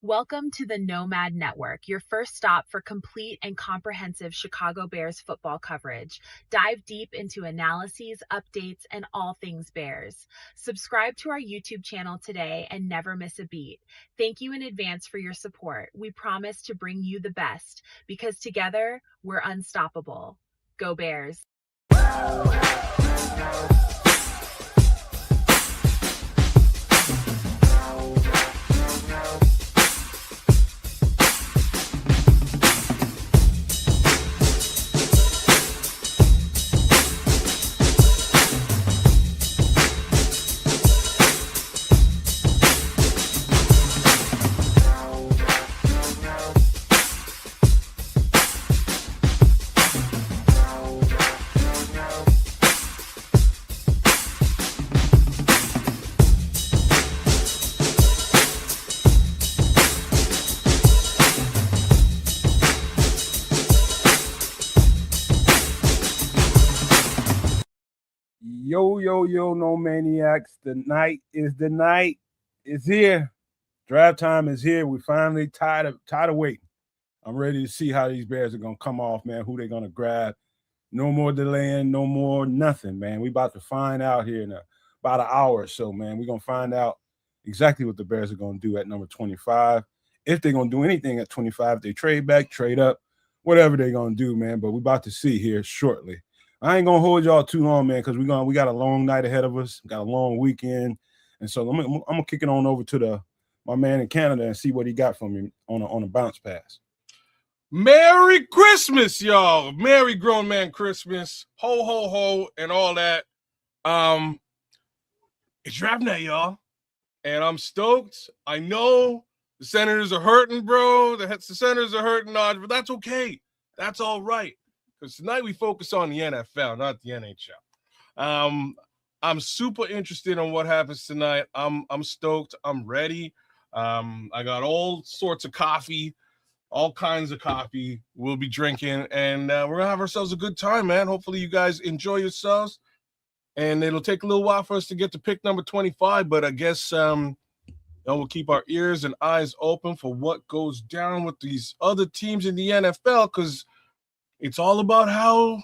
Welcome to the Nomad Network, your first stop for complete and comprehensive Chicago Bears football coverage. Dive deep into analyses, updates, and all things Bears. Subscribe to our YouTube channel today and never miss a beat. Thank you in advance for your support. We promise to bring you the best because together we're unstoppable. Go Bears! Yo, no maniacs. The night is here. Draft time is here. We finally tired of waiting. I'm ready to see how these Bears are gonna come off, man. Who they're gonna grab. No more delaying, no more nothing, man. We about to find out here in about an hour or so, man. We're gonna find out exactly what the Bears are gonna do at number 25. If they're gonna do anything at 25, if they trade back, trade up, whatever they're gonna do, man. But we're about to see here shortly. I ain't gonna hold y'all too long, man, because we got a long night ahead of us, got a long weekend, and so I'm gonna kick it on over to my man in Canada and see what he got for me on a bounce pass. Merry Christmas, y'all! Merry grown man Christmas, ho ho ho, and all that. It's draft night, y'all, and I'm stoked. I know the Senators are hurting, bro. The Senators are hurting, but that's okay. That's all right. Because tonight we focus on the NFL, not the NHL. I'm super interested in what happens tonight. I'm stoked. I'm ready. I got all sorts of coffee, all kinds of coffee we'll be drinking, and we're going to have ourselves a good time, man. Hopefully you guys enjoy yourselves, and it'll take a little while for us to get to pick number 25, but I guess we'll keep our ears and eyes open for what goes down with these other teams in the NFL, because it's all about how,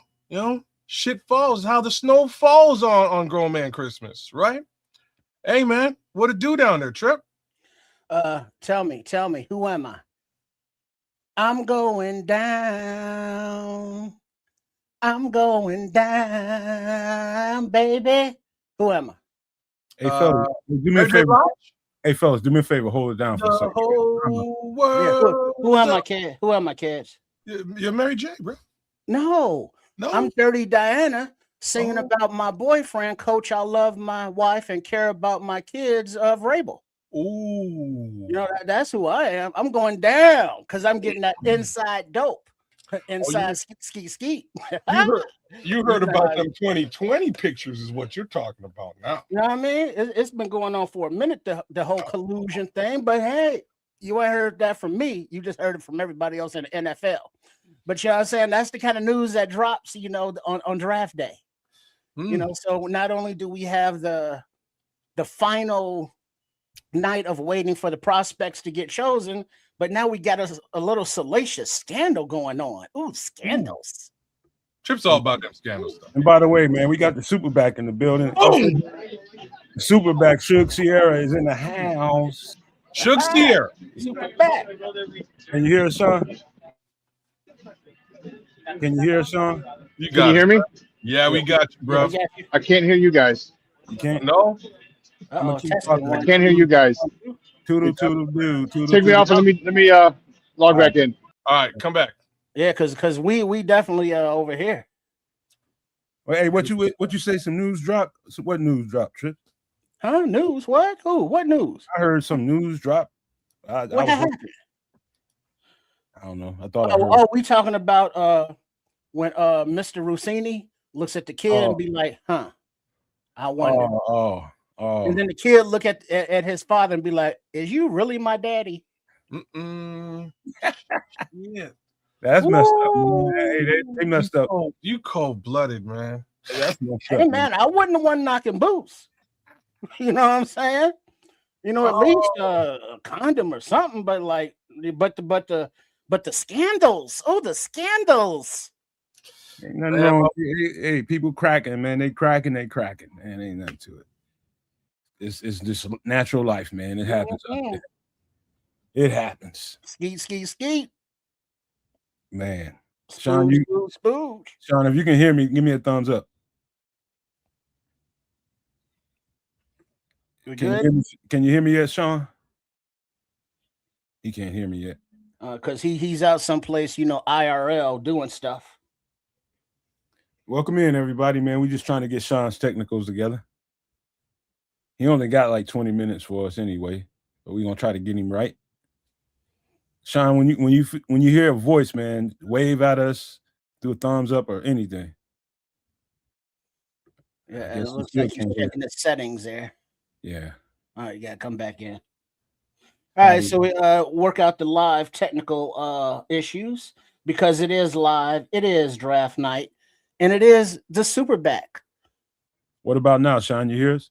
shit falls, how the snow falls on Grown Man Christmas, right? Hey, man, what it do down there, Trip? Tell me, who am I? I'm going down. I'm going down, baby. Who am I? Hey, fellas, do me a favor. Hey, fellas, do me a favor. Hold it down for a second. Whole world. Who am I, kid? Who am I, kids? You're Mary J, bro. No, I'm Dirty Diana singing about my boyfriend, Coach. I love my wife and care about my kids of Rabel. Ooh, that's who I am. I'm going down because I'm getting that inside dope, inside ski. You heard about them 2020 pictures is what you're talking about now. You know what I mean? It's been going on for a minute, the whole collusion thing. But hey, you ain't heard that from me. You just heard it from everybody else in the NFL. But you know what I'm saying? That's the kind of news that drops, on draft day. So not only do we have the final night of waiting for the prospects to get chosen, but now we got a little salacious scandal going on. Ooh, scandals. Trip's all about them scandals stuff. And by the way, man, we got the Superback in the building. The Superback, Suge Sierra, is in the house. Suge Sierra. Superback. Can you hear us, son? Can you hear us, Sean? Can you hear me? Yeah, we got you, bro. I can't hear you guys. You can't? No? I can't hear you guys. Toodle. Take me off and let me log back in. All right, come back. Yeah, because we definitely over here. Well, hey, what you say? Some news drop? So what news drop, Trip? Huh? News? What? Who? What news? I heard some news drop. What happened? I don't know. I thought. We talking about when Mr. Rossini looks at the kid and be like, "Huh, I wonder." Oh. And then the kid look at his father and be like, "Is you really my daddy?" Yeah, that's messed up. Man. Hey, they messed up. You cold-blooded, man. Hey, man, I wasn't the one knocking boots. You know what I'm saying? You know, at least a condom or something. But like, but the scandals. Oh, the scandals. Ain't nothing wrong. Hey, people cracking, man. They cracking, man. Ain't nothing to it. It's just natural life, man. It happens out there. It happens. Skeet. Man. Sean, Sean, if you can hear me, give me a thumbs up. Can you hear me yet, Sean? He can't hear me yet. Because he's out someplace, IRL doing stuff. Welcome in, everybody, man. We're just trying to get Sean's technicals together. He only got like 20 minutes for us anyway, but we're gonna try to get him right. Sean, when you hear a voice, man, wave at us, do a thumbs up or anything. Yeah, it looks like you're checking the settings there. Yeah. All right, you gotta come back in. All right, so we work out the live technical issues because it is live, it is draft night, and it is the Superback. What about now, Sean? You hear us?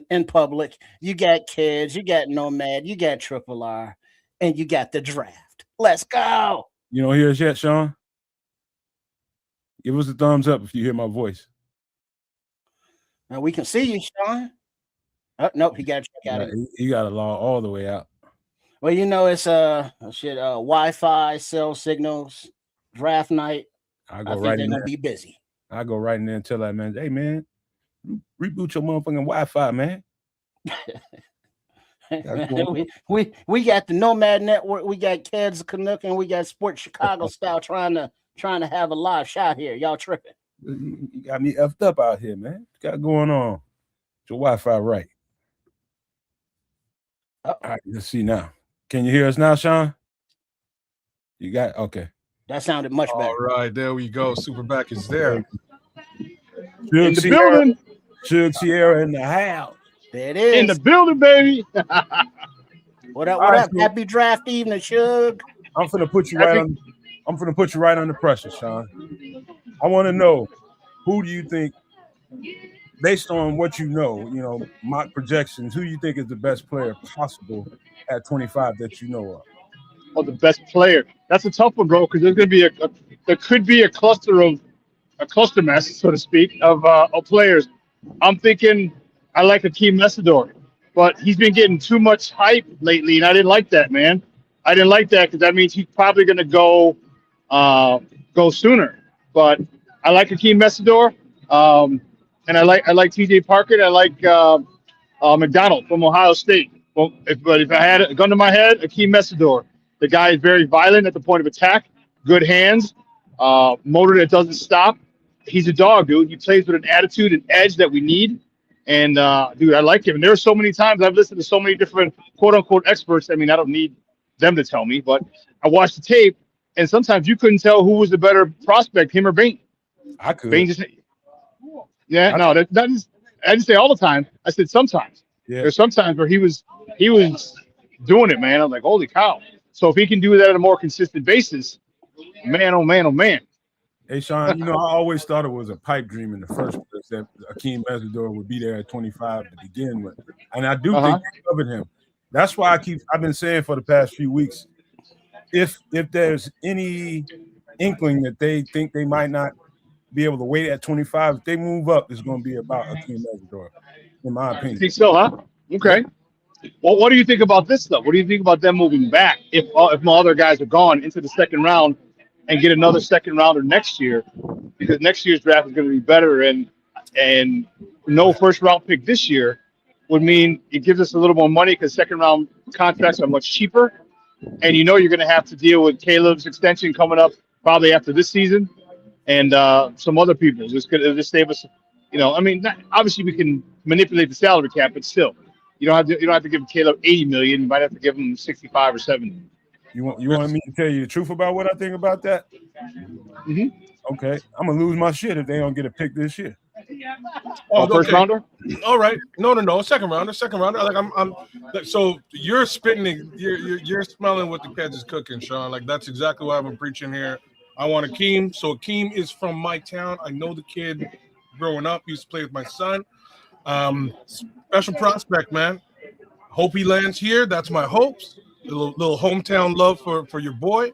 In public, you got kids, you got Nomad, you got Triple R, and you got the draft. Let's go. You don't hear us yet, Sean? Give us a thumbs up if you hear my voice. Now we can see you, Sean. Oh, nope, he got to check out. He got to log all the way out. Well, it's Wi-Fi, cell signals, draft night. I think they're gonna be busy. I go right in there and tell that man, hey man, reboot your motherfucking Wi-Fi, man. we got the Nomad Network, we got Kids Canuck, and we got Sports Chicago style trying to have a live shot here. Y'all tripping. You got me effed up out here, man. What's got going on? Your Wi-Fi right. All right, let's see now. Can you hear us now, Sean? You got okay. That sounded much better. All right, there we go. Superback is there. In the building. Suge Sierra in the house. There it is. In the building, baby. What up? Happy draft evening, Suge. I'm finna put you right under pressure, Sean. I want to know, who do you think, based on what you know, mock projections, who you think is the best player possible at 25 that you know of? Oh, the best player. That's a tough one, bro, because there's gonna be there could be a cluster mess, so to speak, of players. I'm thinking I like Akeem Messidor, but he's been getting too much hype lately, and I didn't like that, man. I didn't like that because that means he's probably gonna go sooner. But I like Akeem Messidor, and I like T.J. Parker, and I like McDonald from Ohio State. Well, if I had a gun to my head, Akeem Messidor. The guy is very violent at the point of attack, good hands, motor that doesn't stop. He's a dog, dude. He plays with an attitude and edge that we need. And, dude, I like him. And there are so many times I've listened to so many different quote-unquote experts. I mean, I don't need them to tell me, but I watched the tape, and sometimes you couldn't tell who was the better prospect, him or Bain. I could. Bain just – yeah, no, I didn't say all the time. I said sometimes. Yeah. There's sometimes where he was doing it, man. I was like, holy cow. So if he can do that on a more consistent basis, man, oh man, oh man. Hey, Sean, I always thought it was a pipe dream in the first place that Akeem Messidor would be there at 25 to begin with. And I do think they covered him. That's why I've been saying for the past few weeks, if there's any inkling that they think they might not be able to wait at 25, if they move up, it's going to be about Akeem Messidor, in my opinion. You think so, huh? Okay. Well, what do you think about this, though? What do you think about them moving back if my other guys are gone into the second round and get another second rounder next year? Because next year's draft is going to be better, and no first round pick this year would mean it gives us a little more money because second round contracts are much cheaper. And you're going to have to deal with Caleb's extension coming up probably after this season and some other people. Just save us, obviously we can manipulate the salary cap, but still. You don't have to give Caleb $80 million. You might have to give him 65 or 70. You want me to tell you the truth about what I think about that? Mm-hmm. Okay, I'm gonna lose my shit if they don't get a pick this year. First rounder? All right. No. Second rounder. Like I'm. So you're spitting. You're smelling what the kids is cooking, Sean. Like that's exactly what I've been preaching here. I want Akeem. So Akeem is from my town. I know the kid growing up. He used to play with my son. Special prospect, man. Hope he lands here. That's my hopes. A little hometown love for your boy.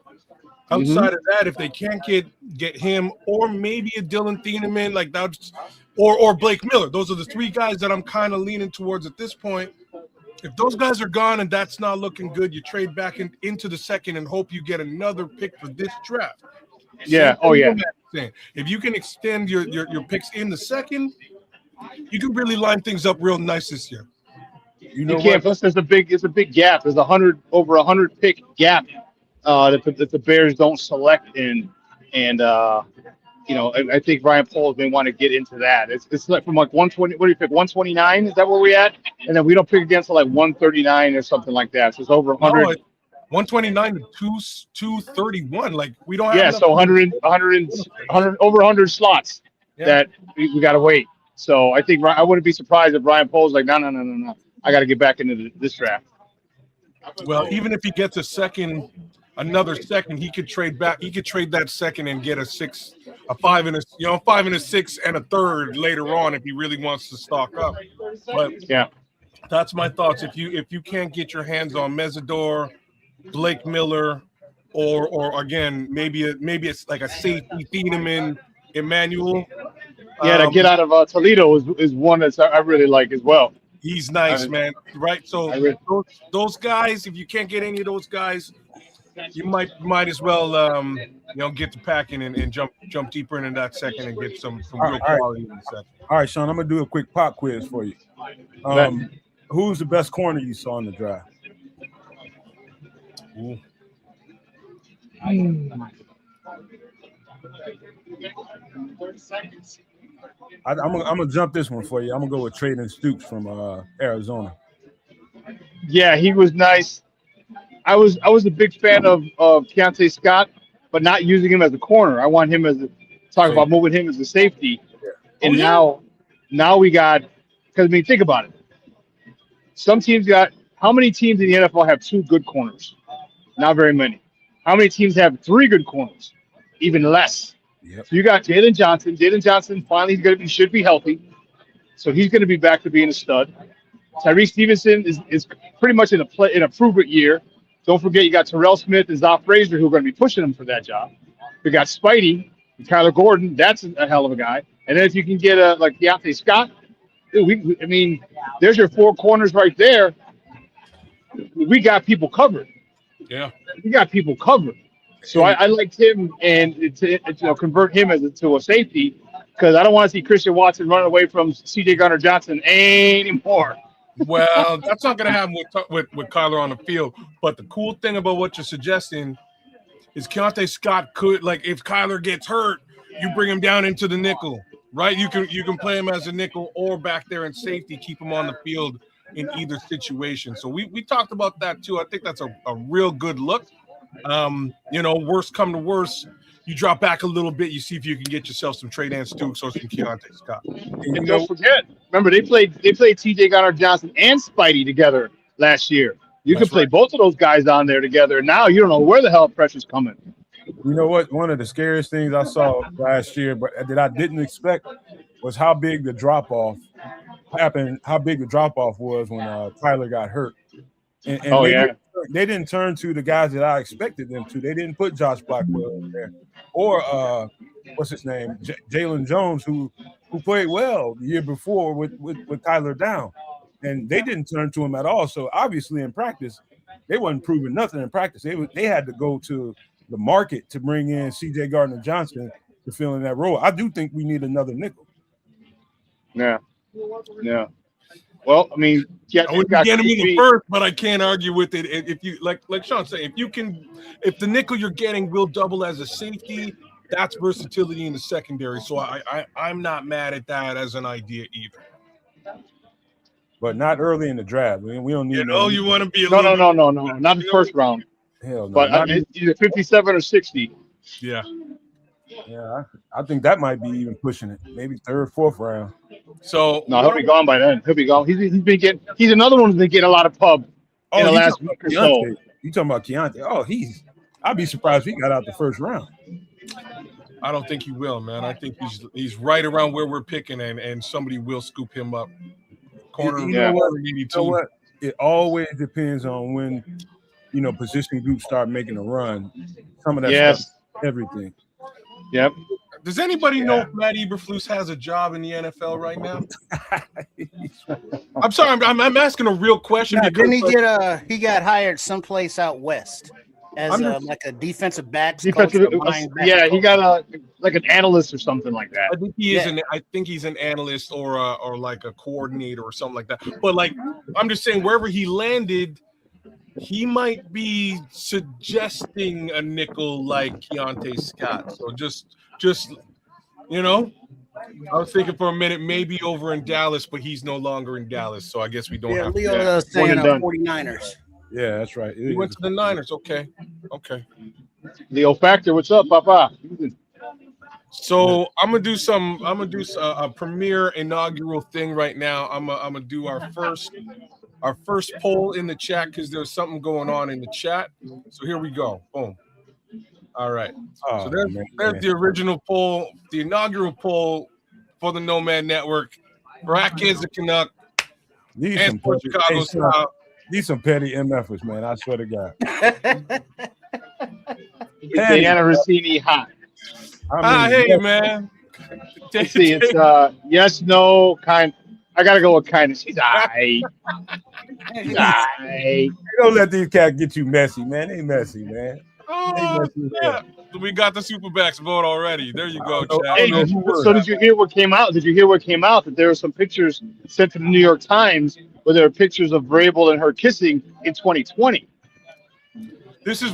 Outside of that, if they can't get him or maybe a Dylan Thieneman like that, or Blake Miller, those are the three guys that I'm kind of leaning towards at this point. If those guys are gone and that's not looking good, you trade back into the second and hope you get another pick for this draft. Yeah. Oh yeah. If you can extend your picks in the second, you can really line things up real nice this year. You can't. Plus, it's a big gap. There's over 100 pick gap that the Bears don't select in, and I think Ryan Poles may want to get into that. It's like from like 120. What do you pick? 129? Is that where we at? And then we don't pick against like 139 or something like that. So it's over 100. No, 129 to 231. Like we don't have. Yeah, so 100 over 100 slots that we got to wait. So I think I wouldn't be surprised if Ryan Poles like no. I got to get back into this draft. Well, even if he gets another second, he could trade back. He could trade that second and get a 5 and a 6 and a third later on if he really wants to stock up. But yeah, that's my thoughts. If you can't get your hands on Mesidor, Blake Miller, or again maybe it's like a safety Thieneman, Emmanuel. Yeah, to get out of Toledo is one that I really like as well. He's nice, man. Right. So those guys, if you can't get any of those guys, you might as well get to packing and jump deeper into that second and get some real quality in the second. All right, Sean, I'm gonna do a quick pop quiz for you. Who's the best corner you saw in the draft? Ooh. I'm gonna jump this one for you. I'm gonna go with Traden Stoops from Arizona. Yeah, he was nice. I was a big fan of Keionte Scott, but not using him as a corner. I want him about moving him as a safety. Yeah. And now we got, because I mean, think about it. Some teams how many teams in the NFL have 2 good corners? Not very many. How many teams have 3 good corners? Even less. Yep. So you got Jaydn Johnson. Jaydn Johnson finally should be healthy, so he's going to be back to being a stud. Tyrese Stevenson is pretty much in a prove-it year. Don't forget you got Terrell Smith and Zoff Frazier who are going to be pushing him for that job. We got Spidey and Kyler Gordon. That's a hell of a guy. And then if you can get like Keionte Scott, there's your 4 corners right there. We got people covered. Yeah, we got people covered. So I liked him and to convert him to a safety because I don't want to see Christian Watson running away from C.J. Gardner-Johnson anymore. Well, that's not going to happen with Kyler on the field. But the cool thing about what you're suggesting is Keionte Scott could, like, if Kyler gets hurt, you bring him down into the nickel, right? You can play him as a nickel or back there in safety, keep him on the field in either situation. So we talked about that too. I think that's a real good look. Worst come to worst, you drop back a little bit. You see if you can get yourself some Traden Stoops or some Keionte Scott. And don't forget, remember they played T.J. Gardner-Johnson and Spidey together last year. You can play both of those guys on there together. Now you don't know where the hell pressure's coming. You know what? One of the scariest things I saw last year, but that I didn't expect, was how big the drop off happened. How big the drop off was when Tyler got hurt. And they didn't turn to the guys that I expected them to. They didn't put Josh Blackwell in there, or what's his name, Jalen Jones, who played well the year before with Tyler down, and they didn't turn to him at all. So obviously in practice, they wasn't proving nothing in practice. They had to go to the market to bring in C.J. Gardner-Johnson to fill in that role. I do think we need another nickel. Yeah. Well, I mean, I wouldn't get him in the first, but I can't argue with it. If you like Sean said, if the nickel you're getting will double as a safety, that's versatility in the secondary. So I'm not mad at that as an idea either. But not early in the draft. We don't need. You want to be a no, not the first round. Hell no. But either 57 or 60. Yeah. Yeah, I think that might be even pushing it. Maybe 3rd, 4th round. So no, he'll be gone by then. He'll be gone. He's another one who's been getting a lot of pub in the last week or so. You talking about Keionte? Oh, I'd be surprised if he got out the 1st round. I don't think he will, man. I think he's right around where we're picking, and somebody will scoop him up. Corner, you know what? it always depends on when position groups start making a run. Some of that stuff, everything. Yep. Does anybody know if Matt Eberflus has a job in the NFL right now? I'm sorry, I'm asking a real question. No, because didn't he got hired someplace out west as like a defensive backs coach? Yeah, he got like an analyst or something like that. I think he is I think he's an analyst or like a coordinator or something like that. But like, I'm just saying, wherever he landed, he might be suggesting a nickel like Keionte Scott. So just I was thinking for a minute, maybe over in Dallas, but he's no longer in Dallas, so I guess we don't have Leo to. saying 49ers. Yeah, that's right. He went to the Niners. Okay. Leo Factor, what's up, Papa? So I'm gonna do a premiere inaugural thing right now. I'm gonna do our first poll in the chat because there's something going on in the chat. So here we go. Boom. All right. So there's the original poll, the inaugural poll for the Nomad Network. Brack is a Canuck. Need some petty MFers, man. I swear to God. Diana Rossini hot. Hey, man. Let's see, it's yes, no, kind. I gotta go with kindness. She's aight. Don't let these cats get you messy, man. They messy, man. Oh, yeah. We got the Superbacks vote already. There you go, Chad. Hey, so did you hear what came out? That there were some pictures sent to the New York Times where there are pictures of Vrabel and her kissing in 2020. This is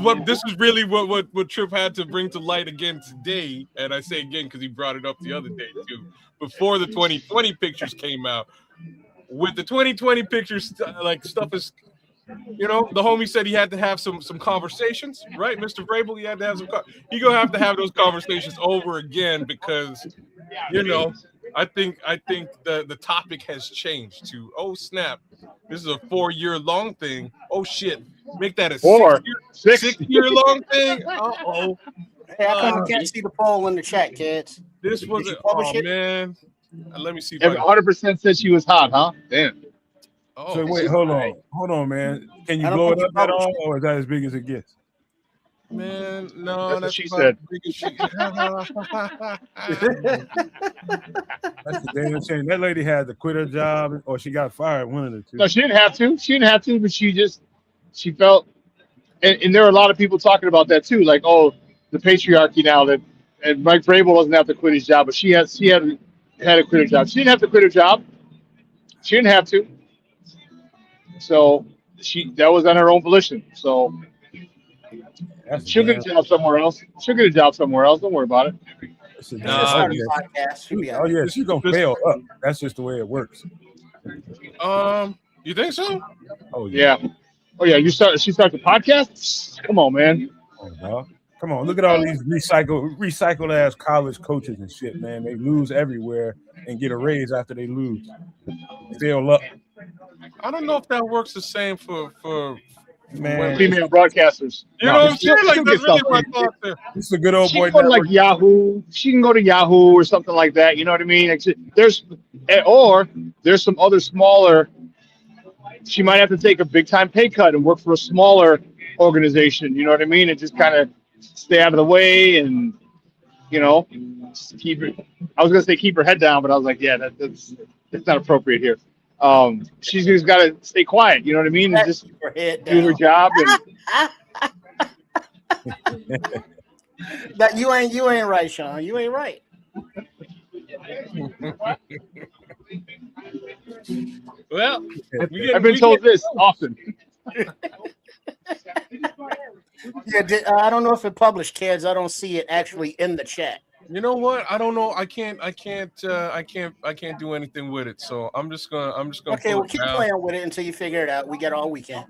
really what Tripp had to bring to light again today, and I say again because he brought it up the other day too. Before the 2020 pictures came out, with the 2020 pictures, like stuff is, the homie said he had to have some conversations, right, Mr. Vrabel? He had to have he gonna have to have those conversations over again because, I think the topic has changed to, oh snap, this is a 4-year-long thing. Oh shit, make that a 6-year-long thing. Uh-oh. Hey, how come you can't see the poll in the chat, kids? This was man. Let me see. 100% said she was hot, huh? Damn. Oh, so wait, hold on, man. Can you blow it up at all, or is that as big as it gets? Man, no, that's what she said. That's the damn shame. That lady had to quit her job, or she got fired. One of the two. No, she didn't have to. But she felt, and there are a lot of people talking about that too. Like, oh, the patriarchy now and Mike Vrabel doesn't have to quit his job, but she had to quit her job. She didn't have to quit her job. She didn't have to. So that was on her own volition. So she'll get a job somewhere else. Don't worry about it. She's gonna fail up. That's just the way it works. You think so? Oh yeah. She starts the podcast. Come on, man. Come on, look at all these recycled ass college coaches and shit, man. They lose everywhere and get a raise after they lose. Fail up. I don't know if that works the same for female broadcasters. You know what I'm saying? Like, that's really my thought there. This is a good old boy. She can go to like Yahoo. She can go to Yahoo or something like that. You know what I mean? There's some other smaller. She might have to take a big time pay cut and work for a smaller organization. You know what I mean? And just kind of stay out of the way and just keep it. I was gonna say keep her head down, but I was like, yeah, that's not appropriate here. She's just got to stay quiet. You know what I mean? And just do her job. But you ain't right, Sean. You ain't right. Well, I've been told this often. I don't know if it published, kids. I don't see it actually in the chat. You know what? I don't know. I can't do anything with it. So I'm just gonna. Okay, we'll keep playing with it until you figure it out. We got all weekend.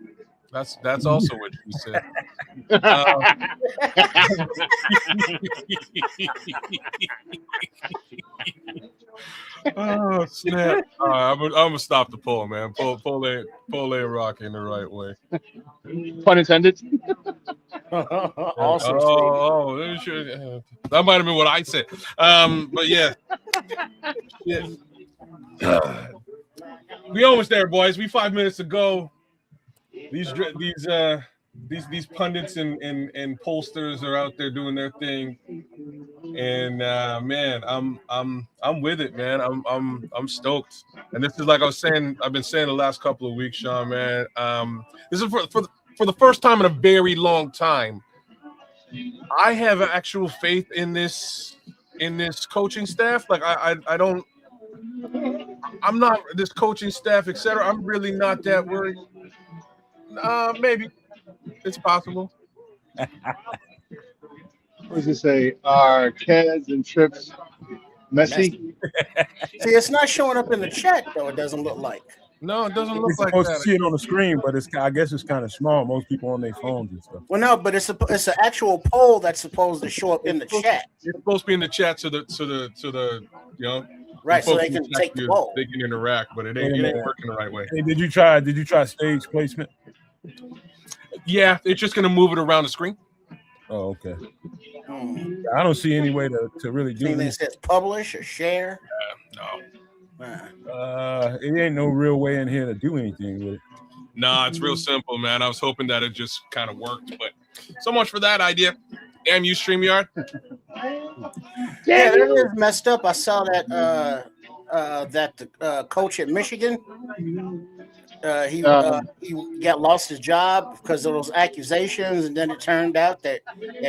That's also what you said. Oh snap! All right, I'm gonna stop the poll, man. Poll ain't rocking the right way. Pun intended. Awesome. That might have been what I said. But yeah. We almost there, boys. We 5 minutes to go. these pundits and pollsters are out there doing their thing, and man, I'm with it, man. I'm stoked, and this is like I've been saying the last couple of weeks, Sean, man. This is for the first time in a very long time. I have actual faith in this coaching staff. Like I don't. I'm not this coaching staff, etc. I'm really not that worried. Maybe it's possible. What does it say? Are Kez and Trips messy? See, it's not showing up in the chat though. It doesn't look like. No, it doesn't You're look like supposed to that. see it on the screen, but I guess it's kind of small. Most people on their phones and stuff. Well, no, but it's an actual poll that's supposed to show up in the chat. It's supposed to be in the chat so the Right, so folks they in can the take the poll. They can interact, but it ain't working the right way. Hey, did you try stage placement? Yeah, it's just gonna move it around the screen. Oh, okay. I don't see any way to really do Anything that this. says publish or share. No. It ain't no real way in here to do anything with it. Nah, it's real simple, man. I was hoping that it just kind of worked, but so much for that idea. Damn you, StreamYard. Yeah, that is messed up. I saw that the coach at Michigan, he got lost his job because of those accusations, and then it turned out that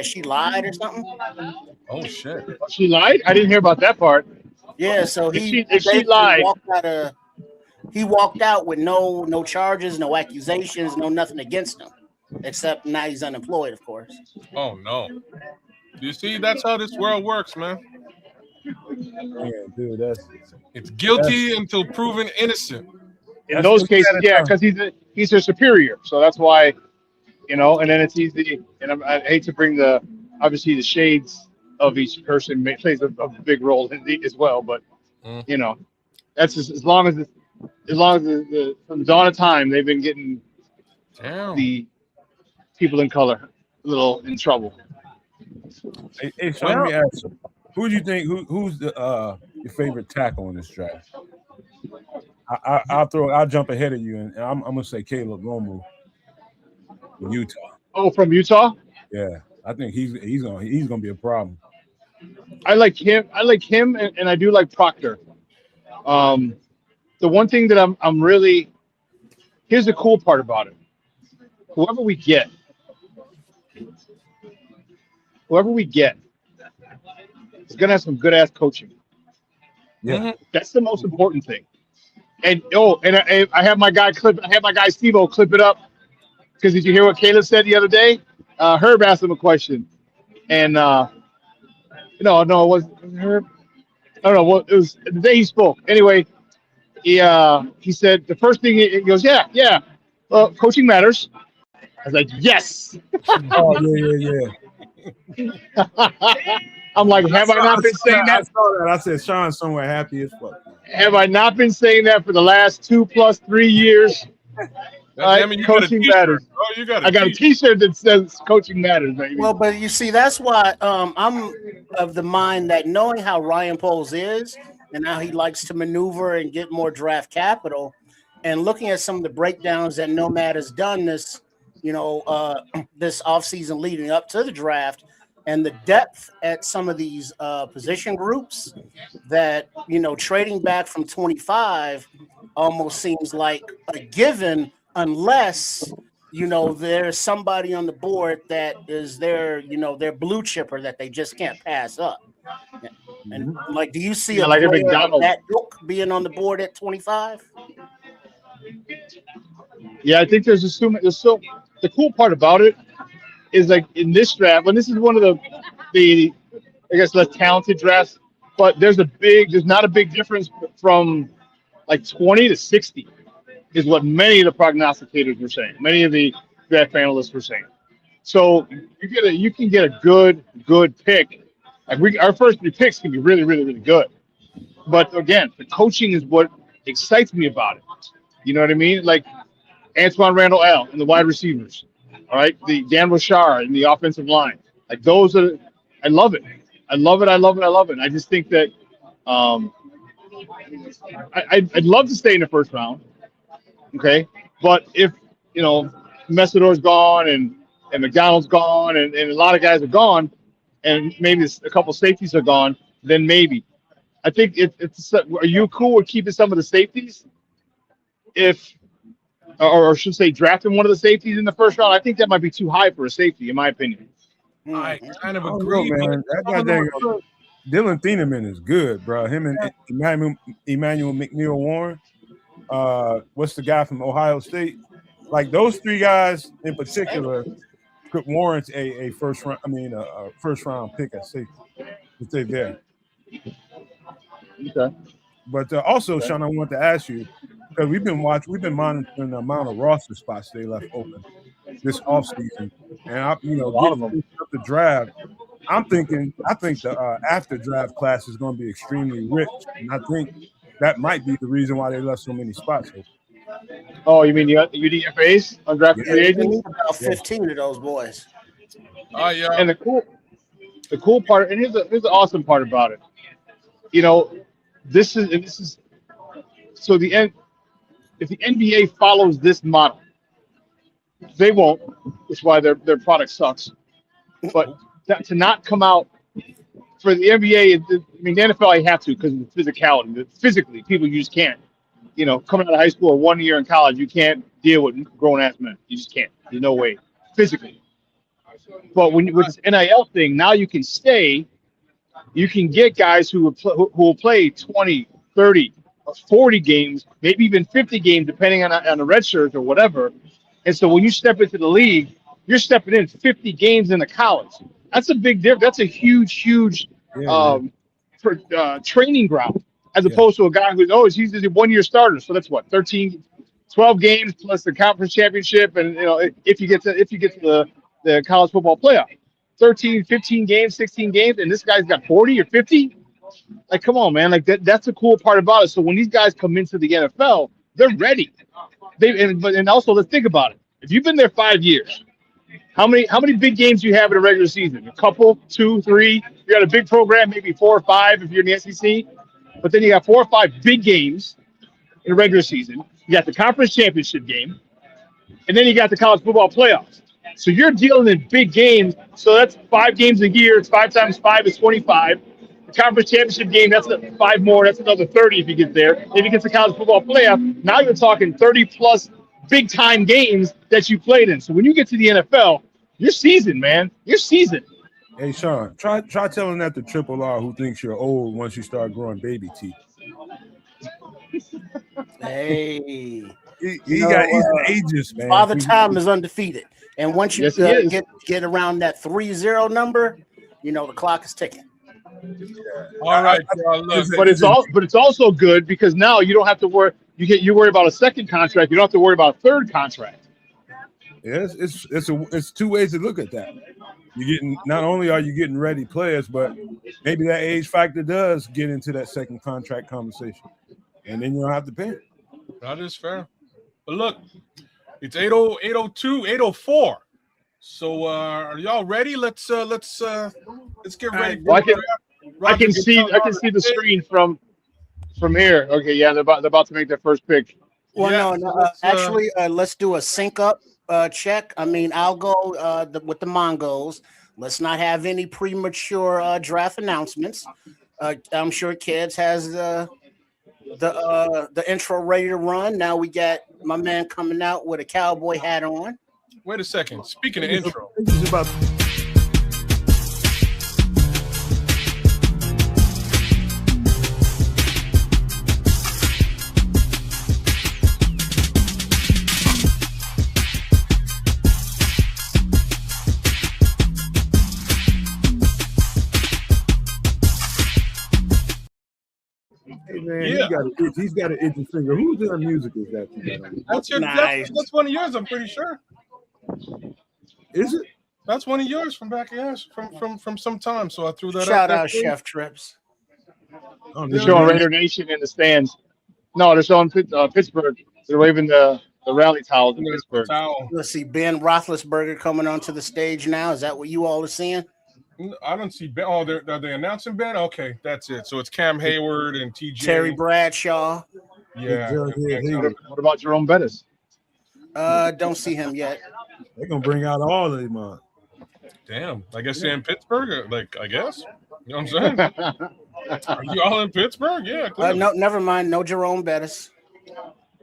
she lied or something. Oh shit! She lied? I didn't hear about that part. Yeah, so if she lied, he walked out with no charges, no accusations, no nothing against him, except now he's unemployed, of course. Oh no! You see, that's how this world works, man. Yeah, dude, it's guilty until proven innocent. In those cases, yeah, because he's their superior, so that's why, and then it's easy. And I hate to bring obviously the shades of each person plays a big role as well, but that's just as long as from the dawn of time they've been getting the people in color a little in trouble. Hey, so let me ask you, who do you think who's your favorite tackle in this draft? I'll jump ahead of you, and I'm gonna say Caleb Lomu from Utah. Oh, from Utah? Yeah, I think he's gonna be a problem. I like him. And I do like Proctor. The one thing that I'm really, here's the cool part about it. Whoever we get is gonna have some good ass coaching. Yeah, that's the most important thing. And I have my guy Steve-O clip it up, because did you hear what Caleb said the other day? Herb asked him a question, and no, it wasn't Herb. I don't know what it was the day he spoke. Anyway, he said the first thing he goes, yeah, coaching matters. I was like, yes. Oh yeah. I'm like, have I not been saying that? I saw that. I said, Sean's somewhere happy as fuck. Have I not been saying that for the last 2+3 years? Coaching matters. Oh, I got a T-shirt that says "Coaching Matters," baby. Well, but you see, that's why I'm of the mind that knowing how Ryan Poles is and how he likes to maneuver and get more draft capital, and looking at some of the breakdowns that Nomad has done this offseason leading up to the draft, and the depth at some of these position groups, that trading back from 25 almost seems like a given, unless there's somebody on the board that is their blue chipper that they just can't pass up. And like, do you see a player of that ilk being on the board at 25? Yeah, I think there's the cool part about it is, like, in this draft, when this is one of the I guess less talented drafts, but there's not a big difference from like 20 to 60 is what many of the prognosticators were saying. Many of the draft analysts were saying. So you can get a good pick. Like our first 3 picks can be really, really, really good. But again, the coaching is what excites me about it. You know what I mean? Like Antoine Randall L. and the wide receivers. All right, the Dan Rochard and the offensive line. Like those are, I love it. I love it. I just think that I'd love to stay in the first round. Okay, but if Messidor's gone and McDonald's gone and a lot of guys are gone, and maybe a couple safeties are gone, then maybe. I think it's. Are you cool with keeping some of the safeties? Or should say drafting one of the safeties in the first round? I think that might be too high for a safety, in my opinion. I kind of I don't agree, know, but man. That some of them goddamn are good. Dylan Thieneman is good, bro. Him and Emmanuel McNeil Warren. What's the guy from Ohio State? Like those three guys in particular could warrant a first round. I mean, a first round pick at safety if they're there. Okay. But also, Sean, I want to ask you because we've been monitoring the amount of roster spots they left open this offseason, and getting up the draft. I think the after draft class is going to be extremely rich, and I think that might be the reason why they left so many spots open. Oh, you mean the UDFAs, undrafted free agents? About 15 of those boys. Yeah. And the cool part, and here's the awesome part about it. This is so if the NBA follows this model, they won't, which is why their product sucks. But to not come out for the NBA, I mean, the NFL, you have to because of the physicality. Physically, people you just can't. Coming out of high school or 1 year in college, you can't deal with grown-ass men. You just can't. There's no way, physically. But with this NIL thing, now you can stay. You can get guys who will play 20, 30, or 40 games, maybe even 50 games, depending on the red shirts or whatever. And so when you step into the league, you're stepping in 50 games in a college. That's a big difference. That's a huge training ground, as opposed to a guy he's a 1 year starter. So that's what, 12 games plus the conference championship, and if you get to the college football playoff, 13, 15 games, 16 games, and this guy's got 40 or 50. Like, come on, man! Like that's the cool part about it. So when these guys come into the NFL, they're ready. And also let's think about it. If you've been there 5 years, how many big games do you have in a regular season? A couple, 2, 3. You got a big program, maybe 4 or 5 if you're in the SEC. But then you got 4 or 5 big games in a regular season. You got the conference championship game, and then you got the college football playoffs. So you're dealing in big games. So that's 5 games a year. It's 5 times 5 is 25. The conference championship game, that's 5 more. That's another 30 if you get there. If you get to college football playoff, now you're talking 30 plus big time games that you played in. So when you get to the NFL, you're seasoned, man. You're seasoned. Hey, Sean, try telling that to Triple R who thinks you're old once you start growing baby teeth. Hey. He's an ageist, man. Father Time is undefeated. And once you get around that 3-0 number, the clock is ticking. All right, but it's also good because now you don't have to worry. You worry about a second contract. You don't have to worry about a third contract. Yes, it's 2 ways to look at that. Not only are you getting ready players, but maybe that age factor does get into that second contract conversation, and then you don't have to pay. That is fair. But look, it's 8:02, 8:04. So are y'all ready? Let's get ready. Well, I can see the screen from here. Okay, yeah, they're about to make their first pick. Well, no, actually, let's do a sync up check. I mean, I'll go with the Mongols. Let's not have any premature draft announcements. I'm sure Kids has the intro ready to run. Now we got my man coming out with a cowboy hat on. Wait a second. Speaking of intro, this is about. Hey man, he's got an itchy finger. Who's in the music is that? That's one of yours, I'm pretty sure. Is it? That's one of yours from back from some time. So I threw that Shout out Chef Trips. They're showing Raider Nation in the stands. No, they're showing Pittsburgh. They're waving the rally towels in Pittsburgh. Let's see, Ben Roethlisberger coming onto the stage now. Is that what you all are seeing? I don't see Ben. Oh, are they announcing Ben? Okay, that's it. So it's Cam Hayward and TJ. Terry Bradshaw. Yeah. What about Jerome Bettis? Don't see him yet. They're gonna bring out all of them. Damn. I guess they're in Pittsburgh. Like, I guess. You know what I'm saying? Are you all in Pittsburgh? Yeah. Clearly. No, never mind. No Jerome Bettis.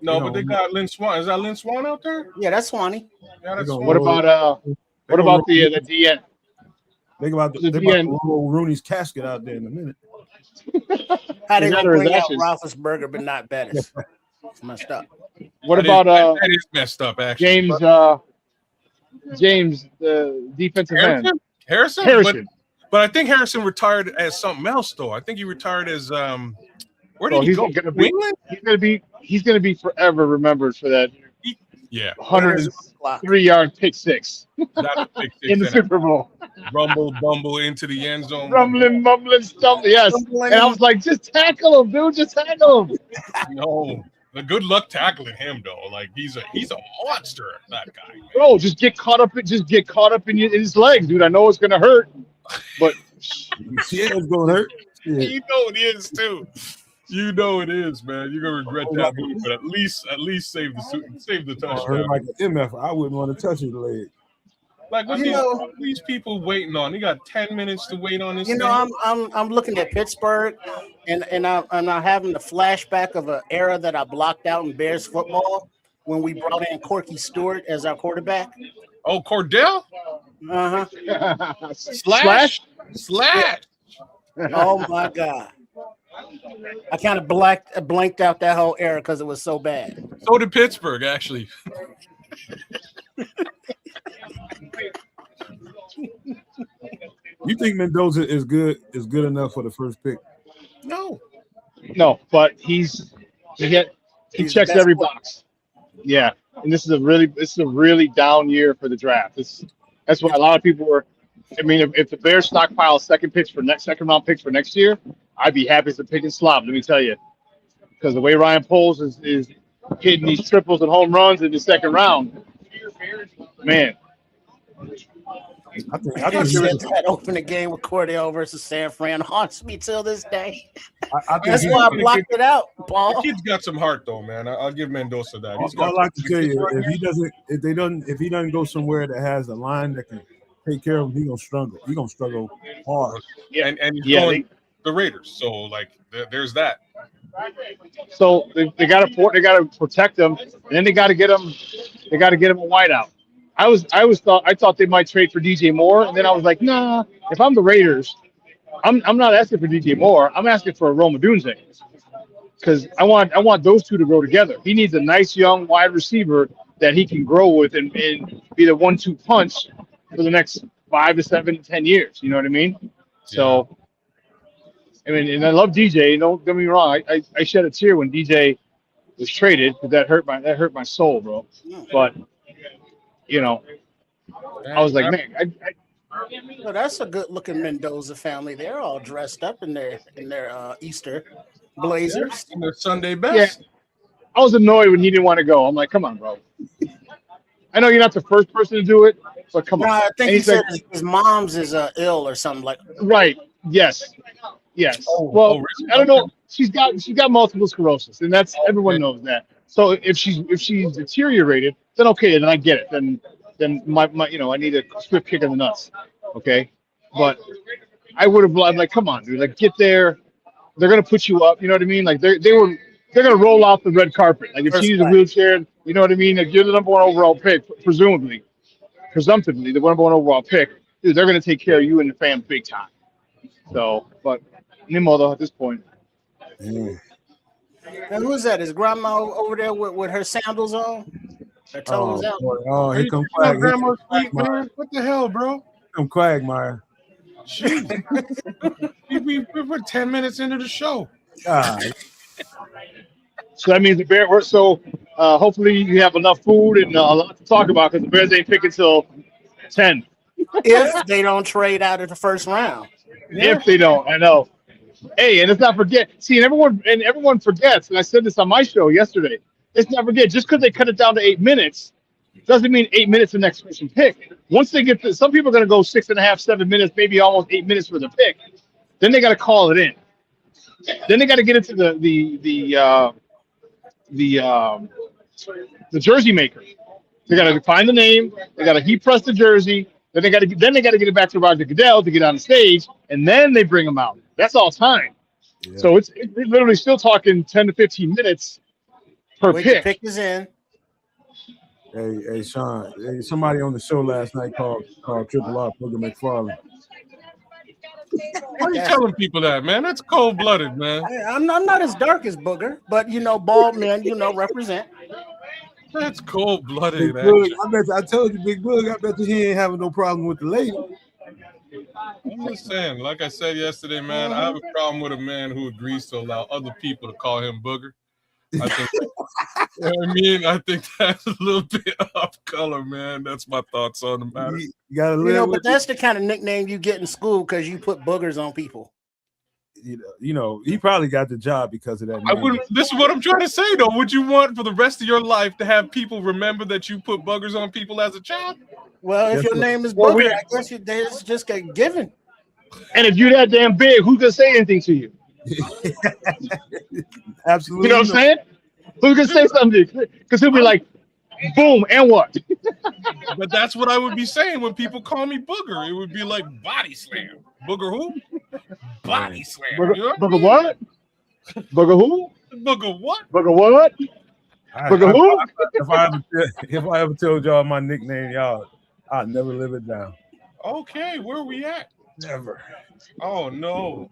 No, but they got Lynn Swan. Is that Lynn Swan out there? Yeah, that's Swanee. Yeah, that's What What Swan. about the DN? They about The to DN. roll Rooney's casket out there in a minute. How they Is that gonna or is bring that out just- Roethlisberger but not Bettis? It's messed up. What That about that is messed up, actually. James, the defensive end? Harrison? Harrison. But I think Harrison retired as something else, though. I think he retired as where did Well, he he's go? gonna be England? he's gonna be forever remembered for that Yeah, 103-yard pick six that's a big in the Super Bowl. rumble bumble into the end zone. Rumbling, mumbling, stumbling. Yes. And I was like, just tackle him, dude. Just tackle him. No, the good luck tackling him though. Like he's a monster. That guy. Man. Bro, just get caught up in his legs, dude. I know it's gonna hurt, but Yeah, it's gonna hurt. Yeah. You know it is too. You know it is, man. You're gonna regret that move, but at least save the Hurt touchdown. like an MF. I wouldn't want to touch his leg. Like what these people waiting on? They got 10 minutes to wait on this. You know, I'm looking at Pittsburgh, and I'm having the flashback of an era that I blocked out in Bears football when we brought in Corky Stewart as our quarterback. Oh, Cordell? Slash. Oh my God. I kind of blanked out that whole era because it was so bad. So did Pittsburgh, actually. You think Mendoza is good enough for the first pick? No, but he checks every box. Yeah, and this is a really down year for the draft. That's why a lot of people were. I mean, if the Bears stockpile second round picks for next year, I'd be happy to pick and slop. Let me tell you, because the way Ryan Poles is hitting these triples and home runs in the second round, man. I think That opening game with Cordell versus San Fran haunts me till this day. I think That's why I blocked it out, The Paul. kid's got some heart, though, man. I'll give Mendoza that. He's got I like to tell you, if he doesn't go somewhere that has a line that can take care of him, he's gonna struggle. He's gonna struggle hard. Yeah, and he's going the Raiders. So like, there's that. So they got to protect him, and then they got to get him. They got to get him a wideout. I thought they might trade for DJ Moore, and then I was like, nah. If I'm the Raiders, I'm not asking for DJ Moore. I'm asking for Roma Dunze, because I want those two to grow together. He needs a nice young wide receiver that he can grow with and be the 1-2 punch for the next 5 to 7 to 10 years. You know what I mean? Yeah. So, I mean, and I love DJ. Don't get me wrong. I shed a tear when DJ was traded because that hurt my soul, bro. But you know, I was like, man, Well, that's a good-looking Mendoza family. They're all dressed up in their Easter blazers. And their Sunday best. Yeah, I was annoyed when he didn't want to go. I'm like, come on, bro. I know you're not the first person to do it, but come on. I think And he he's said like, his mom's is ill or something like. right. Yes. Well, really? I don't know. She's got multiple sclerosis, and that's everyone knows that. So if she's deteriorated, then okay, then I get it. Then my I need a swift kick in the nuts. Okay, but I would have. I'm like, come on, dude. Like, get there. They're gonna put you up. You know what I mean? Like they're gonna roll out the red carpet. Like if she needs a wheelchair, you know what I mean? Like you're the number 1 overall pick, presumptively, the number 1 overall pick. Dude, they're gonna take care of you and the fam big time. So, but Nemo though at this point. Yeah. And who's that? Is grandma over there with her sandals on? Her toes out. Boy. Oh, here come Grandma's feet, Quagmire. man. What the hell, bro? Come Quagmire. Jeez. we're 10 minutes into the show. God. So that means the Bears. So hopefully you have enough food and a lot to talk about because the Bears ain't picking till 10. If they don't trade out of the first round. If they don't, I know. Hey, and let's not forget. See, and everyone forgets. And I said this on my show yesterday. Let's not forget. Just because they cut it down to 8 minutes doesn't mean 8 minutes the next person pick. Once they get to, some people are going to go 6.5, 7 minutes, maybe almost 8 minutes for the pick. Then they got to call it in. Then they got to get into the jersey maker. They got to find the name. They got to heat press the jersey. Then they got to get it back to Roger Goodell to get on the stage, and then they bring him out. That's all time. Yeah. So it's literally still talking 10 to 15 minutes per Wait, pick. the pick is in. Hey, Sean. Hey, somebody on the show last night called Triple R Booger McFarland. Why are you telling people that, man? That's cold blooded, man. I'm not as dark as Booger, but bald men, represent. That's cold blooded. I told you, Big Boog. I bet you he ain't having no problem with the lady. I'm just saying, like I said yesterday, man, I have a problem with a man who agrees to allow other people to call him Booger. I think, I think that's a little bit off color, man. That's my thoughts on the matter. You gotta live with but that's the kind of nickname you get in school because you put boogers on people. He probably got the job because of that. I wouldn't. This is what I'm trying to say, though. Would you want for the rest of your life to have people remember that you put buggers on people as a child? Well, if your name is Booger, I guess it's just a given. And if you're that damn big, who's gonna say anything to you? Absolutely. You know what I'm saying? Who's gonna say something? Because he'll be like, boom, and what? But that's what I would be saying when people call me Booger. It would be like body slam. Booger who? Body slam. Booger what? Booger who? Booger what? Booger what? Booger who? If I ever told y'all my nickname, y'all, I'd never live it down. Okay, where are we at? Never. Oh no.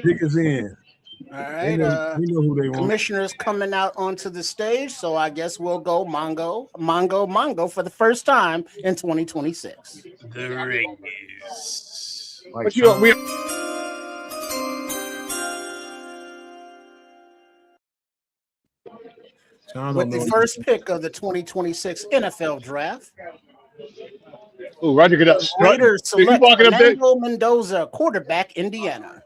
Pick us in. All right. We know who they want. Commissioner's coming out onto the stage, so I guess we'll go Mongo for the first time in 2026. The ring is. But we. With the first pick of the 2026 NFL Draft. Oh, Roger Goodell. Raiders select Fernando Mendoza, quarterback, Indiana.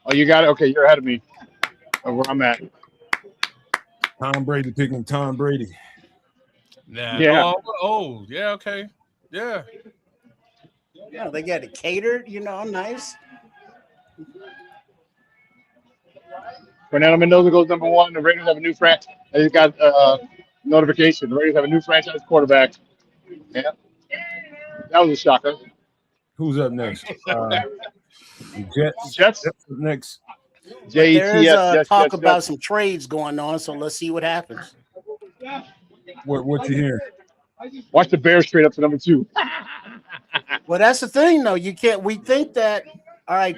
Oh, you got it? Okay, you're ahead of me of where I'm at. Tom Brady picking Tom Brady. Nah. Yeah. Oh, yeah, okay. Yeah. Yeah, they got it catered, nice. Fernando Mendoza goes number 1. The Raiders have a new franchise. I just got notification. The Raiders have a new franchise quarterback. Yeah. That was a shocker. Who's up next? Jets next. There's talk about some trades going on, so let's see what happens. What you hearing? Watch the Bears trade up to number 2. Well, that's the thing, though. You can't. We think that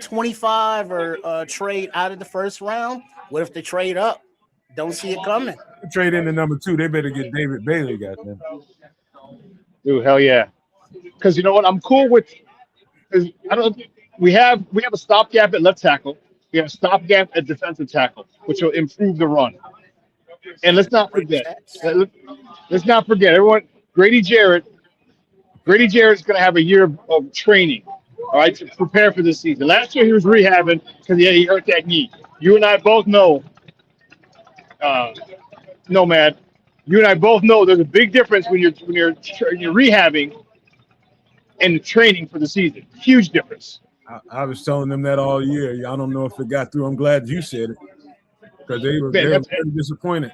25 or trade out of the first round. What if they trade up? Don't see it coming. Trade into number 2. They better get David Bailey, goddamn. Dude, hell yeah. Because you know what? I'm cool with. We have a stopgap at left tackle. We have a stopgap at defensive tackle, which will improve the run. And let's not forget. Let's not forget, everyone. Grady Jarrett's going to have a year of training, all right, to prepare for this season. Last year he was rehabbing because he hurt that knee. You and I both know, Nomad. You and I both know there's a big difference when you're rehabbing and training for the season. Huge difference. I was telling them that all year. I don't know if it got through. I'm glad you said it because they were very disappointed.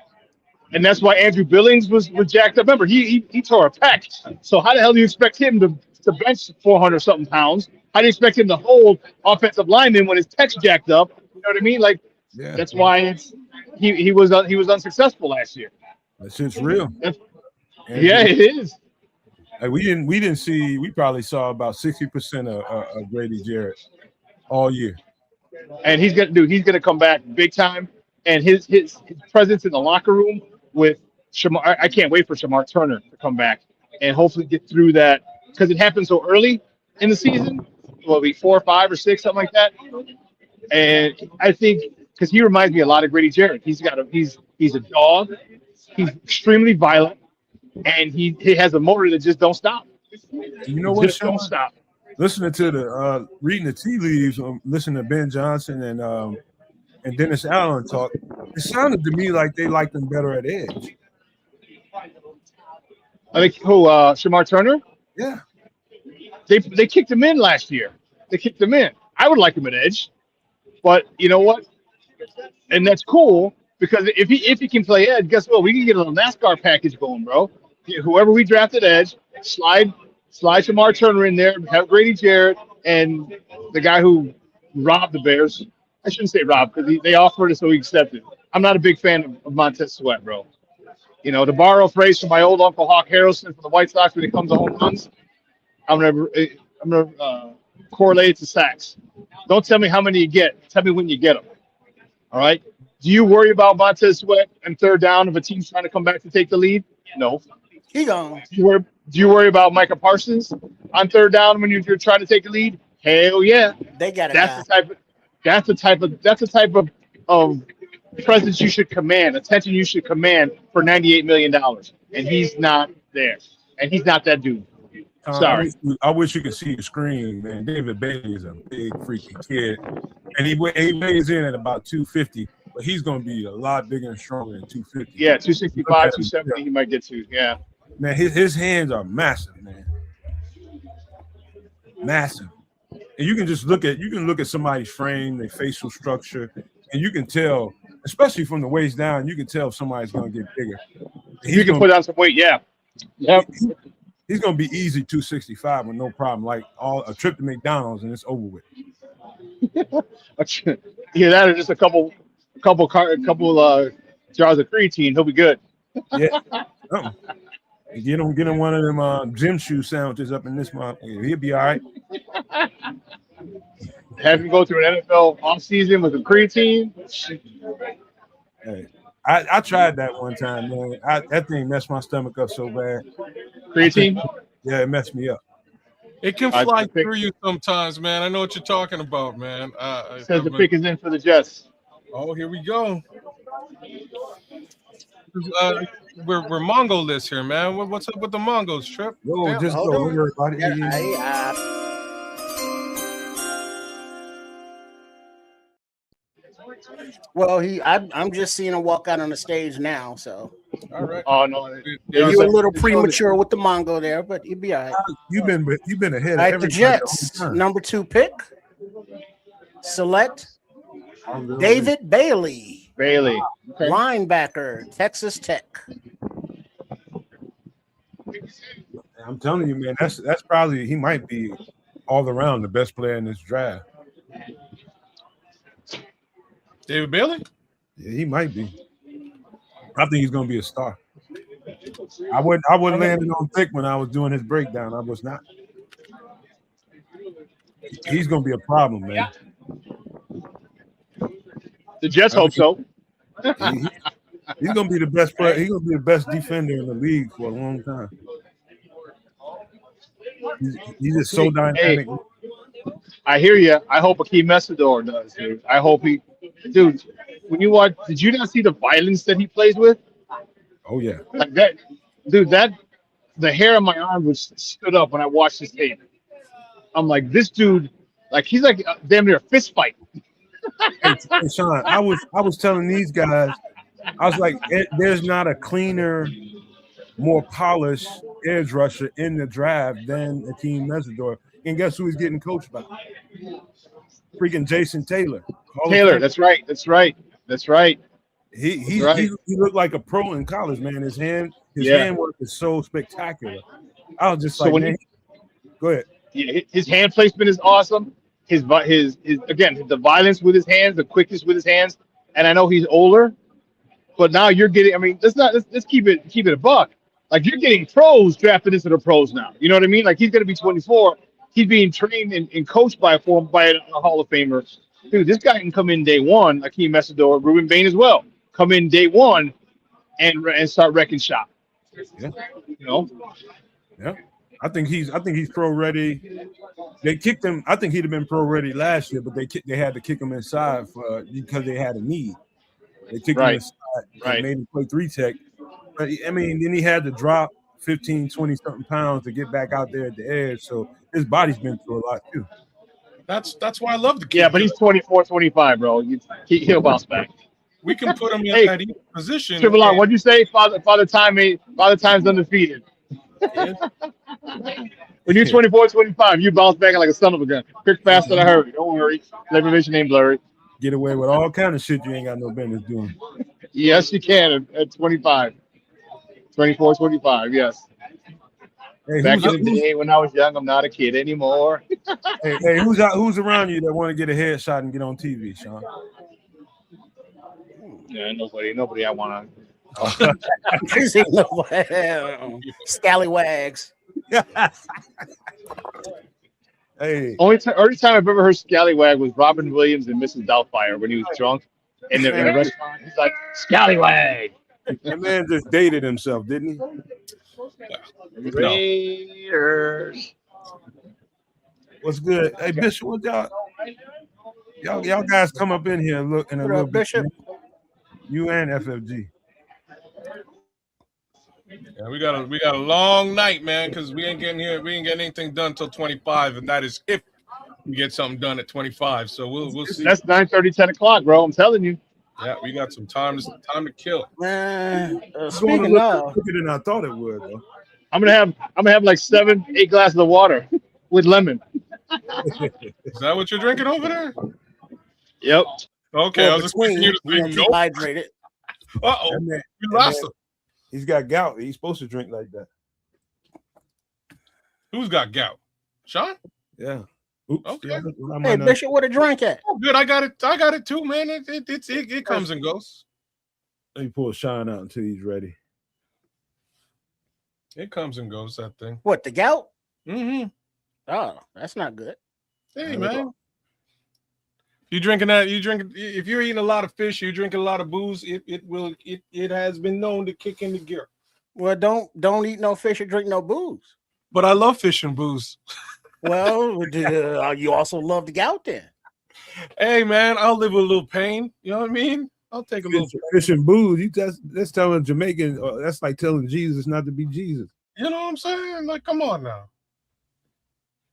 And that's why Andrew Billings was jacked up. Remember, he tore a pec. So how the hell do you expect him to bench 400 something pounds? How do you expect him to hold offensive linemen when his pec's jacked up? You know what I mean? Like, yeah. That's why he was unsuccessful last year. That shit's real. Yeah, it is. Like we probably saw about 60% of Grady Jarrett all year. And he's gonna come back big time. And his presence in the locker room with Shamar, I can't wait for Shamar Turner to come back and hopefully get through that because it happened so early in the season. Will it be 4 or 5 or 6, something like that? And I think because he reminds me a lot of Grady Jarrett. He's a dog. He's extremely violent, and he has a motor that just don't stop. You know what? Just don't stop. Listening to the reading the tea leaves, listening to Ben Johnson and Dennis Allen talk, it sounded to me like they liked him better at edge. I think Shamar Turner? Yeah. They kicked him in last year. They kicked him in. I would like him at edge, but you know what? And that's cool. Because if he can play edge, guess what? We can get a little NASCAR package going, bro. Whoever we drafted edge, slide Shamar Turner in there, have Grady Jarrett, and the guy who robbed the Bears. I shouldn't say robbed because they offered it, so we accepted. I'm not a big fan of Montez Sweat, bro. You know, to borrow a phrase from my old uncle Hawk Harrelson from the White Sox when it comes to home runs, I'm gonna correlate it to sacks. Don't tell me how many you get. Tell me when you get them. All right. Do you worry about Montez Sweat and third down if a team's trying to come back to take the lead? No. He gone. Do you worry about Micah Parsons on third down when you're trying to take the lead? Hell yeah. They got it. That's the type of presence you should command, attention you should command for $98 million. And he's not there. And he's not that dude. Sorry. I wish you could see the screen, man. David Bailey is a big freaking kid. And he weighs in at about 250, but he's going to be a lot bigger and stronger than 250. Yeah, 265, 270 he might get to. Yeah. Man, his hands are massive, man. Massive. And you can just look at somebody's frame, their facial structure, and you can tell, especially from the waist down, you can tell if somebody's going to get bigger. You can put on some weight, yeah. Yep. He's going to be easy 265 with no problem, like a trip to McDonald's and it's over with. Yeah, that or just a couple jars of creatine, he'll be good. Yeah. Get him one of them gym shoe sandwiches up in this month. He'll be all right. Have him go through an NFL offseason with a creatine. Hey, I tried that one time, man. That thing messed my stomach up so bad. Creatine? Yeah, it messed me up. It can fly through you sometimes, man. I know what you're talking about, man. Says the pick is in for the Jets. Oh, here we go. We're Mongo list here, man. What's up with the Mongos, Trip? Yo, just go. Don't worry about it. Well, I'm just seeing him walk out on the stage now, so. All right. Oh no, you're a little premature with the Mongo there, but you'll be all right. You've been ahead. All right, the Jets, number 2 pick. Select David Bailey. Okay. Linebacker, Texas Tech. I'm telling you, man, that's probably, he might be all around the best player in this draft. David Bailey? Yeah, he might be. I think he's gonna be a star. I wouldn't land it on thick when I was doing his breakdown. I was not. He's gonna be a problem, man. The Jets hope so. He's gonna be the best player. He's gonna be the best defender in the league for a long time. He's just so dynamic. Hey, I hear you. I hope Akeem Messidor does, dude. I hope dude. When you watch, did you not see the violence that he plays with? Oh yeah. Like that, dude. The hair on my arm was stood up when I watched his tape. I'm like, this dude, like he's like damn near a fist fight. Hey, Sean, I was telling these guys, I was like, there's not a cleaner, more polished edge rusher in the draft than Akeem Messidor. And guess who he's getting coached by? Freaking Jason Taylor. That's right. He looked like a pro in college, man. His hand work is so spectacular. I was just go ahead. Yeah, his hand placement is awesome. His again, the violence with his hands, the quickness with his hands. And I know he's older, but now you're getting. I mean, let's keep it a buck. Like you're getting pros drafted into the pros now. You know what I mean? Like he's going to be 24. He's being trained and coached by a Hall of Famer. Dude, this guy can come in day one. Akeem Messidor, Ruben Bain as well. Come in day one and start wrecking shop. Yeah. You know. Yeah. I think he's pro ready. They kicked him. I think he'd have been pro ready last year, but they had to kick him inside because they had a need. They kicked him inside and made him play 3 tech. But I mean, then he had to drop 15, 20 something pounds to get back out there at the edge. So his body's been through a lot too. That's why I love the kid. Yeah, but he's 24, 25, bro. He'll bounce back. We can put him in that position. Triple R, what'd you say? Father Time's undefeated. Yeah. When you're 24, 25, you bounce back like a son of a gun. Quick, fast, and a hurry. Don't worry. Leverage ain't blurry. Get away with all kind of shit you ain't got no business doing. Yes, you can at 25. 24, 25, yes. Hey, Back in the day when I was young, I'm not a kid anymore. hey, who's around you that want to get a headshot and get on TV, Sean? Yeah, nobody I want to. Scallywags. Hey, Only time I've ever heard Scallywag was Robin Williams and Mrs. Doubtfire when he was drunk in the restaurant. He's like, Scallywag. that man just dated himself, didn't he? No. Raiders. What's good? Hey, Bishop, what y'all guys come up in here and look in a What little up, bit. Bishop? You and FFG. Yeah, we got a long night, man, because we ain't getting anything done till 25, and that is if we get something done at 25. So we'll see. That's 9:30, 10 o'clock, bro. I'm telling you. Yeah, we got some time to kill. Man, It's going a speaking little of, quicker than I thought it would, though. I'm gonna have like 7, 8 glasses of water with lemon. Is that what you're drinking over there? Yep. Okay, well, I was expecting you to say keep nope. hydrated. Uh-oh. That man- We that lost man- him. He's got gout. He's supposed to drink like that. Who's got gout? Sean? Yeah. Oops. Okay. Yeah, I Hey, might not- Bishop, what a drink at? Oh, good. I got it too, man. It comes and goes. Let me pull Sean out until he's ready. It comes and goes, that thing. What, the gout? Mm-hmm. Oh, that's not good. Hey, man. You drinking that? If you're eating a lot of fish, you're drinking a lot of booze. It has been known to kick into gear. Well, don't eat no fish or drink no booze. But I love fish and booze. Well, you also love the gout then. Hey, man, I'll live with a little pain. You know what I mean? I'll take a little. Fish and booze. That's telling Jamaican. That's like telling Jesus not to be Jesus. You know what I'm saying? Like, come on now.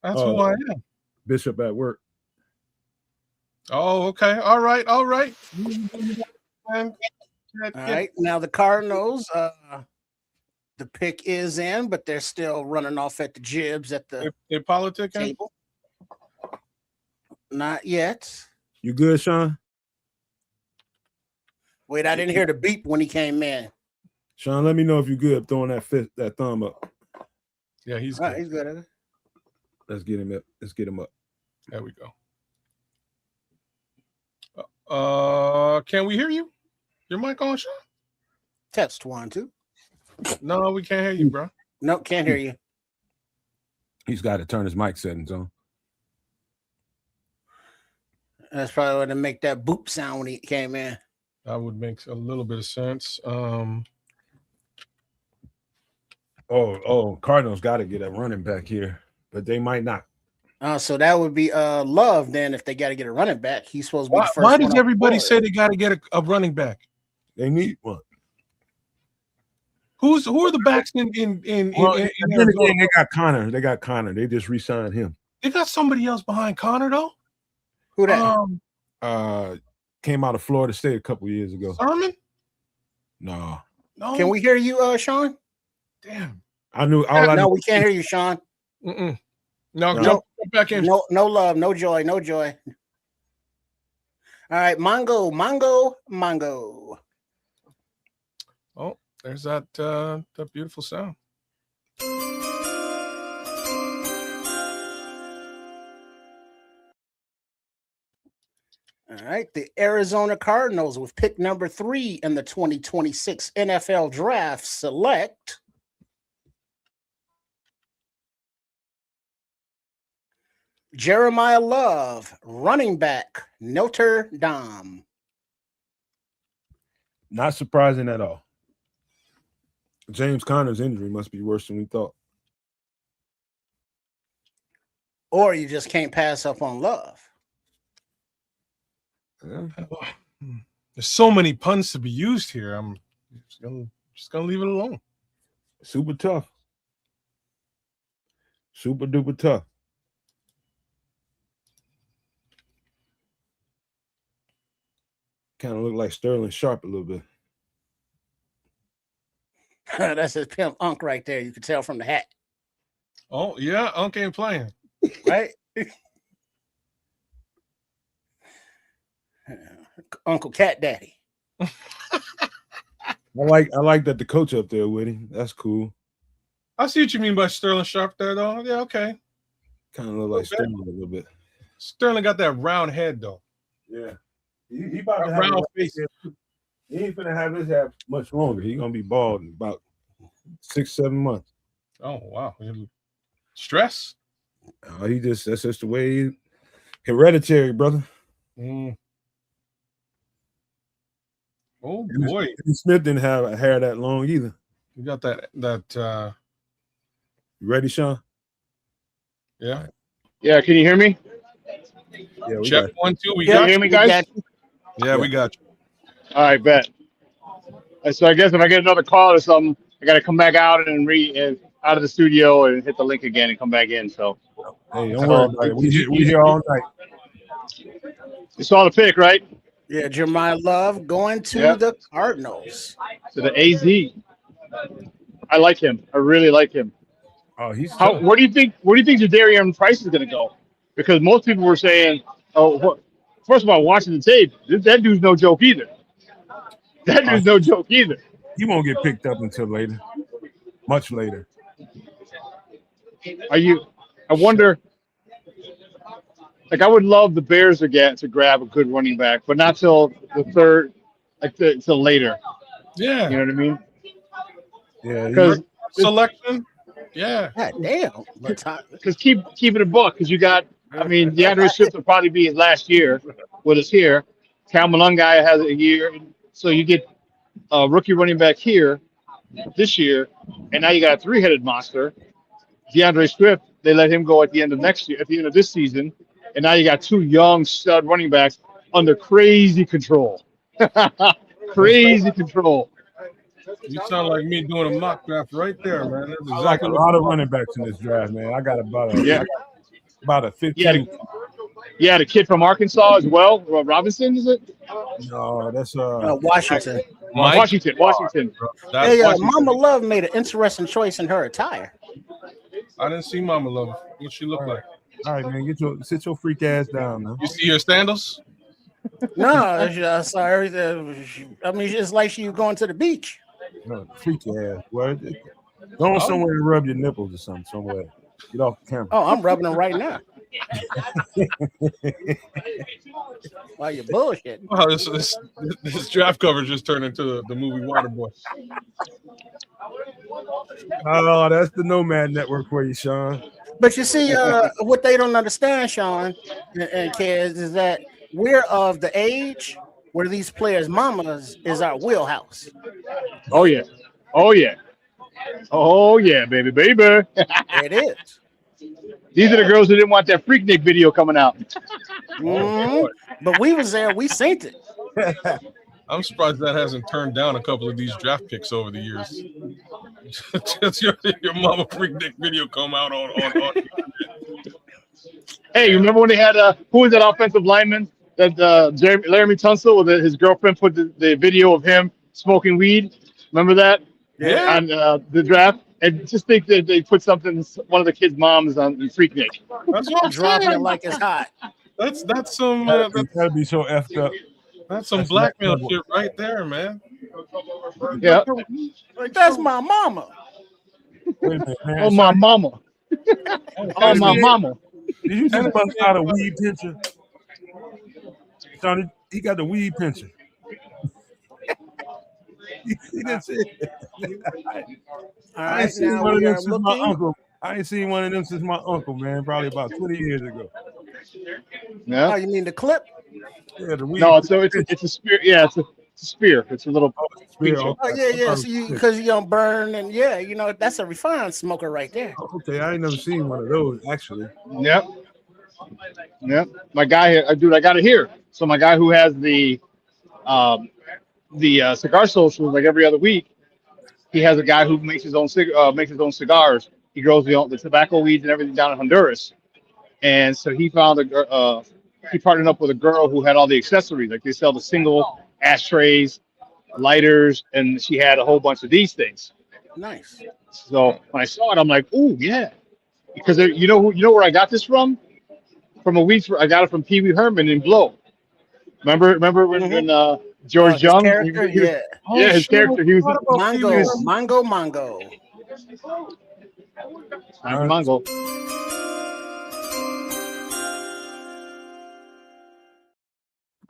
That's who I am. Bishop at work. Oh, okay. All right. All right. Now the Cardinals, the pick is in, but they're still running off at the jibs at the table. Not yet. You good, Sean? Wait, I didn't hear the beep when he came in. Sean, let me know if you're good throwing that thumb up. Yeah, he's good. He's good. Let's get him up. Let's get him up. There we go. Can we hear you? Your mic on, Sean? Test 1, 2. No, we can't hear you, bro. Nope, can't hear you. He's got to turn his mic settings on. That's probably what to make that boop sound when he came in. That would make a little bit of sense. Cardinals got to get a running back here, but they might not. So that would be Love then if they got to get a running back. He's supposed to be the first. Why does everybody say they got to get a running back? They need one. Who are the backs in Arizona? They got Connor. They got Connor. They just re-signed him. They got somebody else behind Connor though. Who that? Came out of Florida State a couple years ago. Sermon? No. Can we hear you, Sean? Damn. No, we can't hear you, Sean. No, jump back in. No love, no joy, no joy. All right, Mongo. Oh, there's that beautiful sound. All right, the Arizona Cardinals with pick number 3 in the 2026 NFL Draft select Jeremiah Love, running back, Notre Dame. Not surprising at all. James Conner's injury must be worse than we thought. Or you just can't pass up on Love. Yeah. There's so many puns to be used here. I'm just gonna leave it alone. Super tough. Super duper tough. Kind of look like Sterling Sharp a little bit. That's his pimp Unc right there. You can tell from the hat. Oh, yeah, Unc ain't playing. Right? Uncle Cat Daddy. I like that the coach up there with him. That's cool. I see what you mean by Sterling Sharp there, though. Yeah, okay. Kind of look like Sterling a little bit. Sterling got that round head, though. Yeah. He about to That have round a face. He ain't finna have his hair much longer. He gonna be bald in about 6-7 months. Oh wow. Stress? That's just the way hereditary, brother. Mm. Oh And boy. Smith didn't have a hair that long either. You got that You ready, Sean? yeah. Yeah, can you hear me? Yeah, we Check got 1, 2. We Can got you hear me, guys? Yeah, we got you. All right, bet. So I guess if I get another call or something, I got to come back out and out of the studio and hit the link again and come back in. So, hey, don't worry about it. We here all night. You saw the pick, right? Yeah, Jeremiah Love going to the Cardinals. To the AZ. I like him. I really like him. Oh, Where do you think Jadarian Price is going to go? Because most people were saying, first of all, watching the tape, that dude's no joke either. That dude's no joke either. He won't get picked up until later, much later. I wonder. Like, I would love the Bears to grab a good running back, but not till the third, till later. Yeah. You know what I mean? Yeah. Because Selection. Yeah. God damn. Because keep it a buck. Because you got, DeAndre Swift will probably be his last year with us here. Cal Malunga has a year, so you get a rookie running back here this year, and now you got a three-headed monster. DeAndre Swift, they let him go at the end of this season, and now you got two young stud running backs under crazy control. Crazy control. You sound like me doing a mock draft right there, man. That's I like a lot of running backs in this draft, man. I got about a 15. Yeah, the kid from Arkansas as well. Robinson, is it? No, that's Washington. Washington. Hey, Mama Love made an interesting choice in her attire. I didn't see Mama Love. What she look like? All right, man. Sit your freak ass down, man. You see her sandals? No, I saw everything. It's like she was going to the beach. No, freak ass. Word. Go somewhere and rub your nipples or something somewhere. Get off the camera. Oh, I'm rubbing them right now. Why you bullshit? Wow, this draft coverage just turned into the movie Waterboy. Oh, that's the Nomad Network for you, Sean. But you see, what they don't understand, Sean and Kez, is that we're of the age where these players' mamas is our wheelhouse. Oh yeah, baby. It is. These are the girls who didn't want that Freaknik video coming out. Mm-hmm. But we was there. We seen it. I'm surprised that hasn't turned down a couple of these draft picks over the years. Just your mama Freaknik video come out on. Hey, you remember when they had who was that offensive lineman that Laramie Tunsil with his girlfriend put the video of him smoking weed? Remember that? Yeah. On the draft. And just think that they put one of the kids' moms on Freaknik. That's what I'm dropping saying. it like it's hot. That's some That'd be so effed up. that's some blackmail shit right there, man. Yeah. Like, that's my mama. Wait a minute, man. Oh, my mama. Oh, my mama. Did you just bust out a weed picture? Sonny, he got the weed picture. He didn't say it. I ain't seen one of them since my uncle. I ain't seen one of them since my uncle, man. Probably about 20 years ago. Yeah. Oh, you mean the clip? Yeah, the weed. No, so it's a spear. Yeah, it's a spear. It's a little spear. Oh yeah. So because you don't burn and that's a refined smoker right there. Okay, I ain't never seen one of those actually. Yep. My guy here, dude, I got it here. So my guy who has the cigar socials like every other week, he has a guy who makes his own cigars. He grows the tobacco weeds and everything down in Honduras. And so he found he partnered up with a girl who had all the accessories. Like they sell the single ashtrays, lighters, and she had a whole bunch of these things. Nice. So when I saw it, I'm like, ooh, yeah. Because you know where I got this from? From I got it from Pee Wee Herman in Blow. Remember when George his Young. character, yeah. Yeah, his character. He was Mongo. I'm Mongo.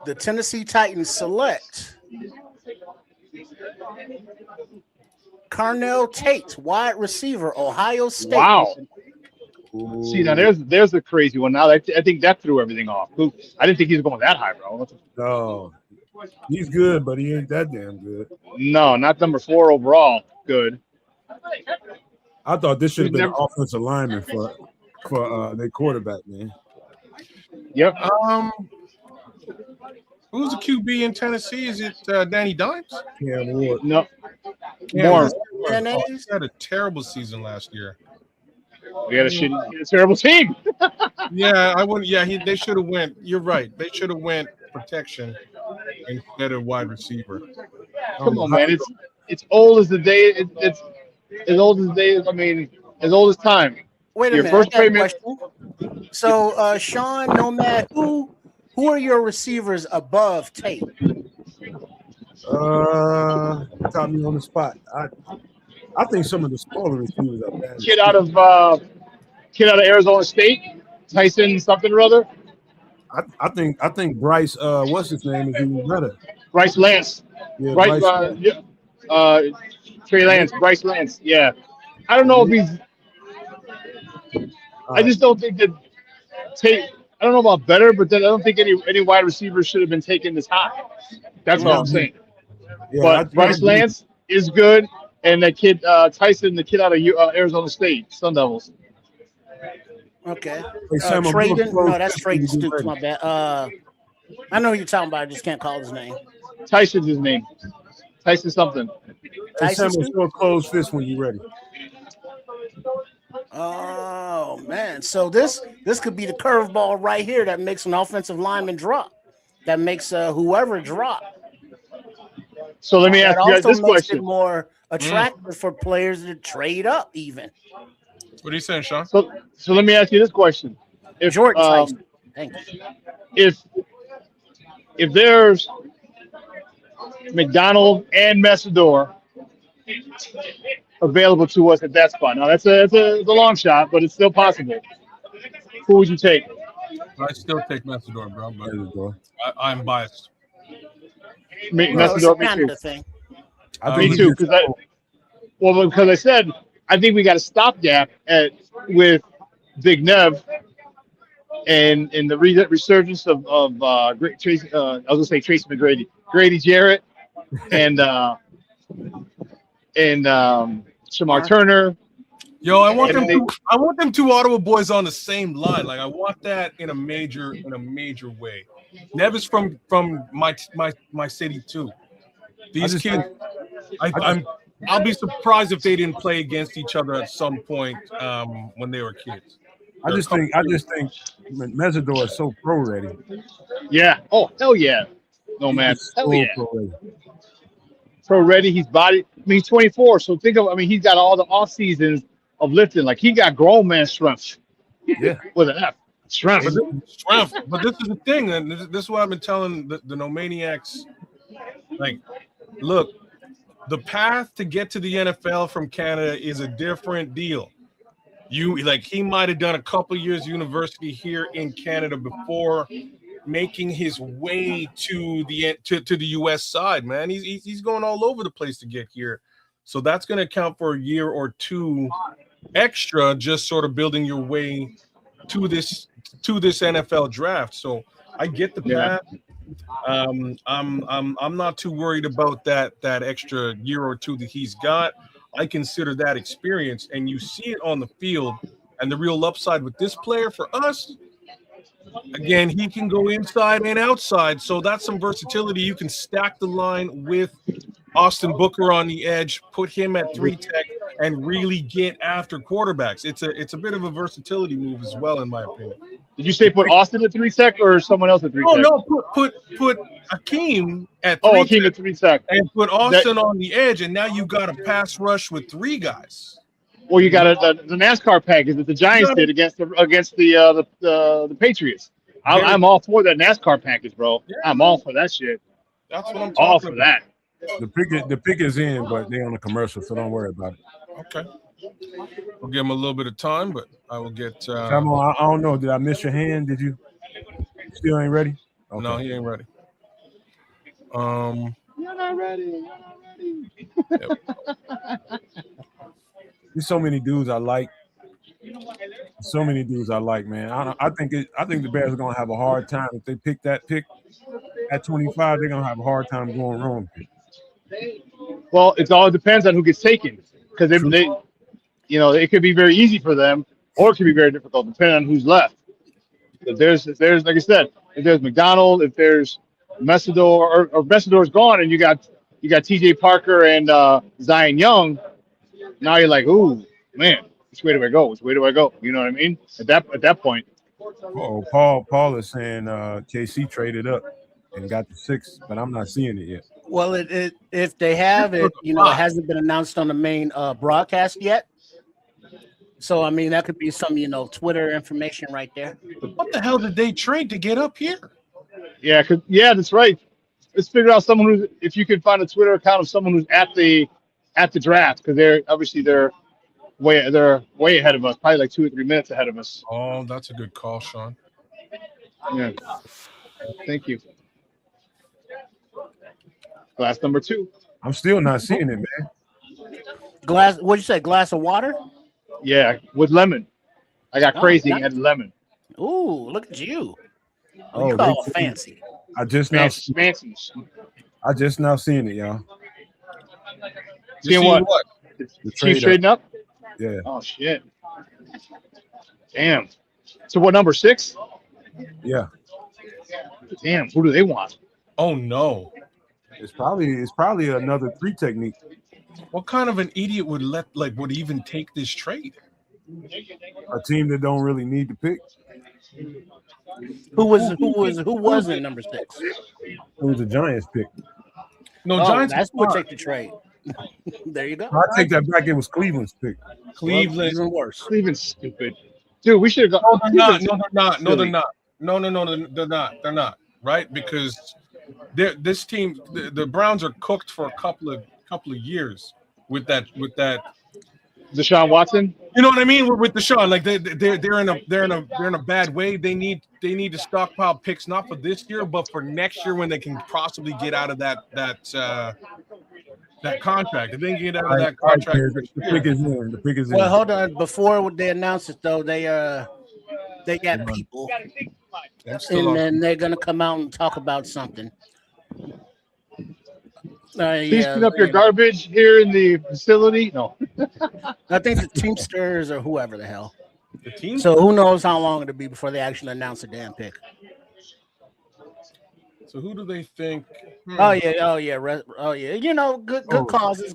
The Tennessee Titans select Carnell Tate, wide receiver, Ohio State. Wow. See, now there's a crazy one. Now I think that threw everything off. I didn't think he was going that high, bro. No, he's good, but he ain't that damn good. No, not number 4 overall. Good. I thought this should have been an offensive lineman for their quarterback, man. Yep. Who's the QB in Tennessee? Is it Danny Dimes? Cam Ward. No. More. Mayonnaise? He had a terrible season last year. We had a terrible team. Yeah, I wouldn't. Yeah, they should have went. You're right. They should have went protection instead of wide receiver. Come on, man. It's old as the day. It's as old as the day. I mean, as old as time. Wait a minute. First I got a question. So, Sean, Nomad, who are your receivers above Tate? Got me on the spot. I think some of the smaller receivers are bad. Kid out of Arizona State, Tyson something or other. I think Bryce. What's his name? Is even better. Bryce Lance. Yeah, Bryce. Trey Lance. Bryce Lance. Yeah. I don't know if he's. I just don't think that Tate. I don't know about better, but then I don't think any wide receivers should have been taken this high. That's what I'm saying. Yeah, but Bryce Lance is good, and that kid Tyson, the kid out of Arizona State, Sun Devils. Okay. Trayden? No, that's Trayden Stoops. My bad. I know who you're talking about. I just can't call his name. Tyson's his name. Tyson something. Tyson still close fist when you're ready. Oh man! So this could be the curveball right here that makes an offensive lineman drop. That makes whoever drop. So let me ask you guys this question: it more attractive for players to trade up, even. What are you saying, Sean? So let me ask you this question: If George Tyson, thank you. If there's McDonald and Messidor available to us at that spot, now that's a long shot, but it's still possible. Who would you take? I still take Messidor, bro. But I'm biased. Messidor, me too. Thing. Me too, because I said I think we got a stopgap with Big Nev and the resurgence of Tracy. I was gonna say Tracy McGrady, Grady Jarrett, and Shamar Turner. Yo, I want them two Ottawa boys on the same line. Like I want that in a major way. Nev is from my city too. These kids, I'll be surprised if they didn't play against each other at some point when they were kids. I just think Messidor is so pro ready. Yeah. Oh hell yeah. No man. Hell yeah. Pro ready. He's body. I mean, he's 24. So think of. I mean, he's got all the off seasons of lifting. Like he got grown man strength. Yeah. With an F. Strength. But this is the thing, and this is what I've been telling the Nomaniacs. Like, look, the path to get to the NFL from Canada is a different deal. He might have done a couple years university here in Canada before making his way to the US side, man. He's going all over the place to get here. So that's going to account for a year or two extra, just sort of building your way to this NFL draft. So I get the path. I'm not too worried about that extra year or two that he's got. I consider that experience, and you see it on the field. And the real upside with this player for us, again, he can go inside and outside. So that's some versatility. You can stack the line with Austin Booker on the edge, put him at 3-tech, and really get after quarterbacks. It's a bit of a versatility move as well, in my opinion. Did you say put Austin at 3-tech or someone else at 3-tech? Oh no, put Akeem at 3-tech. Oh, Akeem at 3-tech. And put Austin on the edge, and now you got a pass rush with 3 guys. Well, you got the NASCAR package that the Giants did against the Patriots. I'm all for that NASCAR package, bro. Yeah. I'm all for that shit. That's what I'm All talking for about. that. The pick is in, but they on a commercial, so don't worry about it. Okay. We'll give him a little bit of time, but I will get. Come on, I don't know. Did I miss your hand? Did you? Still ain't ready? Okay. No, he ain't ready. You're not ready. You're not ready. There's so many dudes I like. So many dudes I like, man. I think the Bears are gonna have a hard time if they pick that pick at 25. They're gonna have a hard time going wrong. Well, it all depends on who gets taken, because they, you know, it could be very easy for them, or it could be very difficult depending on who's left. If there's like I said, if there's McDonald, if there's Messidor, or Messidor's gone, and you got T.J. Parker and Zion Young, now you're like, ooh, man, which way do I go? Which way do I go? You know what I mean? At that point. Oh, Paul is saying KC traded up and got the 6, but I'm not seeing it yet. Well, if they have it, you know, it hasn't been announced on the main broadcast yet. So I mean, that could be some, you know, Twitter information right there. What the hell did they trade to get up here? Yeah, that's right. Let's figure out someone who's, if you can find a Twitter account of someone who's at the draft, because they're way ahead of us, probably like 2 or 3 minutes ahead of us. Oh, that's a good call, Sean. Yeah. Thank you. Glass number 2. I'm still not seeing it, man. Glass? What'd you say? Glass of water? Yeah, with lemon. I got crazy and had lemon. Ooh, look at you. Oh, You call it fancy. I just now Fancy. seeing it, y'all. Seeing what? The Chiefs trading up? Yeah. Oh shit. Damn. So what, number 6? Yeah. Damn. Who do they want? Oh no. It's probably another 3 technique. What kind of an idiot would would even take this trade? A team that don't really need to pick. Who was in number 6? It was a Giants pick. No, Oh, Giants. that's what take the trade. There you go. I take that back. It was Cleveland's pick. Cleveland. Even worse. Cleveland's stupid. Dude, we should have No, gone. they're not. No, they're not. No, they're not. No, they're not. They're not. Right? Because this team, the Browns are cooked for a couple of years with that. Deshaun Watson. You know what I mean? With Deshaun, like they're in a bad way. They need to stockpile picks, not for this year, but for next year when they can possibly get out of that contract. If they can get out of that contract, the pick is in. The pick is in. Well, hold on. Before they announce it, though, they got people, and then they're gonna come out and talk about something. Please clean up your garbage here in the facility. No. I think the Teamsters or whoever the hell. the team. So who knows how long it'll be before they actually announce a damn pick. So who do they think? Oh yeah. You know, good causes.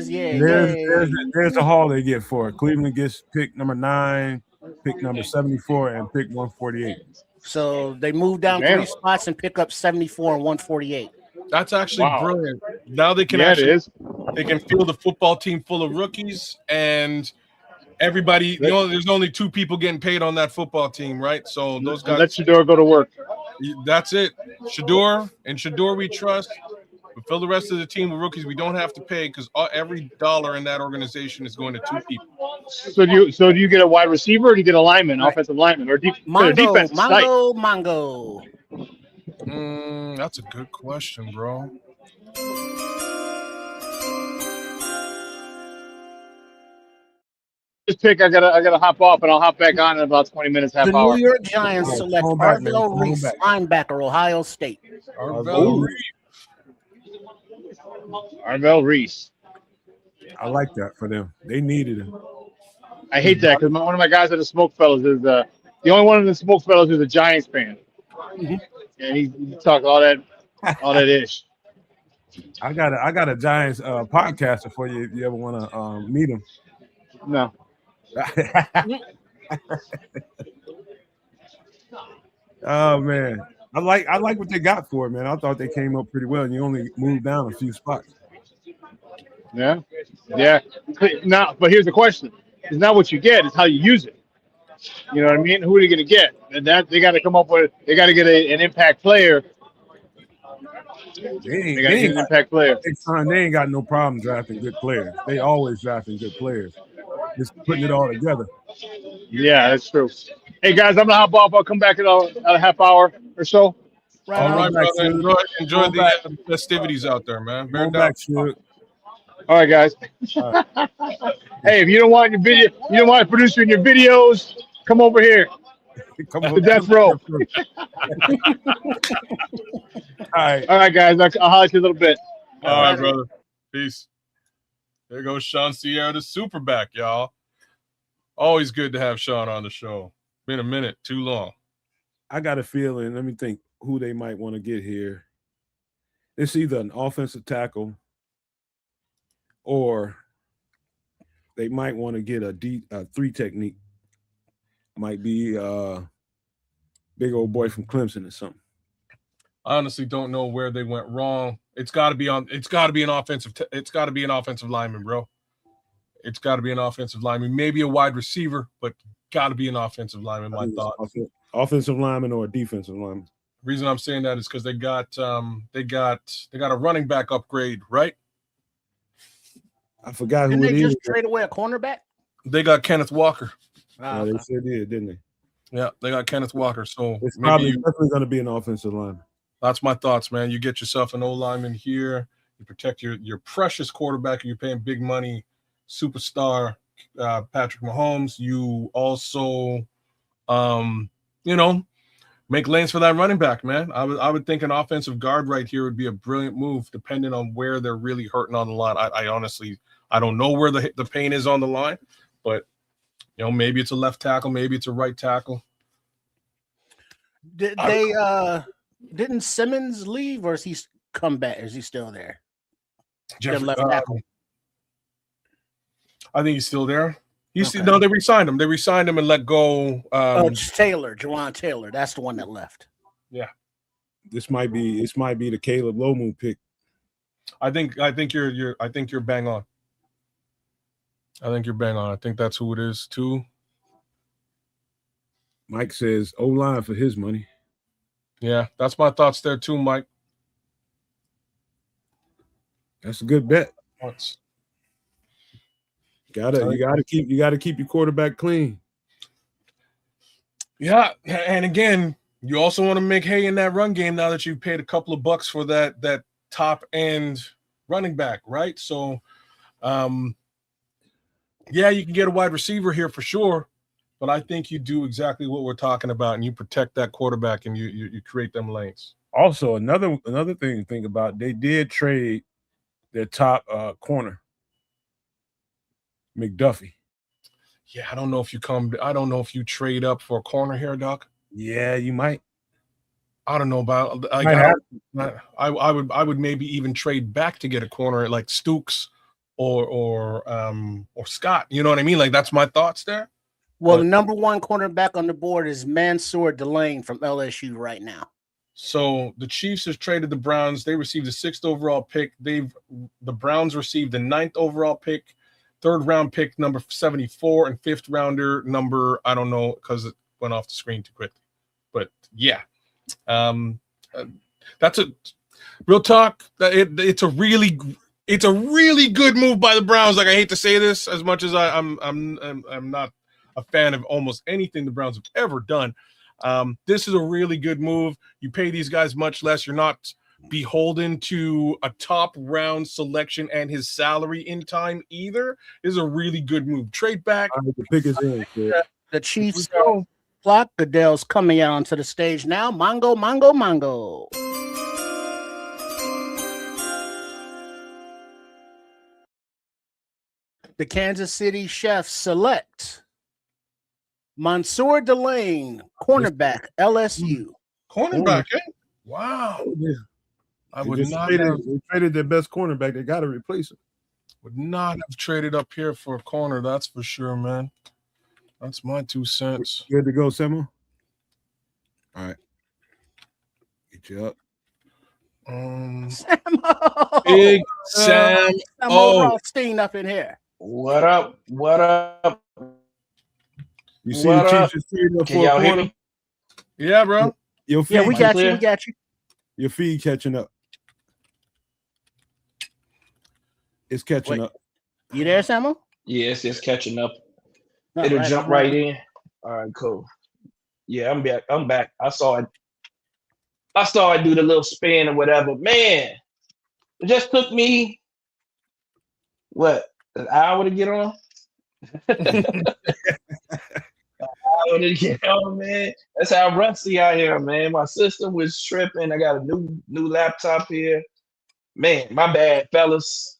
Yeah. There's a haul they get for it. Cleveland gets pick number 9, pick number 74, and pick 148. So they move down 3 spots and pick up 74 and 148. That's actually brilliant. Now they can they can field a football team full of rookies and everybody. You know, there's only 2 people getting paid on that football team, right? So those guys. Let Shador go to work. That's it. Shador we trust. We fill the rest of the team with rookies we don't have to pay because every dollar in that organization is going to 2 people. So do you get a wide receiver or do you get a lineman, offensive lineman, or defense? Mongo. That's a good question, bro. This pick, I gotta hop off, and I'll hop back on in about 20 minutes, half the hour. New York Giants select Arvell Reese, linebacker, Ohio State. Arvell Reese. I like that for them. They needed him. I hate that because one of my guys at the Smoke Fellows is the only one of the Smoke Fellows who's a Giants fan. Mm-hmm. And he talks all that ish. I got a Giants podcaster for you if you ever want to meet him. No. Oh man, I like what they got for it, man. I thought they came up pretty well, and you only moved down a few spots. Yeah. Now, but here's the question: it's not what you get; it's how you use it. You know what I mean? Who are you going to get? And that they got to come up with. They got to get an impact player They got ain't an impact player. they ain't got no problem drafting good players. They always drafting good players. Just putting it all together. Yeah, that's true. Hey guys, I'm gonna hop off. I'll come back in a half hour or so. Right All on. right, back, brother. Suge. Enjoy Come the back. festivities out there, man. Come Bear on down. back, Suge. All right, guys. All Hey, if you don't want your video, you don't want a producer in your videos, come over here Come to on. death row. All All right, guys. I'll holler at you a little bit. All right, brother. Peace. There goes Sean Sierra, the superback, y'all. Always good to have Sean on the show. Been a minute, too long. I got a feeling. Let me think who they might want to get here. It's either an offensive tackle or they might want to get a 3 technique. Might be big old boy from Clemson or something. I honestly don't know where they went wrong. It's got to be an offensive lineman, bro. It's got to be an offensive lineman, maybe a wide receiver, but got to be an offensive lineman. My thought. Offensive lineman or a defensive lineman. The reason I'm saying that is because they got a running back upgrade, right? I forgot Didn't who they it is. just trade away a cornerback? They got Kenneth Walker. Oh, they sure did, didn't they? Yeah, they got Kenneth Walker. So it's definitely going to be an offensive lineman. That's my thoughts, man. You get yourself an O-lineman here. You protect your precious quarterback. You're paying big money, superstar Patrick Mahomes. You also, make lanes for that running back, man. I would think an offensive guard right here would be a brilliant move, depending on where they're really hurting on the line. I honestly don't know where the pain is on the line, but maybe it's a left tackle, maybe it's a right tackle. Didn't Simmons leave, or is he come back? Is he still there? Jeffrey, left tackle. I think he's still there. No, they re-signed him. They re-signed him and let go. Taylor, Jawan Taylor. That's the one that left. Yeah. This might be the Caleb Lomu pick. I think you're bang on. I think that's who it is too. Mike says O-line for his money. Yeah, that's my thoughts there too, Mike. That's a good bet. Once. You gotta keep your quarterback clean. Yeah, and again, you also want to make hay in that run game now that you've paid a couple of bucks for that top end running back, right? So, yeah, you can get a wide receiver here for sure, but I think you do exactly what we're talking about, and you protect that quarterback and you create them lanes. Also, another thing to think about, they did trade their top corner, McDuffie. Yeah, I don't know if you trade up for a corner here, Doc. Yeah, you might. I don't know about. I would maybe even trade back to get a corner like Stooks or Scott. You know what I mean? Like that's my thoughts there. Well, the number one cornerback on the board is Mansour Delane from LSU right now. So the Chiefs has traded the Browns. They received the 6th overall pick. The Browns received the 9th overall pick, 3rd round pick number 74, and 5th rounder number, I don't know because it went off the screen too quickly. But yeah, that's a real talk. It's a really good move by the Browns. Like I hate to say this as much as I'm not a fan of almost anything the Browns have ever done. This is a really good move. You pay these guys much less. You're not beholden to a top round selection and his salary in time either. This is a really good move. Trade back. The pick is in. The Chiefs clock. Goodell's coming out onto the stage now. Mongo. The Kansas City Chiefs select Mansour Delane, cornerback, LSU. Cornerback, eh? Wow. Yeah. I would not have traded their best cornerback. They got to replace him. Would not have traded up here for a corner. That's for sure, man. That's my 2 cents. Good to go, Samo? All right. Get you up. Samo. Big Sam. Rothstein up in here. What up? You see the Chiefs just traded up for a corner? Yeah, bro. Your feed We got you. Your feed catching up. It's catching Wait. up. You there, Samuel? Yeah, it's just catching up. All It'll right, jump I'm right ready. in. All right, cool. Yeah, I'm back. I'm back. I saw it do the little spin or whatever. Man, it just took me what, an hour to get on? Hour to get on, man. That's how rusty I am, man. My system was tripping. I got a new laptop here. Man, my bad, fellas.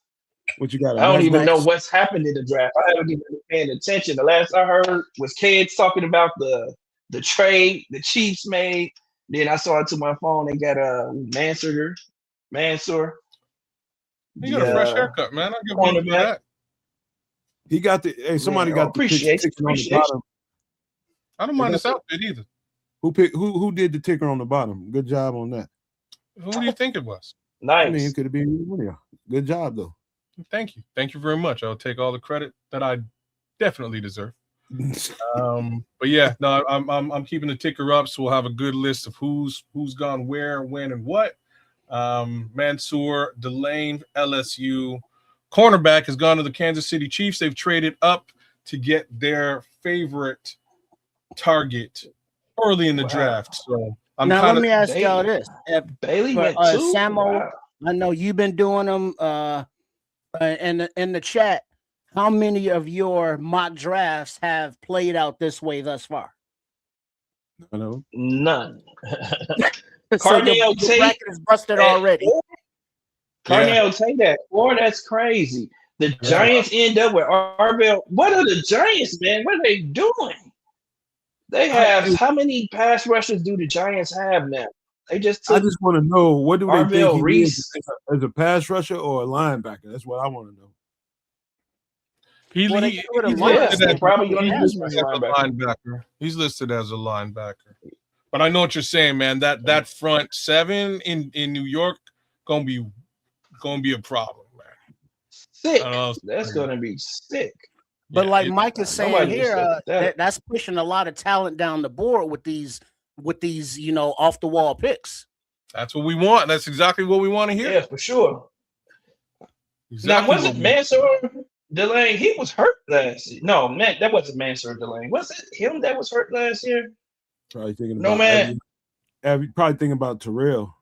What you got? I don't even know nice. what's happened in the draft. I haven't even been paying attention. The last I heard was kids talking about the trade the Chiefs made. Then I saw it to my phone. They got a Mansour. You got a fresh The haircut, man. I'll give you for cornerback. that. He got the. Hey, somebody Man, got the appreciate ticker on the it. bottom. I don't mind this outfit either. Who did the ticker on the bottom? Good job on that. Who do you think it was? Nice. I mean, it could have been one of y'all. Good job though. Thank you. Thank you very much. I'll take all the credit that I definitely deserve. But yeah, no, I'm keeping the ticker up, so we'll have a good list of who's gone where, when, and what. Mansour, Delane, LSU, cornerback has gone to the Kansas City Chiefs. They've traded up to get their favorite target early in the draft. So let me ask y'all this: Bailey went too. Samuel, Wow. I know you've been doing them in the chat. How many of your mock drafts have played out this way thus far? I know. None. So your Carnell Tate bracket is busted already. Carnell Tate that 4, that's crazy. The Giants end up with Arvell. What are the Giants, man? What are they doing? They have how many pass rushers do the Giants have now? They just I took just want to know, what do they think he Reese. is as a pass rusher or a linebacker? That's what I want to know. He's probably going to use linebacker. He's listed as a linebacker. But I know what you're saying, man. That front seven in New York gonna be a problem, man. Sick. That's gonna be sick. But like Mike is saying here, that's pushing a lot of talent down the board with these off the wall picks. That's what we want. That's exactly what we want to hear. Yeah, for sure. Exactly. Now, wasn't Mansour Delane? He was hurt last year. No, man, that wasn't Mansour Delane. Was it him that was hurt last year? Probably thinking about Nomad. Probably thinking about Terrell.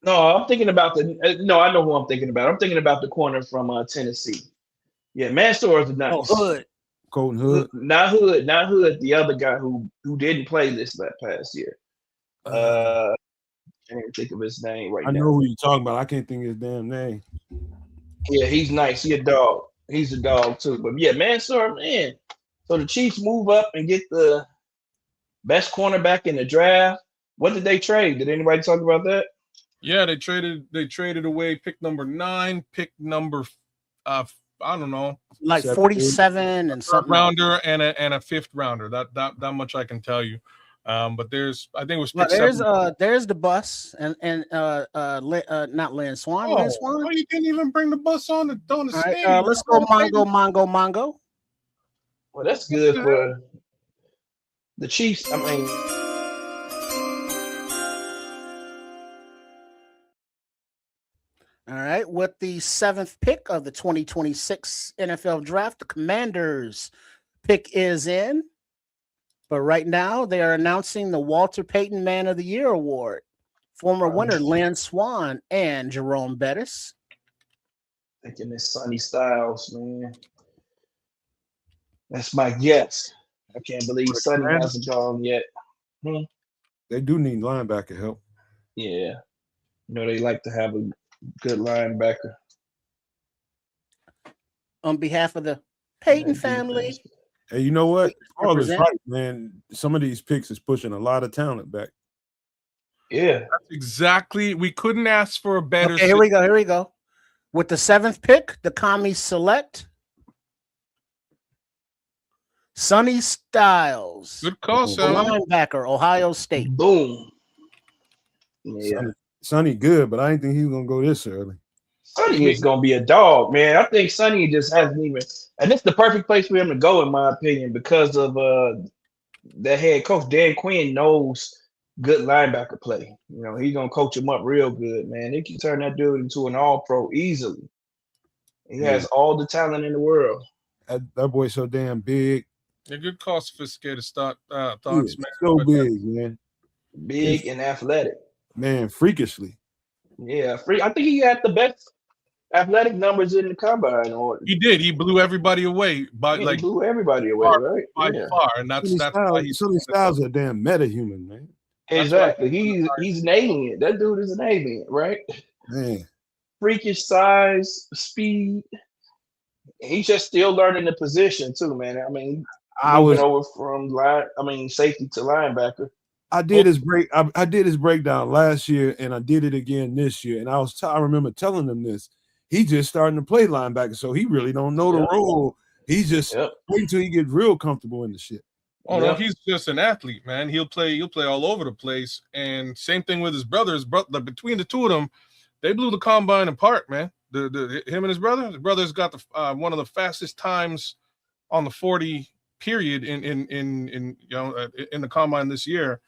No, I'm thinking about no, I know who I'm thinking about. I'm thinking about the corner from Tennessee. Yeah, Mansour is nice. Oh, Hood. Colton Hood. Not Hood. The other guy who didn't play this past year. I can't think of his name right now. I know who you're talking about. I can't think of his damn name. Yeah, he's nice. He's a dog. He's a dog too. But yeah, Mansour, man. So the Chiefs move up and get the best cornerback in the draft. What did they trade? Did anybody talk about that? Yeah, they traded away pick number 9, pick number I don't know, like 47 and something rounder and a 5th rounder. That much I can tell you. But I think it was pick there's the bus and not Lynn Swan. Oh, Lynn Swan? Oh, you didn't even bring the bus on the stage. Right, let's go Mongo. Well, that's good for the Chiefs. I mean, all right, with the 7th pick of the 2026 NFL Draft, the Commanders pick is in. But right now, they are announcing the Walter Payton Man of the Year award. Former winner Lynn Swan and Jerome Bettis. Thinking this Sonny Styles, man. That's my guess. I can't believe Sonny hasn't gone yet. They do need linebacker help. Yeah. They like to have a good linebacker. On behalf of the Payton family. Hey, you know what? All is right, man. Some of these picks is pushing a lot of talent back. Yeah. That's exactly. We couldn't ask for a better. Okay, here we go. With the 7th pick, the Commies select Sonny Styles. Good call, Sam. Linebacker, Ohio State. Boom. Yeah. Sonny good, but I didn't think he was going to go this early. Sonny is going to be a dog, man. I think Sonny just hasn't even – and it's the perfect place for him to go, in my opinion, because of the head coach. Dan Quinn knows good linebacker play. He's going to coach him up real good, man. They can turn that dude into an all-pro easily. He has all the talent in the world. That boy's so damn big. A good call, sophisticated thoughts, man. So big, man. Big and athletic. Man, freakishly. Yeah, I think he had the best athletic numbers in the combine. He did. He blew everybody away. He blew everybody away, right? By far, and that's why he's Sonny Styles a damn meta-human, man. Exactly. He's an alien. That dude is an alien, right? Man. Freakish size, speed. He's just still learning the position too, man. I mean, moving over from safety to linebacker. I did his breakdown last year, and I did it again this year. And I remember telling him this. He's just starting to play linebacker, so he really don't know the role. He's just waiting until he gets real comfortable in the shit. Oh no, he's just an athlete, man. He'll play all over the place. And same thing with his brothers. Between the two of them, they blew the combine apart, man. Him and his brother. His brother's got the one of the fastest times on the 40 period in the combine this year.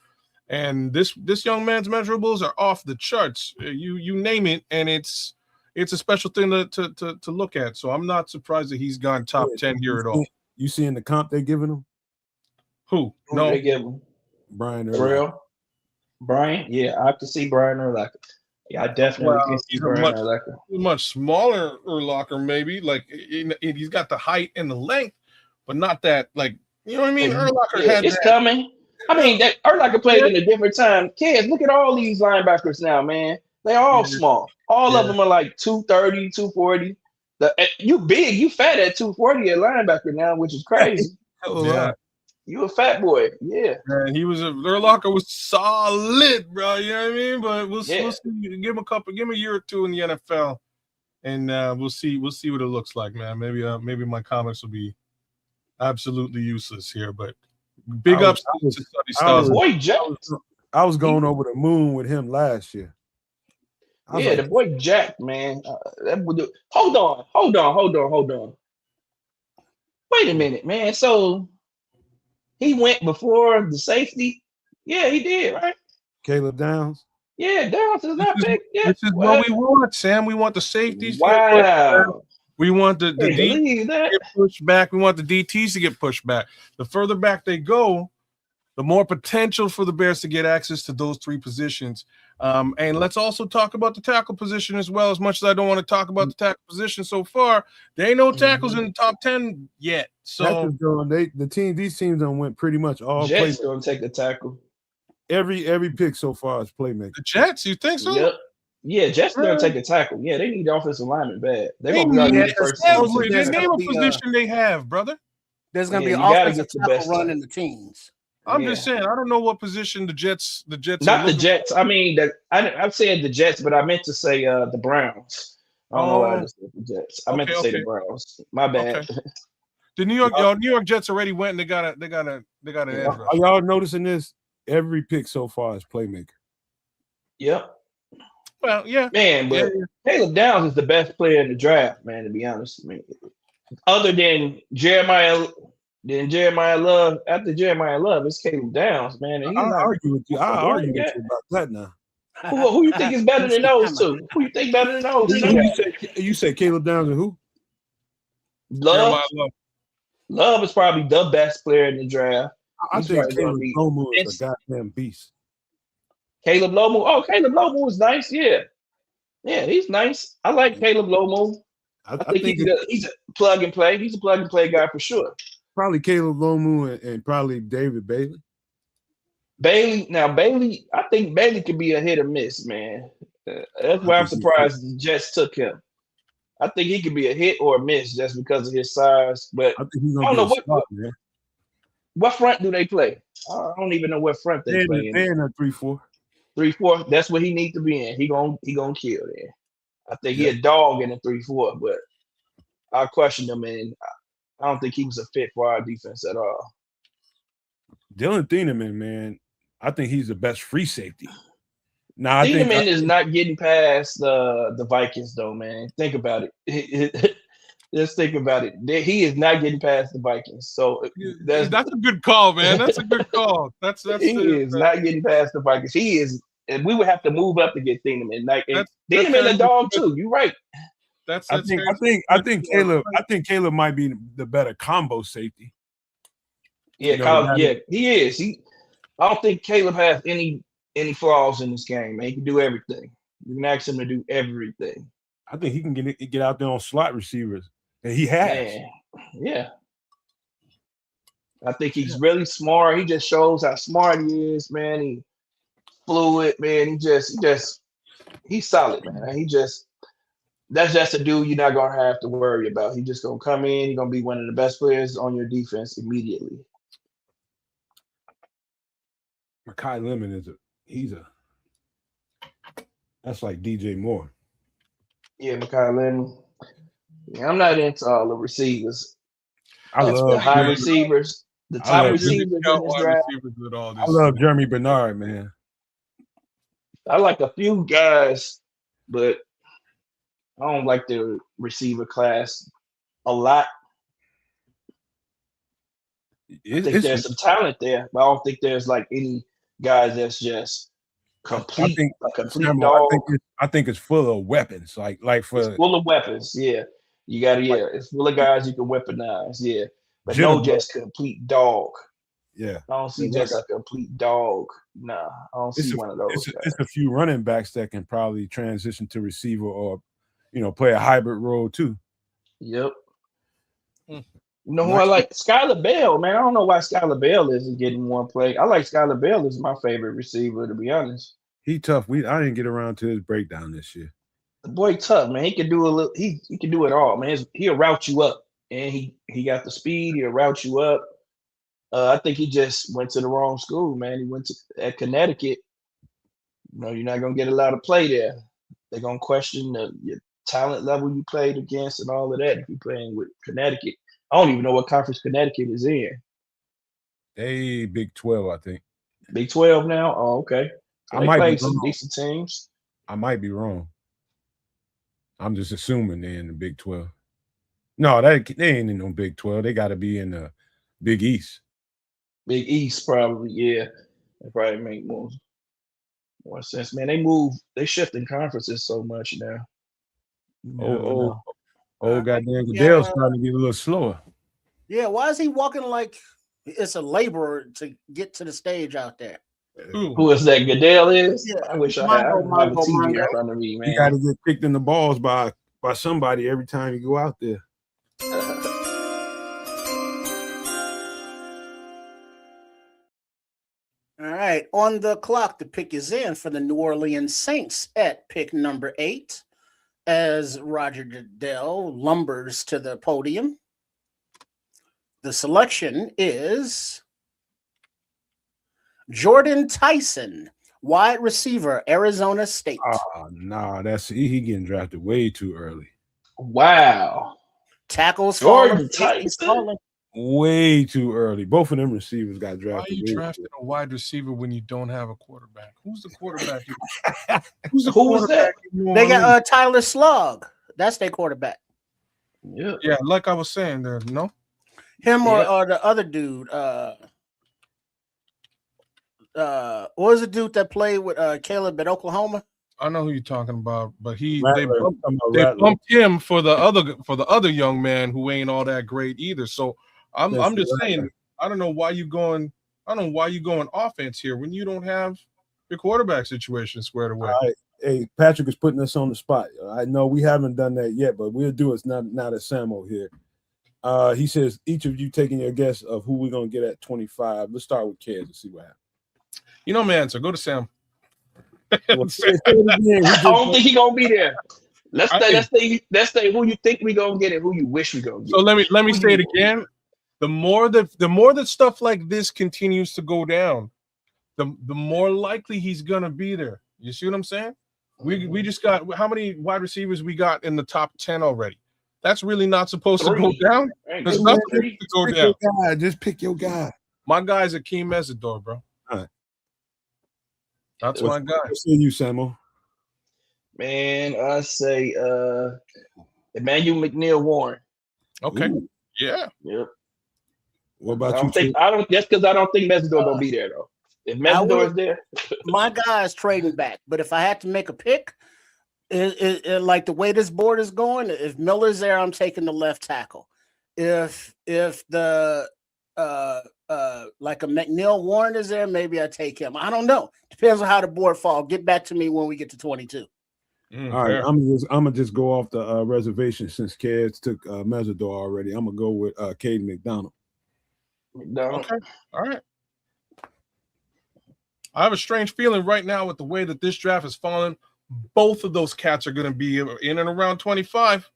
And this young man's measurables are off the charts. You name it, and it's a special thing to look at. So I'm not surprised that he's gone top 10 here at all. You seeing the comp they giving him? Who? No, they give him Brian. Brian, yeah, I can see Brian Urlacher. Yeah, I definitely can see Brian Urlacher. Much smaller Urlacher, maybe. Like he's got the height and the length, but not that. Like, you know what I mean? Urlacher had it's coming. I mean, that Urlacher played in a different time. Kids, look at all these linebackers now, man. They're all small. All of them are like 230, 240. You big, you fat at 240 at linebacker now, which is crazy. You a fat boy, yeah. Man, Urlacher was solid, bro. You know what I mean? But we'll see. Give him a year or two in the NFL, and we'll see what it looks like, man. Maybe my comments will be absolutely useless here, but big ups to Sonny Styles. Boy, I was going over the moon with him last year. The boy Jack, man. Hold on. Wait a minute, man. So he went before the safety? Yeah, he did, right? Caleb Downs? Yeah, Downs is not big. Yeah. This is what we want, Sam. We want the safeties. Wow. We want the DTs to get pushed back. We want the DTs to get pushed back. The further back they go, the more potential for the Bears to get access to those three positions. And let's also talk about the tackle position as well. As much as I don't want to talk about the tackle position so far, there ain't no tackles in the top 10 yet. So these teams done went pretty much all. Jets gonna take a tackle. Every pick so far is playmaker. The Jets, you think so? Yep. Yeah, Jets gonna take a tackle. Yeah, they need offensive lineman bad. They're gonna be the first. Name a position they have, brother. There's gonna be an offensive tackle run in the teams. I'm just saying, I don't know what position the Jets. Not the Jets. I mean, I'm saying the Jets, but I meant to say the Browns. I don't know why I just said the Jets. I meant to say the Browns. My bad. Okay. The New York Jets already went and they got an edge rush. Are y'all noticing this? Every pick so far is playmaker. Yep. Well, yeah, man, but Caleb Downs is the best player in the draft, man. To be honest, other than Jeremiah Love, after Jeremiah Love, it's Caleb Downs, man. I argue with you about that now. Who you think is better than those two? Who you think better than those two? You say Caleb Downs and who? Love. Love is probably the best player in the draft. I think Caleb Lomu is a goddamn beast. Caleb Lomu. Oh, Caleb Lomu is nice. Yeah, he's nice. I like Caleb Lomu. I think he's a plug and play. He's a plug and play guy for sure. Probably Caleb Lomu and probably David Bailey. Bailey. I think Bailey could be a hit or miss, man. That's why I'm surprised the Jets took him. I think he could be a hit or a miss just because of his size. But I don't know what front do they play. I don't even know what front they play. They're in a 3-4. 3-4. That's what he needs to be in. He gonna kill there. I think he a dog in a 3-4, but I question him, and I don't think he was a fit for our defense at all. Dylan Thieneman, man, I think he's the best free safety. Now, Thieneman is not getting past the Vikings, though, man. Think about it. Just think about it. He is not getting past the Vikings. So that's a good call, man. That's a good call. He is not getting past the Vikings. He is, and we would have to move up to get Thieneman. Thieneman a dog too. You're right. I think Caleb might be the better combo safety. Yeah, he is. I don't think Caleb has any flaws in this game, man. He can do everything. You can ask him to do everything. I think he can get out there on slot receivers, and he has. Man, yeah. I think he's really smart. He just shows how smart he is, man. He fluid, man. He's solid, man. That's just a dude you're not gonna have to worry about. He's just gonna come in. He's gonna be one of the best players on your defense immediately. Makai Lemon that's like DJ Moore. Yeah, Makai Lemon. Yeah, I'm not into all the receivers. I love the high receivers, the top receivers in this draft. I love Jeremy Bernard, man. I like a few guys, but I don't like the receiver class a lot. I think there's some talent there, but I don't think there's like any guys that's just complete dog. I think it's full of weapons. It's full of weapons. Yeah, you got it's full of guys you can weaponize. Yeah, but no, just complete dog. Yeah, I don't see just a complete dog. Nah, I don't see one of those. It's a few running backs that can probably transition to receiver or, play a hybrid role too. Yep. You know who I like? Skylar Bell, man. I don't know why Skylar Bell isn't getting more play. I like Skylar Bell as my favorite receiver, to be honest. He tough. I didn't get around to his breakdown this year. The boy tough, man. He can do a little. He can do it all, man. He'll route you up, and he got the speed. He'll route you up. I think he just went to the wrong school, man. He went at Connecticut. You're not gonna get a lot of play there. They're gonna question your talent level you played against and all of that if you're playing with Connecticut. I don't even know what conference Connecticut is in. They Big 12, I think. Big 12 now? Oh, okay. So they played some decent teams. I might be wrong. I'm just assuming they're in the Big 12. No, they ain't in no Big 12. They got to be in the Big East. Big East, probably, yeah. That probably make more sense. Man, they shifting conferences so much now. Goddamn Goodell's starting to get a little slower. Yeah, why is he walking like it's a laborer to get to the stage out there? Who is that? Goodell is? Yeah. I wish I had a TV in front of me, man. You got to get kicked in the balls by somebody every time you go out there. All right, on the clock, the pick is in for the New Orleans Saints at pick number 8. As Roger Goodell lumbers to the podium, the selection is Jordan Tyson, wide receiver, Arizona State. Oh, no, he getting drafted way too early. Wow. Tackles Jordan Tyson. Way too early. Both of them receivers got drafted. Why are you drafting a wide receiver when you don't have a quarterback? Who's the quarterback? Who's the quarterback? They got Tyler Slug. That's their quarterback. Yeah, like I was saying there, no? Him or the other dude. What was the dude that played with Caleb at Oklahoma? I know who you're talking about, but they bumped him for the other young man who ain't all that great either. So I'm just saying, I don't know why you going offense here when you don't have your quarterback situation squared away. All right. Hey, Patrick is putting us on the spot. I know we haven't done that yet, but we'll do it now that Samo here. He says each of you taking your guess of who we're gonna get at 25. Let's start with Kez and see what happens. You know, man. So go to Sam. I don't think he's gonna be there. Let's say who you think we gonna get and who you wish we gonna get. So let me say it again. The more that stuff like this continues to go down, the more likely he's gonna be there. You see what I'm saying? We just got how many wide receivers we got in the top 10 already. That's really not supposed to go down. There's nothing to go down. Just pick your guy. My guy's Akeem Mesidor, bro. All right. That's my guy. What say you, Samo? Man, I say Emmanuel McNeil Warren. Okay. Ooh. Yeah. Yep. What about I don't just because I don't think Mesidor gonna be there though. If Mesidor is there, my guy is trading back. But if I had to make a pick, Like the way this board is going, if Miller's there, I'm taking the left tackle. If the like a McNeil Warren is there, maybe I take him. I don't know. Depends on how the board falls. Get back to me when we get to 22. All right, I'm gonna just go off the reservation since Keds took Mesidor already. I'm gonna go with Caden McDonald. Okay, all right. I have a strange feeling right now with the way that this draft is falling. Both of those cats are going to be in and around 25.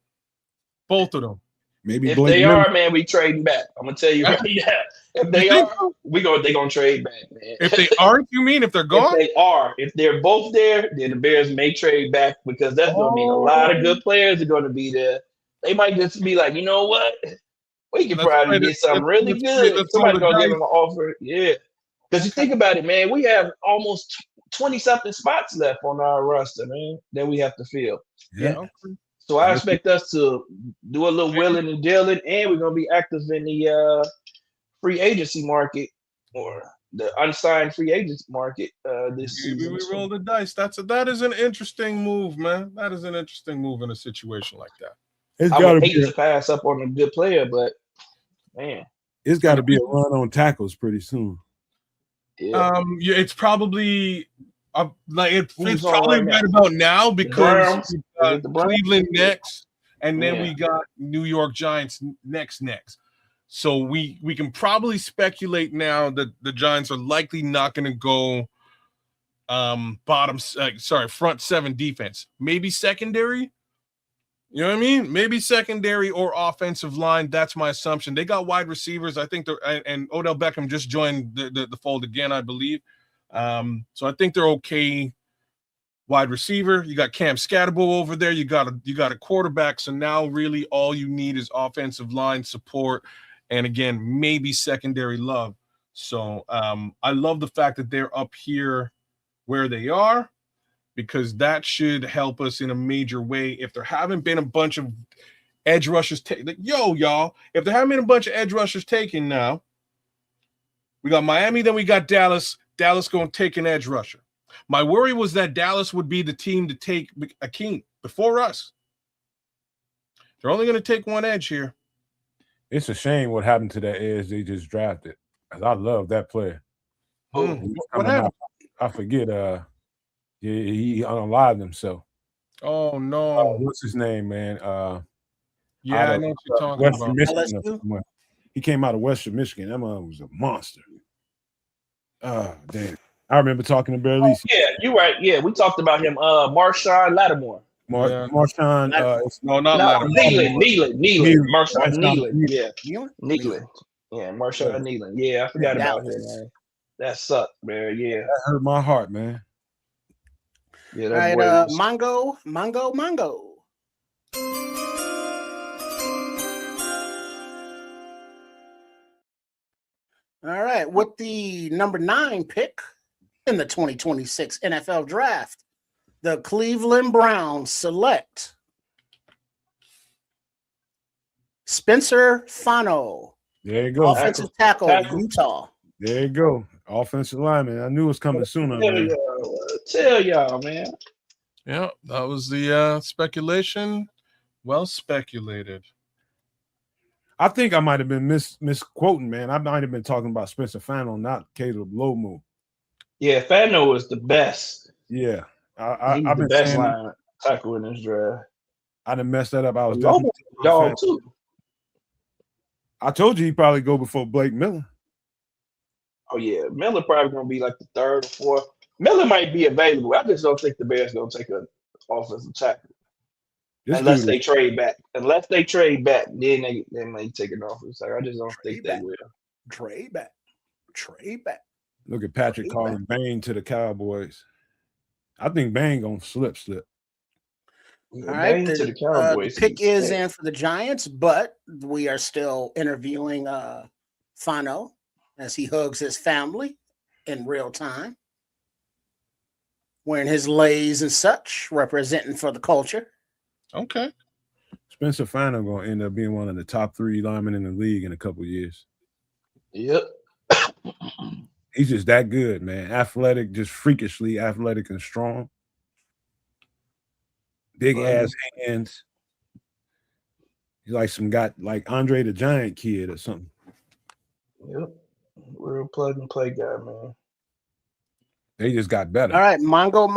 Both of them. Maybe if Blake they Miller. are, man, we trading back. I'm gonna tell you right now. If they are, they're gonna trade back, man. If they aren't, you mean if they're gone? If they're both there, then the Bears may trade back because that's gonna mean a lot of good players are gonna be there. They might just be like, you know what? We can probably get something really good. Somebody's gonna give them an offer. Yeah. Because you think about it, man, we have almost 20-something spots left on our roster, man, that we have to fill. Yeah. So I expect us to do a little willing and dealing, and we're going to be active in the free agency market or the unsigned free agents market this season. We roll the dice. That is an interesting move, man. That is an interesting move in a situation like that. I would hate to pass up on a good player, but, man. It's got to be a run on tackles pretty soon. Yeah. It's probably it's probably right about now because we got Cleveland next, and then we got New York Giants next. So we can probably speculate now that the Giants are likely not going to go front seven defense, maybe secondary. You know what I mean? Maybe secondary or offensive line. That's my assumption. They got wide receivers. I think and Odell Beckham just joined the fold again, I believe. So I think they're okay. Wide receiver. You got Cam Scatterbo over there. You got a quarterback. So now really all you need is offensive line support, and again maybe secondary love. So I love the fact that they're up here where they are, because that should help us in a major way. If there haven't been a bunch of edge rushers taken, y'all, if there haven't been a bunch of edge rushers taken now, we got Miami, then we got Dallas. Dallas going to take an edge rusher. My worry was that Dallas would be the team to take Akeem before us. They're only going to take one edge here. It's a shame what happened to that edge they just drafted. I love that player. What happened? I forget. He unalived himself. Oh no! What's his name, man? I know what you're talking Western about. Michigan. He came out of Western Michigan. That man was a monster. Damn! I remember talking to Bear Lisi. Yeah, you're right. Yeah, we talked about him. Marshawn Lattimore. Marshawn. No, not Lattimore. Nealon. Marshawn Nealon. Yeah, Nealon. Yeah, Marshawn Nealon. Yeah, I forgot about him, man. That sucked, man. Yeah, that hurt my heart, man. Yeah, all right, Mongo. All right, with the number 9 pick in the 2026 NFL Draft, the Cleveland Browns select Spencer Fano. There you go. Offensive tackle, Utah. There you go. Offensive lineman. I knew it was coming sooner. Tell y'all, man. Yeah, that was the speculation. Well speculated. I think I might have been misquoting, man. I might have been talking about Spencer Fano, not Caleb Lomu. Yeah, Fano is the best. Yeah. He's the best line tackle in this draft. I done messed that up. I was Lomu dog too. I told you he'd probably go before Blake Miller. Oh yeah, Miller probably gonna be like the 3rd or 4th. Miller might be available. I just don't think the Bears gonna take an offensive tackle unless they trade back. Unless they trade back, then they may take an offensive tackle. I just don't think they will. Trade back. Look at Patrick calling Bane to the Cowboys. I think Bane gonna slip. All right, the pick is in for the Giants, but we are still interviewing Fano as he hugs his family in real time, wearing his lays and such, representing for the culture. Okay. Spencer Fano going to end up being one of the top 3 linemen in the league in a couple of years. Yep. He's just that good, man. Athletic, just freakishly athletic and strong. big ass hands. He's like like Andre the Giant kid or something. Yep. Real plug and play guy, man. They just got better. All right, Mongo.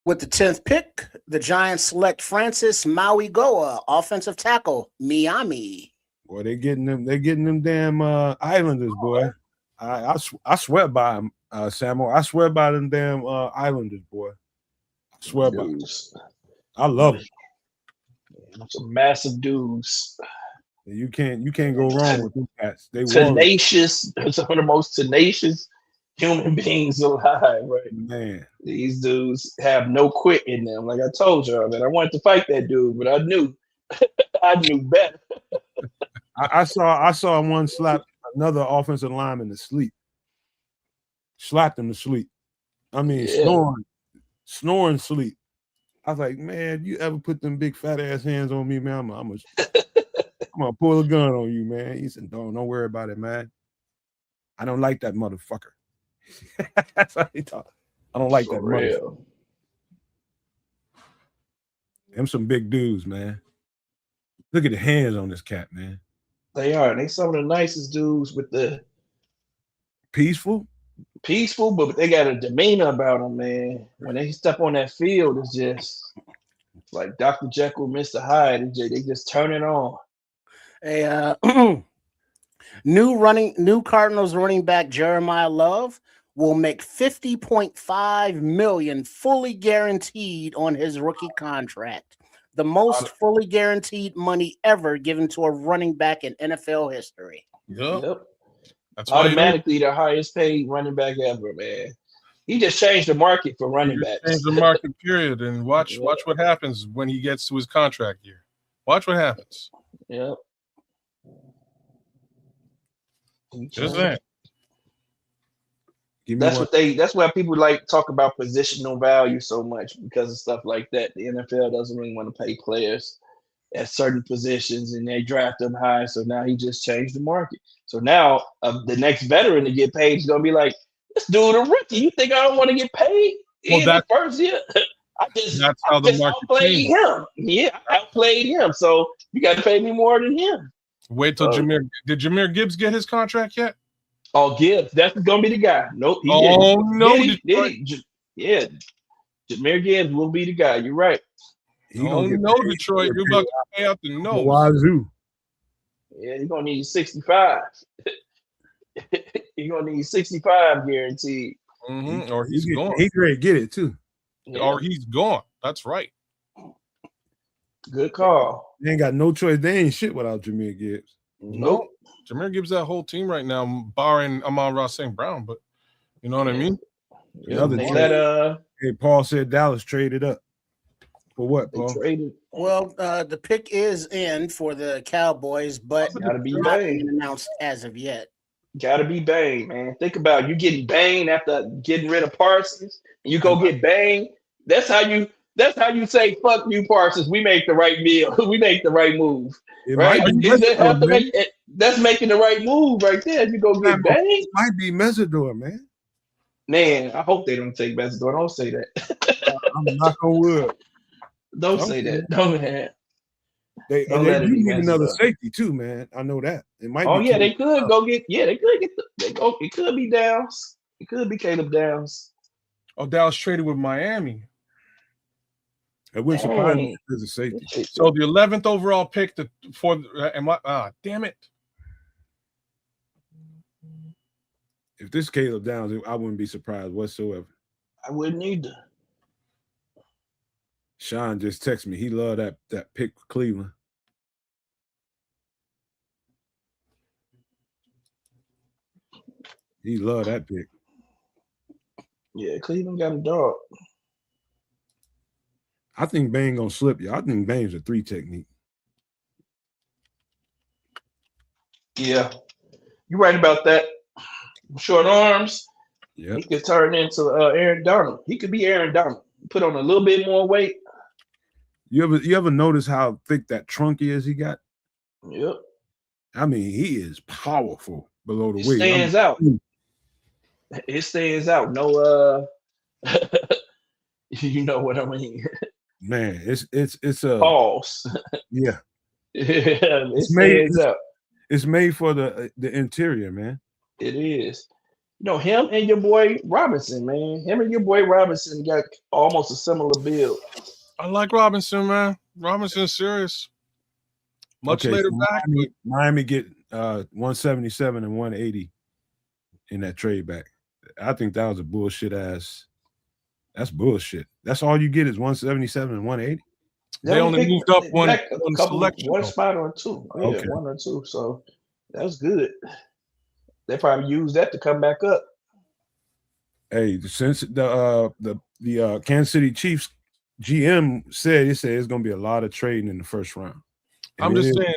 With the 10th pick, the Giants select Francis Maui-Goa, offensive tackle, Miami. Boy, they getting them damn Islanders, boy. I swear by them, Samuel. I swear by them damn Islanders, boy. I swear by them. I love them. Some massive dudes. You can't go wrong with these cats. They tenacious, some of the most tenacious human beings alive, right? Man, these dudes have no quit in them. Like I told you, man, I wanted to fight that dude, but I knew better. I saw one slap another offensive lineman to sleep. Slapped him to sleep. I mean, snoring sleep. I was like, man, you ever put them big fat ass hands on me, man? I'm gonna pull a gun on you, man. He said, don't worry about it, man. I don't like that motherfucker. That's how he talk. I don't like that motherfucker. Them some big dudes, man. Look at the hands on this cat, man. They are. They some of the nicest dudes with the peaceful, but they got a demeanor about them, man. When they step on that field, it's just like Dr. Jekyll, Mr. Hyde. They just turn it on. Hey, new Cardinals running back Jeremiah Love will make $50.5 million fully guaranteed on his rookie contract. The most fully guaranteed money ever given to a running back in NFL history. Yep. That's automatically the highest paid running back ever, man. He just changed the market for running backs. Changed the market, period. And watch what happens when he gets to his contract year. Watch what happens. Yep. Just that. That's why people like talk about positional value so much, because of stuff like that. The NFL doesn't really want to pay players at certain positions, and they draft them high. So now he just changed the market. So now the next veteran to get paid is gonna be like, this dude a rookie. You think I don't want to get paid in the first year? That's how the market outplayed him. Yeah, I outplayed him. So you got to pay me more than him. Wait till Jahmyr. Did Jahmyr Gibbs get his contract yet? Oh, Gibbs, that's gonna be the guy. Nope. Did he? Yeah, Jahmyr Gibbs will be the guy. You're right. Detroit, you're about to pay out the nose. Wazoo. Yeah, you're gonna need 65. You're gonna need 65 guaranteed. Mm-hmm. Or he's gone. He's ready to get it too. Yeah. Or he's gone. That's right. Good call. They ain't got no choice. They ain't shit without Jahmyr Gibbs. Nope. Jahmyr Gibbs, that whole team right now, barring Amon-Ra St. Brown, but you know what I mean? Hey, Paul said Dallas traded up. For what, Paul? Well, the pick is in for the Cowboys, but gotta be not announced as of yet. Gotta be Bane, man. Think about it. You getting Bane after getting rid of Parsons, and you go get Bane. That's how you say, fuck you, Parsons. We make the right deal. We make the right move. Right? That's making the right move right there. If you go get Bane. It might be Mesidor, man. Man, I hope they don't take Mesidor. Don't say that. I'm knock on wood. Don't say that. No, man. They need another safety too, man. I know that. It might. Oh yeah, they could go get. Yeah, they could get. It could be Downs. It could be Caleb Downs. Oh, Dallas traded with Miami. It wouldn't surprise me if there's a safety. So the 11th overall pick damn it. If this Caleb Downs, I wouldn't be surprised whatsoever. I wouldn't either. Sean just texted me. He loved that pick for Cleveland. He loved that pick. Yeah, Cleveland got a dog. I think Bane gonna slip you. I think Bane's a 3 technique. Yeah, you're right about that. Short arms. Yeah, he could turn into Aaron Donald. He could be Aaron Donald. Put on a little bit more weight. You ever notice how thick that trunk is he got? Yep. I mean, he is powerful below the It weight. stands out. It stands out. No, you know what I mean. Man, it's a Pause. yeah. It stands out. It's made for the interior, man. It is. You know, him and your boy Robinson, man. Him and your boy Robinson got almost a similar build. I like Robinson, man. Robinson's serious. Much later so back. Miami get 177 and 180 in that trade back. I think that was a bullshit ass. That's bullshit. That's all you get is 177 and 180. They only moved up one spot or two. Yeah, Okay. 1 or 2. So that's good. They probably use that to come back up. Hey, since the Kansas City Chiefs GM said it's going to be a lot of trading in the first round. I'm just saying,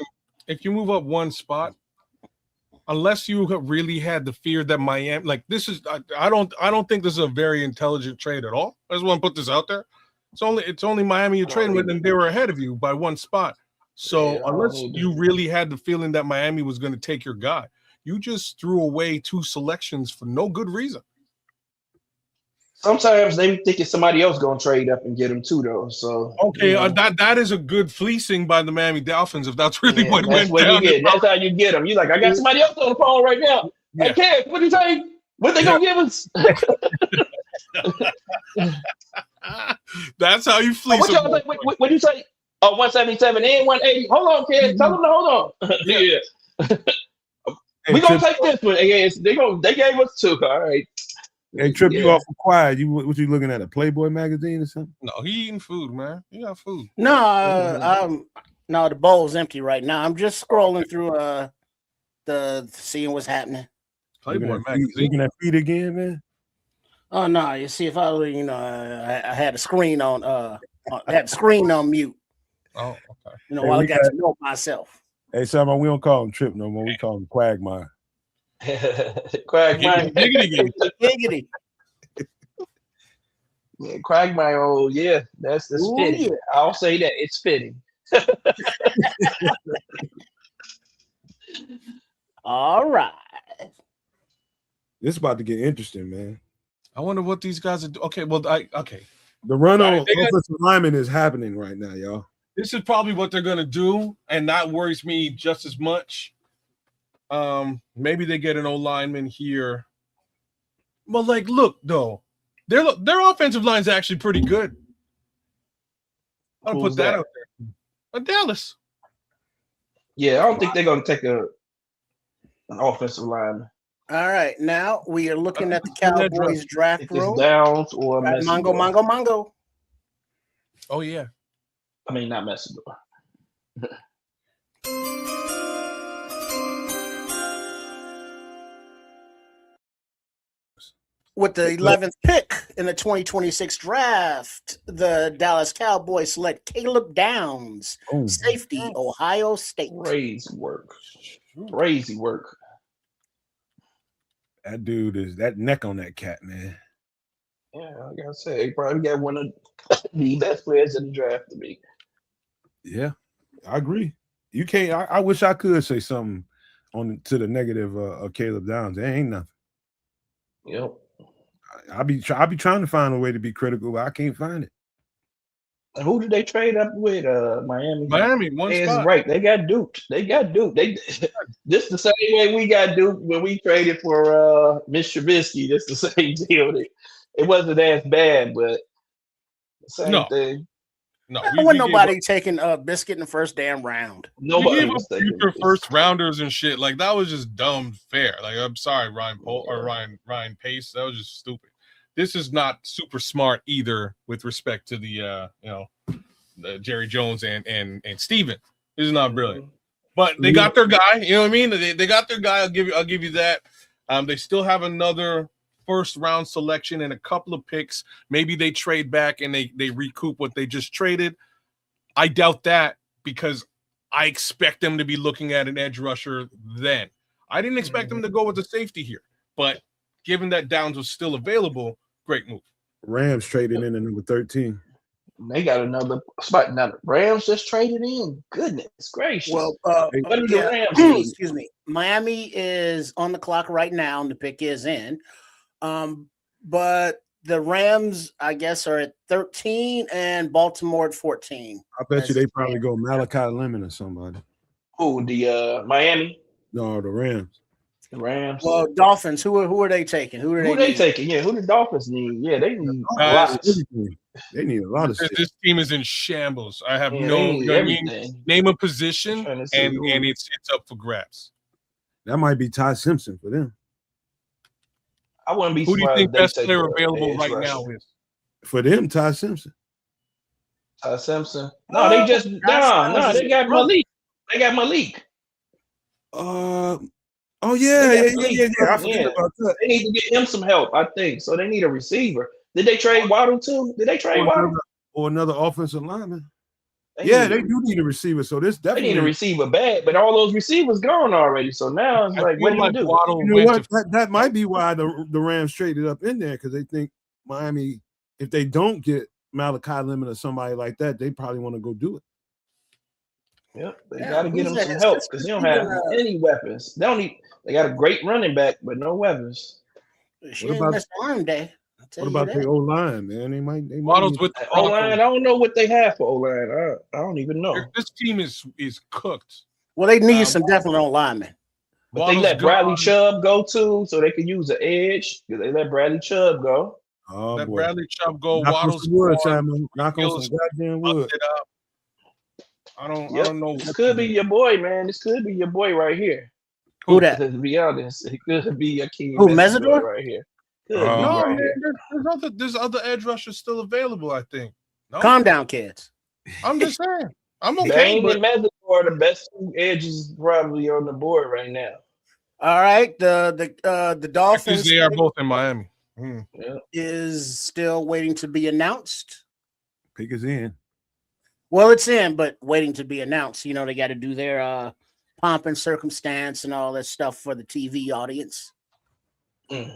if you move up one spot, unless you have really had the fear that Miami, like this is, I don't think this is a very intelligent trade at all. I just want to put this out there. It's only Miami you're trading with, and they were ahead of you by one spot. So unless you really had the feeling that Miami was going to take your guy, you just threw away 2 selections for no good reason. Sometimes they thinking somebody else going to trade up and get him too, though. So okay, that is a good fleecing by the Miami Dolphins if that's really what went down. That's how you get them. You like, I got somebody else on the phone right now. Yeah. Hey, Kev, what do you say? What they gonna give us? That's how you fleece. What y'all think? What do you say? Oh, 177 and 180. Hold on, Kev. Tell them to hold on. Yeah. We gonna take this one. They gave us 2. All right. Hey, Trip, you awful quiet. What you looking at, a Playboy magazine or something? No, he eating food, man. He got food. No, no, the bowl's empty right now. I'm just scrolling through the seeing what's happening. Playboy magazine. Looking at feet again, man. Oh no, you see if I I had a screen on I had the screen on mute. Oh, okay. While I got to know myself. Hey, Sam, we don't call him Trip no more. We call him Quagmire. Quagmire. Giggity. Yeah, Quagmire. Oh, yeah. That's fitting. Yeah. I'll say that. It's fitting. All right. This is about to get interesting, man. I wonder what these guys are doing. Okay, well, okay. The run on offensive lineman is happening right now, y'all. This is probably what they're gonna do, and that worries me just as much. Maybe they get an O-lineman here. Well, like, look though, their offensive line is actually pretty good. I'll put that out there. Dallas. Yeah, I don't think they're gonna take an offensive lineman. All right, now we are looking at the Cowboys draft room. Downs or Mongo. Oh yeah. I mean, not Messidor. With the 11th pick in the 2026 draft, the Dallas Cowboys select Caleb Downs, safety, Ohio State. Crazy work. That dude is that neck on that cat, man. Yeah, I gotta say, he probably got one of the best players in the draft to me. Yeah, I agree. You can't. I wish I could say something to the negative of Caleb Downs. There ain't nothing. Yep. I'll be trying to find a way to be critical, but I can't find it. Who did they trade up with? Miami. One spot. Right. They got duped. This the same way we got duped when we traded for Mitch Trubisky. This the same deal. It wasn't as bad, but same thing. No, I want nobody taking Biscuit in the first damn round. Nobody was future first rounders and shit. Like that was just dumb fair. Like I'm sorry, Ryan Pace. That was just stupid. This is not super smart either with respect to the the Jerry Jones and Steven. This is not brilliant. But they got their guy, you know what I mean? They got their guy. I'll give you that. They still have another first round selection and a couple of picks. Maybe they trade back and they recoup what they just traded. I doubt that because I expect them to be looking at an edge rusher then. I didn't expect them to go with the safety here, but given that Downs was still available, great move. Rams traded in at number 13. They got another spot. Now the Rams just traded in. Goodness gracious. Well, what do the Rams need? excuse me. Miami is on the clock right now, and the pick is in. But the Rams, I guess, are at 13 and Baltimore at 14. I bet you they probably go Malachi Lemon or somebody. Who, the Miami? No, the Rams. The Rams. Well, Dolphins. Who are they taking? Who are they taking? Yeah, who the Dolphins need? Yeah, they need lots. They need a lot of this team is in shambles. I have everything. Name a position, and it's up for grabs. That might be Ty Simpson for them. I wouldn't be. Who do you think best player available right now is? For them, Ty Simpson. Ty Simpson. No, they just they got Malik. They got Malik. Oh yeah. I forget about that. They need to get him some help, I think. So they need a receiver. Did they trade Waddle too? Did they trade Waddle? Or another offensive lineman? They do need a receiver. So this definitely they need a receiver bad, but all those receivers gone already. So now it's like, what do you do? You know what? That might be why the Rams traded up in there, because they think Miami, if they don't get Malachi Lemon or somebody like that, they probably want to go do it. Yep, they got to get them some help because they don't have any weapons. They got a great running back, but no weapons. What about arm day? What about the O-line, man? They might Waddle's with the O-line. I don't know what they have for O-line. I don't even know. This team is cooked. Well, they need some definite O-linemen. But they let Bradley Chubb go too, so they could use an edge. They let Bradley Chubb go. Oh, let Bradley Chubb go. Knock Waddle's on wood, Simon. Knock on some goddamn wood. I don't know. This could be your boy, man. This could be your boy right here. Who that? To be honest, it could be a key. Who, Mesidor? Right here. No, man, there's other edge rushers still available, I think. No? Calm down, kids. I'm just saying. I'm okay. Dane and Mesidor are the best two edges probably on the board right now. All right, the Dolphins. They are both in Miami. Is still waiting to be announced. Pick is in. Well, it's in, but waiting to be announced. You know, they got to do their pomp and circumstance and all that stuff for the TV audience. To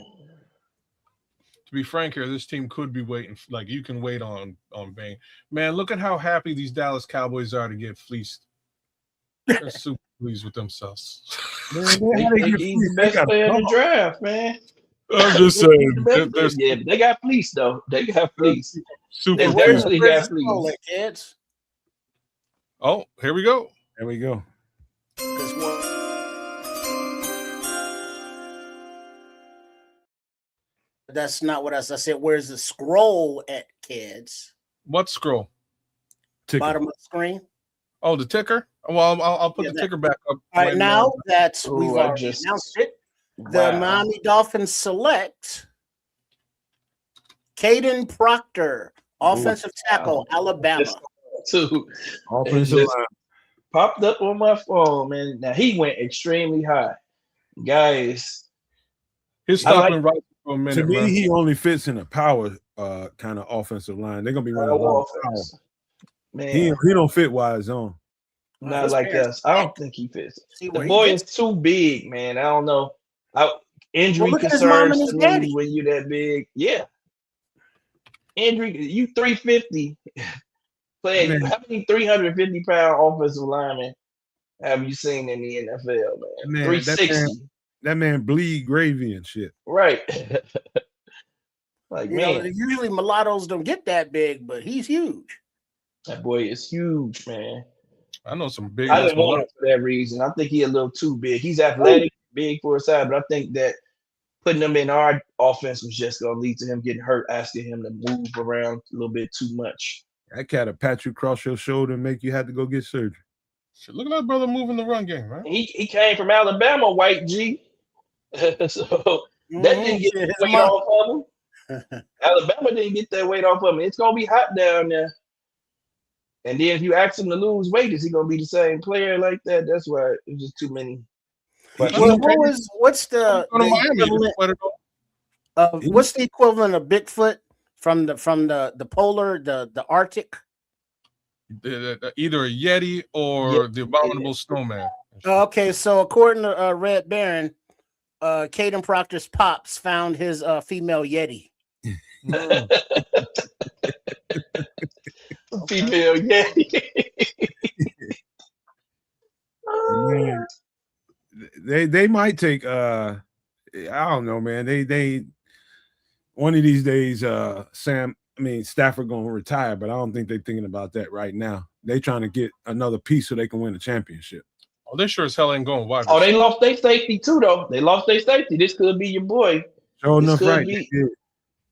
be frank here, this team could be waiting. Like, you can wait on Bane. Man, look at how happy these Dallas Cowboys are to get fleeced. They're super pleased with themselves. Man, he's the best player in the draft, man. I'm just saying. Yeah, they got fleeced, though. They got fleeced. Super pleased. They got fleeced. Kids. Oh, here we go. There we go. That's not what I said. Where's the scroll at, kids? What scroll? Ticker. Bottom of the screen. Oh, the ticker? Well, I'll put the ticker back up. All right, now that we've already announced it, the Miami Dolphins select Caden Proctor, offensive tackle, Alabama. Offensive line. Popped up on my phone, man. Now he went extremely high, guys. His stock went right for a minute. To me, he only fits in a power kind of offensive line. They're gonna be running a lot of power. Man, he don't fit wide zone. Not like us. I don't think he fits. The boy is too big, man. I don't know. Injury concerns to me when you that big. Yeah. Injury, you 350. Playing how many 350-pound offensive linemen have you seen in the NFL, man? 360. That man bleed gravy and shit. Right. Like, man. Usually mulattoes don't get that big, but he's huge. That boy is huge, man. I know some big. I didn't want him for that reason. I think he's a little too big. He's athletic, big for his side, but I think that putting him in our offense was just going to lead to him getting hurt, asking him to move around a little bit too much. That cat will pat you across your shoulder and make you have to go get surgery. Look at that brother moving the run game, right? He came from Alabama, white G. So that didn't get the weight off of him. Alabama didn't get that weight off of him. It's going to be hot down there. And then if you ask him to lose weight, is he going to be the same player like that? That's why it's just too many. But what's the equivalent of Bigfoot from the polar, the Arctic? Either a Yeti or the abominable snowman. Okay, so according to Red Baron, Caden Proctor's pops found his female Yeti. Female, yeah. Man, they might take I don't know, man. They one of these days Stafford gonna retire, but I don't think they're thinking about that right now. They trying to get another piece so they can win the championship. Oh, they sure as hell ain't going wide. Oh, they lost their safety too, though. They lost their safety. This could be your boy. Sure This enough, could right? be.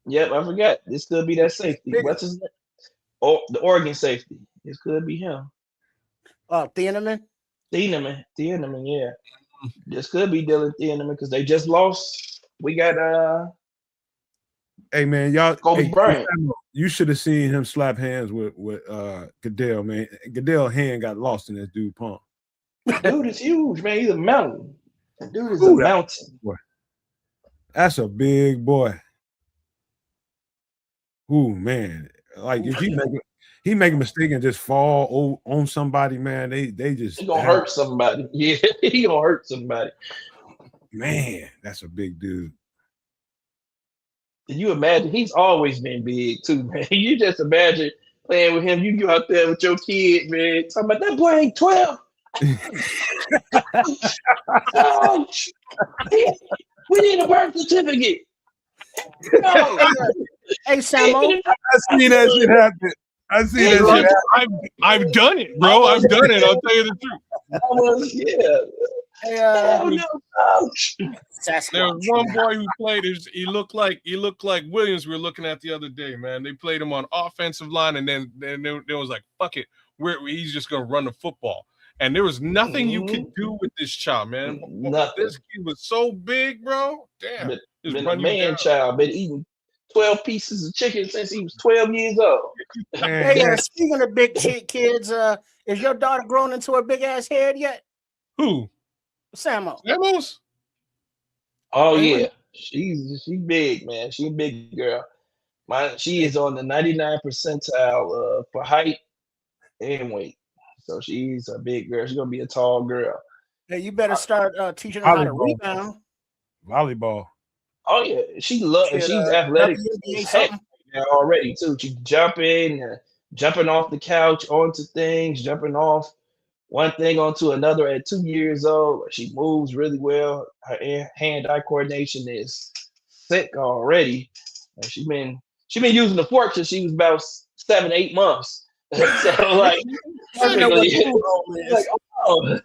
Yep, I forgot. This could be that safety. What's his name? Oh, the Oregon safety. This could be him. Oh, Thieneman, yeah. This could be Dylan Thieneman because they just lost. We got Hey man, y'all. Kobe Bryant. You should have seen him slap hands with Goodell, man. Goodell hand got lost in that dude palm. Dude is huge, man. He's a mountain. That dude is a mountain. Boy. That's a big boy. Ooh, man. Like if he make a mistake and just fall on somebody, man, they just he gonna hurt somebody. Yeah, he gonna hurt somebody. Man, that's a big dude. Can you imagine? He's always been big too, man. You just imagine playing with him. You go out there with your kid, man. Talking about that boy ain't 12. Ouch. We need a birth certificate. No. Hey, Samo. I seen that shit happen. I see that shit happen. I've done it, bro. I've done it. I'll tell you the truth. Hey, there was one boy who played. He looked like Williams. We were looking at the other day, man. They played him on offensive line, and then there was like, fuck it, he's just gonna run the football. And there was nothing you could do with this child, man. This kid was so big, bro. Damn, been a man child, been eating 12 pieces of chicken since he was 12 years old. Hey, speaking of big kids, is your daughter grown into a big ass head yet? Who? Samos? Oh yeah, she's big, man. She's a big girl. She is on the 99th percentile for height and weight. So she's a big girl. She's gonna be a tall girl. Hey, you better start teaching her how to rebound. Volleyball. Oh yeah, she's athletic as heck already too. She's jumping off the couch onto things, jumping off one thing onto another at 2 years old. She moves really well. Her hand-eye coordination is sick already. And she been using the fork since she was about 7-8 months. So like, I'm like, oh. I'm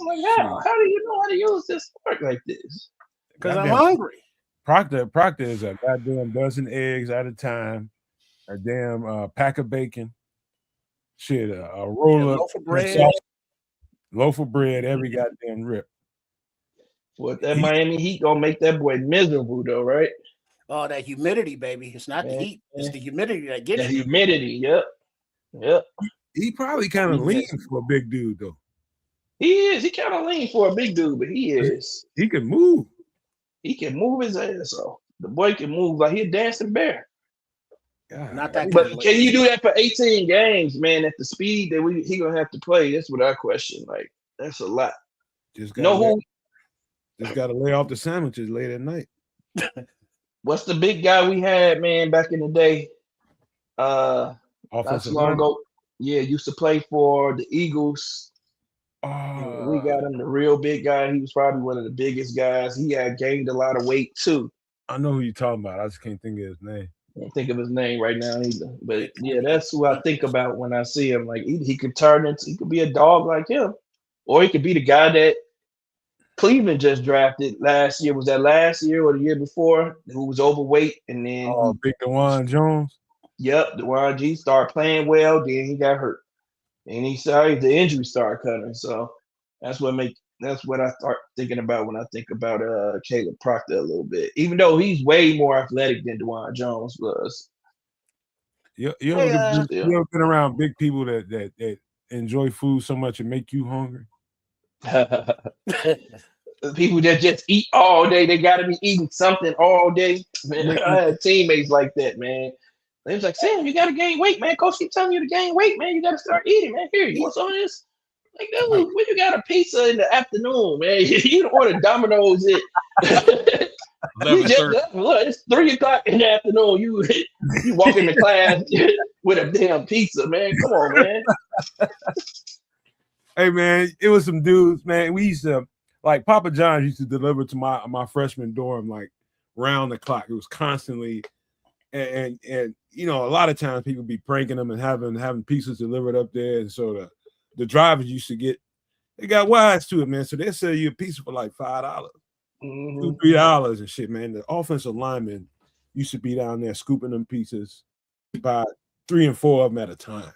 like, how do you know how to use this fork like this? Because I'm hungry. Proctor is a goddamn dozen eggs at a time, a damn pack of bacon, shit, a roll of loaf of bread every goddamn rip. Well, that Miami Heat gonna make that boy miserable though, right? Oh, that humidity, baby. It's not the heat, it's the humidity that gets you. Humidity, yep. He probably kind of lean for a big dude though. He is. He kind of lean for a big dude, but he is. He can move. He can move his ass off. The boy can move like he a dancing bear. God. Not that. But can you do that for 18 games, man? At the speed that he gonna have to play, that's what I question. Like that's a lot. Just gotta lay off the sandwiches late at night. What's the big guy we had, man, back in the day? Offensive long line. ago. Yeah, used to play for the Eagles. We got him, the real big guy. He was probably one of the biggest guys. He had gained a lot of weight too. I know who you're talking about. I just can't think of his name. Can't think of his name right now either. But yeah, that's who I think about when I see him. Like he could he could be a dog like him, or he could be the guy that Cleveland just drafted last year. Was that last year or the year before? Who was overweight and then Big DeJuan Jones. Yep, DeJuan G started playing well. Then he got hurt, and the injury started coming. So that's what I start thinking about when I think about Caleb Proctor a little bit. Even though he's way more athletic than DeJuan Jones was. You ever been around big people that enjoy food so much and make you hungry? People that just eat all day, they got to be eating something all day. Man, I had teammates like that, man. They was like, Sam, you got to gain weight, man. Coach keep telling you to gain weight, man. You got to start eating, man. Here, you want some of this? Like, dude, when you got a pizza in the afternoon, man, you don't order Domino's You just 11:30. look, it's 3 o'clock in the afternoon. You walk into class with a damn pizza, man. Come on, man. Hey man, it was some dudes, man. We used to like Papa John's used to deliver to my freshman dorm like round the clock. It was constantly and you know, a lot of times people be pranking them and having pizzas delivered up there. And so the drivers used to they got wise to it, man. So they sell you a pizza for like $5, $2, $3 and shit, man. The offensive linemen used to be down there scooping them pizzas by 3 and 4 of them at a time.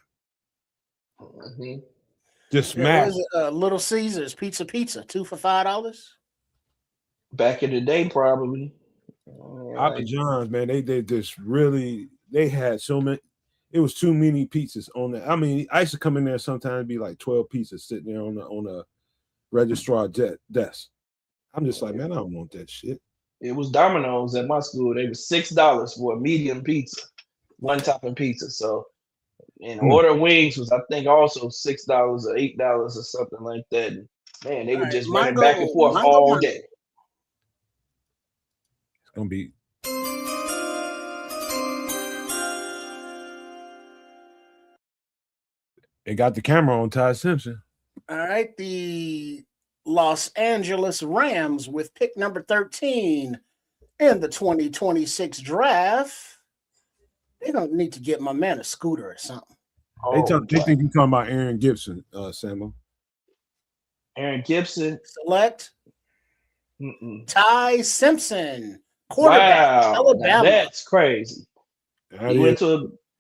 Just smash. Little Caesars pizza, 2 for $5. Back in the day, probably. Papa John's, man, they just really had so many. It was too many pizzas on there. I mean, I used to come in there sometimes be like 12 pizzas sitting there on a registrar desk. I'm just like, man, I don't want that shit. It was Domino's at my school. They were $6 for a medium pizza, one topping pizza. So, and order wings was, I think, also $6 or $8 or something like that. And, man, they were just running back and forth all day. It's gonna be. They got the camera on Ty Simpson. All right, the Los Angeles Rams with pick number 13 in the 2026 draft. They don't need to get my man a scooter or something. They think you're talking about Aaron Gibson, Samuel. Aaron Gibson. Select Ty Simpson, quarterback, Alabama. That's crazy.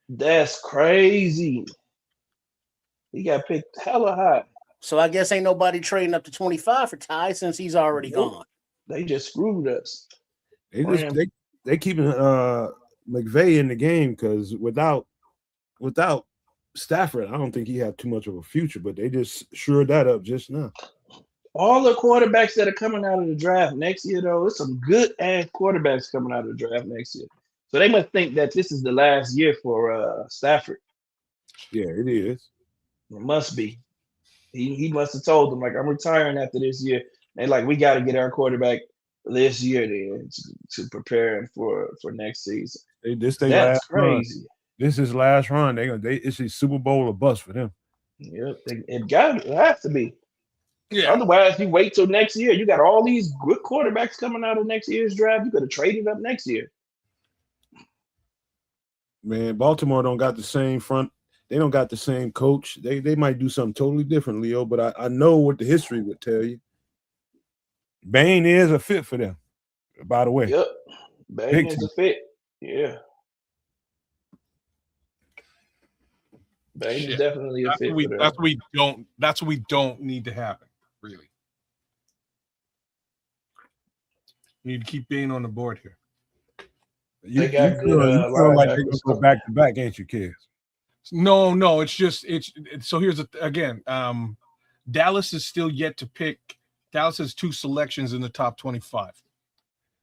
That's crazy. He got picked hella high. So I guess ain't nobody trading up to 25 for Ty since he's already gone. They just screwed us. They keeping McVay in the game because without Stafford, I don't think he had too much of a future. But they just shored that up just now. All the quarterbacks that are coming out of the draft next year, though, there's some good ass quarterbacks coming out of the draft next year. So they must think that this is the last year for Stafford. Yeah, it is. It must be. He must have told them, like, I'm retiring after this year. And like, we got to get our quarterback this year then to prepare him for next season. That's last crazy. Run. This is last run. It's a Super Bowl or bust for them. Yep, it has to be. Yeah. Otherwise, you wait till next year. You got all these good quarterbacks coming out of next year's draft. You could have traded up next year. Man, Baltimore don't got the same front. They don't got the same coach. They might do something totally different, Leo, but I know what the history would tell you. Bain is a fit for them, by the way. Yep. Bain is a fit. Yeah. Bain is definitely a fit for them. That's what we don't need to happen, really. You need to keep Bain on the board here. You feel like they're going to go back to back, ain't you, kids? No, it's so here's again. Dallas is still yet to pick. Dallas has 2 selections in the top 25.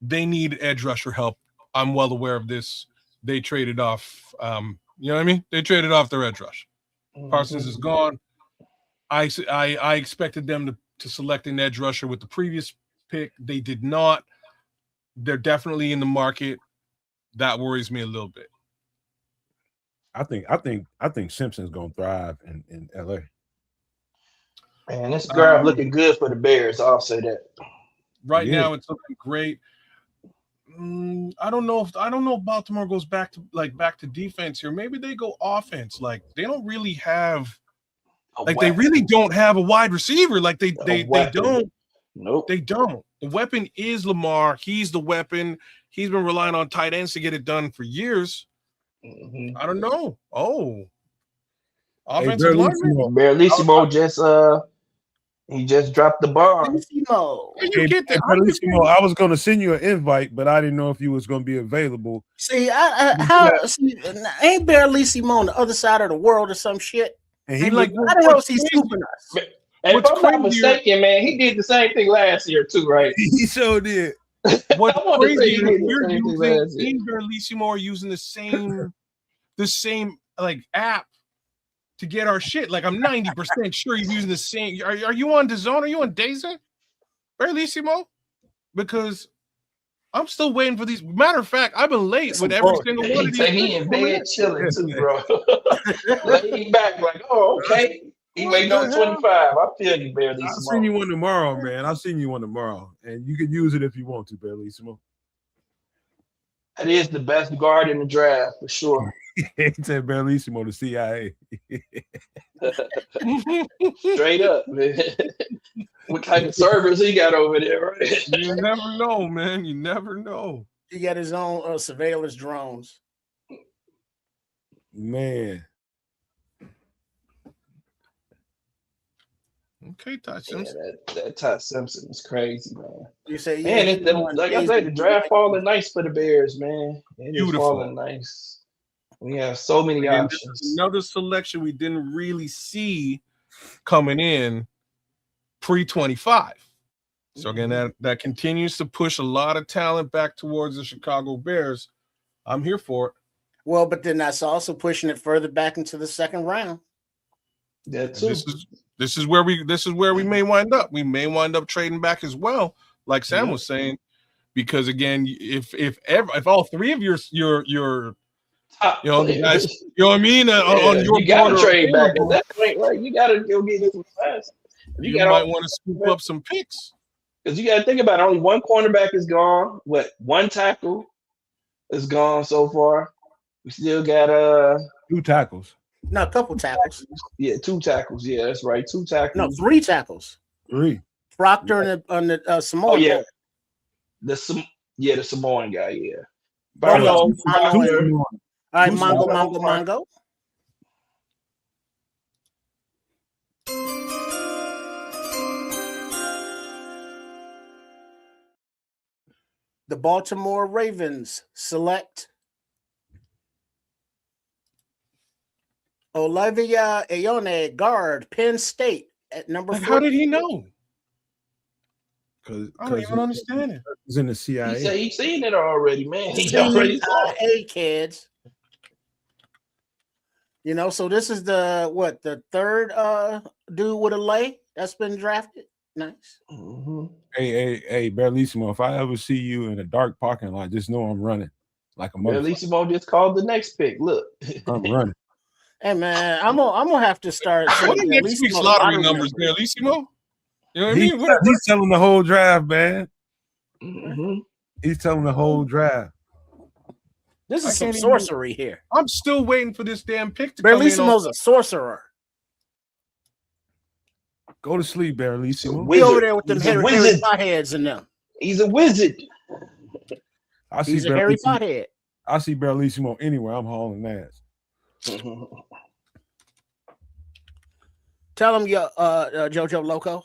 They need edge rusher help. I'm well aware of this. They traded off. You know what I mean? They traded off their edge rush. Parsons is gone. I expected them to select an edge rusher with the previous pick. They did not. They're definitely in the market. That worries me a little bit. I think Simpson's gonna thrive in LA. Man, this guy looking good for the Bears. I'll say that. Right now, it's looking great. I don't know if Baltimore goes back to defense here. Maybe they go offense. Like they don't really have, they really don't have a wide receiver. Like they don't. Nope. They don't. The weapon is Lamar. He's the weapon. He's been relying on tight ends to get it done for years. I don't know. Offensive lineman. Barlissimo just dropped the bomb. I was going to send you an invite, but I didn't know if you was going to be available. See, ain't Barlissimo on the other side of the world or some shit? And he how the hell is he scooping us? And if I'm not mistaken, man, he did the same thing last year too, right? He sure did. What's crazy is we're using Barlissimo or using the same like app to get our shit. Like I'm 90% sure he's using the same. Are you on DAZN? Are you on DAZN? Barlissimo? Because I'm still waiting for these. Matter of fact, I've been late with every single one of these. He in bed chilling too, bro. Laying back like, oh, okay. He waiting on 25. I feel you, barely. I'll send you one tomorrow, man. I'll send you one tomorrow, and you can use it if you want to, Barrelissimo. That is the best guard in the draft for sure. He said Barrelissimo, the CIA. Straight up, man. What kind of servers he got over there, right? You never know, man. You never know. He got his own surveillance drones. Man. Okay, Ty Simpson. That Ty Simpson is crazy, man. You say, man, like I said, the draft falling nice for the Bears, man. It is falling nice. We have so many options. Another selection we didn't really see coming in pre-25. So again, that continues to push a lot of talent back towards the Chicago Bears. I'm here for it. Well, but then that's also pushing it further back into the second round. Yeah, too. This is where we may wind up. We may wind up trading back as well, like Sam was saying, because again, if all three of your top the guys, you know what I mean, on your you gotta trade back at that point, right? You gotta go get some fast. You might want to scoop up some picks because you gotta think about it. Only one cornerback is gone. One tackle is gone so far. We still got 2 tackles. No, a couple tackles. Yeah, 2 tackles. Yeah, that's right. 2 tackles. No, 3 tackles. 3. Proctor and the Samoan. Oh yeah, the Samoan guy. Yeah. All right, Mongo. The Baltimore Ravens select Olivia Keionte, guard, Penn State at number 4. How did he know? Because I don't even understand it. He's in the CIA. He said he's seen it already, man. He already saw it. Hey, kids. You know, so this is the third dude with a lay that's been drafted. Nice. Mm-hmm. Hey, Barrelissimo, if I ever see you in a dark parking lot, just know I'm running like a motherfucker. Barrelissimo just called the next pick. Look, I'm running. Hey man, I'm gonna have to start. What are next week's lottery numbers, Barrelissimo? You know what I mean? He's telling the whole draft, man. Mm-hmm. He's telling the whole draft. This is some sorcery here. I'm still waiting for this damn pick to come in. Barrelissimo's a sorcerer. Go to sleep, Barrelissimo. He over there with them Harry Potheads in them. He's a wizard. He's a Harry Pothead. I see Barrelissimo anywhere. I'm hauling ass. Tell him your Jojo Loco.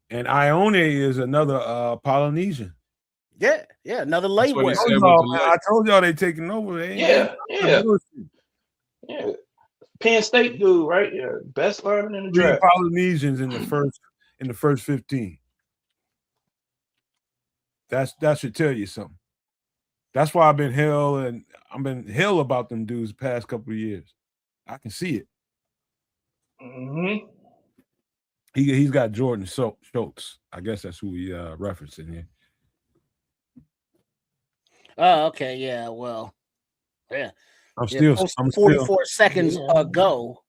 And Ione is another Polynesian. Yeah, another layaway. I told y'all they taking over. Yeah. Penn State dude, right? Yeah, best lineman in the draft. 3 Polynesians in the first 15. That should tell you something. That's why I've been hell about them dudes the past couple of years. I can see it. Mm-hmm. He's got Jordan Schultz. I guess that's who we referencing here. Oh, okay, yeah. Well, yeah. I'm still 44 seconds ago,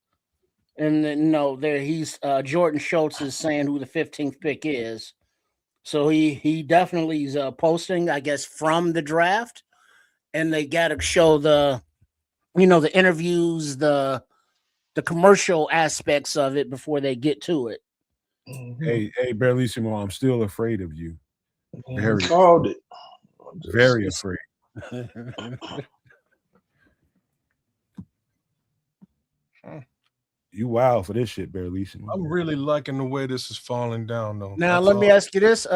and then he's Jordan Schultz is saying who the 15th pick is. So he definitely is posting, I guess, from the draft, and they got to show the interviews, the commercial aspects of it before they get to it. Mm-hmm. Hey, Barrelissimo, I'm still afraid of you. Very called it. Very afraid. You wild for this shit, Barrelissimo. I'm really liking the way this is falling down, though. Now, let me ask you this,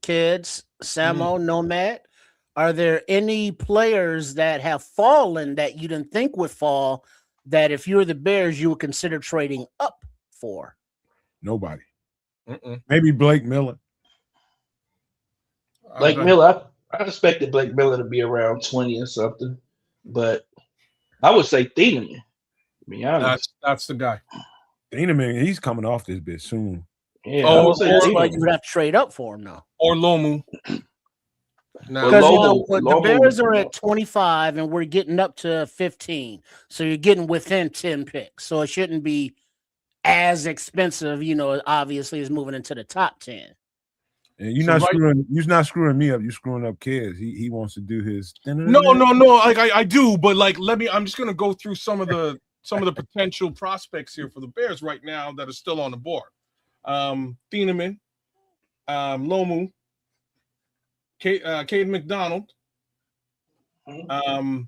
kids, Samo, Nomad. Are there any players that have fallen that you didn't think would fall that if you're the Bears, you would consider trading up for? Nobody. Maybe Blake Miller. Miller, I expected Blake Miller to be around 20 or something, but I would say Thieneman. To be honest, that's the guy. Thieneman, he's coming off this bit soon. Yeah, Oh, That's why you would have to trade up for him now. Or Lomu. Because Lomu, the Bears are at 25 and we're getting up to 15. So you're getting within 10 picks. So it shouldn't be as expensive, obviously, as moving into the top 10. And you're not screwing me up. You're screwing up kids. He wants to do his. No. Like I do, but like I'm just gonna go through some of the potential prospects here for the Bears right now that are still on the board. Thieneman, Lomu, Caden McDonald,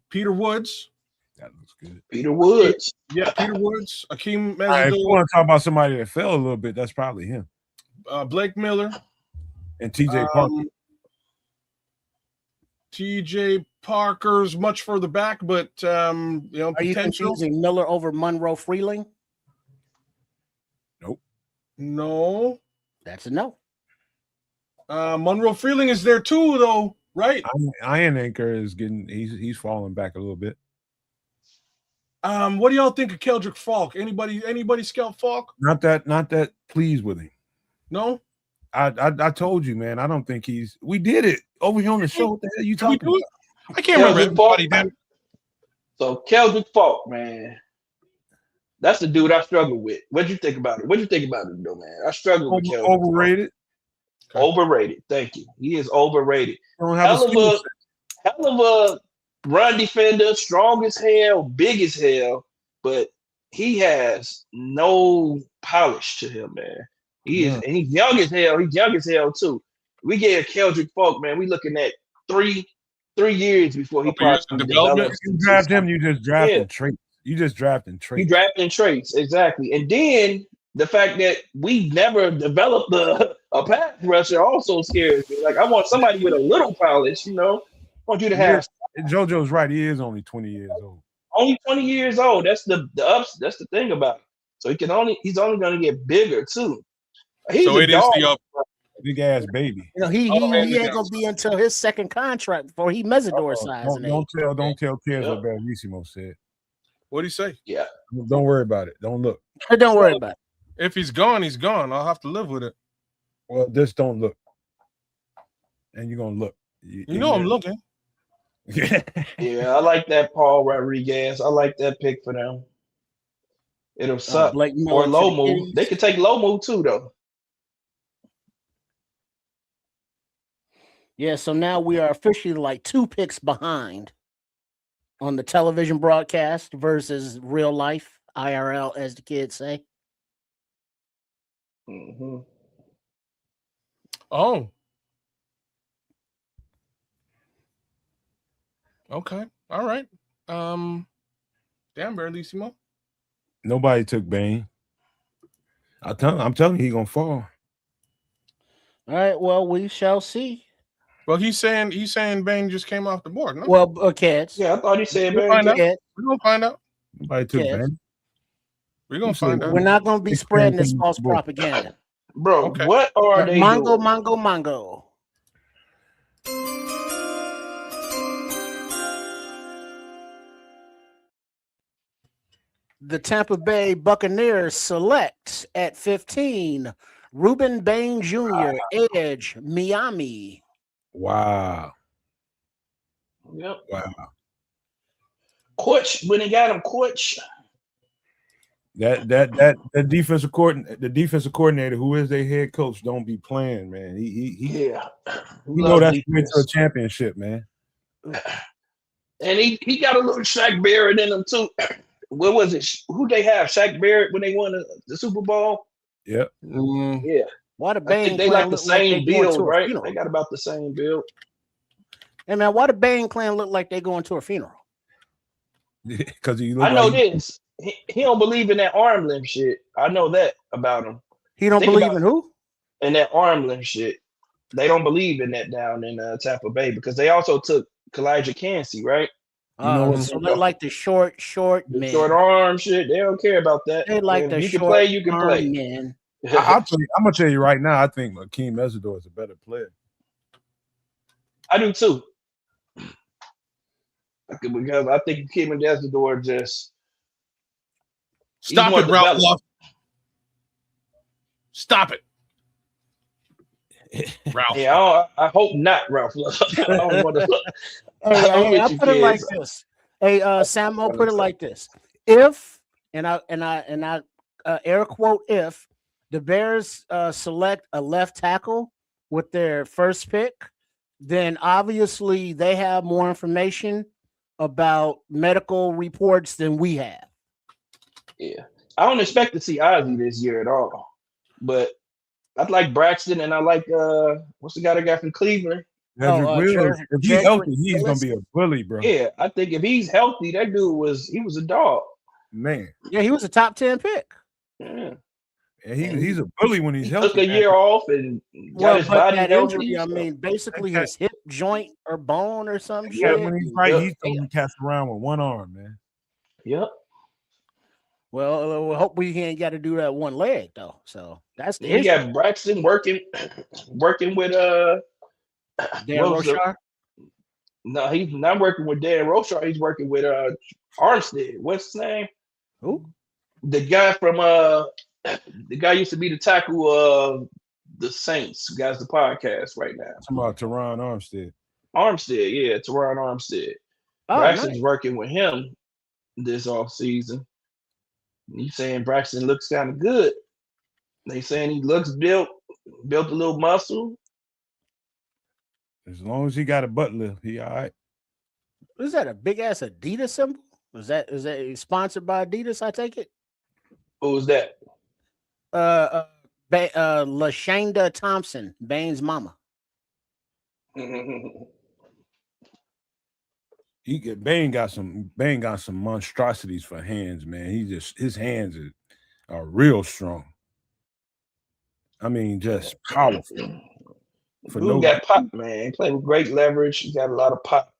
Peter Woods. That looks good. Peter Woods. Yeah, Peter Woods. Akeem Mesidor. Right, if you want to talk about somebody that fell a little bit, that's probably him. Blake Miller. And TJ Parker. TJ Parker's much further back, but Are potential. you confusing Miller over Monroe Freeling? Nope. No. That's a no. Monroe Freeling is there too, though, right? Iron Anchor is he's falling back a little bit. What do y'all think of Keldrick Falk? Anybody scout Falk? Not that pleased with him. No. I told you, man. I don't think we did it over here on the show. What the hell are you talking about? I can't remember everybody. So Keldrick Falk, man. That's the dude I struggle with. What'd you think about it? What'd you think about it, though, man? I struggle with Keldrick. Overrated. Falk. Overrated. Thank you. He is overrated. Don't have hell of a run defender, strong as hell, big as hell, but he has no polish to him, man. He's young as hell. He's young as hell too. We gave Keldrick Falk, man. We looking at three years before he probably develops. You draft him, you just drafting traits. You just drafting traits. You drafting traits, exactly. And then the fact that we never developed a pass rusher also scares me. Like I want somebody with a little polish, I want you to have. JoJo's right. He is only 20 years old. Only 20 years old. That's the ups. That's the thing about it. So he's only going to get bigger too. He's so it is the big ass baby. He ain't gonna be until his second contract before he Mesidor size. Don't tell kids what Bellissimo said. What did he say? Yeah. Don't worry about it. Don't look. Don't worry about it. If he's gone, he's gone. I'll have to live with it. Well, just don't look. And you're gonna look. I'm looking. Yeah, I like that Paul Rodriguez. I like that pick for them. It'll suck. Or Lomu. They could take Lomu too, though. Yeah, so now we are officially like 2 picks behind on the television broadcast versus real life, IRL, as the kids say. Mm-hmm. Oh. Okay. All right. Damn, Bellissimo. Nobody took Bane. I'm telling you, he's gonna fall. All right. Well, we shall see. Well, he's saying Bane just came off the board. No? Well, kids. Yeah, I thought he said Bane. We're gonna find out. Nobody took Bane. We're gonna find out. We're not gonna be spreading this false propaganda, bro. Okay. What are they doing? Mongo. The Tampa Bay Buccaneers select at 15 Ruben Bain Jr., edge, Miami. Wow. Yep. Wow. Coach, when they got him, Coach. That defensive coordinator, who is their head coach, don't be playing, man. He know that's the way to a championship, man. And he got a little Shaq Barrett in him too. What was it? Who they have? Shaq Barrett when they won the Super Bowl? Yep. Yeah. Why the Bane they like the same build, right? Funeral? They got about the same build. Hey man, why the Bane clan look like they going to a funeral? Because I know this. He don't believe in that arm length shit. I know that about him. He don't believe in who? In that arm length shit. They don't believe in that down in Tampa Bay because they also took Kalijah Cansey, right? So they like the short man. Short arm shit. They don't care about that. They like the short play, you can play. Man. I'm gonna tell you right now, I think Akeem Mesidor is a better player. I do too. Because I think Akeem Mesidor just stop it, Ralph. Stop it. Ralph. Yeah, I hope not, Ralph. I don't want to. I'll put it like this. Hey, Sam, I'll put it like this. If I air quote if the Bears select a left tackle with their first pick, then obviously they have more information about medical reports than we have. Yeah, I don't expect to see Ozzy this year at all, but I like Braxton and I like what's the guy that got from Cleveland? If he's healthy, he's gonna be a bully, bro. Yeah, I think if he's healthy, that dude was a dog. Man. Yeah, he was a top 10 pick. Yeah. And he's a bully when he's healthy. Took a year off and got his body healthy. Injury, I mean, basically his hip joint or bone or some Yeah, shit. when he's right, he's throwing cats around with one arm, man. Yep. Well, hope we ain't got to do that one leg though. So that's the He issue. got Braxton working with Dan Rochar. No, he's not working with Dan Rochar. He's working with Armstead. What's his name? Who? The guy from the guy used to be the tackle of the Saints, who got the podcast right now. Talking about Teron Armstead. Armstead, yeah, Teron Armstead. Braxton's working with him this off season. He's saying Braxton looks kind of good. They saying he looks built a little muscle. As long as he got a butt lift, he all right. Is that a big ass Adidas symbol? Is that sponsored by Adidas? I take it. Who was that? LaShanda Thompson, Bane's mama. Bane got some monstrosities for hands, man. His hands are real strong. I mean, just powerful. Who got pop, man? He played with great leverage. He got a lot of pop.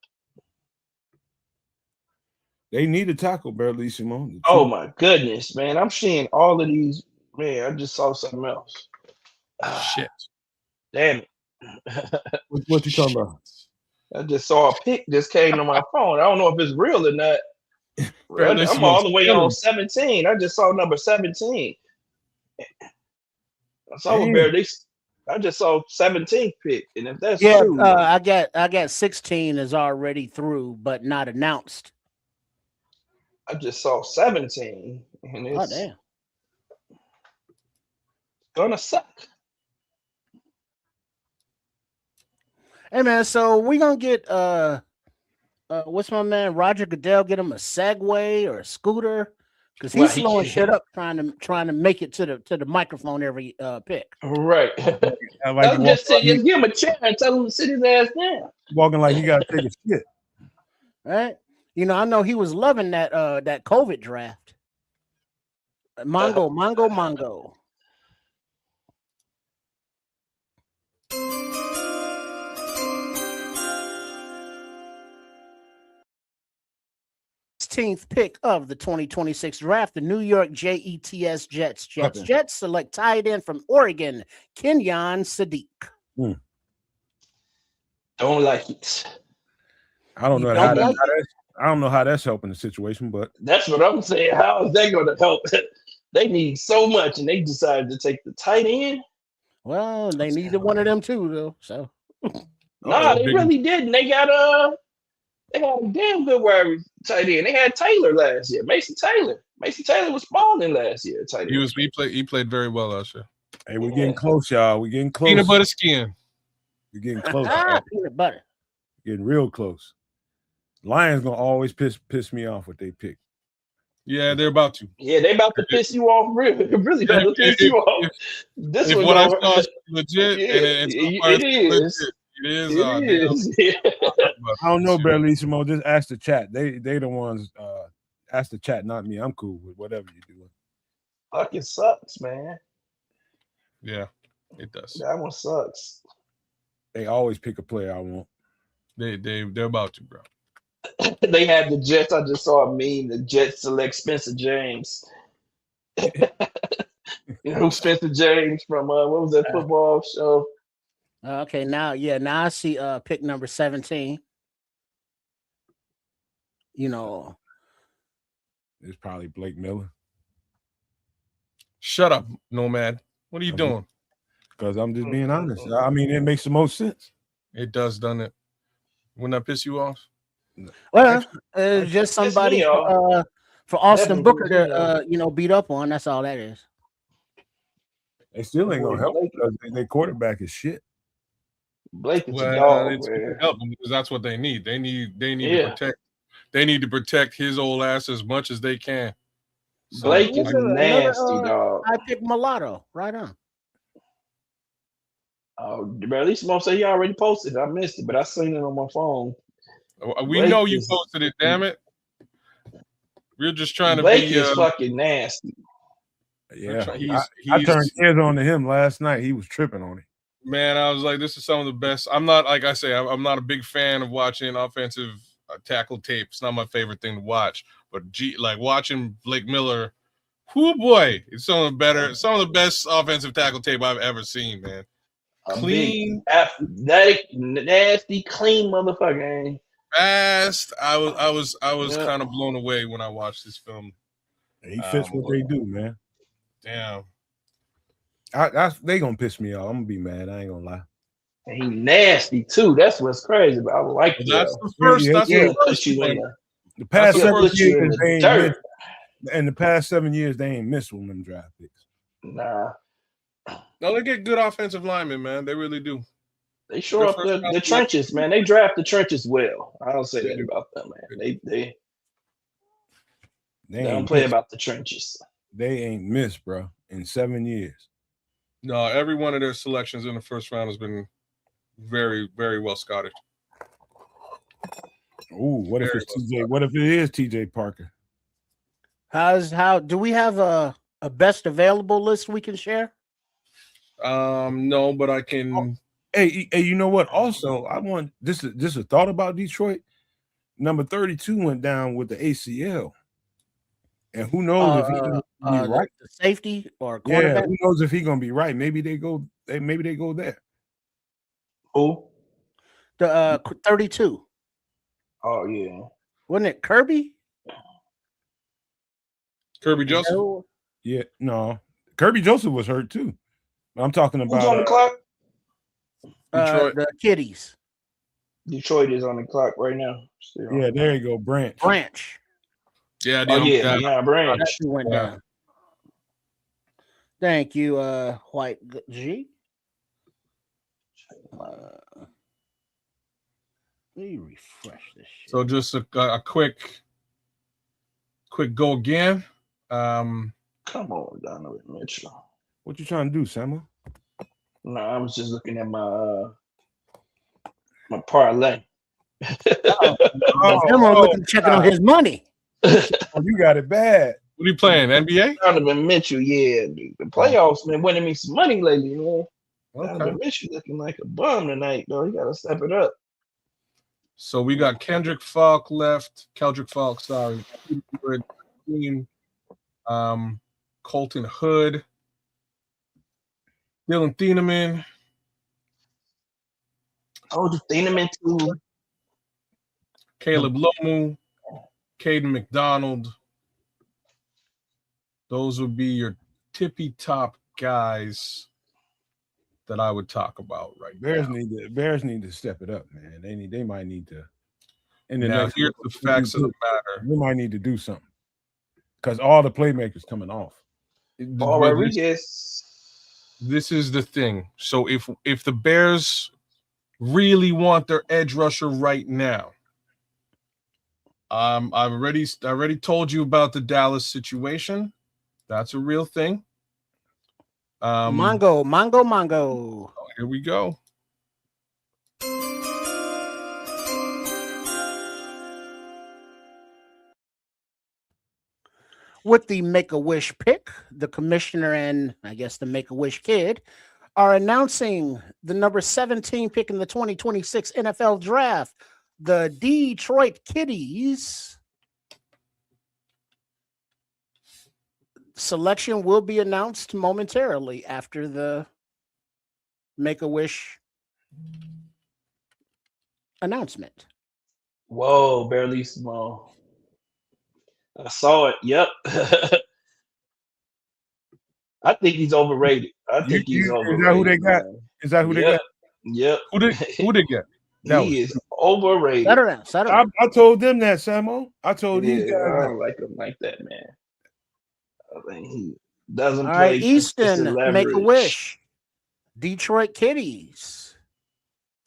They need a tackle, Barlissimo. Oh my goodness, man! I'm seeing all of these. Man, I just saw something else. Shit. Damn it. What you talking about? I just saw a pic just came to my phone. I don't know if it's real or not. I'm all the way on 17. I just saw number 17. I saw I just saw 17th pick, and if that's true, I got 16 is already through, but not announced. I just saw 17, and it's gonna suck. Hey man, so we gonna get what's my man Roger Goodell, get him a Segway or a scooter, because he's slowing shit up trying to make it to the microphone every pick. Right. I'm just saying, just give him a chair and tell him to sit his ass down. Walking like he gotta take a shit. Right. You know, I know he was loving that COVID draft. Mongo. 16th pick of the 2026 draft, the New York Jets. Jets select tight end from Oregon, Keionte Sadiq. Don't like it. I don't know how that's helping the situation, but that's what I'm saying. How is that going to help? They need so much, and they decided to take the tight end. Well, they needed one of them too, though. So no, they really didn't. They got a damn good wide tight end. They had Taylor last year. Mason Taylor was balling last year. Tight end. He played very well last year. Hey, we're getting close, y'all. We're getting close. Peanut butter skin. We're getting close. Peanut butter. Getting real close. Lions gonna always piss me off what they pick. Yeah, they're about to. Yeah, they about to piss you off. Really about to piss you off. This one, what I saw is legit. It is. It is. I don't know, Bellissimo. Just ask the chat. They the ones. Ask the chat, not me. I'm cool with whatever you're doing. Fucking sucks, man. Yeah, it does. That one sucks. They always pick a player I want. They're about to, bro. They had the Jets. I just saw a meme. The Jets select Spencer James. You know Spencer James from what was that football show? Okay, now I see pick number 17. You know, it's probably Blake Miller. Shut up, Nomad. What are you doing? Because I'm just being honest. I mean, it makes the most sense. It does, doesn't it? Wouldn't that piss you off? Well, it's just somebody for Austin Definitely Booker piss me to beat up on. That's all that is. They still ain't gonna help because their quarterback is shit. Blake is a Well, dog, it's man. help them because that's what they need. They need to protect. They need to protect his old ass as much as they can. So, Blake is nasty, dog. I picked mulatto. Right on. Oh, but at least I'm gonna say he already posted. I missed it, but I seen it on my phone. We know you posted it. Damn it! We're just trying to Blake be. Is fucking nasty. Yeah, I turned ears on to him last night. He was tripping on it. Man, I was like, this is some of the best. I'm not, like I say, I'm not a big fan of watching offensive tackle tape. It's not my favorite thing to watch. But like watching Blake Miller, whoo boy, it's some of the best offensive tackle tape I've ever seen, man. Clean, athletic, nasty, clean motherfucker. Fast. I was kind of blown away when I watched this film. He fits what they do, man. Damn. They gonna piss me off. I'm gonna be mad. I ain't gonna lie. And he nasty too. That's what's crazy. But I like that's the first. The past 7 years they ain't missed. In the past 7 years, they ain't missed with them draft picks. Nah. No, they get good offensive linemen, man. They really do. They shore up the trenches, man. They draft the trenches well. I don't say that about them, man. They don't play about the trenches. They ain't missed, bro, in 7 years. No, every one of their selections in the first round has been very, very well scouted. Ooh, what if it's TJ? What if it is TJ Parker? How do we have a best available list we can share? No, but I can. Hey, you know what? Also, I want this a thought about Detroit. Number 32 went down with the ACL. And who knows if he's gonna be right? The safety or quarterback? Yeah, who knows if he's gonna be right? Maybe they go there. Who? The 32. Oh yeah. Wasn't it Kirby? Kirby Joseph? No. Yeah, no. Kirby Joseph was hurt too. But I'm talking about who's on the clock? Detroit. The Kitties. Detroit is on the clock right now. Yeah, there you go. Branch. Yeah, Branch. That went down. Thank you, White G. Let me refresh this shit. So just a quick go again. Come on, Donovan Mitchell. What you trying to do, Samuel? No, I was just looking at my parlay. Checking on his money. Oh, you got it bad. What are you playing? NBA? Donovan Mitchell, yeah. Dude. The playoffs, man, winning me some money lately, man. Okay. Donovan Mitchell looking like a bum tonight, though. He got to step it up. So we got Keldrick Falk left. Sorry. Colton Hood. Dylan Thieneman. Oh, the Thieneman too. Caleb Lomu. Caden McDonald. Those would be your tippy top guys that I would talk about right now. Bears need to step it up, man. They might need to. And now here's the facts of the matter. We might need to do something because all the playmakers coming off. Rodriguez. This is the thing. So if the Bears really want their edge rusher right now, I've already told you about the Dallas situation. That's a real thing. Mongo. Oh, here we go. With the Make-A-Wish pick, the commissioner and I guess the Make-A-Wish kid are announcing the number 17 pick in the 2026 NFL draft. The Detroit Kitties selection will be announced momentarily after the Make-A-Wish announcement. Whoa, barely small. I saw it. Yep. I think he's overrated. I think he's overrated. Is that who they got? Yep. Who they get? He is overrated. Settle down. I told them that, Samo. I told these guys. I don't like him like that, man. I think he doesn't All play. right, Easton, Make a Wish. Detroit Kitties.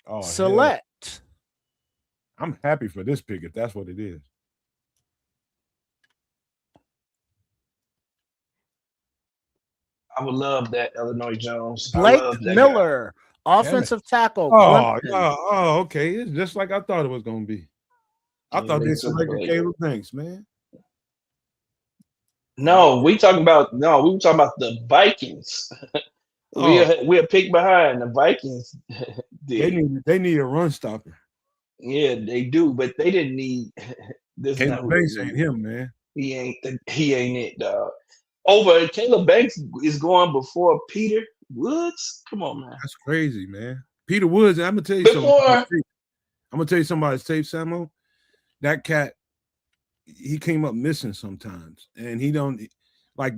Oh, Select. Hell. I'm happy for this pick if that's what it is. I would love that, Illinois Jones. Blake Miller, offensive tackle. Oh, okay. It's just like I thought it was going to be. I thought they selected Caleb Banks, man. No, we were talking about the Vikings. We're picked behind the Vikings. They need a run stopper. Yeah, they do, but they didn't need this. Caleb Banks ain't him, man. He ain't it, dog. Caleb Banks is going before Peter Woods. Come on, man. That's crazy, man. Peter Woods, I'm gonna tell you something. I'm gonna tell you somebody's tape, Samo. That cat, he came up missing sometimes, and he don't like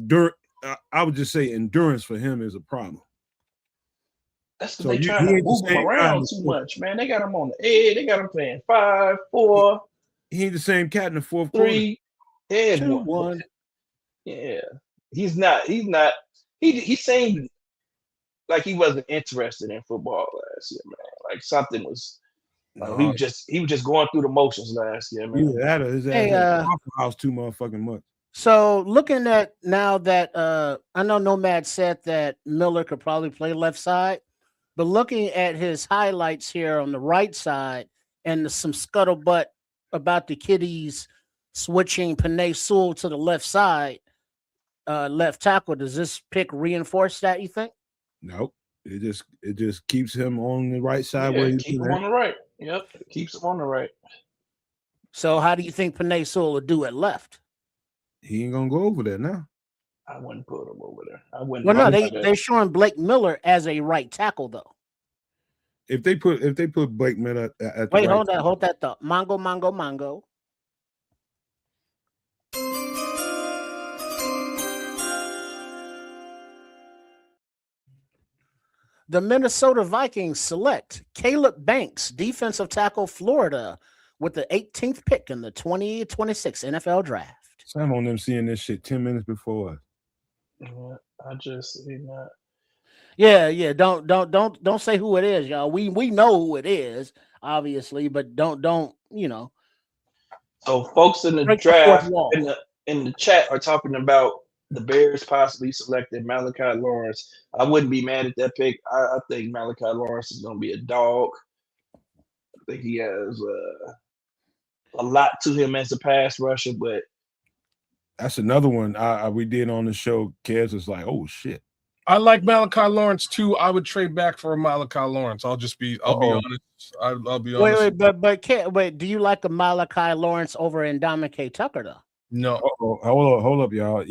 I would just say endurance for him is a problem. That's because they trying to move him around too much, man. They got him on the edge. They got him playing 5, 4. He ain't the same cat in the fourth 3, quarter. 2, 1. Yeah, he's not. He seemed like he wasn't interested in football last year, man. Like something was. He was just going through the motions last year, man. Yeah, his ass house too motherfucking much. So looking at now that I know Nomad said that Miller could probably play left side, but looking at his highlights here on the right side and some scuttlebutt about the Kitties switching Penei Sewell to the left side, left tackle, does this pick reinforce that, you think? Nope. It just keeps him on the right side. Yeah, keep him on the right. Yep, keeps him on the right. So how do you think Penei Sewell will do at left? He ain't gonna go over there now. I wouldn't put him over there. I wouldn't. Well, no, they're showing Blake Miller as a right tackle though. If they put Blake Miller at wait, hold that thought. Mongo. The Minnesota Vikings select Caleb Banks, defensive tackle, Florida, with the 18th pick in the 2026 NFL draft. Sam on them seeing this shit 10 minutes before us. Yeah, I just see that. Yeah. Don't say who it is, y'all. We know who it is, obviously, but don't. So folks in the draft in the chat are talking about the Bears possibly selected Malachi Lawrence. I wouldn't be mad at that pick. I think Malachi Lawrence is going to be a dog. I think he has a lot to him as a pass rusher, but that's another one we did on the show. Kez was like, "Oh shit." I like Malachi Lawrence too. I would trade back for a Malachi Lawrence. I'll be honest. I'll be honest. Wait, do you like a Malachi Lawrence over in Ndamukong Tucker though? No. Hold up, y'all.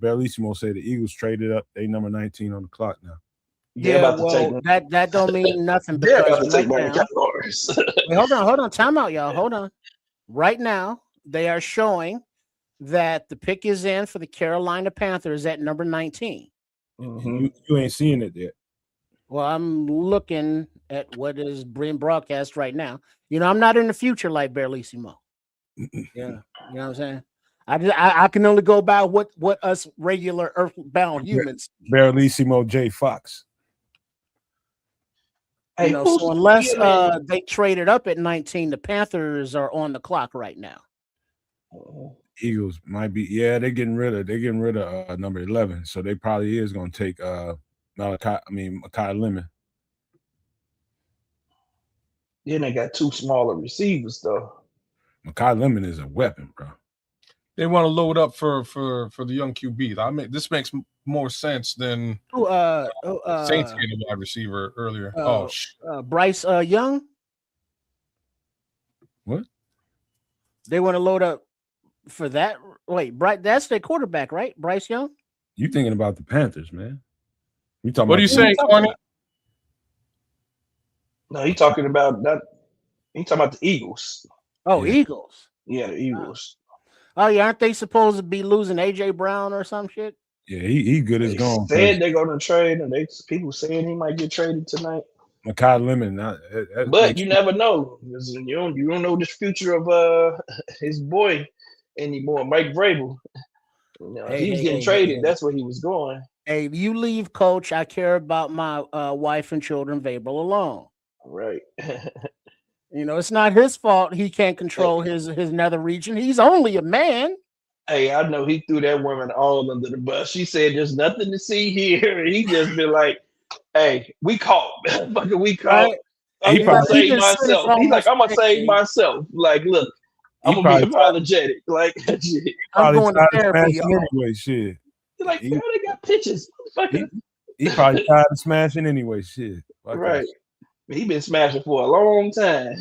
Bellissimo say the Eagles traded up. They number 19 on the clock now. That don't mean nothing. Because right now, wait, hold on. Time out, y'all. Hold on. Right now, they are showing that the pick is in for the Carolina Panthers at number 19. Mm-hmm. You ain't seeing it yet. Well, I'm looking at what is being broadcast right now. I'm not in the future like Bellissimo. Yeah, you know what I'm saying? I can only go by what us regular earthbound humans. Bellissimo J. Fox. So unless they traded up at 19, the Panthers are on the clock right now. Eagles might be, they're getting rid of number 11, so they probably is going to take Makai Lemon. Then they got 2 smaller receivers though. Makai Lemon is a weapon, bro. They want to load up for the young QB. I mean, this makes more sense than Saints getting a wide receiver earlier. Bryce Young. What? They want to load up for that. Wait, that's their quarterback, right? Bryce Young. You thinking about the Panthers, man? What are you saying, Corny? No, he's talking about that. He's talking about the Eagles. Oh, yeah. Eagles. Yeah, the Eagles. Oh, yeah, aren't they supposed to be losing AJ Brown or some shit? Yeah, he good as They gone. said they're gonna trade him. People saying he might get traded tonight. Makai Lemon, But you never know. You don't know the future of his boy anymore, Mike Vrabel. You know, if he was getting traded, that's where he was going. Hey, you leave, coach. I care about my wife and children, Vrabel, alone. Right. You know, it's not his fault he can't control his nether region. He's only a man. Hey, I know he threw that woman all under the bus. She said, "There's nothing to see here." And he just been like, "Hey, we caught. Fucking we caught. Right. I'm gonna save myself." He's like, "I'm gonna save myself. Like, look, I'm gonna be apologetic. Like, I'm going to therapy anyway. Shit. He's like, "Bro, they got pictures." He probably tired of smashing anyway. Shit. Right. He been smashing for a long time.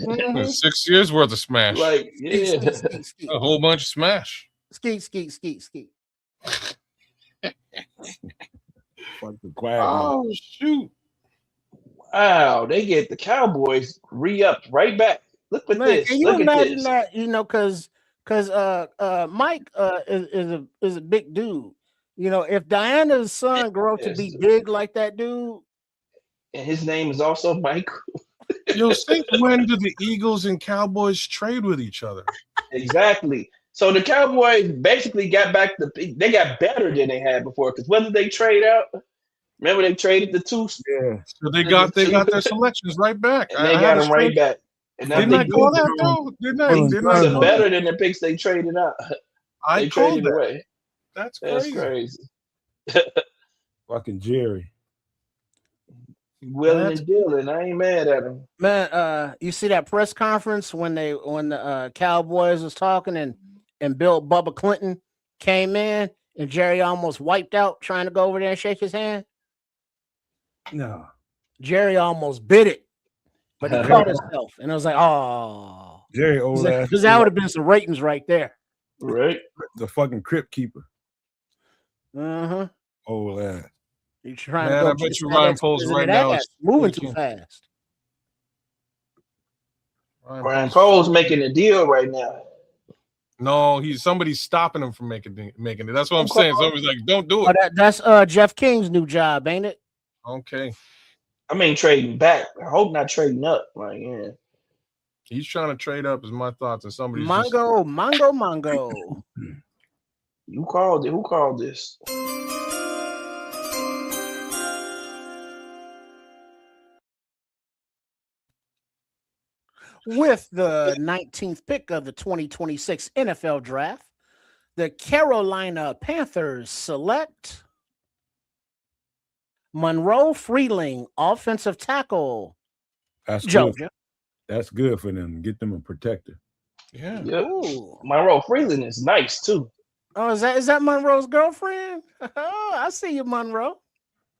6 years worth of smash. Like, yeah, a whole bunch of smash. Skeet. Oh shoot! Wow, they get the Cowboys re-upped right back. Look at this. Can you imagine that? You know, because Mike is a big dude. You know, if Diana's son grows to be big like that dude, and his name is also Mike. Yo, think when did the Eagles and Cowboys trade with each other? Exactly. So the Cowboys basically got better than they had before. Because when did they trade out? Remember they traded the two. Yeah. So they got their selections right back. And they got them right back. And now didn't I call that though? Didn't I? Better than the picks they traded out. I called that. Away. That's crazy. Fucking Jerry. Willing and dealing. I ain't mad at him. Man, you see that press conference when the Cowboys was talking and Bill Bubba Clinton came in and Jerry almost wiped out trying to go over there and shake his hand? No. Jerry almost bit it, but he caught himself. And I was like, oh. Jerry old ass. Because that would have been some ratings right there. Right. The fucking crypt keeper. Uh-huh. Old ass. You trying to go I bet you Ryan Poles right now is moving too fast. Ryan Poles making a deal right now. No, somebody's stopping him from making it. That's what I'm saying. Somebody's like, "Don't do it." Oh, that's Jeff King's new job, ain't it? Okay. I mean, trading back. I hope not trading up. Like, yeah. He's trying to trade up, is my thoughts. And somebody's Mongo. You called it. Who called this? With the 19th pick of the 2026 NFL Draft, the Carolina Panthers select Monroe Freeling, offensive tackle. That's Georgia. Good. That's good for them. Get them a protector. Yeah. Yep. Monroe Freeling is nice too. Oh, is that Monroe's girlfriend? Oh, I see you, Monroe.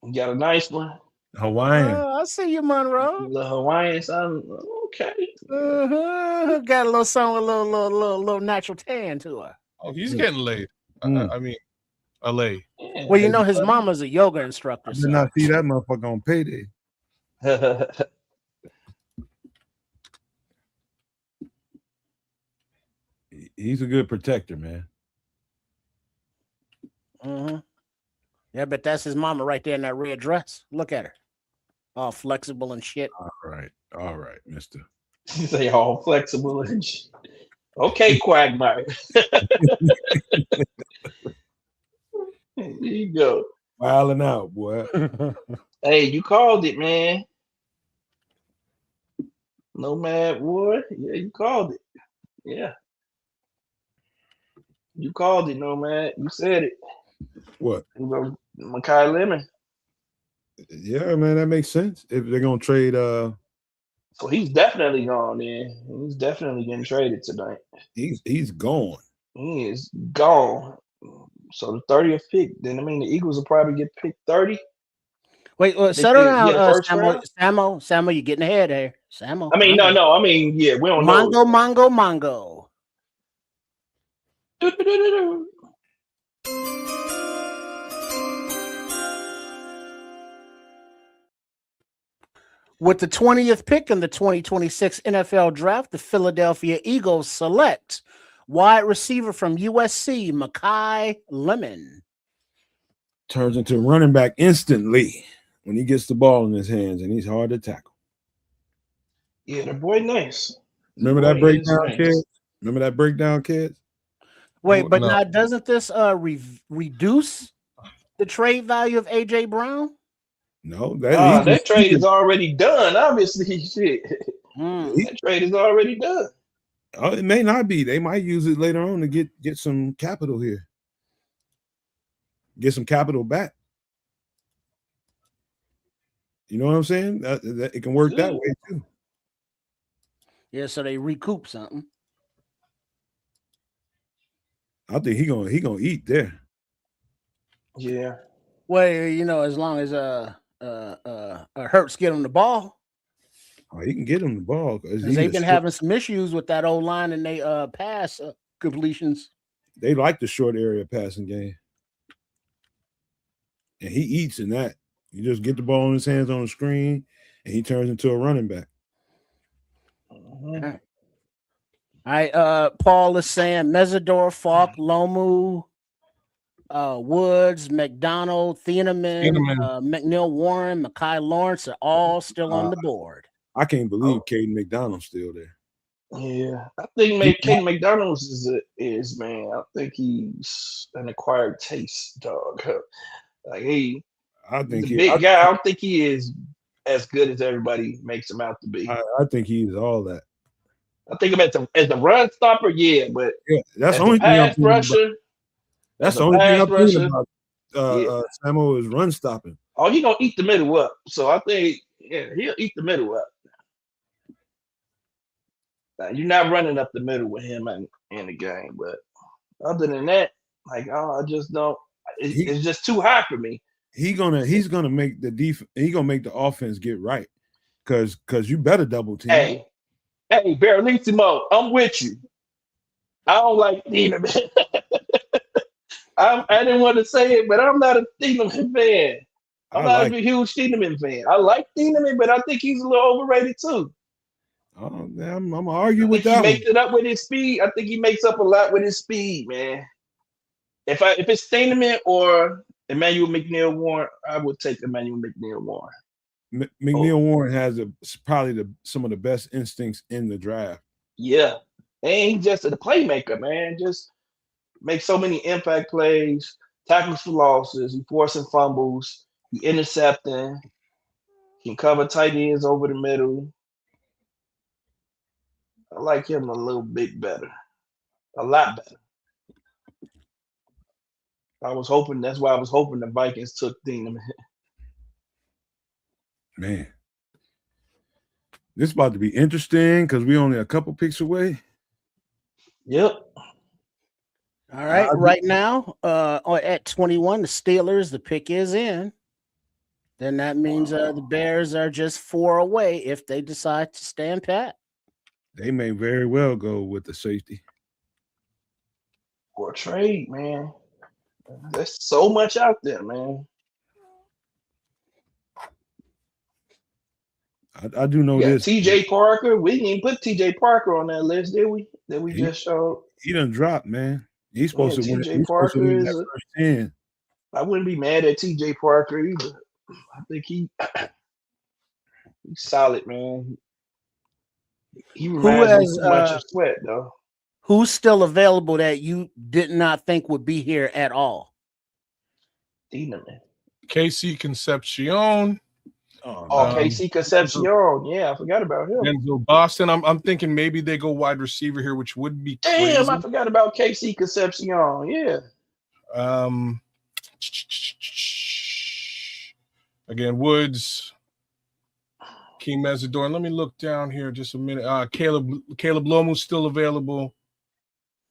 You got a nice one. Hawaiian. Oh, I see you, Monroe. The Hawaiian son. Okay. Got a little something, a little natural tan to her. Oh, he's getting laid. I mean, a lay. Yeah, well, you know his mama's a yoga instructor. I did not see that motherfucker on payday. He's a good protector, man. Mm-hmm. Yeah, but that's his mama right there in that red dress. Look at her. All flexible and shit. All right, mister. You say all flexible and shit. Okay, Quagmire. There you go. Wilding out, boy. Hey, you called it, man. Nomad boy. Yeah, you called it. Yeah. You called it, Nomad. You said it. What? Makai Lemon. Yeah, man, that makes sense. If they're gonna trade so he's definitely gone in. He's definitely getting traded tonight. He's gone. He is gone. So the 30th pick, then I mean the Eagles will probably get picked 30. Wait, settle down, Samo, you're getting ahead there. Samo. I mean, no. I mean, yeah, we don't know. Mongo. With the 20th pick in the 2026 NFL Draft, the Philadelphia Eagles select wide receiver from USC, Makai Lemon. turns into a running back instantly when he gets the ball in his hands, and he's hard to tackle. Yeah, the boy nice. Remember that breakdown, kids? Remember that breakdown, kids? Wait, but No. now doesn't this reduce the trade value of AJ Brown? No, that trade is already done. Obviously, shit. Mm. That trade is already done. Oh, it may not be. They might use it later on to get some capital here. Get some capital back. You know what I'm saying? That it can work that way too. Yeah, so they recoup something. I think he gonna eat there. Yeah. Well, you know, as long as Hurts get him the ball. Oh, he can get him the ball because they've been having some issues with that old line and they pass completions. They like the short area passing game, and he eats in that. You just get the ball in his hands on the screen, and he turns into a running back. All right. Paul is saying Mesidor, Falk, Lomu, Woods, McDonald, Thieneman, McNeil Warren, Mekhi Lawrence are all still on the board. I can't believe Caden McDonald's still there. Yeah, I think Caden McDonald's is man. I think he's an acquired taste, dog. Like he's a big guy. I don't think he is as good as everybody makes him out to be. I think he's all that. I think him as a run stopper, yeah, but that's the only thing I'm thinking rusher. That's the only thing I'm thinking about. Samuel is run stopping. Oh, he gonna eat the middle up. So I think he'll eat the middle up. Now, you're not running up the middle with him in the game, but other than that, like I just don't. It's just too high for me. He's gonna make the defense. He's gonna make the offense get right, because you better double team. Hey, Barrelissimo, I'm with you. I don't like Thieneman. I didn't want to say it, but I'm not a Thieneman fan. I'm not a huge Thieneman fan. I like Thieneman, but I think he's a little overrated too. Oh, man, I'm gonna argue with that. He makes it up with his speed. I think he makes up a lot with his speed, man. If it's Thieneman or Emmanuel McNeil Warren, I would take Emmanuel McNeil Warren. McNeil Warren has probably some of the best instincts in the draft. Yeah, and he's just a playmaker, man. Just makes so many impact plays, tackles for losses, he forcing fumbles, he intercepting, can cover tight ends over the middle. I like him a little bit better, a lot better. That's why I was hoping the Vikings took Thieneman. Man, this is about to be interesting because we're only a couple picks away. Yep. All right. Right now, at 21, the Steelers, the pick is in. Then that means the Bears are just 4 away if they decide to stand pat. They may very well go with the safety. Or trade, man. There's so much out there, man. I do know this. TJ Parker. We didn't even put TJ Parker on that list, did we? Just showed. He done dropped, man. He's supposed to win. TJ Parker is that first 10. I wouldn't be mad at TJ Parker either. I think he's solid, man. He reminds me too much of Sweat, though. Who's still available that you did not think would be here at all? Thieneman. KC Concepcion. KC Concepcion. Yeah, I forgot about him. Denzel Boston. I'm thinking maybe they go wide receiver here, which would be crazy. Damn, I forgot about KC Concepcion. Yeah. Again, Woods, King Mesidor. Let me look down here just a minute. Caleb Lomu still available.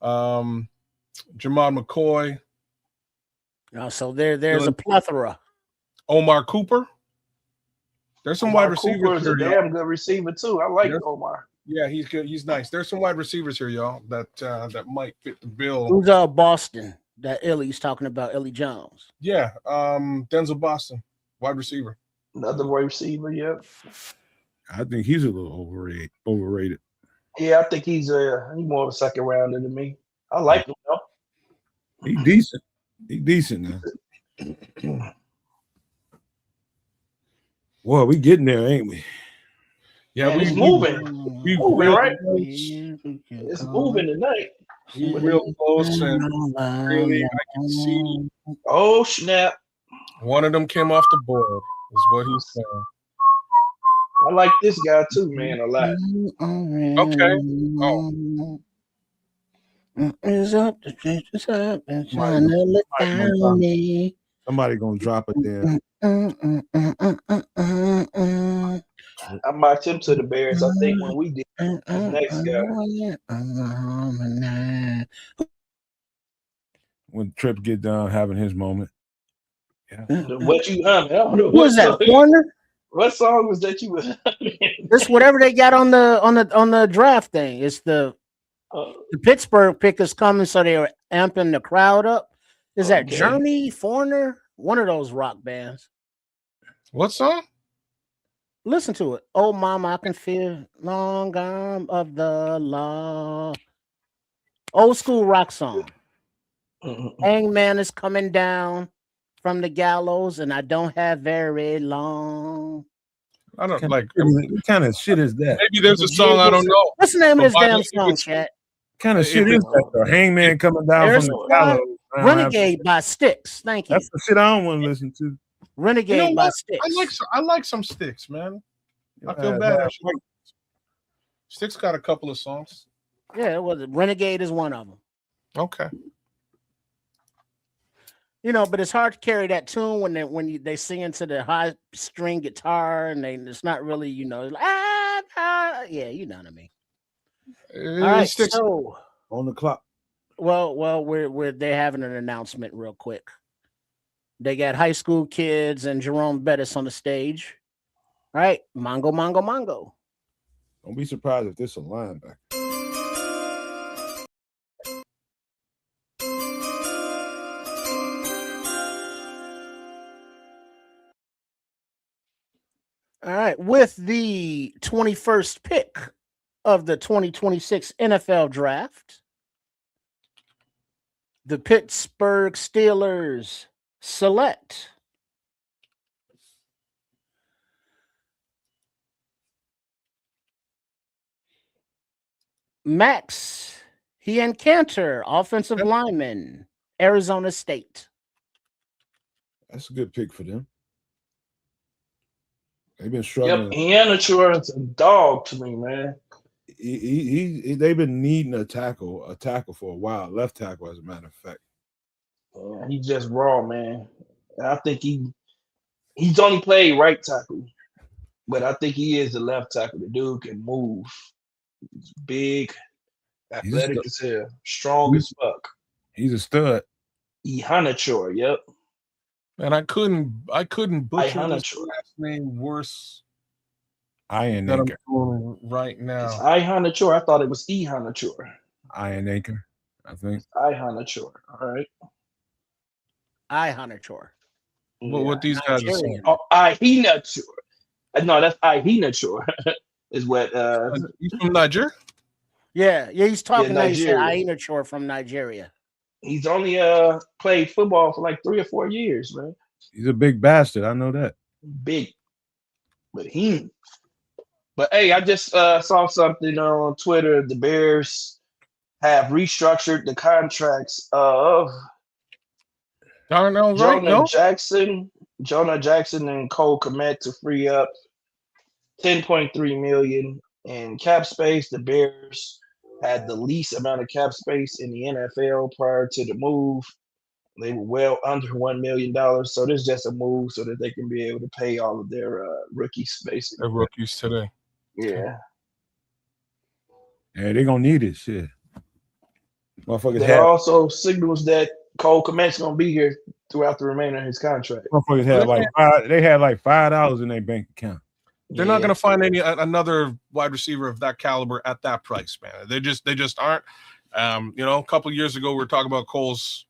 Jamon McCoy. So there's a plethora. Omar Cooper. There's some wide receivers. Cooper is a damn good receiver too. I like Omar. Yeah, he's good. He's nice. There's some wide receivers here, y'all, that might fit the bill. Who's Boston? That Illy's talking about, Illy Jones. Yeah, Denzel Boston, wide receiver. Another wide receiver, yeah. I think he's a little overrated. Yeah, I think he's more of a second rounder than me. I like him though. He's decent. He's decent now. Well, we getting there, ain't we? Yeah, Man, we it's moving. we Moving, real right? close. It's moving tonight. We real close, and really, I can see Oh snap! one of them came off the board. Is what he's saying. I like this guy too, man, a lot. Okay. Oh, Is up the street, it's up and trying to look down me. Somebody gonna drop it there. I marked him to the Bears. I think when we did this next guy. When Tripp get done having his moment. Yeah. What you humming? I don't know What was that? Foreigner? What song was that you was humming? This whatever they got on the draft thing. It's the Pittsburgh pick is coming, so they're amping the crowd up. Is that Journey, Foreigner? One of those rock bands. what song? Listen to it. Oh, mama, I can feel long arm of the law. Old school rock song. Hangman is coming down from the gallows, and I don't have very long. I don't like. What kind of shit is that? Maybe there's a song I don't know. What's the name of this But why damn don't you song, just- chat? What kind of shit is that? Though? Hangman coming down There's from the gallows. Renegade by Styx. Thank you. That's the shit I don't want to listen to. Renegade You know by what? Styx. I like some Sticks, man. I feel bad. Sticks got a couple of songs. Yeah, Renegade is one of them. Okay. You know, but it's hard to carry that tune when they sing into the high string guitar and it's not really, you know, like, yeah, you know what I mean. All right, Sticks. so On the clock. well, they're having an announcement real quick. They got high school kids and Jerome Bettis on the stage. All right, Mongo. Don't be surprised if this is a linebacker. All right, with the 21st pick of the 2026 NFL Draft, the Pittsburgh Steelers select Max Keionte, offensive lineman, Arizona State. That's a good pick for them. They've been struggling. Yep, Ian is a dog to me, man. They've been needing a tackle for a while. Left tackle, as a matter of fact. Yeah, he's just raw, man. And I think he's only played right tackle, but I think he is the left tackle. The dude can move. He's big, athletic as hell, strong as fuck. He's a stud. Ihanachor, yep. And I couldn't butcher this Ihanachor. last name worse Iron than I'm Anchor. doing right It's now. Ihanachor. I thought it was Ihanachor. Iron Anchor, I think. Ihanachor. All right. Ihanachor. But what these guys are saying. Oh, Ihanachor. No, that's Ihanachor. Is what He's from Niger? Yeah, he's talking Nigeria. Ihanachor from Nigeria. he's only played football for like 3 or 4 years, man. He's a big bastard. I know that. Big. But hey, I just saw something on Twitter. The Bears have restructured the contracts of Jonah Jackson and Cole Kmet to free up $10.3 million in cap space. The Bears had the least amount of cap space in the NFL prior to the move. They were well under $1 million. So this is just a move so that they can be able to pay all of their rookies, basically. Their rookies today. Yeah. Yeah, they're gonna need it. Shit. Motherfuckers That also signals that Cole Kmet's gonna be here throughout the remainder of his contract. Motherfuckers had like $5 in their bank account. They're not going to find another wide receiver of that caliber at that price, man. They just aren't. A couple of years ago, we were talking about Cole's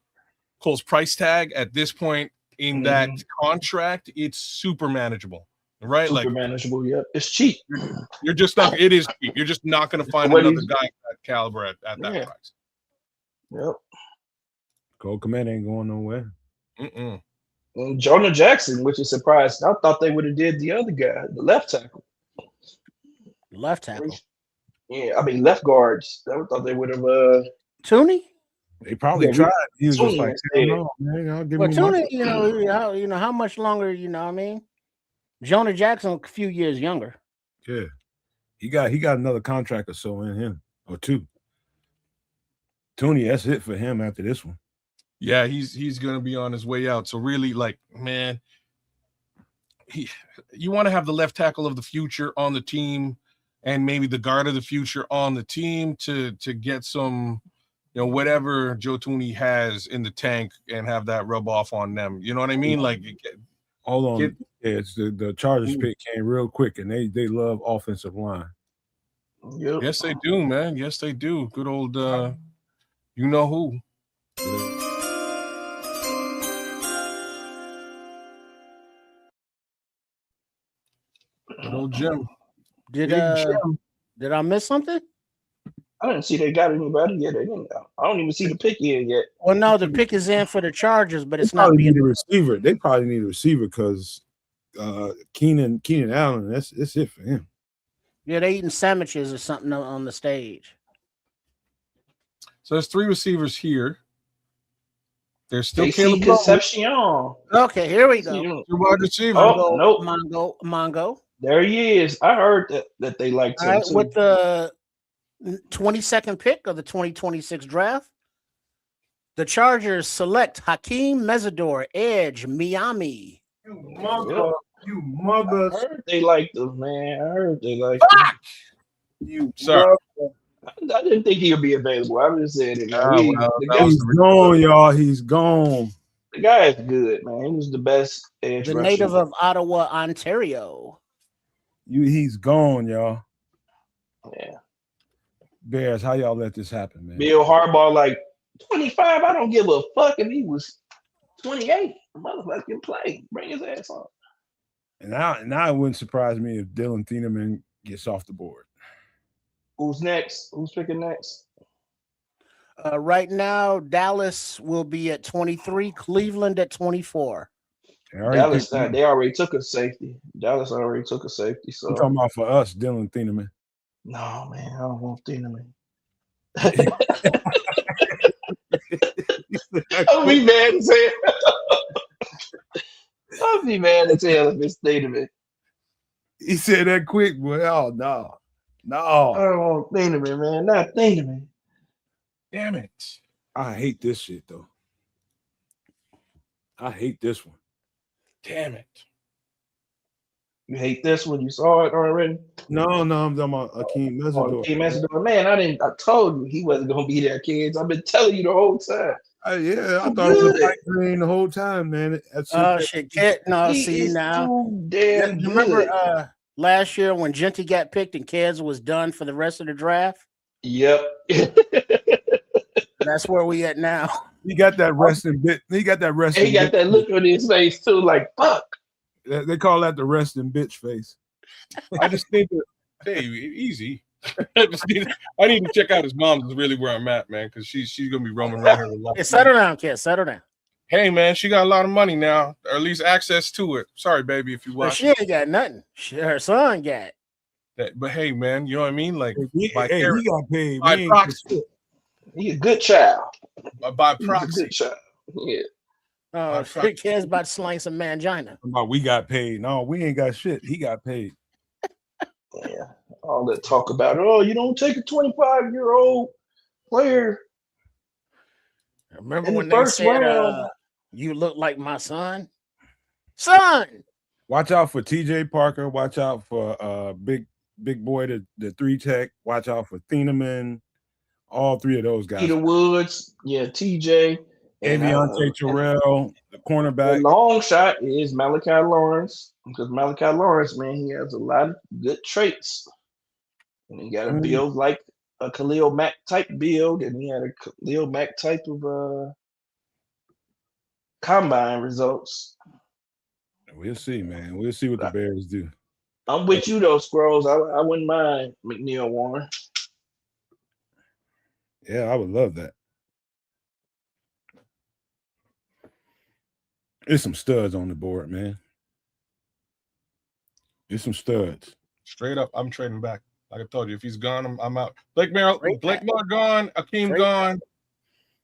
price tag. At this point in that contract, it's super manageable, right? Super manageable. Yep, it's cheap. You're just not. It is cheap. You're just not going to find another guy at that caliber at that price. Yep. Cole Kmet ain't going nowhere. Mm-mm. And Jonah Jackson, which is surprised. I thought they would have did the other guy, the left tackle. Left tackle. Yeah, I mean left guards. I thought they would have. Tooney. They probably tried. He was just Tooney like, instead. no, man, I'll give Well, me my. Tooney, how much longer? You know, what I mean, Jonah Jackson, a few years younger. Yeah, he got another contract or so in him or two. Tooney, that's it for him after this one. Yeah, he's gonna be on his way out. So really, like, man, you want to have the left tackle of the future on the team, and maybe the guard of the future on the team to get some, whatever Joe Tooney has in the tank and have that rub off on them. You know what I mean? Like, hold on, it's the Chargers pick came real quick, and they love offensive line. Yep. Yes, they do, man. Yes, they do. Good old, you know who. Good old Jim. Did I miss something? I didn't see they got anybody yet. They didn't. I don't even see the pick in yet. Well, no, the pick is in for the Chargers, but it's They not probably being need a receiver. They probably need a receiver because Keenan Allen, that's it for him. Yeah, they eating sandwiches or something on the stage. So there's 3 receivers here. There's still KC Caleb Concepcion. Okay, here we go. Your wide receiver. Oh, nope. Mongo. There he is. I heard that they liked him too. With the 22nd pick of the 2026 draft, the Chargers select Hakeem Mesidor, edge, Miami. You mother. I heard they liked him, man. I heard they liked him. You Sorry. I didn't think he'd be available. I just said it. He's gone, y'all. He's gone. The guy is good, man. He was the best edge The rusher. native of Ottawa, Ontario. He's gone, y'all. Yeah. Bears, how y'all let this happen, man? Bill Harbaugh, like 25. I don't give a fuck if he was 28. Motherfucking play. Bring his ass on. And now it wouldn't surprise me if Dylan Thieneman gets off the board. Who's next? Who's picking next? Right now, Dallas will be at 23, Cleveland at 24. Dallas, they already took a safety. Dallas already took a safety. So I'm talking about for us, Dylan Thieneman. No, man, I don't want Thieneman. I'll be mad as hell. I'll be mad as hell if it's Thieneman. He said that quick, boy. Oh, no. I don't want Thieneman, man. Not Thieneman. Damn it. I hate this shit, though. I hate this one. Damn it. You hate this one? You saw it already? No, I'm talking about Hakeem Mesidor. Hakeem Mesidor. Man, I told you he wasn't going to be there, kids. I've been telling you the whole time. I thought it was a pipe dream the whole time, man. Shit, Kid. No, He see is now. too damn You good. remember last year when Genty got picked and Kez was done for the rest of the draft? Yep. That's where we at now. He got that resting bit. He got that resting. He got that look on his face too, like fuck. They call that the resting bitch face. I just think that, hey, easy. I need to check out his mom's is really where I'm at, man, because she's gonna be roaming around here a lot. Yeah, settle down, kid. Settle down. Hey, man, she got a lot of money now, or at least access to it. Sorry, baby, if you But watch. she ain't got nothing. Her son got. But hey, man, you know what I mean? Like, He got paid. by proxy. He a good child. By He's a proxy. good child. Yeah. Kid's about to slang some mangina. We got paid. No, we ain't got shit. He got paid. Yeah. All that talk about, oh, you don't take a 25-year-old player. Remember In the when they first said, round. you look like my son? Son! Watch out for TJ Parker. Watch out for big boy, the 3-tech. Watch out for Thieneman. All 3 of those guys. Peter Woods, yeah, TJ. Keionte Terrell, the cornerback. The long shot is Malachi Lawrence, because Malachi Lawrence, man, he has a lot of good traits. And he got a build like a Khalil Mack type build, and he had a Khalil Mack type of combine results. We'll see, man. We'll see what the Bears do. I'm with you, though, Squirrels. I wouldn't mind McNeil Warren. Yeah, I would love that. There's some studs on the board, man. There's some studs. Straight up, I'm trading back. Like I told you, if he's gone, I'm out. Blake Miller gone. Akeem gone.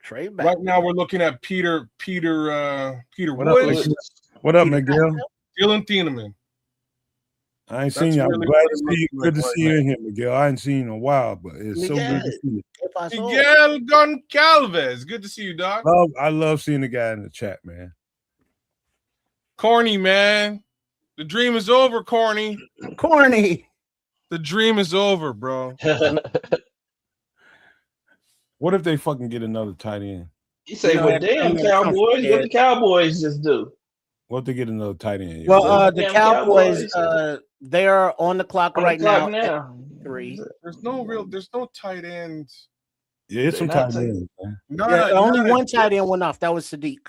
Trade back. Right now, we're looking at Peter What Woods. up, what up, Miguel? Dylan Thieneman. I ain't seen you. I'm glad to see you. Good to see you in here, Miguel. I ain't seen you in a while, but it's so good to see you. Miguel Goncalves. Good to see you, Doc. I love seeing the guy in the chat, man. Corny, man. The dream is over, Corny. The dream is over, bro. What if they fucking get another tight end? You say, well, damn, Cowboys. What the Cowboys just do? What if they get another tight end? Well, the Cowboys, they're on the clock right now. 3. There's no tight ends. Yeah, it's some tight ends, man. Only one tight end went off. That was Sadiq.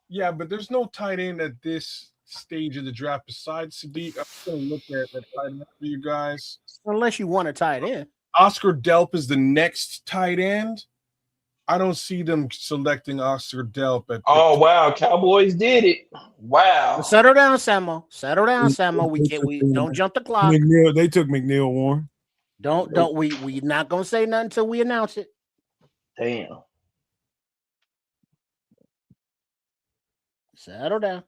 Yeah, but there's no tight end at this stage of the draft besides Sadiq. I'm going to look at that tight end for you guys. Unless you want a tight end. Oscar Delp is the next tight end. I don't see them selecting Oscar Delp at. Oh wow, Cowboys did it! Wow. Settle down, Samo. We don't jump the clock. They took McNeil Warren. We not gonna say nothing until we announce it. Damn. Settle down.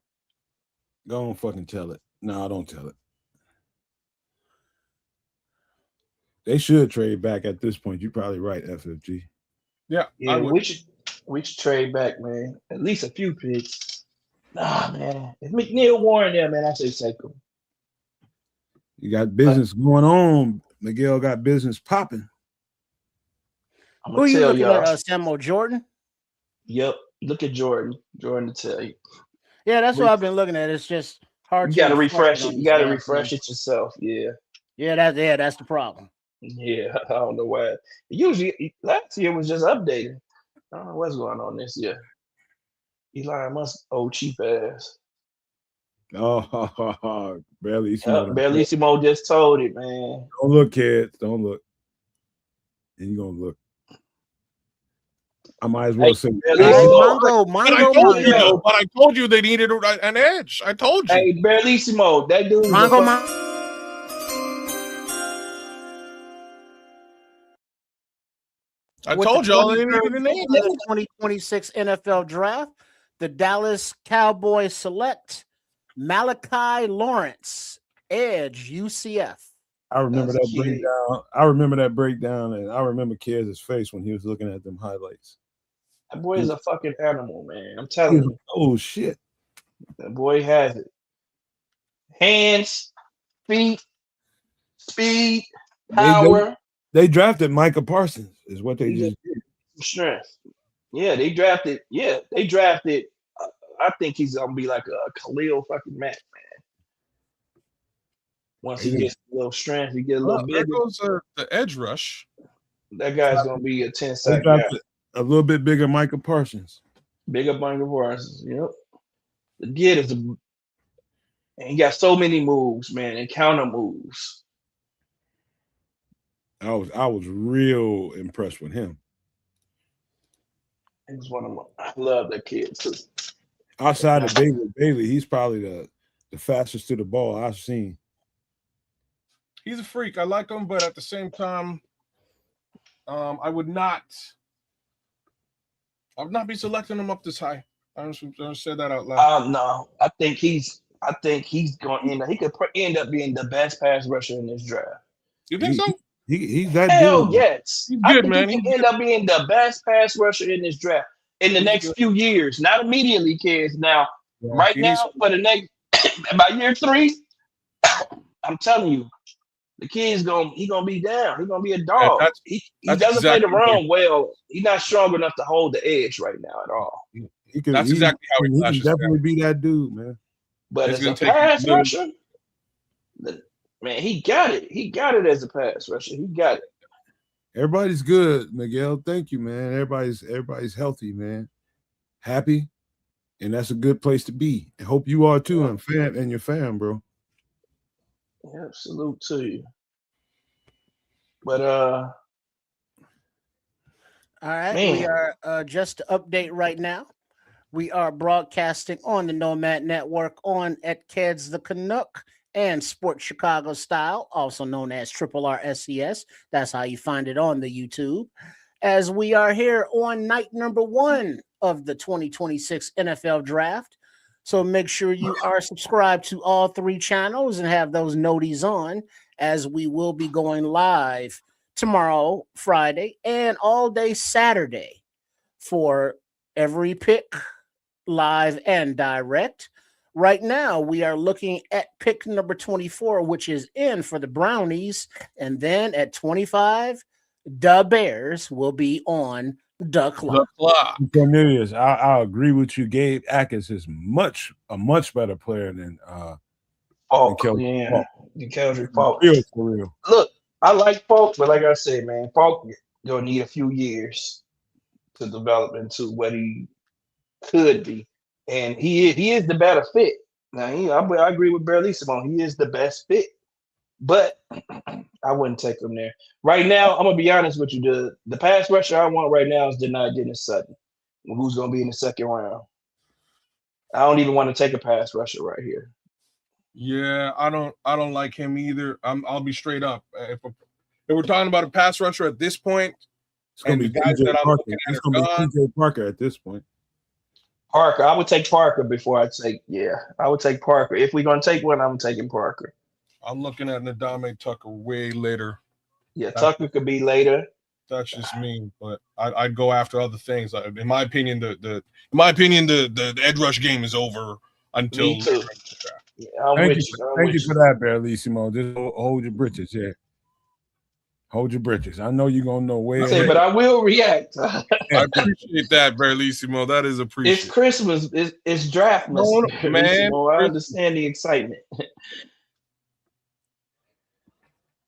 Don't fucking tell it. No, don't tell it. They should trade back at this point. You're probably right, FFG. Yeah, we should trade back, man. At least a few picks. Nah, man. If McNeil Warren there, man, I say take him. You got business going on. Miguel got business popping. Who are you looking at, Samuel Jordan? Yep. Look at Jordan. Jordan to tell you. Yeah, that's what I've been looking at. It's just hard. You got to refresh it. You got to refresh it yourself. Yeah. Yeah, that's the problem. Yeah, I don't know why. Usually, last year was just updated. I don't know what's going on this year. Eli Musk, old cheap ass. Oh, Bellissimo just told it, man. Don't look, kids. Don't look. And you're gonna look. I might as well say. Mongo. But I told you they needed an edge. I told you. Hey, Bellissimo, that dude. I told y'all they needed an edge. The 2026 NFL Draft, the Dallas Cowboys select Malachi Lawrence, edge, UCF. I remember that breakdown. I remember that breakdown, and I remember Kiz's face when he was looking at them highlights. That boy is a fucking animal, man. I'm telling you. Oh shit! That boy has it. Hands, feet, speed, power. They drafted Micah Parsons, is what they just did. Strength. Yeah, they drafted. I think he's gonna be like a Khalil fucking Mack, man. Once he gets a little strength, he gets a little bigger. There goes the edge rush. That guy's gonna be a 10-sack guy. A little bit bigger Micah Parsons. Bigger Micah Parsons. Yep. The kid is and he got so many moves, man, and counter moves. I was real impressed with him. He was I love that kid too. Outside of Bailey, he's probably the fastest to the ball I've seen. He's a freak. I like him, but at the same time, I would not be selecting him up this high. I'm just gonna say that out loud. No, I think he's going to end up. He could end up being the best pass rusher in this draft. You think so? He's that Hell good. Yes. He's good, man. He can end up being the best pass rusher in this draft in the next few years. Not immediately, kids. Now, now, for the next about year 3, I'm telling you, the kid's gonna be down. He's gonna be a dog. He doesn't play the run well. He's not strong enough to hold the edge right now at all. That's exactly how he can definitely be that dude, man. But as a pass rusher, man, he got it. He got it as a pass rusher. He got it. Everybody's good, Miguel. Thank you, man. Everybody's healthy, man. Happy, and that's a good place to be. I hope you are too, and your fam, bro. Yeah, salute to you. But all right, man. We are just to update right now. We are broadcasting on the Nomad Network on at Keds the Canuck and Sport Chicago Style, also known as Triple R SCS. That's how you find it on the YouTube. As we are here on night number 1 of the 2026 NFL Draft. So make sure you are subscribed to all 3 channels and have those noties on, as we will be going live tomorrow, Friday, and all day Saturday for every pick, live and direct. Right now, we are looking at pick number 24, which is in for the Brownies. And then at 25, the Bears will be on the clock. Cornelius, I agree with you. Gabe Atkins is a much better player than Falk. Falk. Keldrick Falk. For real. Look, I like Falk, but like I said, man, Falk gonna need a few years to develop into what he could be, and he is the better fit. Now, I agree with Barlissimo. He is the best fit, but I wouldn't take him there right now. I'm gonna be honest with you. The pass rusher I want right now is dennis-sutton, who's gonna be in the second round. I don't even want to take a pass rusher right here. Yeah, I don't like him either. I'll be straight up. If we're talking about a pass rusher at this point, it's gonna be guys that I'm looking at it's gonna be TJ Parker at this point. Parker, I would take Parker before I take. Yeah, I would take Parker. If we're gonna take one, I'm taking Parker. I'm looking at Ndame Tucker way later. Yeah, Tucker could be later. That's just me, but I'd go after other things. In my opinion, the edge rush game is over until. Me too. Yeah, thank you for that, Barlissimo. Just hold your britches, yeah. Hold your britches. I know you're gonna know way. But I will react. I appreciate that, Barlissimo. That is appreciated. It's Christmas. It's draft, man. I understand the excitement.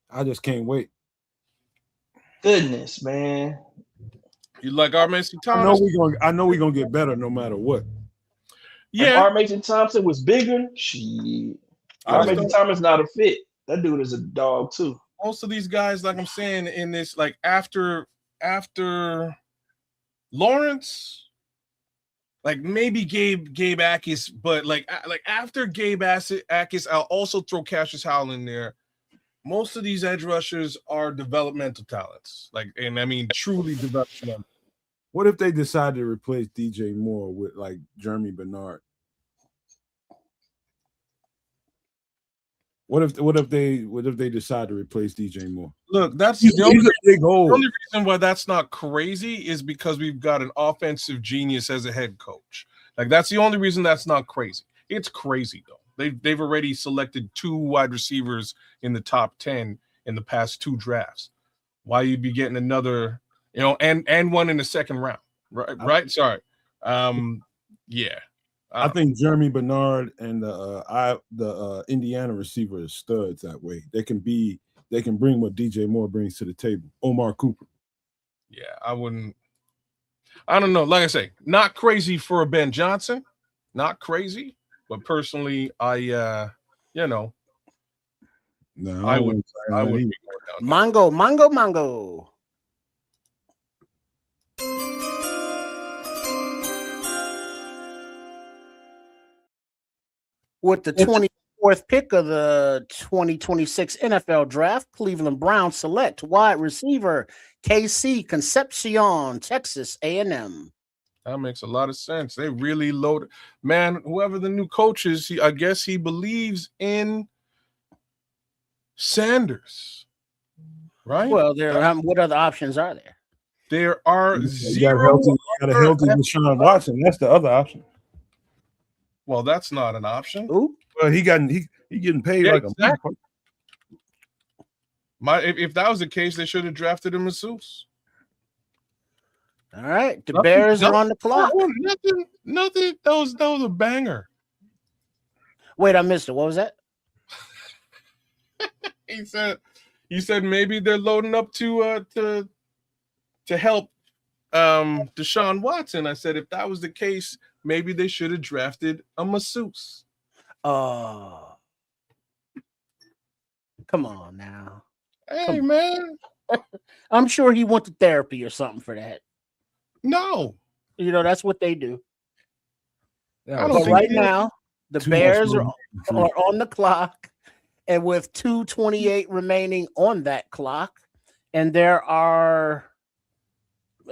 I just can't wait. Goodness, man. You like our Mason Thomas? I know we're gonna get better no matter what. Yeah. If R. Mason Thompson was bigger, R. Mason Thomas not a fit. That dude is a dog too. Most of these guys, like I'm saying, in this, like after Lawrence, like maybe Gabe Akis, but like after Gabe Akis, I'll also throw Cassius Howell in there. Most of these edge rushers are developmental talents, and I mean truly developmental. What if they decide to replace DJ Moore with like Jeremy Bernard? What if they decide to replace DJ Moore? Look, that's the only reason why that's not crazy is because we've got an offensive genius as a head coach. Like that's the only reason that's not crazy. It's crazy though. They've already selected 2 wide receivers in the top 10 in the past 2 drafts. Why you'd be getting another, and one in the second round, right? Sorry, yeah. I think Jeremy Bernard and the Indiana receiver is studs that way. They can bring what DJ Moore brings to the table. Omar Cooper. Yeah, I don't know. Like I say, not crazy for a Ben Johnson, not crazy, but personally, I No, I would be going down. Mongo. With the 24th pick of the 2026 NFL Draft, Cleveland Browns select wide receiver KC Concepcion, Texas A&M. That makes a lot of sense. They really loaded. Man, whoever the new coach is, I guess he believes in Sanders, right? Well, what other options are there? There are zero. Got a healthy Deshaun Watson. That's the other option. Well, that's not an option. Ooh. Well, he getting paid like exactly. If that was the case, they should have drafted him masseuse. All right, the Bears are on the clock. Nothing. That was a banger. Wait, I missed it. What was that? He said maybe they're loading up to help Deshaun Watson. I said if that was the case, maybe they should have drafted a masseuse. Oh, come on now. Hey, man. I'm sure he went to therapy or something for that. No. That's what they do. Yeah, But see, right now, the too much Bears are low. on the clock, and with 2:28 remaining on that clock, and there's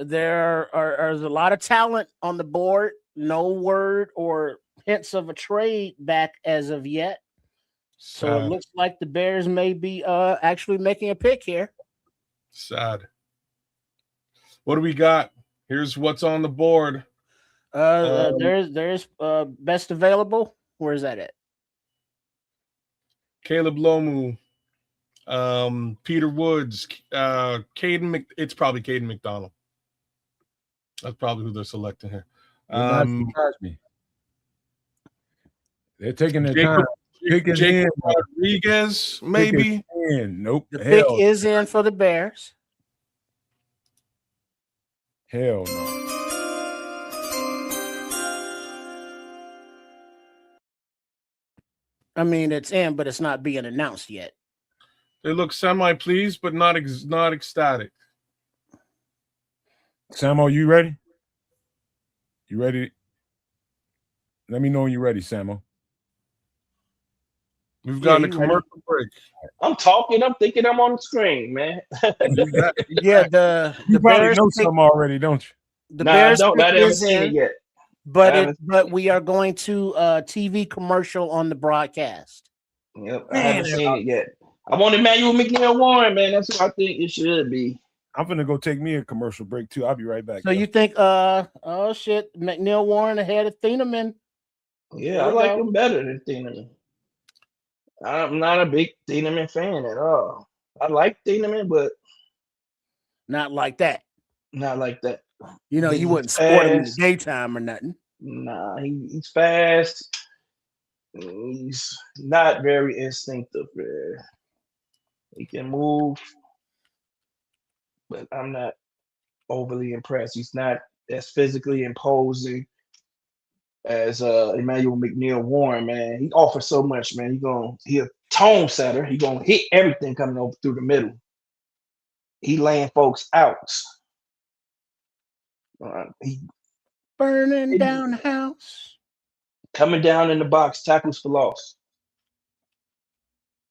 a lot of talent on the board. No word or hints of a trade back as of yet. So it Sad. looks like the Bears may be actually making a pick here. Sad. What do we got? Here's what's on the board. There's best available. Where's that at? Caleb Lomu, Peter Woods, it's probably Caden McDonald. That's probably who they're selecting here. Would not surprise me. They're taking their time. Pick is Jacob in. Rodriguez, maybe. Nope. The pick is in for the Bears. Hell no. I mean, it's in, but it's not being announced yet. They look semi-pleased, but not ecstatic. Samo, you ready? You ready? Let me know when you're ready, Samo. We've gotten a commercial break. I'm talking. I'm thinking I'm on the screen, man. Yeah, the You probably Bears know some already, don't you? The Bears I haven't is seen in, it yet. but we are going to TV commercial on the broadcast. Yep, I haven't seen it yet. I want Emmanuel McNeil Warren, man. That's what I think it should be. I'm gonna go take me a commercial break too. I'll be right back. So you think oh shit, McNeil Warren ahead of Thieneman? Yeah, I like him better than Thieneman. I'm not a big Thieneman fan at all. I like Thieneman, but not like that. Not like that. You know, you wouldn't sport him in the daytime or nothing. Nah, he's fast. He's not very instinctive. Man. He can move, but I'm not overly impressed. He's not as physically imposing as Emmanuel McNeil Warren, man. He offers so much, man. He a tone setter. He gonna hit everything coming over through the middle. He laying folks out. He burning down the house. Coming down in the box, tackles for loss.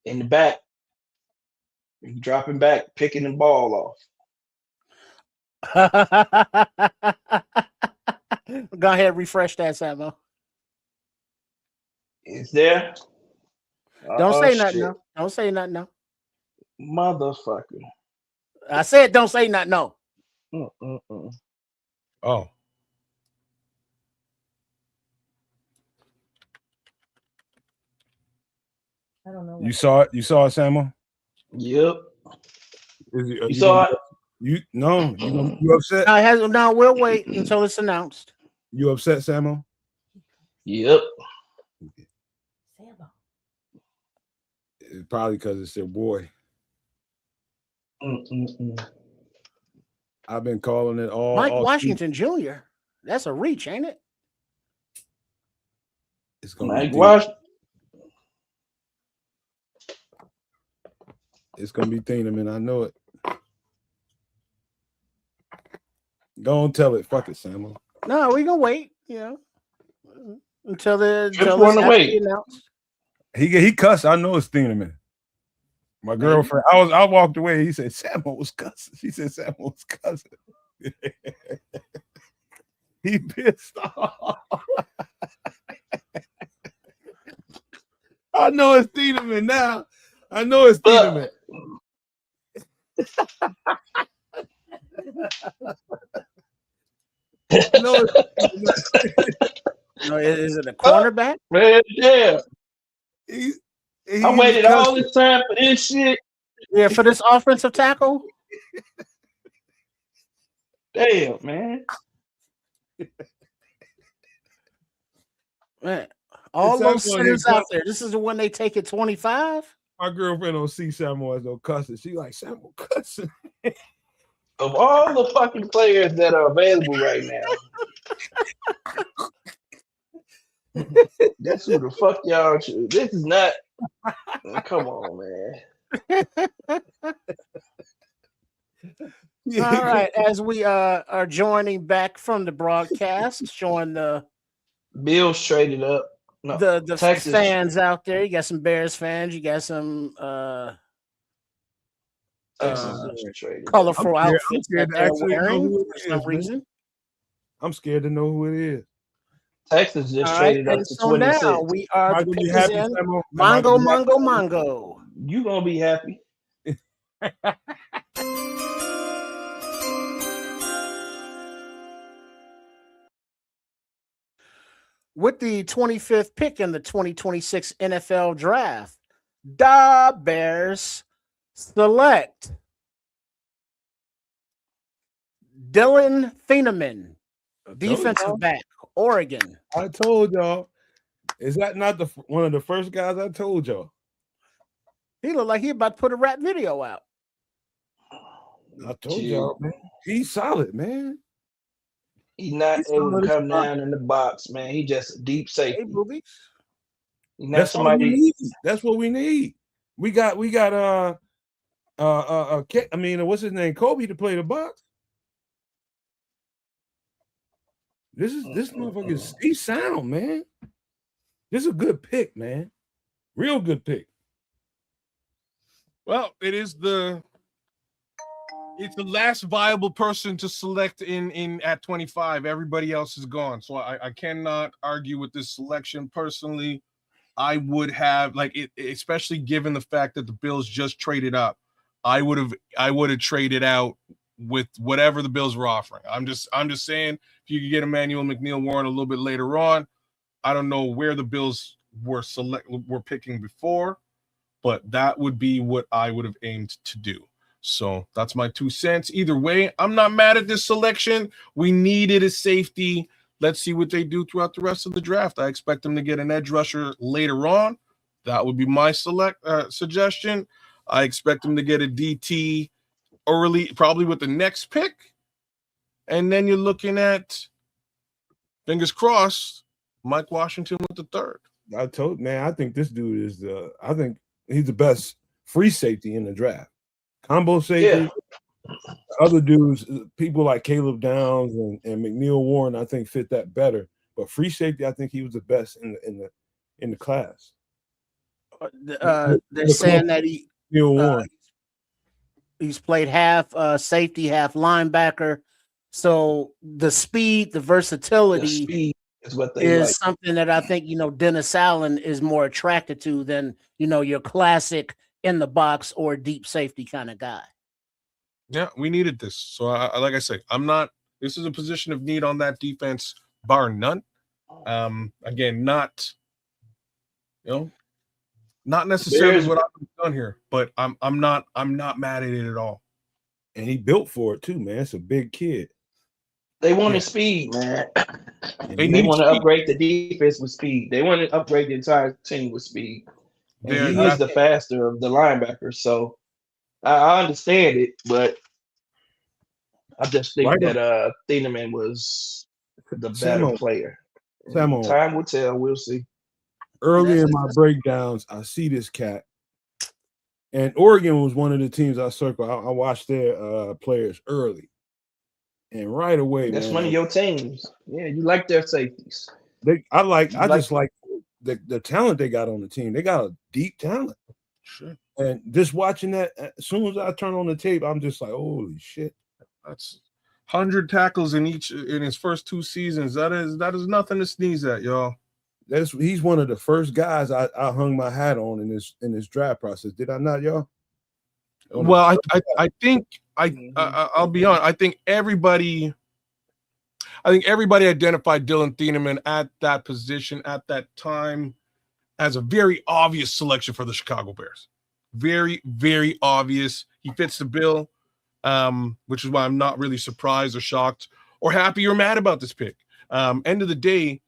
In the back, dropping back, picking the ball off. Go ahead, refresh that, Samo. Is there? Don't say nothing. No. Don't say nothing. No. Motherfucker. I said, don't say nothing. No. Oh. I don't know. You saw it? You saw it, Samo? Yep. You saw it? You upset? No, we'll wait until it's announced. You upset, Samo? Yep. It's probably because it's their boy. I've been calling it all. Mike Washington Jr. That's a reach, ain't it? It's gonna Mike be Washington. It's gonna be Thieneman. I know it. Don't tell it. Fuck it, Samo. No, we gonna wait. You know, until wait. Announced. He cussed. I know it's Thieneman. My girlfriend. I walked away. He said Samo was cussing. She said Samo was cussing. He pissed off. I know it's Thieneman now. I know it's Thieneman. No, is it a cornerback? Man, yeah. I waited all this time for this shit. Yeah, for this offensive tackle. Damn, man. Man, all those centers out there. This is the one they take at 25. My girlfriend don't see Samo as no cussing. She like Samo cussing. Of all the fucking players that are available right now, that's who the fuck y'all choose. This is not. Come on, man. All right, as we are joining back from the broadcast, showing the Bills traded up. No, the Texas. fans out there. You got some Bears fans. You got some Texas just traded up. colorful I'm outfits scared that to they're actually know wearing who for it some is, man. reason. I'm scared to know who it is. Texas just All right, traded up and to so 26. now we are Am I the gonna be pick is happy, in. Samo? Mongo. You gonna be happy. With the 25th pick in the 2026 NFL Draft, the Bears select Dylan Thieneman, defensive back, Oregon. I told y'all. Is that not one of the first guys I told y'all? He looked like he about to put a rap video out. I told y'all, man. He's solid, man. He's not able to come down in the box, man. He just a deep safety. Hey, boobies. That's what we need. That's what we need. We got I mean, what's his name? Kobe to play the box. This motherfucker. He's sound, man. This is a good pick, man. Real good pick. Well, it's the last viable person to select in at 25. Everybody else is gone. So I cannot argue with this selection personally. I would have especially given the fact that the Bills just traded up. I would have traded out with whatever the Bills were offering. I'm just saying, if you could get Emmanuel McNeil-Warren a little bit later on, I don't know where the Bills were picking before, but that would be what I would have aimed to do. So that's my 2 cents. Either way, I'm not mad at this selection. We needed a safety. Let's see what they do throughout the rest of the draft. I expect them to get an edge rusher later on. That would be my suggestion. I expect them to get a DT early, probably with the next pick. And then you're looking at, fingers crossed, Mike Washington with the third. I think this dude is I think he's the best free safety in the draft. Combo safety. Yeah. Other dudes, people like Caleb Downs and McNeil-Warren, I think fit that better. But free safety, I think he was the best in the class. They're saying that he's played half safety, half linebacker. So the speed, the versatility is what they like. Something that I think Dennis Allen is more attracted to than your classic in the box or deep safety kind of guy. Yeah, we needed this. So like I said, this is a position of need on that defense, bar none. Again, not necessarily what I've done here, but I'm not mad at it at all. And he built for it too, man. It's a big kid. They wanted speed, man. They want to upgrade the defense with speed. They want to upgrade the entire team with speed. And he is the faster of the linebackers, so I understand it, but I just think that Thieneman was the better player. Time will tell. We'll see. Early in my breakdowns, I see this cat, and Oregon was one of the teams I circled. I watched their players early, and right away, that's one of your teams. Yeah, you like their safeties. I just like the talent they got on the team. They got a deep talent. Sure. And just watching that, as soon as I turn on the tape, I'm just like, holy shit. That's 100 tackles in his first 2 seasons. That is nothing to sneeze at, y'all. He's one of the first guys I hung my hat on in this draft process. Did I not, y'all? Well, I think I'll be honest. I think everybody identified Dylan Thieneman at that position at that time as a very obvious selection for the Chicago Bears. Very, very obvious. He fits the bill, which is why I'm not really surprised or shocked or happy or mad about this pick. End of the day,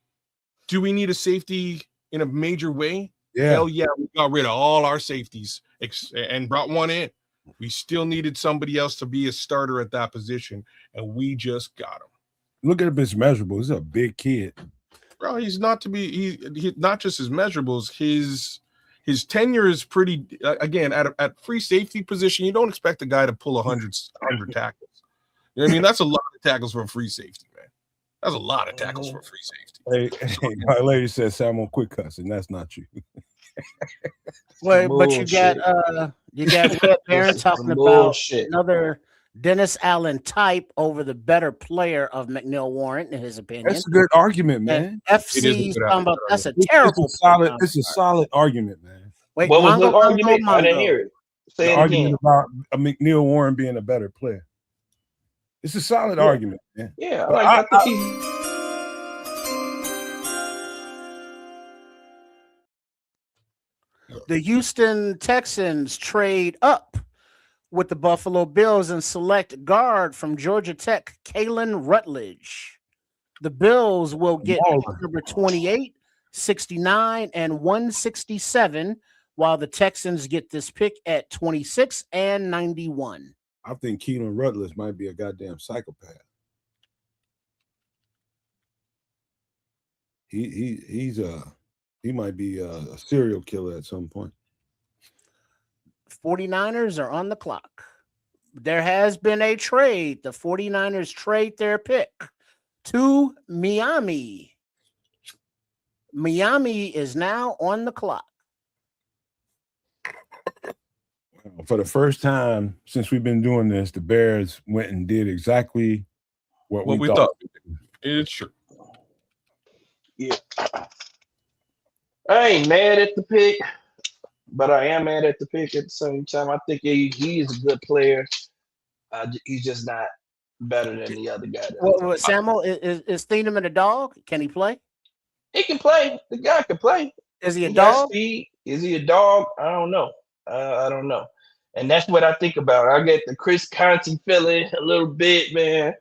do we need a safety in a major way? Yeah. Hell yeah, we got rid of all our safeties and brought one in. We still needed somebody else to be a starter at that position, and we just got him. Look at his measurables. He's a big kid. Bro, he's not just his measurables. His tenure is pretty. Again, at free safety position, you don't expect a guy to pull 100 tackles. You know what I mean? That's a lot of tackles for a free safety, man. That's a lot of tackles for a free safety. My lady said, "Sam, I'm gonna quit cussing." That's not you. Well, but you got Red Baron talking about another Dennis Allen type over the better player of McNeil Warren, in his opinion. That's a good argument, man. And FC's talking about that's a terrible. It's a solid argument, man. Wait, what was the argument? I didn't hear it. Say it argument again. About a McNeil Warren being a better player. It's a solid argument, man. Yeah, I think he's. The Houston Texans trade up with the Buffalo Bills and select guard from Georgia Tech, Kalen Rutledge. The Bills will get number 28, 69, and 167, while the Texans get this pick at 26 and 91. I think Kalen Rutledge might be a goddamn psychopath. He might be a serial killer at some point. 49ers are on the clock. There has been a trade. The 49ers trade their pick to Miami. Miami is now on the clock. For the first time since we've been doing this, the Bears went and did exactly what we thought. It's true. Yeah. I ain't mad at the pick, but I am mad at the pick at the same time. I think he is a good player. He's just not better than the other guy. Well, Samuel, is Thieneman a dog? Can he play? He can play. The guy can play. Is he a dog? Speed. Is he a dog? I don't know. I don't know. And that's what I think about. I get the Chris Conte feeling a little bit, man.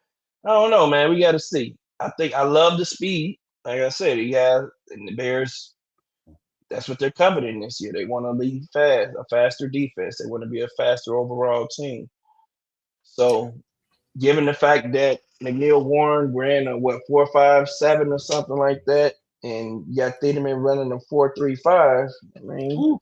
I don't know, man. We got to see. I love the speed. Like I said, and the Bears, that's what they're coveting this year. They want to lead fast, a faster defense. They want to be a faster overall team. So, given the fact that McNeil Warren ran a 4.57 or something like that, and you got Thieneman running a 4.35, I mean,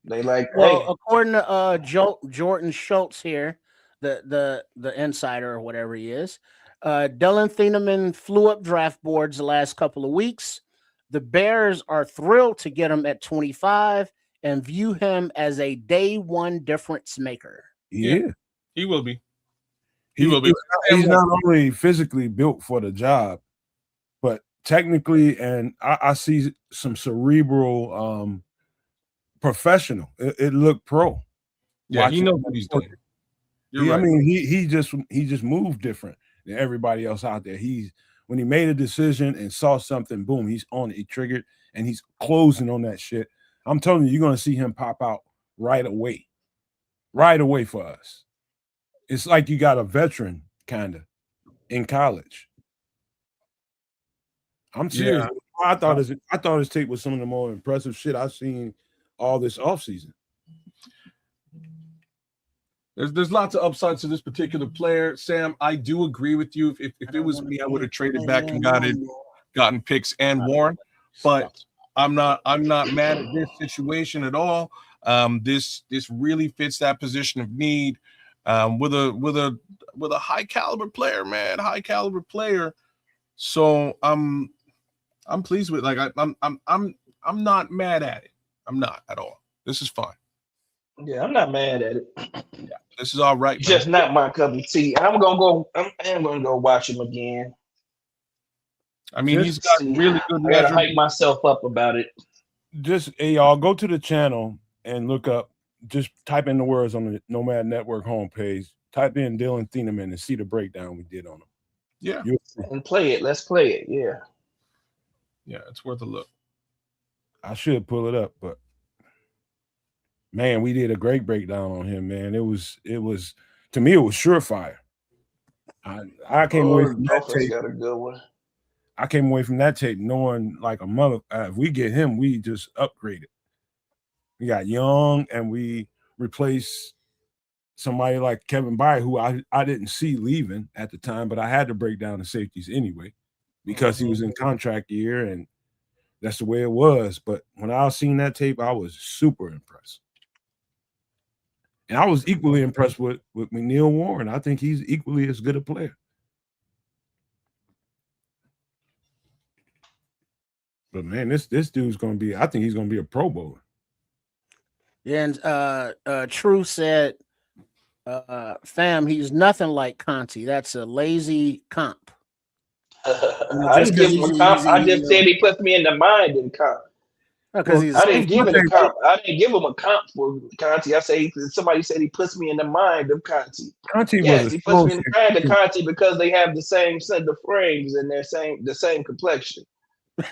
they like. Well, hey. According to Jordan Schultz here, the insider or whatever he is, Dylan Thieneman flew up draft boards the last couple of weeks. The Bears are thrilled to get him at 25 and view him as a day one difference maker. Yeah, he will be. He will be. He's not only physically built for the job, but technically, and I see some cerebral, professional. It looked pro. Yeah, he knows what he's doing. I mean, he just moved different than everybody else out there. When he made a decision and saw something, boom, he's on it. He triggered and he's closing on that shit. I'm telling you, you're going to see him pop out right away for us. It's like you got a veteran kind of in college. I'm serious. Yeah. I thought his tape was some of the more impressive shit I've seen all this offseason. There's lots of upsides to this particular player, Sam. I do agree with you. If it was me, I would have traded back and gotten picks and Warren. But I'm not mad at this situation at all. This really fits that position of need with a high caliber player, man, high caliber player. So I'm pleased with I'm not mad at it. I'm not at all. This is fine. Yeah, I'm not mad at it. Yeah, this is all right. Just not my cup of tea. I'm gonna go watch him again. I mean, he's got really good. I gotta hype myself up about it. Just y'all go to the channel and look up. Just type in the words on the Nomad Network homepage. Type in Dylan Thieneman and see the breakdown we did on him. Yeah, and play it. Let's play it. Yeah, it's worth a look. I should pull it up, but. Man, we did a great breakdown on him, man. It was to me, it was surefire. I came away from that tape. Got a good one. I came away from that tape knowing like a mother. If we get him, we just upgraded. We got young and we replaced somebody like Kevin Byard, who I didn't see leaving at the time, but I had to break down the safeties anyway because he was in contract year and that's the way it was. But when I seen that tape, I was super impressed. And I was equally impressed with McNeil Warren. I think he's equally as good a player. But man, this dude's gonna be. I think he's gonna be a Pro Bowler. Yeah, and True said, fam, he's nothing like Conti. That's a lazy comp. I didn't give him a comp. I just said he puts me in the mind in comp. Because I didn't give it a comp. I didn't give him a comp for Conti. I say somebody said he puts me in the mind of Conti. Yes, he puts me in the mind of Conti because they have the same set of frames and the same complexion.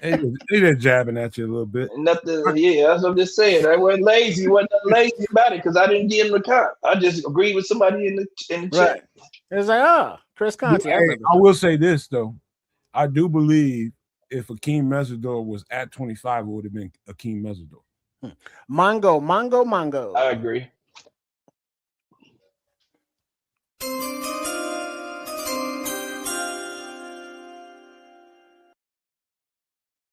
They just jabbing at you a little bit. Nothing. Yeah, that's what I'm just saying. I wasn't lazy. Wasn't lazy about it because I didn't give him the comp. I just agreed with somebody in the chat. Right. It's like, Chris Conti. I will say this though. I do believe if Akeem Mesidor was at 25, it would have been Akeem Mesidor. Mongo. I agree.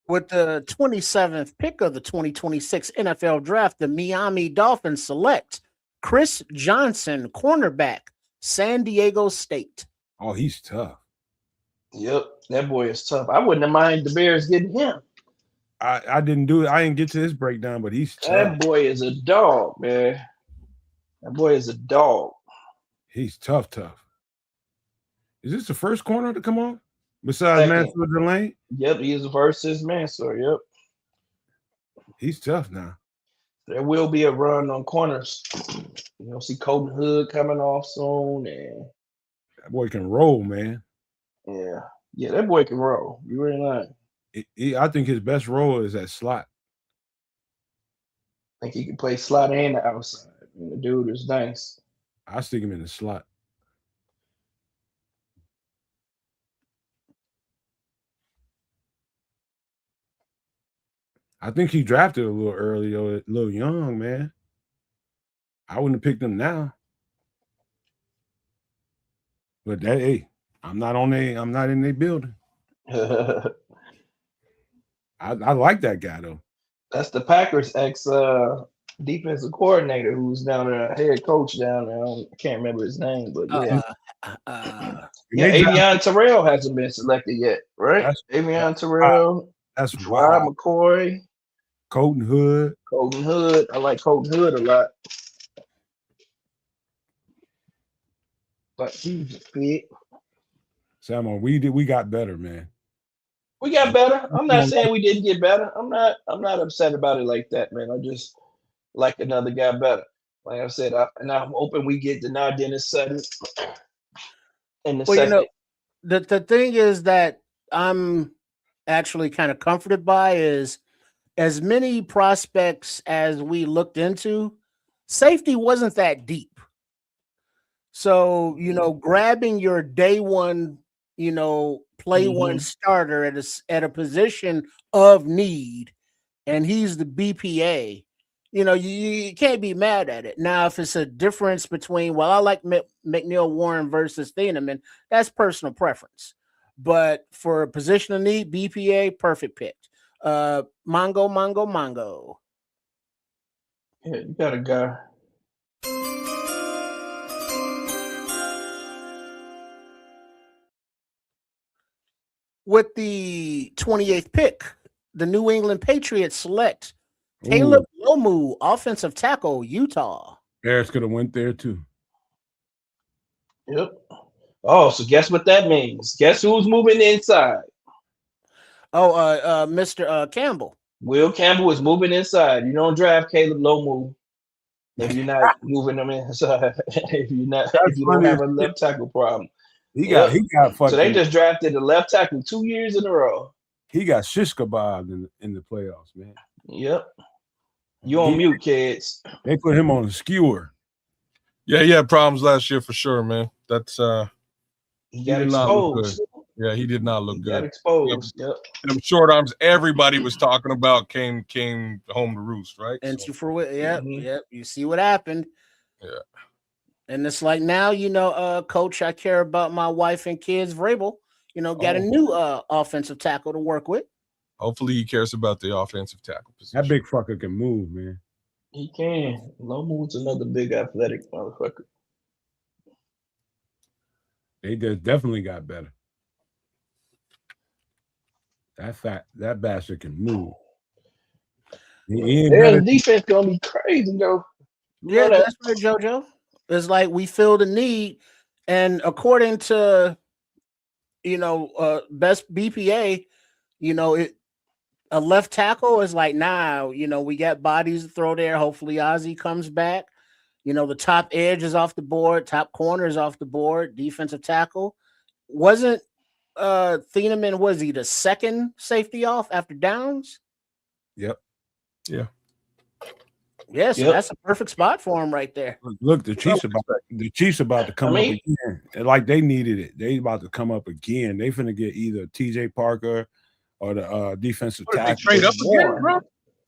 With the 27th pick of the 2026 NFL Draft, the Miami Dolphins select Chris Johnson, cornerback, San Diego State. Oh, he's tough. Yep, that boy is tough. I wouldn't have minded the Bears getting him. I didn't do it. I didn't get to this breakdown, but he's tough. That boy is a dog, man. That boy is a dog. He's tough. Is this the first corner to come on? Besides Mansour Delane? Yep, he's versus Mansour. Yep. He's tough now. There will be a run on corners. You'll see Colton Hood coming off soon. And that boy can roll, man. Yeah, that boy can roll. You ain't lying. I think his best role is at slot. I think he can play slot and the outside. And the dude is nice. I stick him in the slot. I think he drafted a little early, or a little young, man. I wouldn't have picked him now. But hey, I'm not in their building. I like that guy though. That's the Packers ex defensive coordinator who's down there, head coach down there. I can't remember his name, but Avion Terrell hasn't been selected yet, right? Avion Terrell. That's Rob McCoy. Colton Hood. I like Colton Hood a lot. But he's fit. Samo, we got better, man. We got better. I'm not saying we didn't get better. I'm not upset about it like that, man. I just like another guy better. Like I said, I'm hoping we get the dennis-sutton in the second. You know, the thing is that I'm actually kind of comforted by is as many prospects as we looked into, safety wasn't that deep. So, grabbing your day one, play one starter at a position of need, and he's the BPA, you can't be mad at it. Now, if it's a difference between, I like McNeil Warren versus Thieneman, that's personal preference. But for a position of need, BPA, perfect pick. Mongo. Yeah, you got a guy. With the 28th pick, the New England Patriots select Caleb Lomu, offensive tackle, Utah. Bears could have went there too. Yep. Oh, so guess what that means? Guess who's moving inside? Mr. Campbell. Will Campbell is moving inside. You don't draft Caleb Lomu if you're not moving them inside. if you don't have a left tackle problem. He got fucking. So they just drafted the left tackle 2 years in a row. He got shish kebab in the playoffs, man. Yep. You on mute, kids. They put him on a skewer. Yeah, he had problems last year for sure, man. That's he got exposed. Yeah, he did not look good. Got exposed. Yep. Them short arms everybody was talking about came home to roost, right? And yep. You see what happened. Yeah. And it's like now, coach, I care about my wife and kids. Vrabel, got a new offensive tackle to work with. Hopefully he cares about the offensive tackle position. That big fucker can move, man. He can. Lomu's another big athletic motherfucker. They just definitely got better. That bastard can move. He ain't Their better. defense gonna be crazy though. Yeah, that's right, JoJo. It's like we feel the need, and according to best BPA, a left tackle is like, nah, we got bodies to throw there. Hopefully Ozzy comes back. The top edge is off the board, top corner is off the board, defensive tackle. Wasn't Thieneman, was he the second safety off after Downs? Yep. Yeah. Yeah, so that's a perfect spot for him right there. Look, the Chiefs about to come up again. Like they needed it. They about to come up again. They finna get either TJ Parker or the defensive tackle. They trade up again, bro?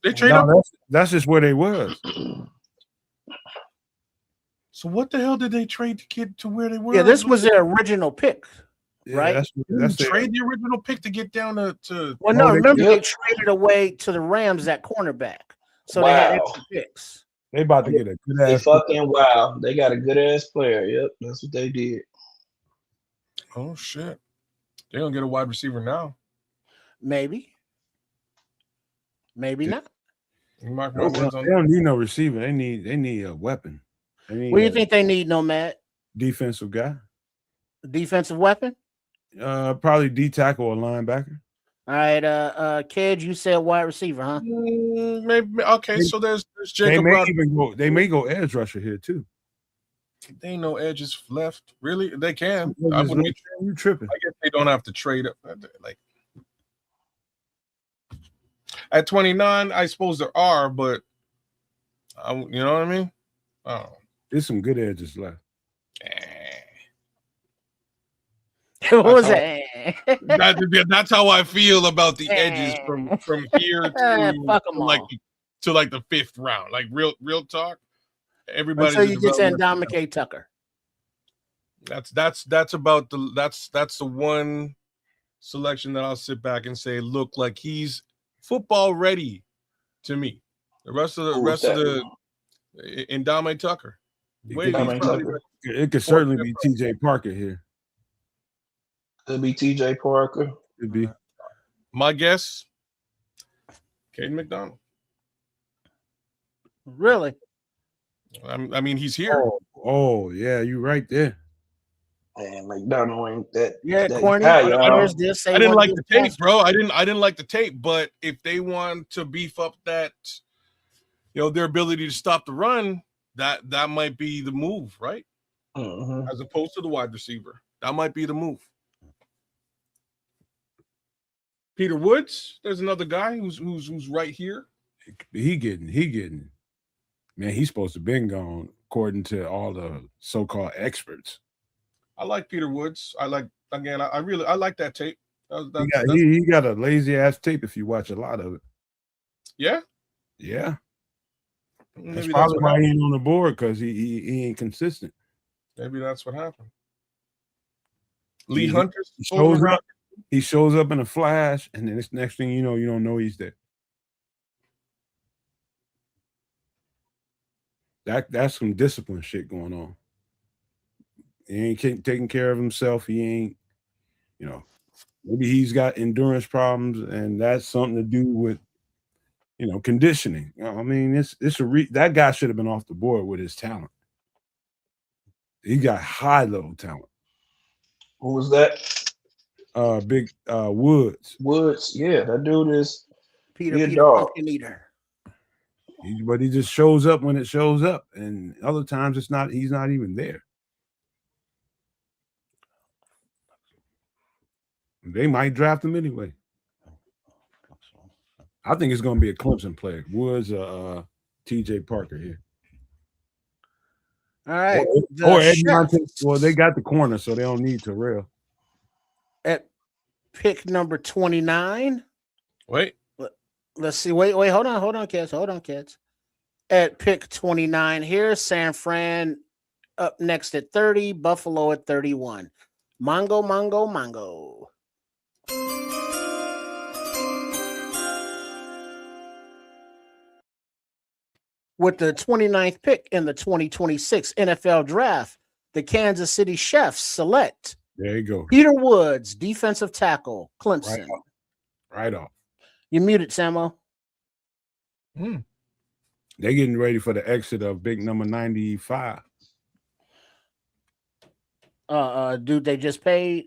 They trade up? That's just where they was. So what the hell did they trade to get to where they were? Yeah, this was their original pick, right? That's trade the original pick to get down to. Well, no, remember they traded away to the Rams at cornerback, so they had extra picks. They about to get a good ass. They got a good ass player. Yep, that's what they did. Oh shit! They don't get a wide receiver now. Maybe not. They don't need no receiver. They need a weapon. What do you think they need, Nomad? Defensive guy. Defensive weapon? Probably D tackle or linebacker. All right, Kid, you said wide receiver, huh? Maybe okay. So there's Jacob. They may go edge rusher here too. They ain't no edges left. Really, they can. You tripping? I guess they don't have to trade up. Like at 29, I suppose there are, but you know what I mean. Oh, there's some good edges left. What was that? That's how I feel about the edges from here to like the fifth round. Like real talk. Everybody. Until you get to Ndamukong Tucker. That's the one selection that I'll sit back and say look like he's football ready to me. The rest of the Ndamukong Tucker. It could certainly be TJ Parker here. Could be TJ Parker. Could be. My guess, Caden McDonald. Really? I mean, he's here. Oh yeah, you right there. Man, McDonald ain't that. Yeah, corny. I didn't like the tape, bro. I didn't like the tape, but if they want to beef up that, their ability to stop the run, that might be the move, right? As opposed to the wide receiver, that might be the move. Peter Woods, there's another guy who's right here. He getting. Man, he's supposed to been gone according to all the so-called experts. I like Peter Woods. I like that tape. He got a lazy ass tape if you watch a lot of it. Yeah. Yeah. That's probably why he ain't on the board, because he ain't consistent. Maybe that's what happened. Lee Hunter he shows up in a flash, and then this next thing you don't know he's there. That's some discipline shit going on. He ain't taking care of himself. He ain't, maybe he's got endurance problems, and that's something to do with, conditioning. I mean, that guy should have been off the board with his talent. He got high level talent. Who was that? Big Woods. Woods, yeah, that dude is Peter Pumpkin Eater. But he just shows up when it shows up, and other times he's not even there. They might draft him anyway. I think it's going to be a Clemson player. Woods, TJ Parker here. All right. Well, they got the corner, so they don't need Terrell. At pick number 29. Wait. Let's see. Wait. Hold on, kids. At pick 29 here, San Fran up next at 30, Buffalo at 31. Mongo. With the 29th pick in the 2026 NFL Draft, the Kansas City Chiefs select. There you go. Peter Woods, defensive tackle, Clemson. Right off. You muted, Samo. Mm. They're getting ready for the exit of big number 95. Dude, they just paid.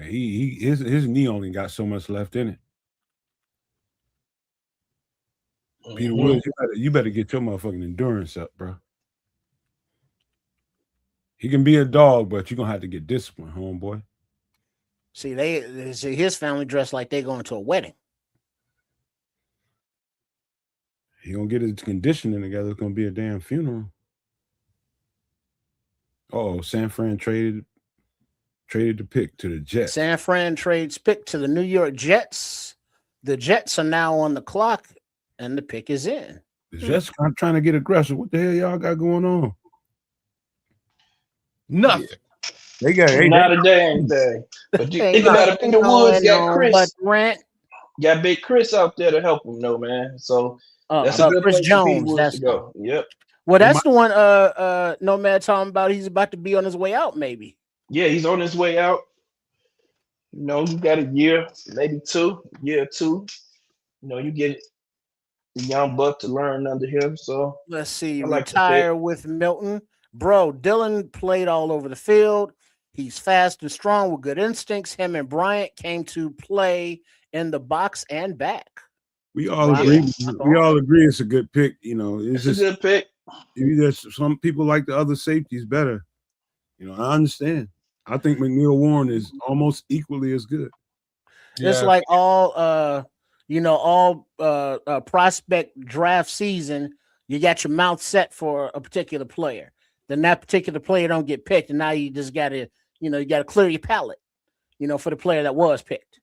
His knee only got so much left in it. Peter Woods, you better get your motherfucking endurance up, bro. He can be a dog, but you're gonna have to get disciplined, homeboy. See, his family dressed like they going to a wedding. He gonna get his conditioning together. It's gonna be a damn funeral. Oh, San Fran traded the pick to the Jets. San Fran trades pick to the New York Jets. The Jets are now on the clock, and the pick is in. The Jets trying to get aggressive. What the hell y'all got going on? Nothing. They got not a damn thing. But you think about it, Peter Woods got Chris. Got Big Chris out there to help him, though, man. So that's a good Chris place Jones. That's to go. Yep. Well, that's the one Nomad talking about. He's about to be on his way out, maybe. Yeah, he's on his way out. You know, you got a year, maybe year or two. You know, you get the young buck to learn under him. So let's see. Retire with Milton. Bro, Dylan played all over the field. He's fast and strong with good instincts. Him and Bryant came to play in the box and back. We all agree. We all agree it's a good pick. You know, it's just a good pick. There's some people like the other safeties better. You know, I understand. I think McNeil Warren is almost equally as good. It's like all prospect draft season. You got your mouth set for a particular player. Then that particular player don't get picked, and now you just got to, you got to clear your palate, for the player that was picked.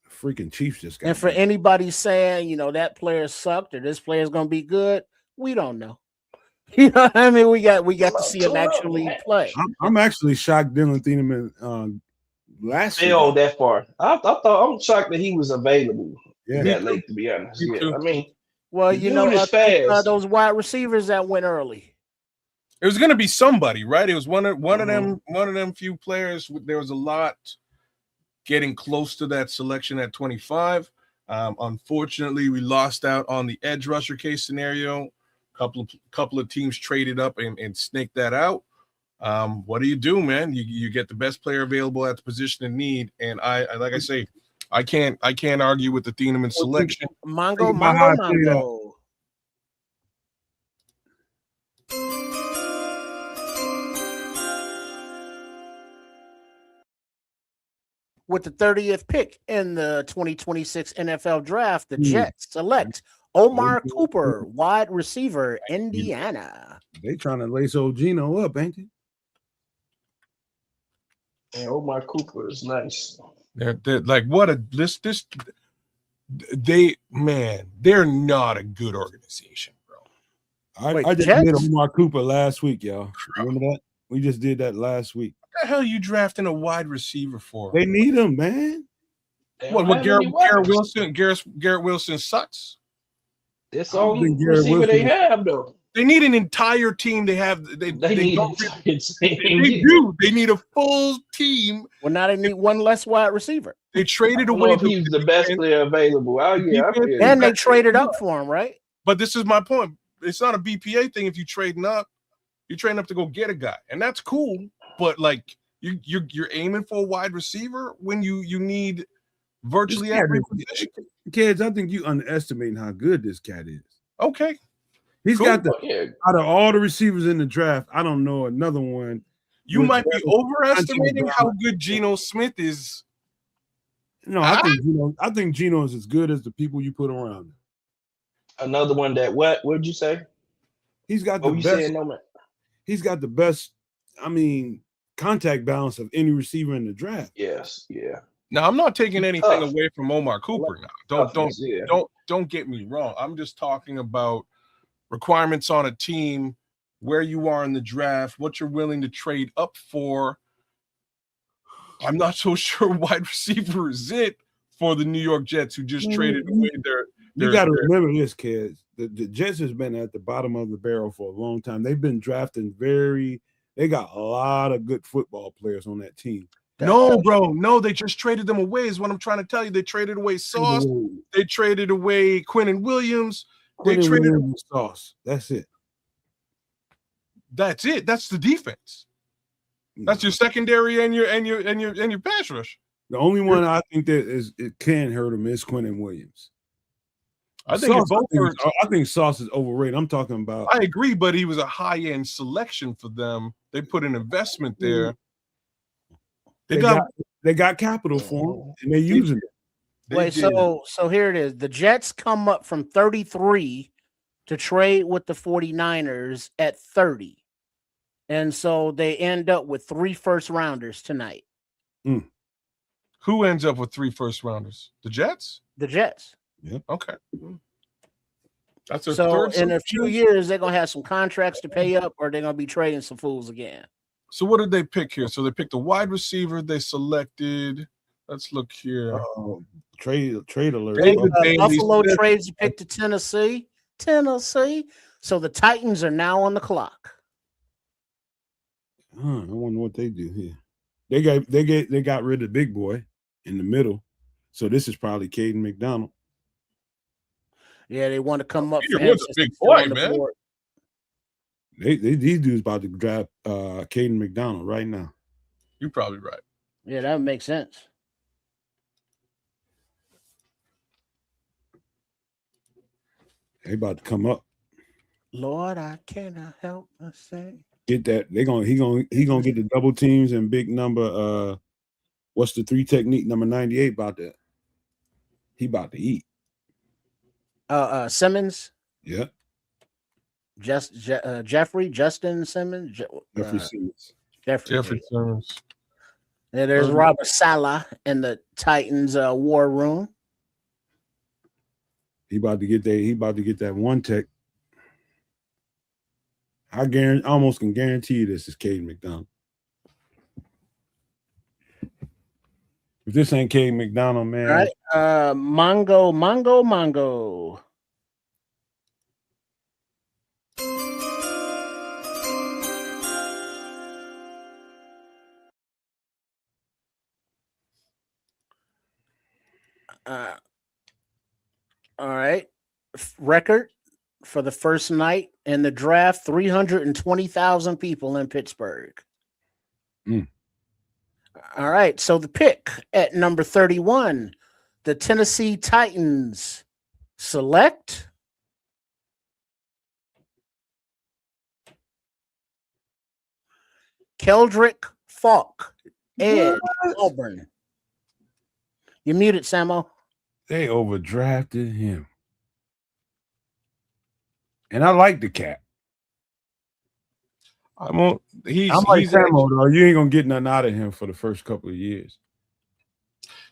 Freaking Chiefs just got. And for anybody saying, that player sucked or this player is going to be good, we don't know. You know what I mean? We got to see him actually play. I'm actually shocked Dylan Thieneman last year. Failed that far. I'm shocked that he was available that late, to be honest. Yeah, I mean, well, those wide receivers that went early. It was going to be somebody, right? It was one of them few players. There was a lot getting close to that selection at 25. Unfortunately, we lost out on the edge rusher case scenario. Couple of teams traded up and snaked that out. What do you do, man? You get the best player available at the position of need, and I like I say, I can't argue with the Thieneman selection. Mongo. With the 30th pick in the 2026 NFL Draft, the Jets select Omar Cooper, wide receiver, Indiana. They trying to lace old Gino up, ain't they? And Omar Cooper is nice. They're like what a this they're not a good organization, bro. I just did Omar Cooper last week, y'all. Remember that? We just did that last week. What the hell are you drafting a wide receiver for? They need him, man. What Garrett Wilson sucks? That's all receiver they have, though. They need an entire team. They need a full team. Well, now they need one less wide receiver. They traded away. He's the best player available. Oh yeah, and they traded up for him, right? But this is my point. It's not a BPA thing. If you trading up, you're trading up to go get a guy, and that's cool. But like you're aiming for a wide receiver when you need virtually every position. Kids, I think you underestimating how good this cat is. Okay. He's got out of all the receivers in the draft, I don't know another one. You might be overestimating how good Geno Smith is. No, I think Geno is as good as the people you put around him. Another one that what did you say? He's got the best. He's got the best, contact balance of any receiver in the draft. Yes, yeah. Now I'm not taking anything away from Omar Cooper. Now, don't get me wrong. I'm just talking about requirements on a team, where you are in the draft, what you're willing to trade up for. I'm not so sure wide receiver is it for the New York Jets, who just traded away their. You got to remember this, kids. The Jets has been at the bottom of the barrel for a long time. They've been drafting they got a lot of good football players on that team. No, bro. No, they just traded them away, is what I'm trying to tell you. They traded away Sauce. They traded away Quentin Williams. They traded away Sauce. That's it. That's it. That's the defense. That's your secondary and your pass rush. The only one I think that it can hurt him is Quentin Williams. I think I think Sauce is overrated. I'm talking about. I agree, but he was a high-end selection for them. They put an investment there. They got capital for him, and they're using it. Wait, so here it is. The Jets come up from 33 to trade with the 49ers at 30. And so they end up with 3 first-rounders tonight. Who ends up with 3 first-rounders? The Jets? The Jets. Yep. Okay. That's a so third. In a few years, they're going to have some contracts to pay up, or they're going to be trading some fools again. So what did they pick here? So they picked a wide receiver. They selected. Let's look here. Trade alert. Buffalo trades to pick to Tennessee. So the Titans are now on the clock. I wonder what they do here. They got rid of Big Boy in the middle. So this is probably Caden McDonald. Yeah, they want to come up. Peter was a big boy, man. These dudes about to draft Caden McDonald right now. You're probably right. Yeah, that makes sense. They about to come up. Lord, I cannot help but say. Get that. He gonna get the double teams and big number. What's the 3 technique? Number 98 about that. He about to eat. Simmons. Yeah. Justin Simmons. Jeffrey Simmons. Jeffrey Simmons. And there's Robert Saleh in the Titans war room. He about to get that 1 tech. I almost can guarantee you this is Caden McDonald. If this ain't Caden McDonald, man. All right. Mongo. All right. Record for the first night in the draft, 320,000 people in Pittsburgh. All right. So the pick at number 31, the Tennessee Titans select Keldrick Falk, Ed Auburn. You muted, Samo. They overdrafted him. And I like the cat. I'm like Samo, though. You ain't gonna get nothing out of him for the first couple of years.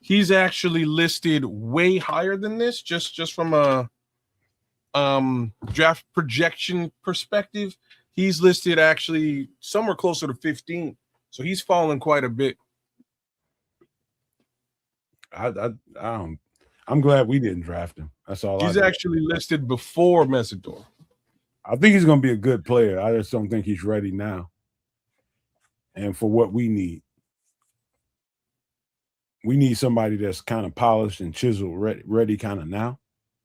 He's actually listed way higher than this, just from a draft projection perspective. He's listed actually somewhere closer to 15. So he's fallen quite a bit. I'm glad we didn't draft him. That's all. He's actually listed before Mesidor. I think he's going to be a good player. I just don't think he's ready now. And for what we need somebody that's kind of polished and chiseled, ready kind of now.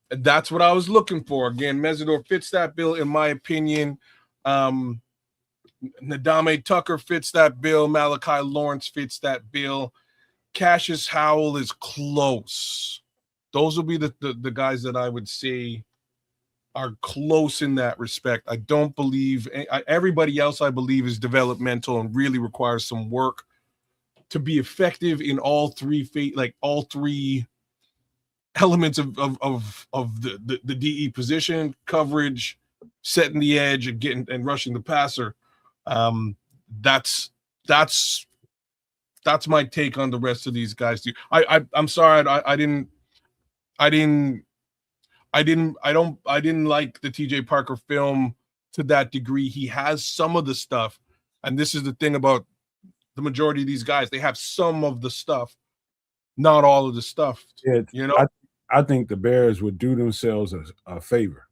That's what I was looking for. Again, Mesidor fits that bill, in my opinion. Nadame Tucker fits that bill. Malachi Lawrence fits that bill. Cassius Howell is close. Those will be the guys that I would say are close in that respect. I don't believe everybody else, I believe, is developmental and really requires some work to be effective in all three elements of the DE position: coverage, setting the edge, and getting and rushing the passer. That's my take on the rest of these guys too. I'm sorry, I didn't like the TJ Parker film to that degree. He has some of the stuff, and this is the thing about the majority of these guys. They have some of the stuff, not all of the stuff. Yeah, I think the Bears would do themselves a favor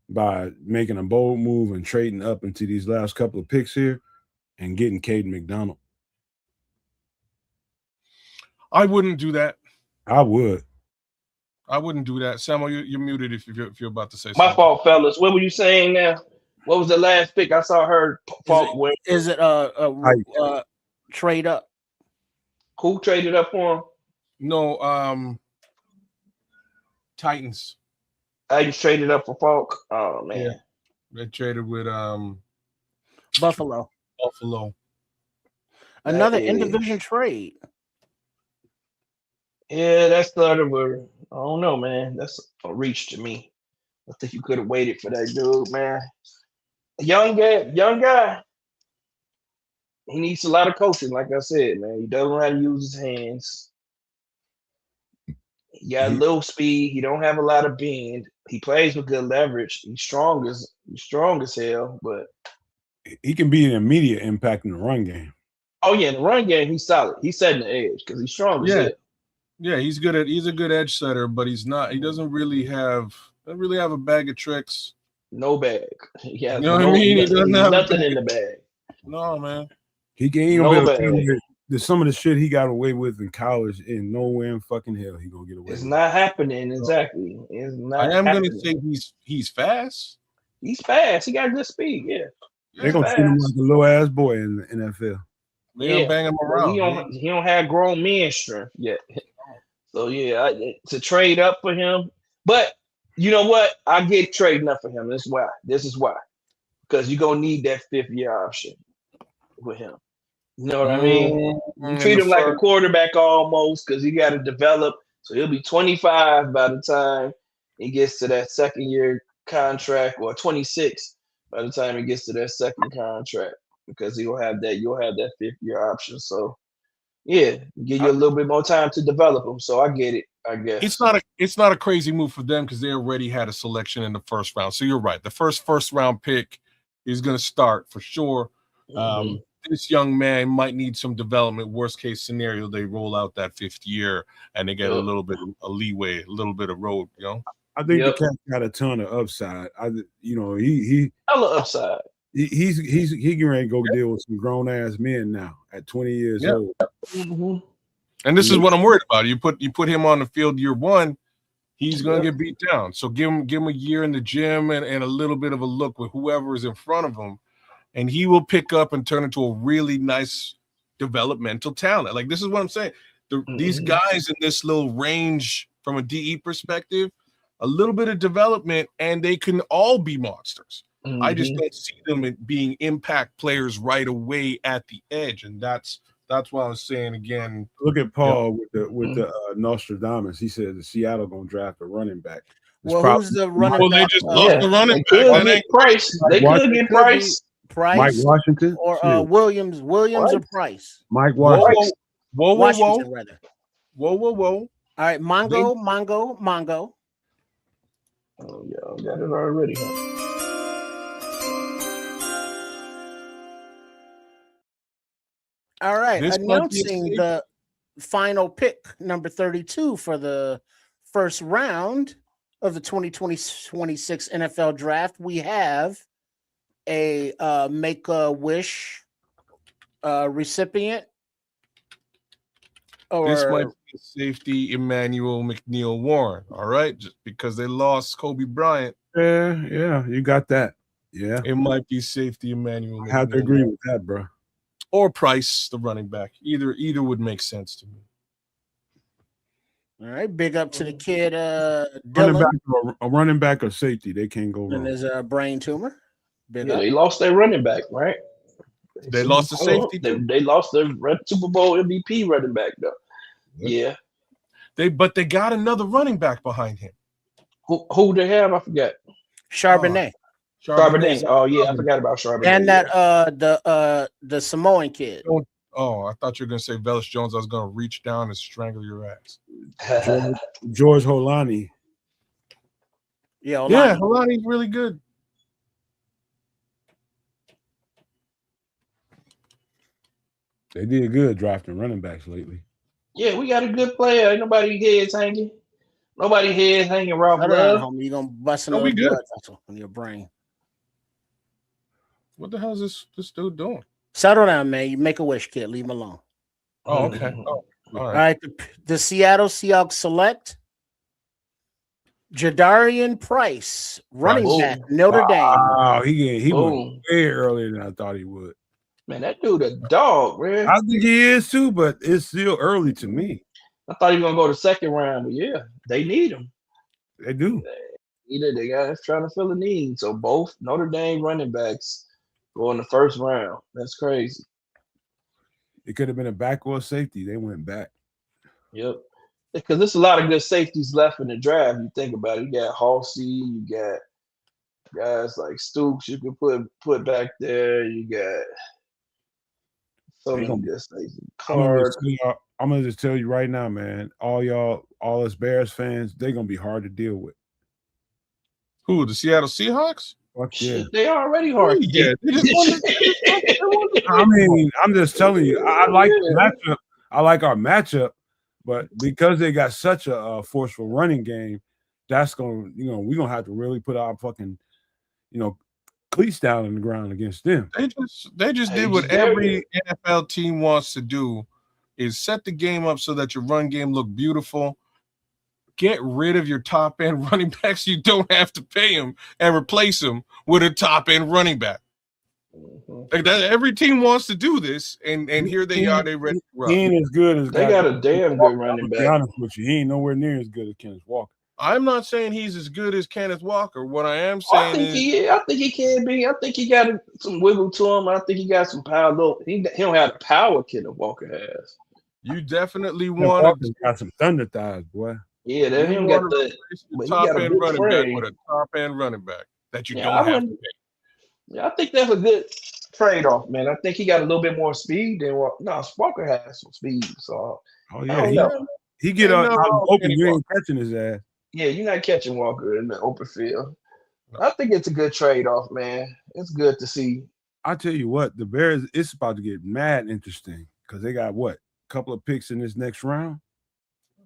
by making a bold move and trading up into these last couple of picks here and getting Caden McDonald. I wouldn't do that. I would. I wouldn't do that. Samuel, you're muted if you're about to say My something. fault, fellas. What were you saying now? What was the last pick I saw her Falk win? Is it trade up? Who traded up for him? No, Titans. I just traded up for Falk. Oh man. Yeah. They traded with Buffalo. Another in-division trade. Yeah, that's the other word. I don't know, man. That's a reach to me. I think you could have waited for that dude, man. Young guy. He needs a lot of coaching, like I said, man. He doesn't know how to use his hands. He got little speed. He don't have a lot of bend. He plays with good leverage. He's strong as hell, but he can be an immediate impact in the run game. Oh yeah, in the run game, he's solid. He's setting the edge because he's strong as hell. Yeah, he's a good edge setter, but he doesn't really have a bag of tricks. No bag. Yeah, you know what I mean? He doesn't have nothing in the bag. No, man. He ain't gonna be able to there's some of the shit he got away with in college, and nowhere in fucking hell he gonna get away. It's not happening. Exactly. It's not. I am gonna say he's fast. He's fast. He got good speed. Yeah. They're gonna treat him like a little ass boy in the NFL. They're gonna bang him around. He don't have grown man strength yet. So yeah, to trade up for him, but you know what? I get trading up for him. This is why. Because you're gonna need that 5th-year option with him. You know what I mean? You treat him like a quarterback almost, because he got to develop. So he'll be 25 by the time he gets to that 2nd-year contract, or 26 by the time he gets to that 2nd contract, because you'll have that 5th-year option. So yeah, give you a little bit more time to develop him. So I get it. I guess it's not a crazy move for them because they already had a selection in the 1st round. So you're right. The first round pick is going to start for sure. This young man might need some development. Worst case scenario, they roll out that 5th year and they get a little bit of leeway, a little bit of road. You know, I think the cat got a ton of upside. He hella upside. He's getting ready to go deal with some grown ass men now at 20 years old. And this is what I'm worried about. You put him on the field year 1, he's gonna get beat down. So give him a year in the gym and a little bit of a look with whoever is in front of him, and he will pick up and turn into a really nice developmental talent. Like, this is what I'm saying. These guys in this little range from a DE perspective, a little bit of development, and they can all be monsters. I just don't see them being impact players right away at the edge, and that's why I was saying again. Look at Paul with the Nostradamus. He said the Seattle gonna draft a running back. Who's the running back? Well, they just lost the running back. They could get Price. Mike Washington or Williams or Price. Mike Washington. Washington, rather. Whoa. All right, Mongo. Oh yeah, got it already. All right, announcing the final pick, number 32 for the 1st round of the 2026 NFL Draft. We have a Make-A-Wish recipient. This might be safety Emmanuel McNeil Warren. All right, just because they lost Kobe Bryant. Yeah, you got that. Yeah, it might be safety Emmanuel McNeil. I have to agree with that, bro. Or Price, the running back. Either would make sense to me. All right, big up to the kid. Running back or safety, they can't go wrong. And there's a brain tumor. Big up. They lost their running back, right? They lost the safety. They lost their Super Bowl MVP running back, though. Yeah. But they got another running back behind him. Who they have? I forgot. Charbonnet. Charbonnet. Oh yeah, I forgot about Charbonnet. And that the Samoan kid. Oh, I thought you were gonna say Velus Jones. I was gonna reach down and strangle your ass. George Holani. Yeah, Holani's really good. They did good drafting running backs lately. Yeah, we got a good player. Ain't nobody heads hanging. Nobody heads hanging. Rob Love. Homie, you gonna bust another blood vessel in your brain. What the hell is this dude doing? Settle down, man. You Make-A-Wish, kid. Leave him alone. Oh, okay. Oh. All right. The Seattle Seahawks select Jadarian Price, running back, Notre Dame. Wow, he went way earlier than I thought he would. Man, that dude a dog, man. I think he is too, but it's still early to me. I thought he was gonna go to second round, but yeah, they need him. They do. They guys trying to fill a need. So both Notre Dame running backs go in the first round. That's crazy. It could have been a back or a safety. They went back. Yep. Because there's a lot of good safeties left in the draft. You think about it. You got Halsey, you got guys like Stoops you can put back there. You got so many good safeties. I'm gonna just tell you right now, man. All us Bears fans, they're gonna be hard to deal with. Who? The Seattle Seahawks? Fuck yeah. They already hard. Yeah. I mean, I'm just telling you, I like the matchup. I like our matchup, but because they got such a forceful running game, that's gonna, we're gonna have to really put our fucking, cleats down in the ground against them. They just did what every NFL team wants to do, is set the game up so that your run game look beautiful. Get rid of your top end running backs. You don't have to pay them, and replace them with a top end running back. Like that, every team wants to do this, and here they are. They ready to run. He ain't as good as they got a damn good running back. To be honest with you, he ain't nowhere near as good as Kenneth Walker. I'm not saying he's as good as Kenneth Walker. What I am saying I think he can be. I think he got some wiggle to him. I think he got some power. He don't have the power Kenneth Walker has. You definitely want to got some thunder thighs, boy. Yeah, they him got the top end running back with a top end running back that you don't have to pay. Yeah, I think that's a good trade off, man. I think he got a little bit more speed than Walker has some speed. So he get out open. You ain't catching his ass. Yeah, you're not catching Walker in the open field. I think it's a good trade off, man. It's good to see. I tell you what, the Bears, it's about to get mad interesting because they got a couple of picks in this next round.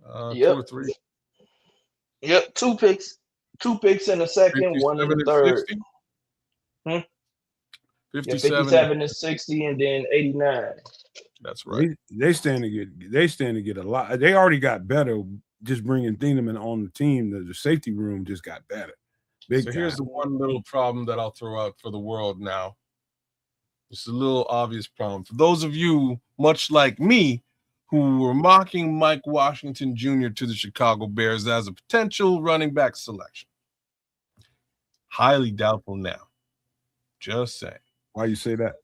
2 or 3. Yep, 2 picks. 2 picks in the second, 1 in the third. 57 and 60, and then 89. That's right. They stand to get a lot. They already got better just bringing Thieneman on the team. The safety room just got better. So here's the one little problem that I'll throw out for the world now. It's a little obvious problem. For those of you, much like me, who were mocking Mike Washington Jr. to the Chicago Bears as a potential running back selection. Highly doubtful now. Just saying. Why you say that?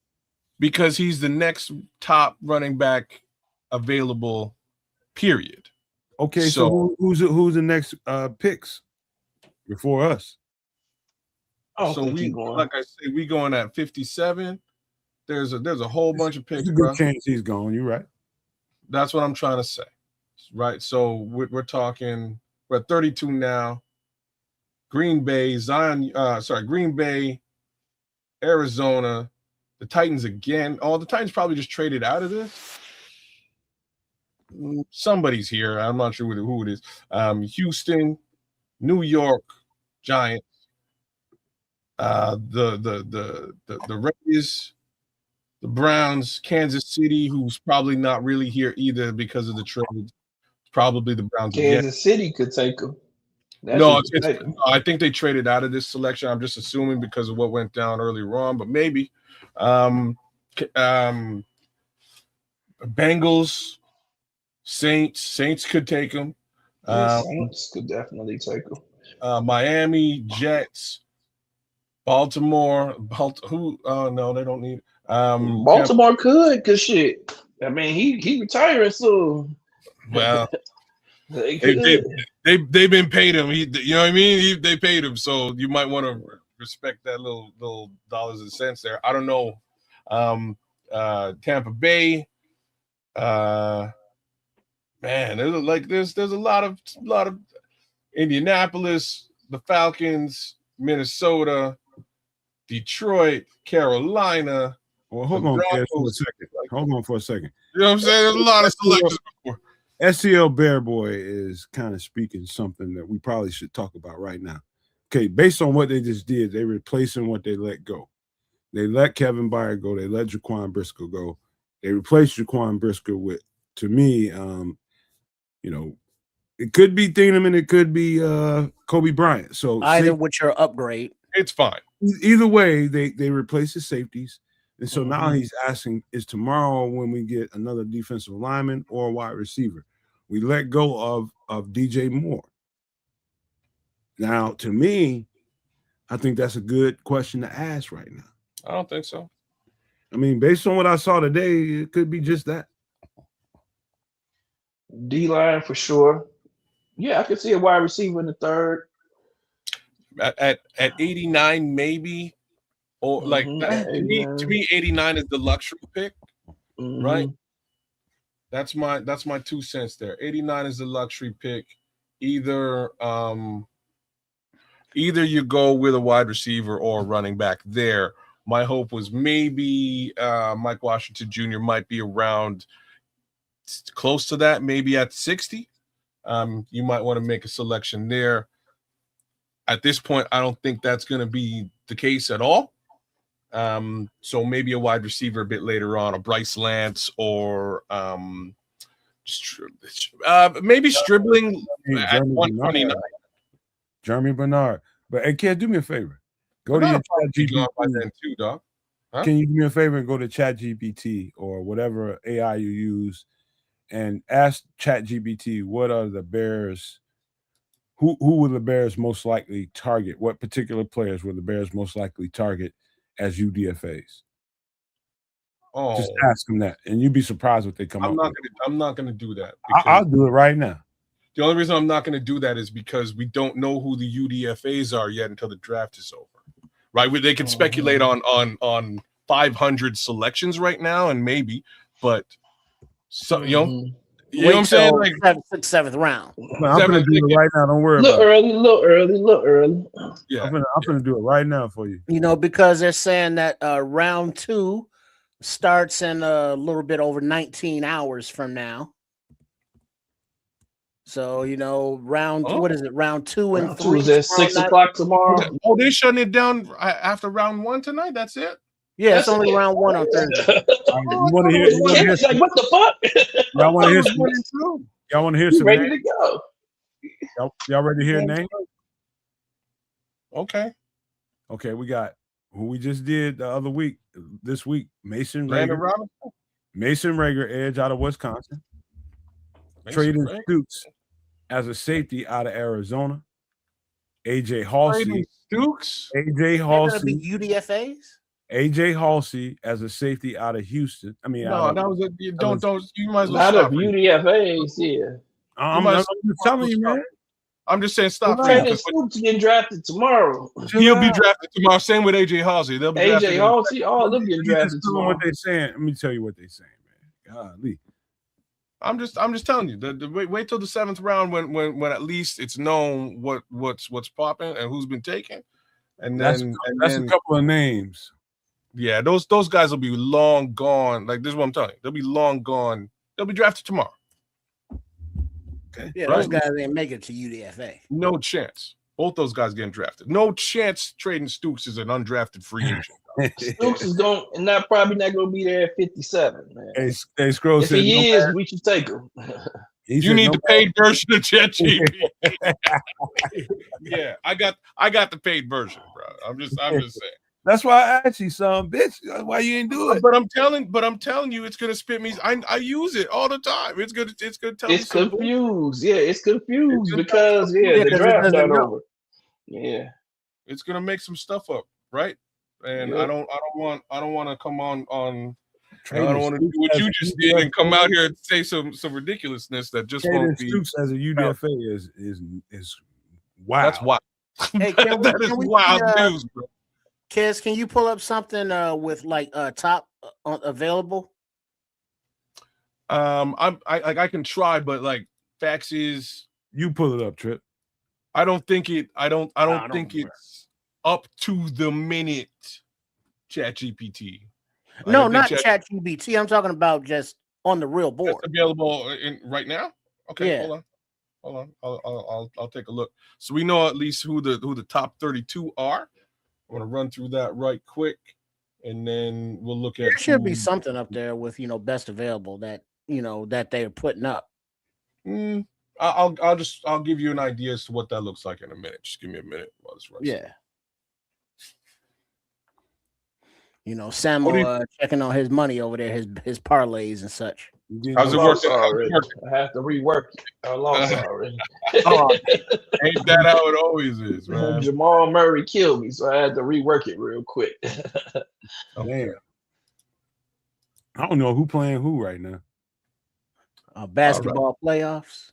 Because he's the next top running back available, period. Okay, so who's the next picks before us? So like I say, we going at 57. There's a whole bunch of picks. There's a good chance he's gone. You're right. That's what I'm trying to say. Right. So we're talking. We're at 32 now. Green Bay, Arizona, the Titans again. Oh, the Titans probably just traded out of this. Somebody's here. I'm not sure who it is. Houston, New York Giants, the Rays, the Browns, Kansas City, who's probably not really here either because of the trade. Probably the Browns. Kansas City could take them. No, I think they traded out of this selection. I'm just assuming because of what went down earlier on, but maybe. Bengals, Saints could take them. Saints could definitely take them. Miami, Jets, Baltimore. No, they don't need. Baltimore could, cause shit. I mean, he retiring soon. Well, they've been paid him. You know what I mean? They paid him, so you might want to respect that little dollars and cents there. I don't know. Tampa Bay. Man, there's a lot of Indianapolis, the Falcons, Minnesota, Detroit, Carolina. Well, hold on for a second. You know what I'm saying? There's a lot of selections before. SCL Bear Boy is kind of speaking something that we probably should talk about right now. Okay, based on what they just did, they're replacing what they let go. They let Kevin Byard go. They let Jaquan Briscoe go. They replaced Jaquan Briscoe with to me, it could be Thieneman, it could be Kobe Bryant. So either with your upgrade, it's fine. Either way, they replace his safeties. And so now Mm-hmm. he's asking, is tomorrow when we get another defensive lineman or a wide receiver? We let go of DJ Moore. Now, to me, I think that's a good question to ask right now. I don't think so. I mean, based on what I saw today, it could be just that. D-line for sure. Yeah, I could see a wide receiver in the third. At 89, maybe. Or like that, to me, 89 is the luxury pick, right? That's my 2 cents there. 89 is the luxury pick. Either you go with a wide receiver or a running back there. My hope was maybe Mike Washington Jr. might be around close to that, maybe at 60. You might want to make a selection there. At this point, I don't think that's going to be the case at all. So maybe a wide receiver a bit later on, a Bryce Lance or maybe Stribling at 129. Jeremy Bernard. But hey, kid, do me a favor. Go to your ChatGPT. By then too, dog. Huh? Can you do me a favor and go to ChatGPT or whatever AI you use and ask ChatGPT what are the Bears? Who will the Bears most likely target? What particular players will the Bears most likely target as UDFAs? Oh, just ask them that, and you'd be surprised what they come up with. I'm not going to do that. I'll do it right now. The only reason I'm not going to do that is because we don't know who the UDFAs are yet until the draft is over. Right? They can speculate on 500 selections right now, and maybe, but you know what I'm saying? Like 7th round. I'm going to do it right now. Don't worry about it. A little early. Yeah, I'm going to do it right now for you. You know, because they're saying that round 2 starts in a little bit over 19 hours from now. So, you know, round 2 and 3 is at 6 o'clock tomorrow. Oh, they're shutting it down after round 1 tonight. That's it. Yeah, it's only round 1 on Thursday. You want to hear? Like, what the fuck? Y'all want to hear some? Y'all want to hear some? Ready to go? Y'all ready to hear a name? Okay. Okay, we got who we just did the other week. This week, Mason Rager. Mason Rager, edge out of Wisconsin. Traded Stooks as a safety out of Arizona. AJ Halsey. Stooks. AJ Halsey. UDFAs. AJ Halsey as a safety out of Houston. I mean, no, that was a don't. You might as well out stop. Of UDFAs, yeah. I'm telling you, man. I'm just saying, stop. Traded Stooks getting drafted tomorly. He'll be drafted tomorrow. Same with AJ Halsey. They'll be AJ Halsey. All of them getting drafted tomorrow. What they saying? Let me tell you what they saying, man. Golly. I'm just telling you. Wait till the 7th round when at least it's known what's popping and who's been taken, and then that's a couple of names. Yeah, those guys will be long gone. Like this is what I'm telling you. They'll be long gone. They'll be drafted tomorrow. Okay. Yeah, right? Those guys ain't make it to UDFA. No chance. Both those guys getting drafted. No chance trading Stooks is an undrafted free agent. Stooks is probably not going to be there at 57. Man. Hey, Scroll if he is, we should take him. You need the paid version of ChatGPT. Yeah, I got the paid version, bro. I'm just saying. That's why I asked you, son, bitch. Why you ain't do it? But I'm telling you, it's gonna spit me. I use it all the time. It's gonna tell me. It's confused. Yeah, it's confused because the draft not over. Yeah, it's gonna make some stuff up, right? And I don't want to come on. I don't want to do what you just did and come out here and say some ridiculousness that just won't be. Stooks as a UDFA is wow. That's wild. Hey, that is wild news, bro. Kids, can you pull up something with like top available? I can try, but like facts is you pull it up, Trip. I don't think it's up to the minute ChatGPT. No, not ChatGPT. I'm talking about just on the real board. That's available right now. Okay, yeah. Hold on. I'll take a look. So we know at least who the top 32 are. I'm gonna run through that right quick, and then we'll look at. There should be something up there with best available that that they're putting up. I'll give you an idea as to what that looks like in a minute. Just give me a minute while this runs. Yeah. Samuel checking on his money over there, his parlays and such. How's it working? I have to rework it. I lost already. Ain't that how it always is, man? Jamal Murray killed me, so I had to rework it real quick. Man, I don't know who playing who right now. Basketball playoffs.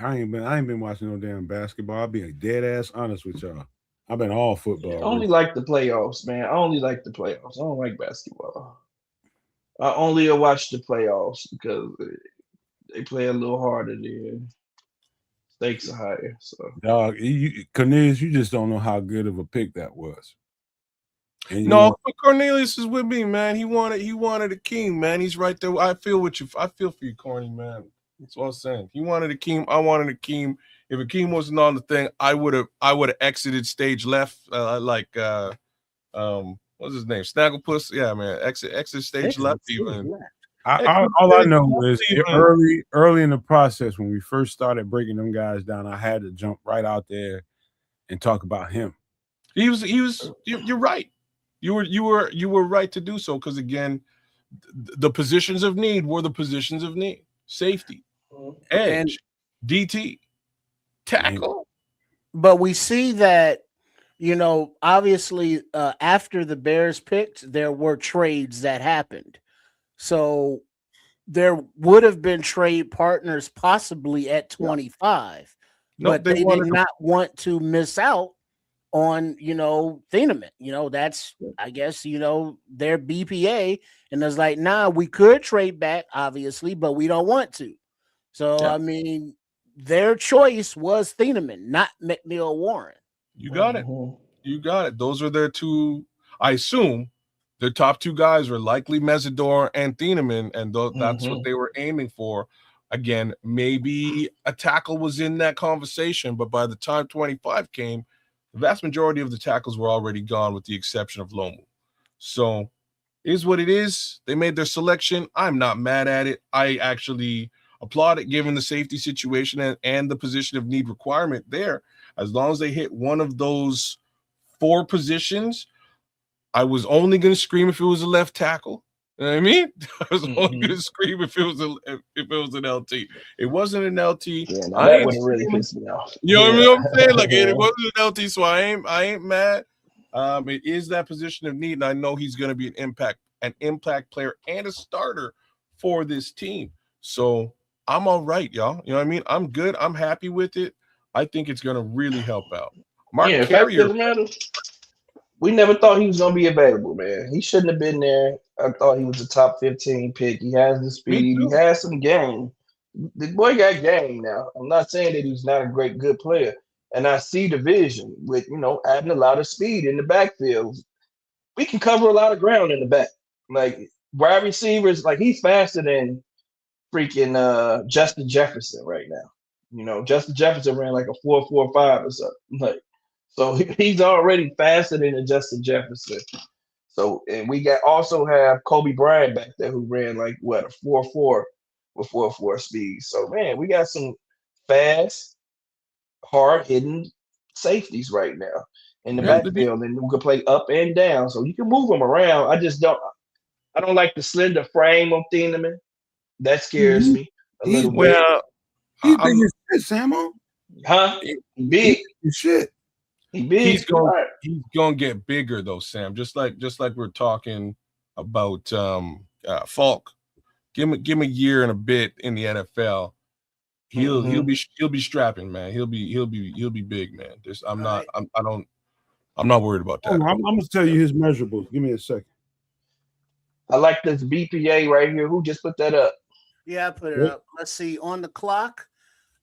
I ain't been watching no damn basketball. I'll be dead ass honest with y'all. I've been all football. I only like the playoffs, man. I only like the playoffs. I don't like basketball. I only watch the playoffs because they play a little harder there. Stakes are higher. So, dog, Cornelius, you just don't know how good of a pick that was. And Cornelius is with me, man. He wanted a king, man. He's right there. I feel with you. I feel for you, Corny, man. That's what I'm saying. He wanted a king. I wanted a king. If Akeem wasn't on the thing, I would have exited stage left, what's his name? Snagglepuss. Yeah, man. Exit stage left. Even. All I know is early in the process when we first started breaking them guys down, I had to jump right out there and talk about him. He was. You're right. You were right to do so because again, the positions of need were the positions of need. Safety, edge, DT. Tackle. But we see that, obviously after the Bears picked, there were trades that happened. So there would have been trade partners possibly at 25, but they did not want to miss out on, Thieneman. That's, I guess, their BPA. And it's like, nah, we could trade back, obviously, but we don't want to. So, I mean, their choice was Thieneman, not McNeil Warren. You got it. You got it. Those are their two. I assume their top two guys were likely Mesidor and Thieneman, and that's what they were aiming for. Again, maybe a tackle was in that conversation, but by the time 25 came, the vast majority of the tackles were already gone, with the exception of Lomu. So, is what it is. They made their selection. I'm not mad at it. I actually applaud it given the safety situation and the position of need requirement there. As long as they hit one of those four positions, I was only going to scream if it was a left tackle. You know what I mean? I was only going to scream if it was an LT. It wasn't an LT. Yeah, that wouldn't really piss me off. You know what I'm saying? Like it wasn't an LT, so I ain't mad. It is that position of need, and I know he's going to be an impact player and a starter for this team. So I'm all right, y'all. You know what I mean? I'm good. I'm happy with it. I think it's going to really help out. Mark Carrier. We never thought he was going to be available, man. He shouldn't have been there. I thought he was a top 15 pick. He has the speed. He has some game. The boy got game now. I'm not saying that he's not a good player. And I see the vision with, adding a lot of speed in the backfield. We can cover a lot of ground in the back. Like, wide receivers, like, he's faster than freaking Justin Jefferson right now. Justin Jefferson ran like a 4.45 or something. Like, so he's already faster than a Justin Jefferson. So, and we also have Kobe Bryant back there who ran like a 4.4 with 4.4 speed. So, man, we got some fast, hard-hitting safeties right now in the backfield, and we can play up and down. So you can move them around. I don't like the slender frame of Thieneman. That scares me a little bit. He's big as shit, Samo. Huh? Big as shit. He's gonna get bigger though, Sam. Just like we're talking about Falk. Give him a year and a bit in the NFL. He'll be strapping, man. He'll be big, man. I'm not worried about that. I'm gonna tell you his measurables. Give me a second. I like this BPA right here. Who just put that up? Yeah, I put it up. Let's see. On the clock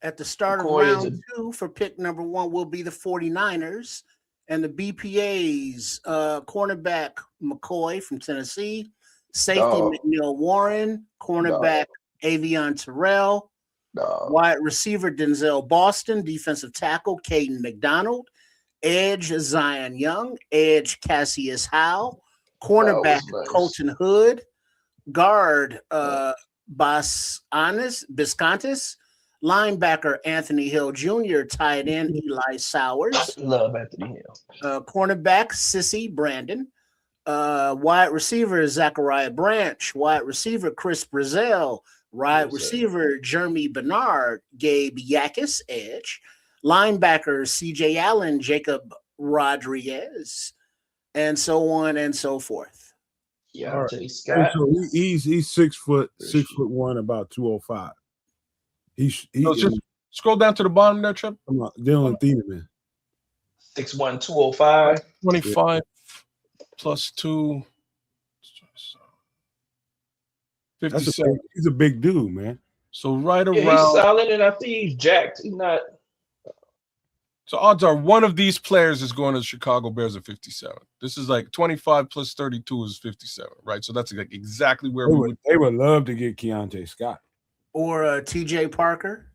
at the start of round 2 for pick number 1 will be the 49ers. And the BPAs, cornerback McCoy from Tennessee, safety McNeil Warren, cornerback Avion Terrell, wide receiver Denzel Boston, defensive tackle Caden McDonald, edge Zion Young, edge Cassius Howe, cornerback Colton Hood, guard Biscontis, linebacker Anthony Hill Jr., tight end Eli Sowers, Love Anthony Hill, cornerback Sissy Brandon, wide receiver Zachariah Branch, wide receiver Chris Brazell, wide receiver Jeremy Bernard, Gabe Yakis, edge, linebacker CJ Allen, Jacob Rodriguez, and so on and so forth. Yeah, Right. Scott. So he's 6'1", about 205. He just scroll down to the bottom there, Trip. Dylan Thieneman. 6'1", 205. 25 plus 2. 57. He's a big dude, man. So right around. Yeah, he's solid, and I think he's jacked. He's not. So odds are one of these players is going to the Chicago Bears at 57. This is like 25 plus 32 is 57, right? So that's like exactly where they would love to get Keionte Scott or TJ Parker.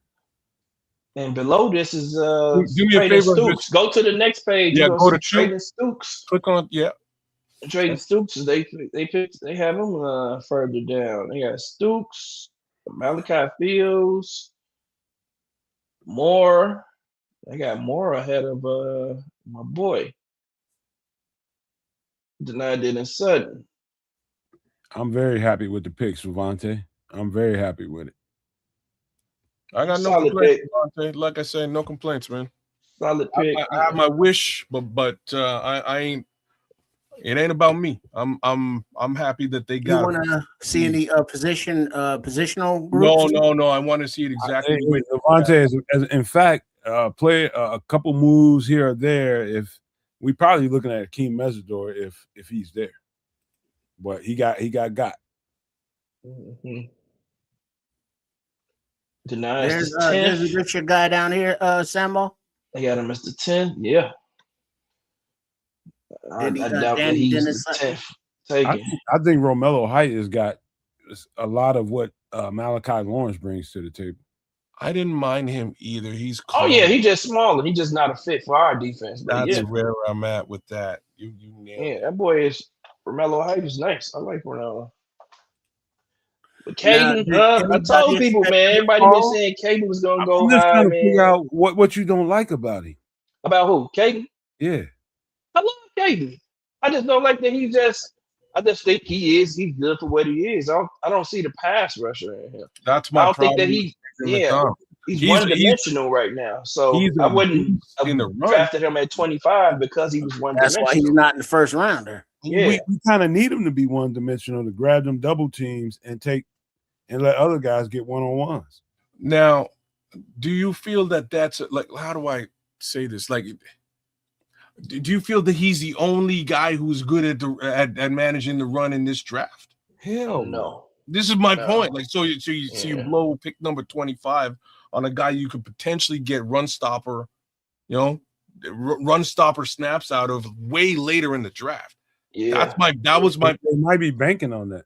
And below this is do me a favor, Stooks. Go to the next page. Yeah, go to Jaydn Stooks. Click on Jaydn Stooks. They have him further down. They got Stooks, Malachi Fields, Moore. I got more ahead of my boy. dennis-sutton. I'm very happy with the picks, Devontae. I'm very happy with it. I got no complaints, Devontae. Like I said, no complaints, man. Solid pick. I have my wish, but I ain't. It ain't about me. I'm happy that they got. You want to see any positional groups? No. I want to see it exactly. Devontae is, in fact, play a couple moves here or there. If we probably looking at Akeem Mesidor if he's there, but he got. Mm-hmm. There's your guy down here, Sambo. I got him as the 10. Yeah. I doubt that he's the 10th. I think Romello Height has got a lot of what Malachi Lawrence brings to the table. I didn't mind him either. He's calm. Oh yeah, he's just smaller. He's just not a fit for our defense. That's where I'm at with that. You that boy is Romello Height is nice. I like Ronaldo. But Caden, I told people, man, everybody been saying Caden was gonna go high, trying to man. figure out what you don't like about him. About who? Caden? Yeah. I love Caden. I just don't like that I just think he's good for what he is. I don't see the pass rusher in him. That's my problem. I don't think that he's one-dimensional right now. So I wouldn't have drafted him at 25 because he was one-dimensional. That's why he's not in the first rounder. Yeah. We kind of need him to be one-dimensional to grab them double teams and let other guys get one-on-ones. Now, do you feel that that's like, how do I say this? Like, do you feel that he's the only guy who's good at managing the run in this draft? Hell no. This is my point. Like, so you blow pick number 25 on a guy you could potentially get run stopper snaps out of way later in the draft. Yeah, that was my. They might be banking on that.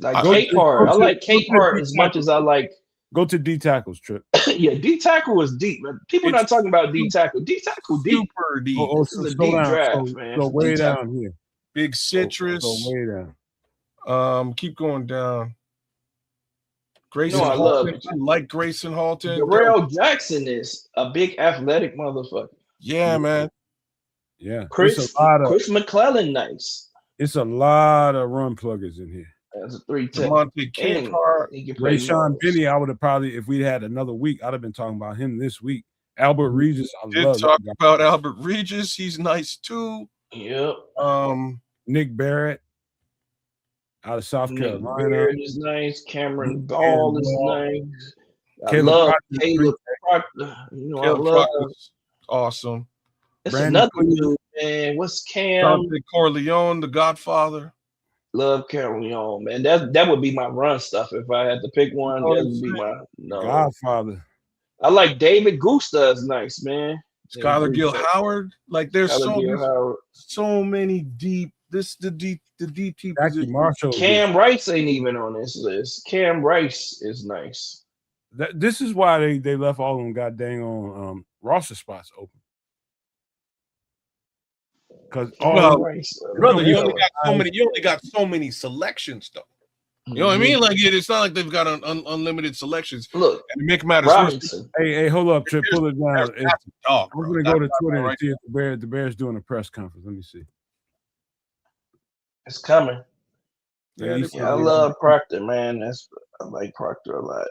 Like Capehart, I like Capehart as much as I like. Go to D tackles, Trip. Yeah, D tackle is deep. People not talking about D tackle. D tackle deep. Super deep. This is a deep draft, man. So way down here. Big citrus. So way down. Keep going down. Grayson I love it. Like Grayson Halton. Darrell Jackson is a big athletic motherfucker. Yeah, man. Yeah. Chris McClellan, nice. It's a lot of run pluggers in here. That's a 3-10. Rayshawn Benny, I would have probably, if we had another week, I'd have been talking about him this week. Albert Regis, about Albert Regis. He's nice too. Yep. Nick Barrett out of South Carolina. Barrett is nice. Cameron Ball is nice. I love Caleb Proctor. Caleb Proctor's awesome. It's another dude, man. What's Cam? Corleone, the Godfather. Love Corleone, man. That would be my run stuff if I had to pick one. That would be my Godfather. I like David Gusta is nice, man. Skylar Gill Howard. Like there's so many deep. The DT Marshall. Cam Rice ain't even on this list. Cam Rice is nice. This is why they left all them goddamn on roster spots open. Because brother, you only got so many selections though. You know what I mean? Like it's not like they've got unlimited selections. Look, and to make matters Robinson. worse. Hey, hold up, Trip. Pull it down. Dog, I'm gonna go to Twitter and see if the Bears doing a press conference. Let me see. It's coming. Yeah, I love Proctor, man. I like Proctor a lot.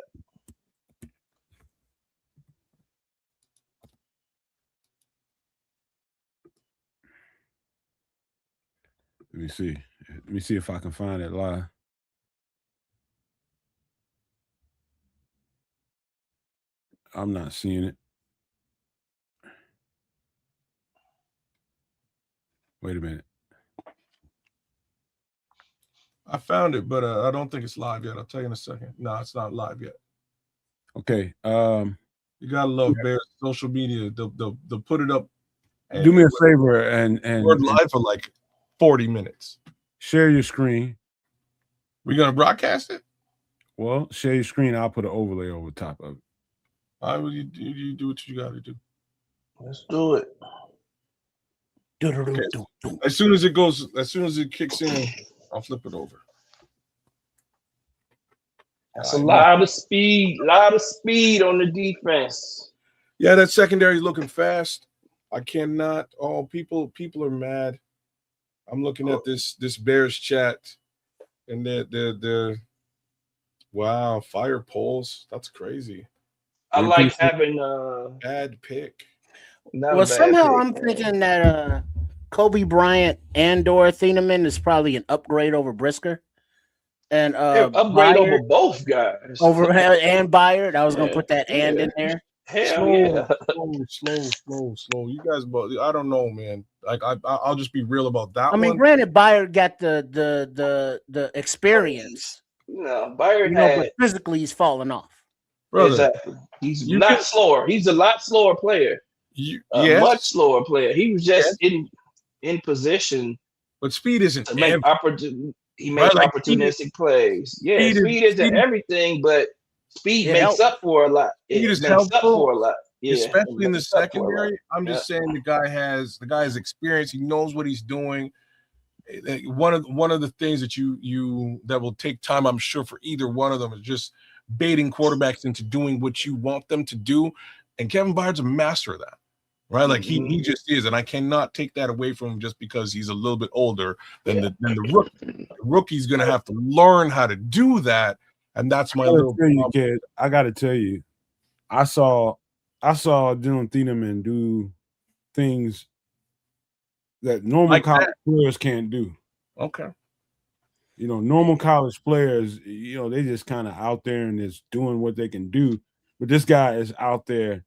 Let me see. Let me see if I can find it live. I'm not seeing it. Wait a minute. I found it, but I don't think it's live yet. I'll tell you in a second. No, it's not live yet. Okay. You gotta love Bears social media. They'll put it up. Do me a favor and we're live for like 40 minutes. Share your screen. We're gonna broadcast it? Well, share your screen. I'll put an overlay over top of it. All right, well, you do what you gotta do. Let's do it. Okay. As soon as it kicks in, I'll flip it over. That's a lot of speed on the defense. Yeah, that secondary is looking fast. I cannot. Oh, people are mad. I'm looking at this Bears chat, and they're wow, fire polls. That's crazy. I like having bad pick. Well, somehow I'm thinking that Kobe Bryant and Dora Thieneman is probably an upgrade over Brisker. And upgrade over both guys. Over and Byard. I was gonna put that and in there. Hell slow. You guys both. I don't know, man. Like I'll just be real about that. I mean, granted, Byard got the experience. No, Byard but physically he's falling off. Brother, exactly. He's not slower. He's a lot slower player. Much slower player. He was just in position. But speed isn't to make he makes opportunistic plays. Yeah, speed isn't everything, but speed makes up for a lot. It makes up for a lot. Yeah, especially in the secondary. I'm just saying the guy has experience. He knows what he's doing. One of the things that that will take time, I'm sure, for either one of them is just baiting quarterbacks into doing what you want them to do. And Kevin Byard's a master of that. Right, like he just is, and I cannot take that away from him just because he's a little bit older than the rookie. The rookie's gonna have to learn how to do that, and that's my little problem. Kid, I gotta tell you, I saw Dylan Thieneman do things that normal college players can't do. Okay, normal college players, they just kind of out there and just doing what they can do, but this guy is out there.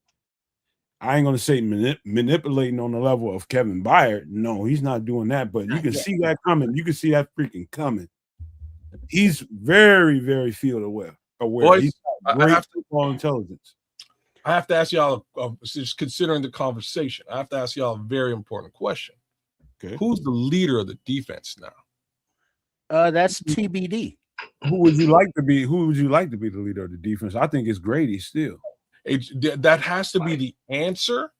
I ain't gonna say manipulating on the level of Kevin Byard. No, he's not doing that. But you can see that coming. You can see that freaking coming. He's very, very field aware. Boys, he's got great football intelligence. I have to ask y'all, just considering the conversation, I have to ask y'all a very important question. Okay, who's the leader of the defense now? That's TBD. Who would you like to be? Who would you like to be the leader of the defense? I think it's Grady still. That has to be the answer,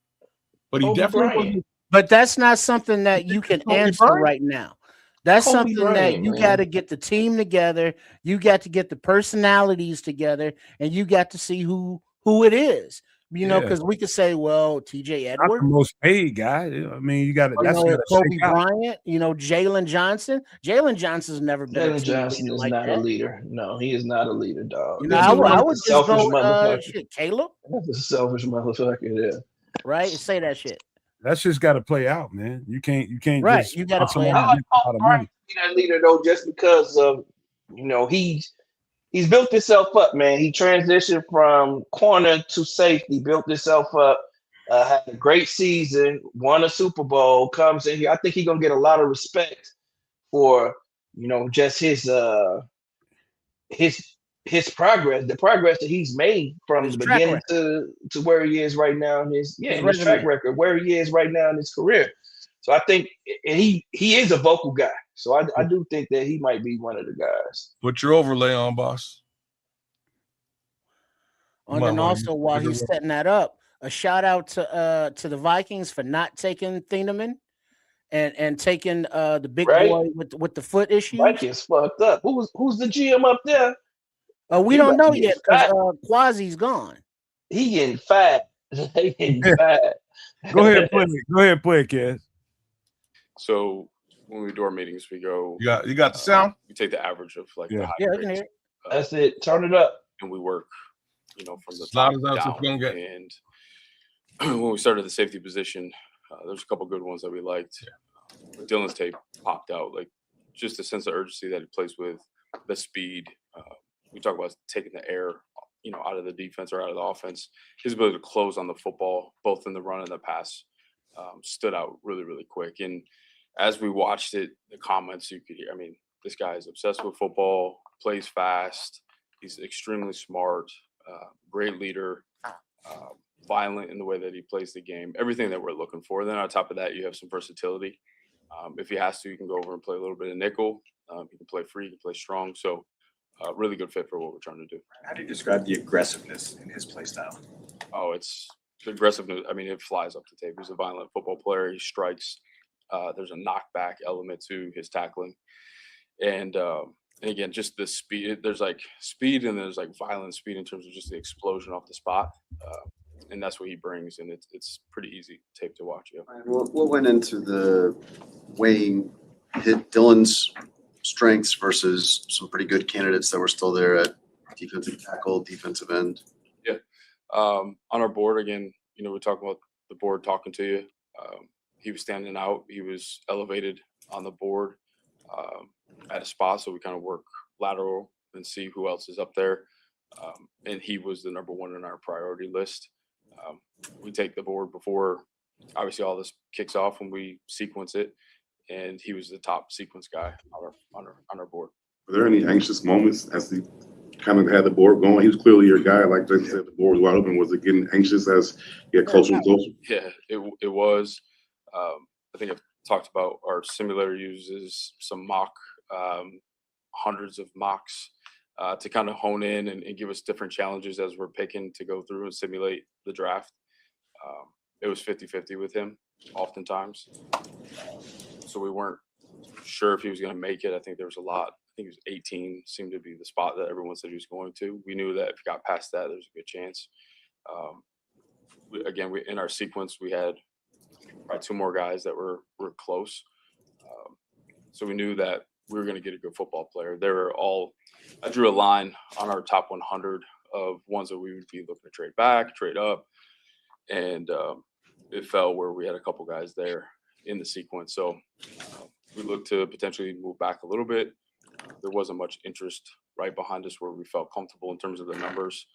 but he definitely. But that's not something that you can answer right now. That's something that you got to get the team together. You got to get the personalities together, and you got to see who it is. Because we could say, well, TJ Edwards, not the most paid guy. I mean, you got to. That's Kobe Bryant. Jalen Johnson. Jalen Johnson's never been. Jalen Johnson is not a leader. No, he is not a leader, dog. I would just go. Caleb. That's a selfish motherfucker. Yeah. Right. Say that shit. That's just got to play out, man. You can't. Right. Just you got to play out. I like Kobe Bryant to be that leader though, just because of He's built himself up, man. He transitioned from corner to safety, built himself up, had a great season, won a Super Bowl, comes in here. I think he's going to get a lot of respect for, just his progress, the progress that he's made from the beginning to where he is right now in his track record, where he is right now in his career. So I think he is a vocal guy. So I do think that he might be one of the guys. Put your overlay on, boss. And then also while he's setting that up, a shout out to the Vikings for not taking Thieneman and taking the big Right. boy with the foot issues. Vikings fucked up. Who's the GM up there? We He don't about know to get yet because fat. Quasi's gone. He getting fat. He getting fat. Go ahead, play it. Go ahead, play it, Kaz. So when we do our meetings, we go. You got the sound. We take the average of like the high Yeah, I can grades, hear it. That's it. Turn it up. and we work, from the Loud top as that's down. gonna get. And when we started the safety position, there's a couple good ones that we liked. Dylan's tape popped out, like just the sense of urgency that he plays with, the speed. We talk about taking the air, out of the defense or out of the offense. His ability to close on the football, both in the run and the pass, stood out really, really quick. And as we watched it, the comments you could hear, I mean, this guy is obsessed with football, plays fast. He's extremely smart, great leader, violent in the way that he plays the game, everything that we're looking for. Then on top of that, you have some versatility. If he has to, you can go over and play a little bit of nickel. He can play free, he can play strong. So really good fit for what we're trying to do. How do you describe the aggressiveness in his play style? Oh, it's the aggressiveness. I mean, it flies up the tape. He's a violent football player. He strikes. There's a knockback element to his tackling. And again, just the speed. There's like speed and there's like violent speed in terms of just the explosion off the spot. And that's what he brings. And it's pretty easy tape to watch. Yeah. What went into the weighing Dylan's strengths versus some pretty good candidates that were still there at defensive tackle, defensive end? Yeah. On our board, again, we talk about the board talking to you. He was standing out. He was elevated on the board at a spot. So we kind of work lateral and see who else is up there. And he was the number one on our priority list. We take the board before, obviously, all this kicks off when we sequence it. And he was the top sequence guy on our board. Were there any anxious moments as he kind of had the board going? He was clearly your guy. Like Jason said, the board was wide open. Was it getting anxious as you get closer and closer? Yeah, it was. I think I've talked about our simulator uses some mock, hundreds of mocks to kind of hone in and give us different challenges as we're picking to go through and simulate the draft. It was 50-50 with him oftentimes. So we weren't sure if he was going to make it. I think there was a lot. I think he was 18, seemed to be the spot that everyone said he was going to. We knew that if he got past that, there was a good chance. We in our sequence, we had probably two more guys that were close. So we knew that we were going to get a good football player. I drew a line on our top 100 of ones that we would be looking to trade back, trade up. And it fell where we had a couple guys there in the sequence. So we looked to potentially move back a little bit. There wasn't much interest right behind us where we felt comfortable in terms of the numbers.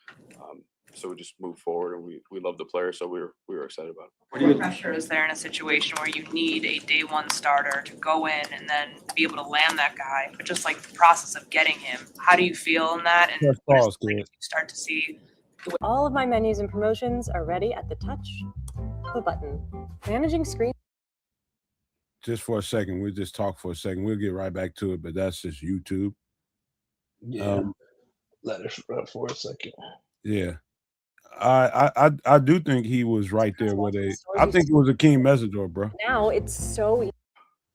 So we just moved forward, and we love the player, so we were excited about it. What pressure is there in a situation where you need a day one starter to go in and then be able to land that guy, but just like the process of getting him, how do you feel in that? And you start to see all of my menus and promotions are ready at the touch of a button. Managing screen. Just for a second, we'll just talk for a second. We'll get right back to it, but that's just YouTube. Yeah. Let us run for a second. Yeah. I do think he was right there where I think it was Akeem Mesidor, bro. Now it's so easy.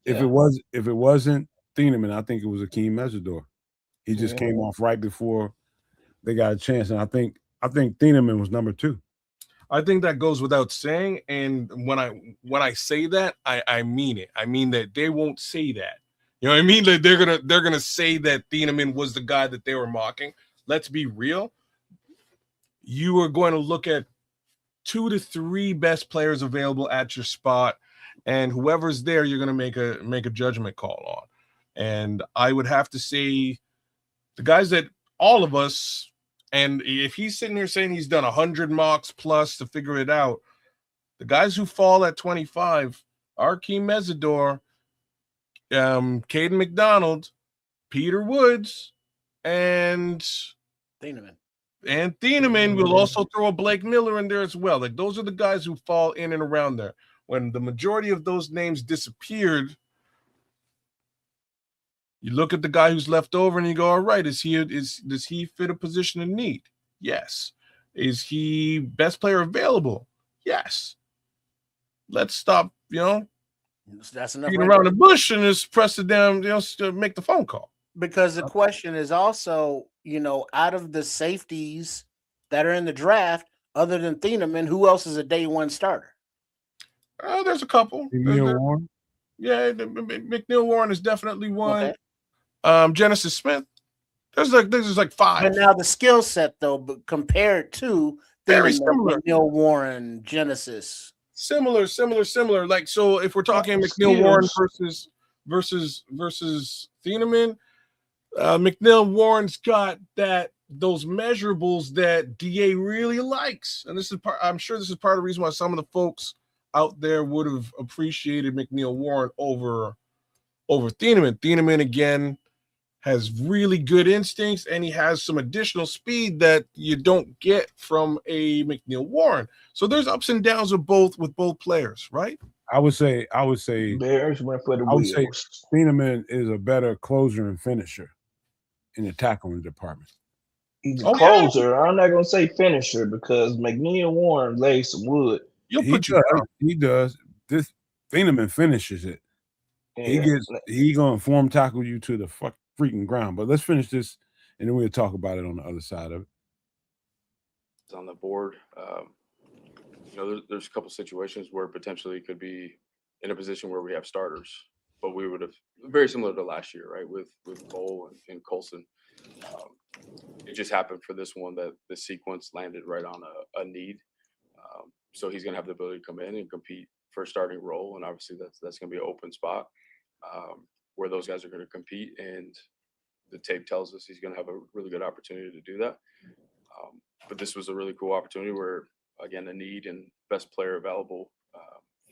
If it wasn't Thieneman, I think it was Akeem Mesidor. He just came off right before they got a chance. And I think Thieneman was number 2. I think that goes without saying. And when I say that, I mean it. I mean that they won't say that. You know what I mean? That they're gonna say that Thieneman was the guy that they were mocking. Let's be real. You are going to look at 2 to 3 best players available at your spot, and whoever's there, you're going to make a judgment call on. And I would have to say the guys that all of us, and if he's sitting here saying he's done 100 mocks plus to figure it out, the guys who fall at 25 are Akeem Mesidor, Caden McDonald, Peter Woods, and Thieneman. And Thieneman will also throw a Blake Miller in there as well. Like, those are the guys who fall in and around there. When the majority of those names disappeared, you look at the guy who's left over and you go, all right, does he fit a position in need? Yes. Is he best player available? Yes. Let's stop, That's enough. Beating Right around there. the bush and just press the damn, to make the phone call. Because the question is also, out of the safeties that are in the draft, other than Thieneman, who else is a day one starter? There's a couple. McNeil Warren. Yeah, McNeil Warren is definitely one. Okay. Genesis Smith. There's like 5. But now the skill set, though, but compared to Very Thieneman, similar. McNeil Warren, Genesis. Similar. Like, so if we're talking McNeil Warren versus Thieneman, McNeil Warren's got those measurables that DA really likes, and I'm sure this is part of the reason why some of the folks out there would have appreciated McNeil Warren over Thieneman. Thieneman again has really good instincts, and he has some additional speed that you don't get from a McNeil Warren. So there's ups and downs with both players, right? I would say Bears went for the I would say wheels. Thieneman is a better closer and finisher in the tackling department. He's a closer. I'm not gonna say finisher because McNeil Warren lays some wood. He does. This Thieneman finishes it. Yeah. He gonna form tackle you to the freaking ground. But let's finish this, and then we'll talk about it on the other side of it. It's on the board. There's a couple situations where potentially could be in a position where we have starters, but we would have very similar to last year, right? With Cole and Colson. It just happened for this one that the sequence landed right on a need. So he's going to have the ability to come in and compete for a starting role. And obviously that's going to be an open spot where those guys are going to compete. And the tape tells us he's going to have a really good opportunity to do that. But this was a really cool opportunity where, again, a need and best player available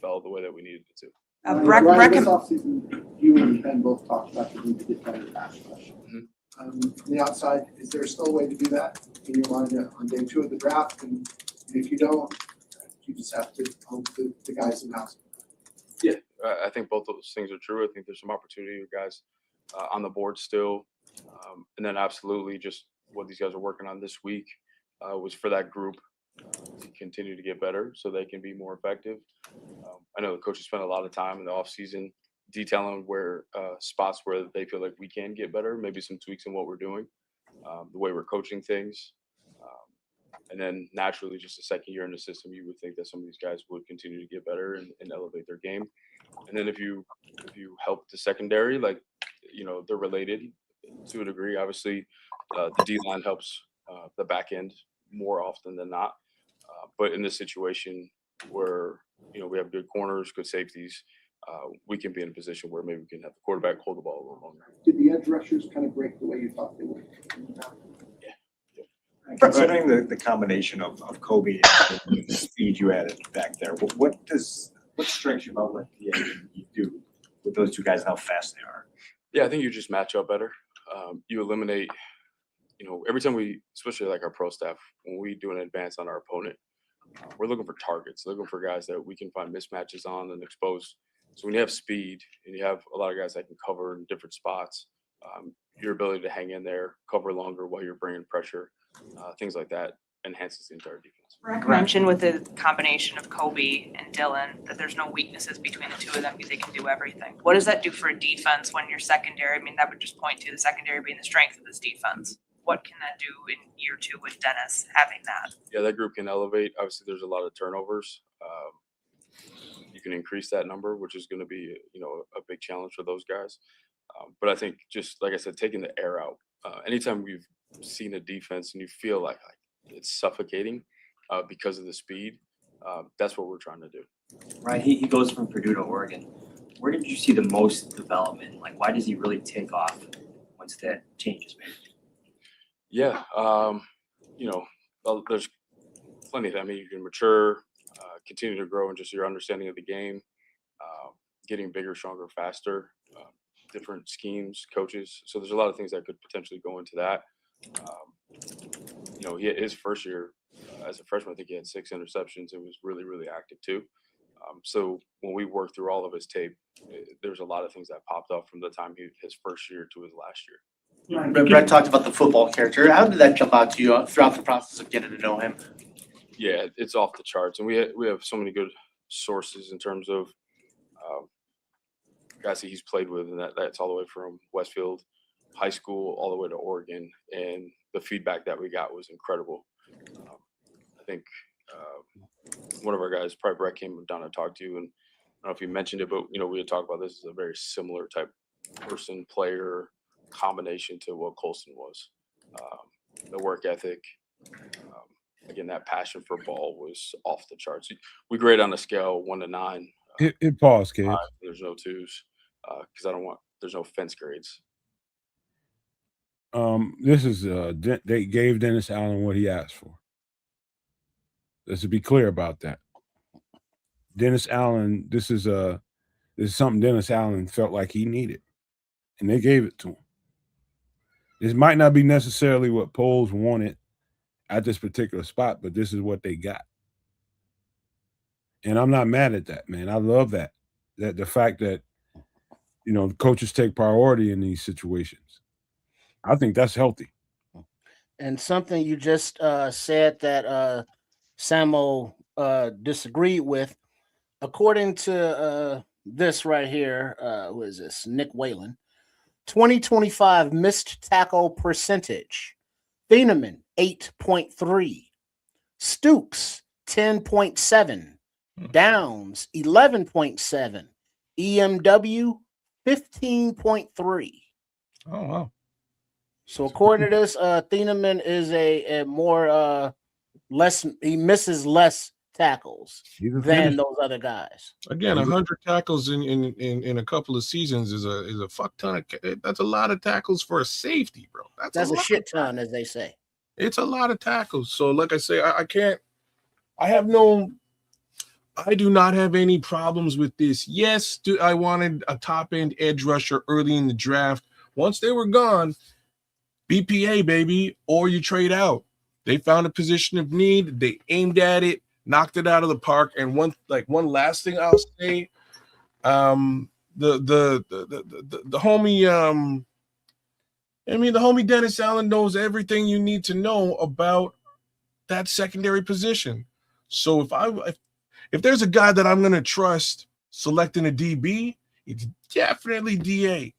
fell the way that we needed it to. This offseason, you and Ben both talked about the need to get better pass rush. From the outside, is there still a way to do that in your mind on day 2 of the draft? And if you don't, you just have to hope the guys in the house. Yeah, I think both of those things are true. I think there's some opportunity with guys on the board still. And then absolutely just what these guys are working on this week was for that group to continue to get better so they can be more effective. I know the coaches spent a lot of time in the offseason detailing where spots where they feel like we can get better, maybe some tweaks in what we're doing, the way we're coaching things. And then naturally, just a second year in the system, you would think that some of these guys would continue to get better and elevate their game. And then if you help the secondary, they're related to a degree. Obviously, the D-line helps the back end more often than not. But in this situation where, we have good corners, good safeties, we can be in a position where maybe we can have the quarterback hold the ball a little longer. Did the edge rushers kind of break the way you thought they would? Considering the combination of Kobe and the speed you added back there, what strikes you about what you do with those two guys and how fast they are? Yeah, I think you just match up better. You eliminate, every time especially like our pro staff, when we do an advance on our opponent, we're looking for targets, looking for guys that we can find mismatches on and expose. So when you have speed and you have a lot of guys that can cover in different spots, your ability to hang in there, cover longer while you're bringing pressure, things like that enhances the entire defense. Rick mentioned with the combination of Kobe and Dylan that there's no weaknesses between the two of them because they can do everything. What does that do for a defense when you're secondary? I mean, that would just point to the secondary being the strength of this defense. What can that do in year 2 with Dennis having that? Yeah, that group can elevate. Obviously, there's a lot of turnovers. You can increase that number, which is going to be, a big challenge for those guys. But I think just like I said, taking the air out. Anytime we've seen a defense and you feel like it's suffocating because of the speed, that's what we're trying to do. Right, he goes from Purdue to Oregon. Where did you see the most development? Like, why does he really take off once that change is made? Yeah, there's plenty of that. I mean, you can mature, continue to grow in just your understanding of the game, getting bigger, stronger, faster, different schemes, coaches. So there's a lot of things that could potentially go into that. His first year as a freshman, I think he had 6 interceptions. It was really, really active too. So when we worked through all of his tape, there's a lot of things that popped up from the time his first year to his last year. Brett talked about the football character. How did that jump out to you throughout the process of getting to know him? Yeah, it's off the charts, and we have so many good sources in terms of guys that he's played with, and that's all the way from Westfield High School all the way to Oregon, and the feedback that we got was incredible. I think one of our guys, probably Brett, came down and talked to you, and I don't know if you mentioned it, but we had talked about this as a very similar type person, player combination to what Colson was. The work ethic, again, that passion for ball was off the charts. We grade on a scale 1 to 9. It pause, kids. There's no 2s because there's no fence grades. This is they gave Dennis Allen what he asked for. Let's be clear about that. Dennis Allen, this is something Dennis Allen felt like he needed, and they gave it to him. This might not be necessarily what Poles wanted at this particular spot, but this is what they got. And I'm not mad at that, man. I love that the fact that the coaches take priority in these situations. I think that's healthy. And something you just said that Samo disagreed with, according to this right here, who is this? Nick Whalen. 2025 missed tackle percentage. Thieneman, 8.3. Stooks, 10.7. Downs, 11.7. EMW, 15.3. Oh, wow. So according to this, Thieneman is a more less. He misses less tackles than those other guys. Again, 100 tackles in a couple of seasons is a fuck ton of. That's a lot of tackles for a safety, bro. That's a shit ton, as they say. It's a lot of tackles. So, like I say, I can't. I do not have any problems with this. Yes, I wanted a top end edge rusher early in the draft. Once they were gone, BPA, baby, or you trade out. They found a position of need. They aimed at it, knocked it out of the park. And one last thing I'll say, the homie, the homie Dennis Allen knows everything you need to know about that secondary position. So if there's a guy that I'm going to trust selecting a DB, it's definitely DA.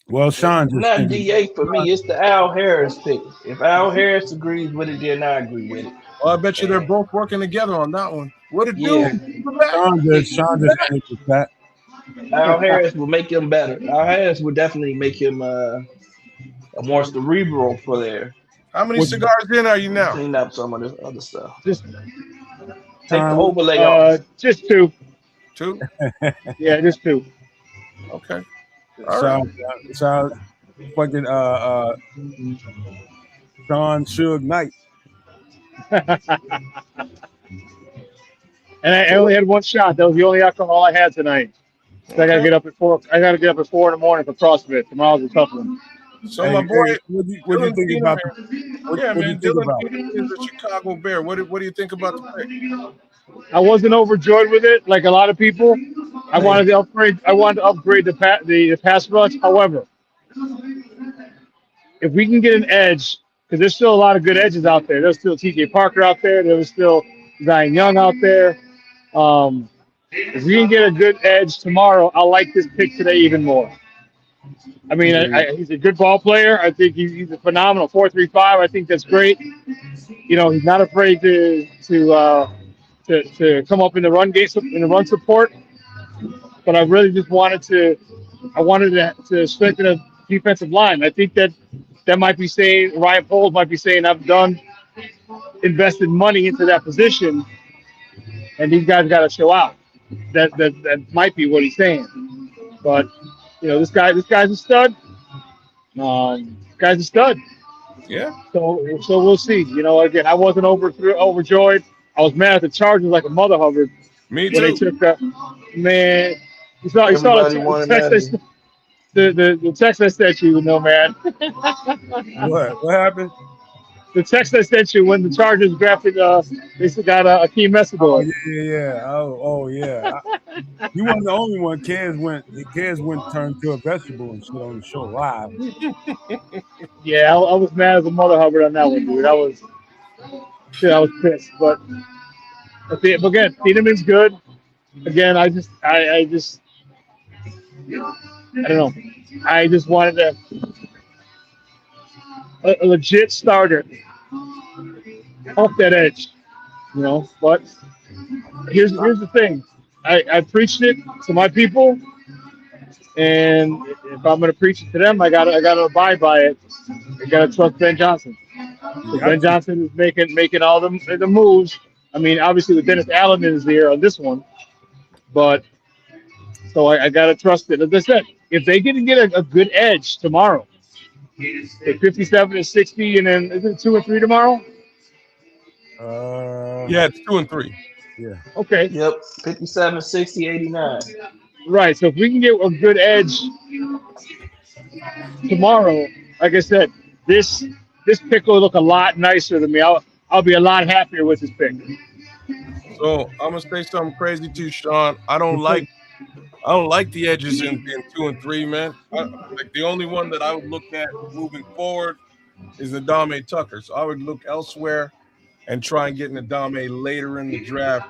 Well, Sean, not DA for me. It's the Al Harris pick. If Al Harris agrees with it, then I agree with it. Well, I bet you they're both working together on that one. What it Yeah. do? Sean just answered that. Al Harris will make him better. Al Harris will definitely make him a more cerebral player. How many cigars in are you now? Clean up some of this other stuff. Just take the overlay off. Just 2. 2? Yeah, just 2. Okay. So fucking Sean Suge Knight. And I only had one shot. That was the only alcohol I had tonight. So I gotta get up at 4. I gotta get up at 4 in the morning for CrossFit. Tomorrow's a tough one. So my boy, what do you think about? Dylan is a Chicago Bear. What do you think about the pick? I wasn't overjoyed with it, like a lot of people. I wanted to upgrade. The pass rush. However, if we can get an edge, because there's still a lot of good edges out there. There's still T.J. Parker out there. There was still Zion Young out there. If we can get a good edge tomorrow, I'll like this pick today even more. I mean, he's a good ball player. I think he's a phenomenal 4.35. I think that's great. He's not afraid to come up in the run game, in the run support. But I really just wanted to strengthen a defensive line. I think that might be saying, Ryan Poles might be saying, I've invested money into that position, and these guys got to show out. That might be what he's saying. But this guy's a stud. Guy's a stud. Yeah. So we'll see. Again, I wasn't overjoyed. I was mad at the Chargers like a mother hubbard. Me when too. They took that. Man, you saw the text I sent you, man. What happened? The text I sent you when the Chargers drafted, they got a Akeem Messidor. Yeah. Oh, yeah. You weren't the only one. Kez went turned to a vegetable and shit on the show live. Yeah, I was mad as a mother hubbard on that one, dude. I was pissed. But again, Thieneman's good. Again, I just I don't know. I just wanted a legit starter off that edge, you know. But here's the thing. I preached it to my people, and if I'm gonna preach it to them, I gotta abide by it. I gotta trust Ben Johnson. Because Ben Johnson is making all the moves. I mean, obviously with Dennis Allen is there on this one, but so I gotta trust it. As I said, if they can get a good edge tomorrow, like 57 and 60, and then is it 2 and 3 tomorrow? Yeah, it's 2 and 3. Yeah. Okay. Yep. 57, 60, 89. Right. So if we can get a good edge tomorrow, like I said, this pick will look a lot nicer than me. I'll be a lot happier with this pick. So I'm gonna say something crazy to you, Sean. I don't like the edges in 2 and 3, man. Like the only one that I would look at moving forward is Adame Tucker. So I would look elsewhere and try and get an Adame later in the draft.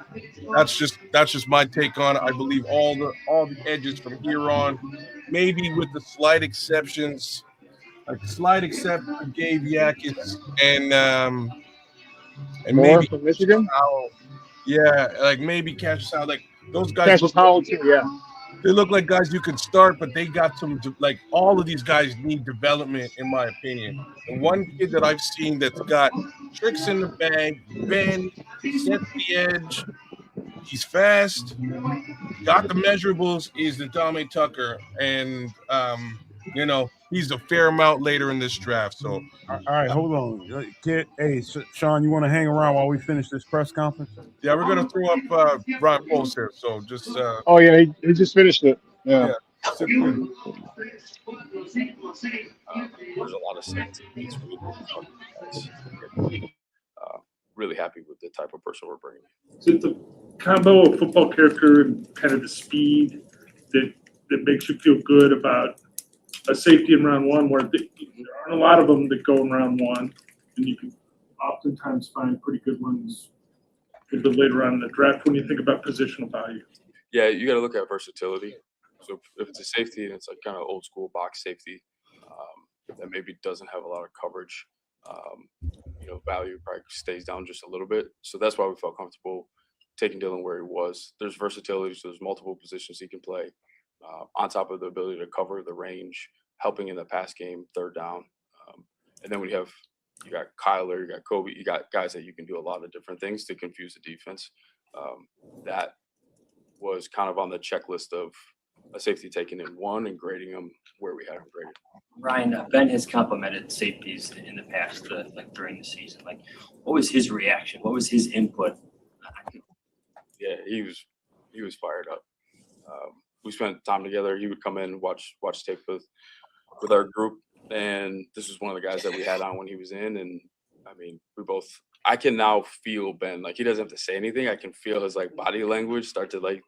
That's just my take on it. I believe all the edges from here on, maybe with the slight exceptions, like slight exception of Gabe Yakis and More maybe from Michigan. Howell. Yeah, like maybe Cassius Howell. Like those guys Cassius Howell too. Yeah. They look like guys you could start, but they got some, like, all of these guys need development, in my opinion. And one kid that I've seen that's got tricks in the bag, bend, set the edge, he's fast, got the measurables, is the Adame Tucker. And, you know, he's a fair amount later in this draft. So, all right, hold on. Kid, hey, Sean, you want to hang around while we finish this press conference? yeah, we're going to throw up Brian Post here. So just. Oh, yeah, he just finished it. Yeah. Sit there. There's a lot of sense. It's really happy with the type of person we're bringing. Is it the combo of football character and kind of the speed that makes you feel good about a safety in round one, where there aren't a lot of them that go in round one, and you can oftentimes find pretty good ones a bit later on in the draft when you think about positional value? Yeah, you got to look at versatility. So if it's a safety and it's like kind of old school box safety, that maybe doesn't have a lot of coverage, you know, value probably stays down just a little bit. So that's why we felt comfortable taking Dylan where he was. There's versatility, so there's multiple positions he can play, on top of the ability to cover the range, helping in the pass game, third down. And then you got Kyler, you got Kobe, you got guys that you can do a lot of different things to confuse the defense. That was kind of on the checklist of a safety taken in one and grading them where we had them graded. Ryan, Ben has complimented safeties in the past, like during the season. Like, what was his reaction? What was his input? Yeah, he was fired up. We spent time together. He would come in and watch tape with our group, and this was one of the guys that we had on when he was in. And I mean, I can now feel Ben. Like, he doesn't have to say anything. I can feel his like body language start to like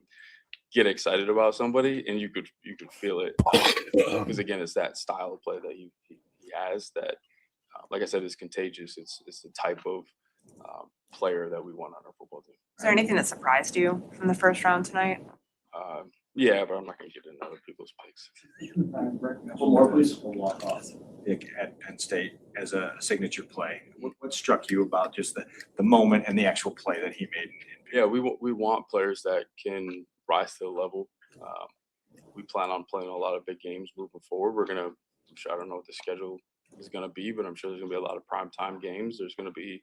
get excited about somebody, and you could feel it because again, it's that style of play that he has that, like I said, is contagious. It's the type of player that we want on our football team. Is there anything that surprised you from the first round tonight? Yeah, but I'm not going to get into other people's picks. One more, please. We'll walk off. Pick at Penn State as a signature play. What struck you about just the moment and the actual play that he made? Yeah, we want players that can rise to the level. We plan on playing a lot of big games moving forward. I'm sure, I don't know what the schedule is going to be, but I'm sure there's going to be a lot of primetime games. There's going to be,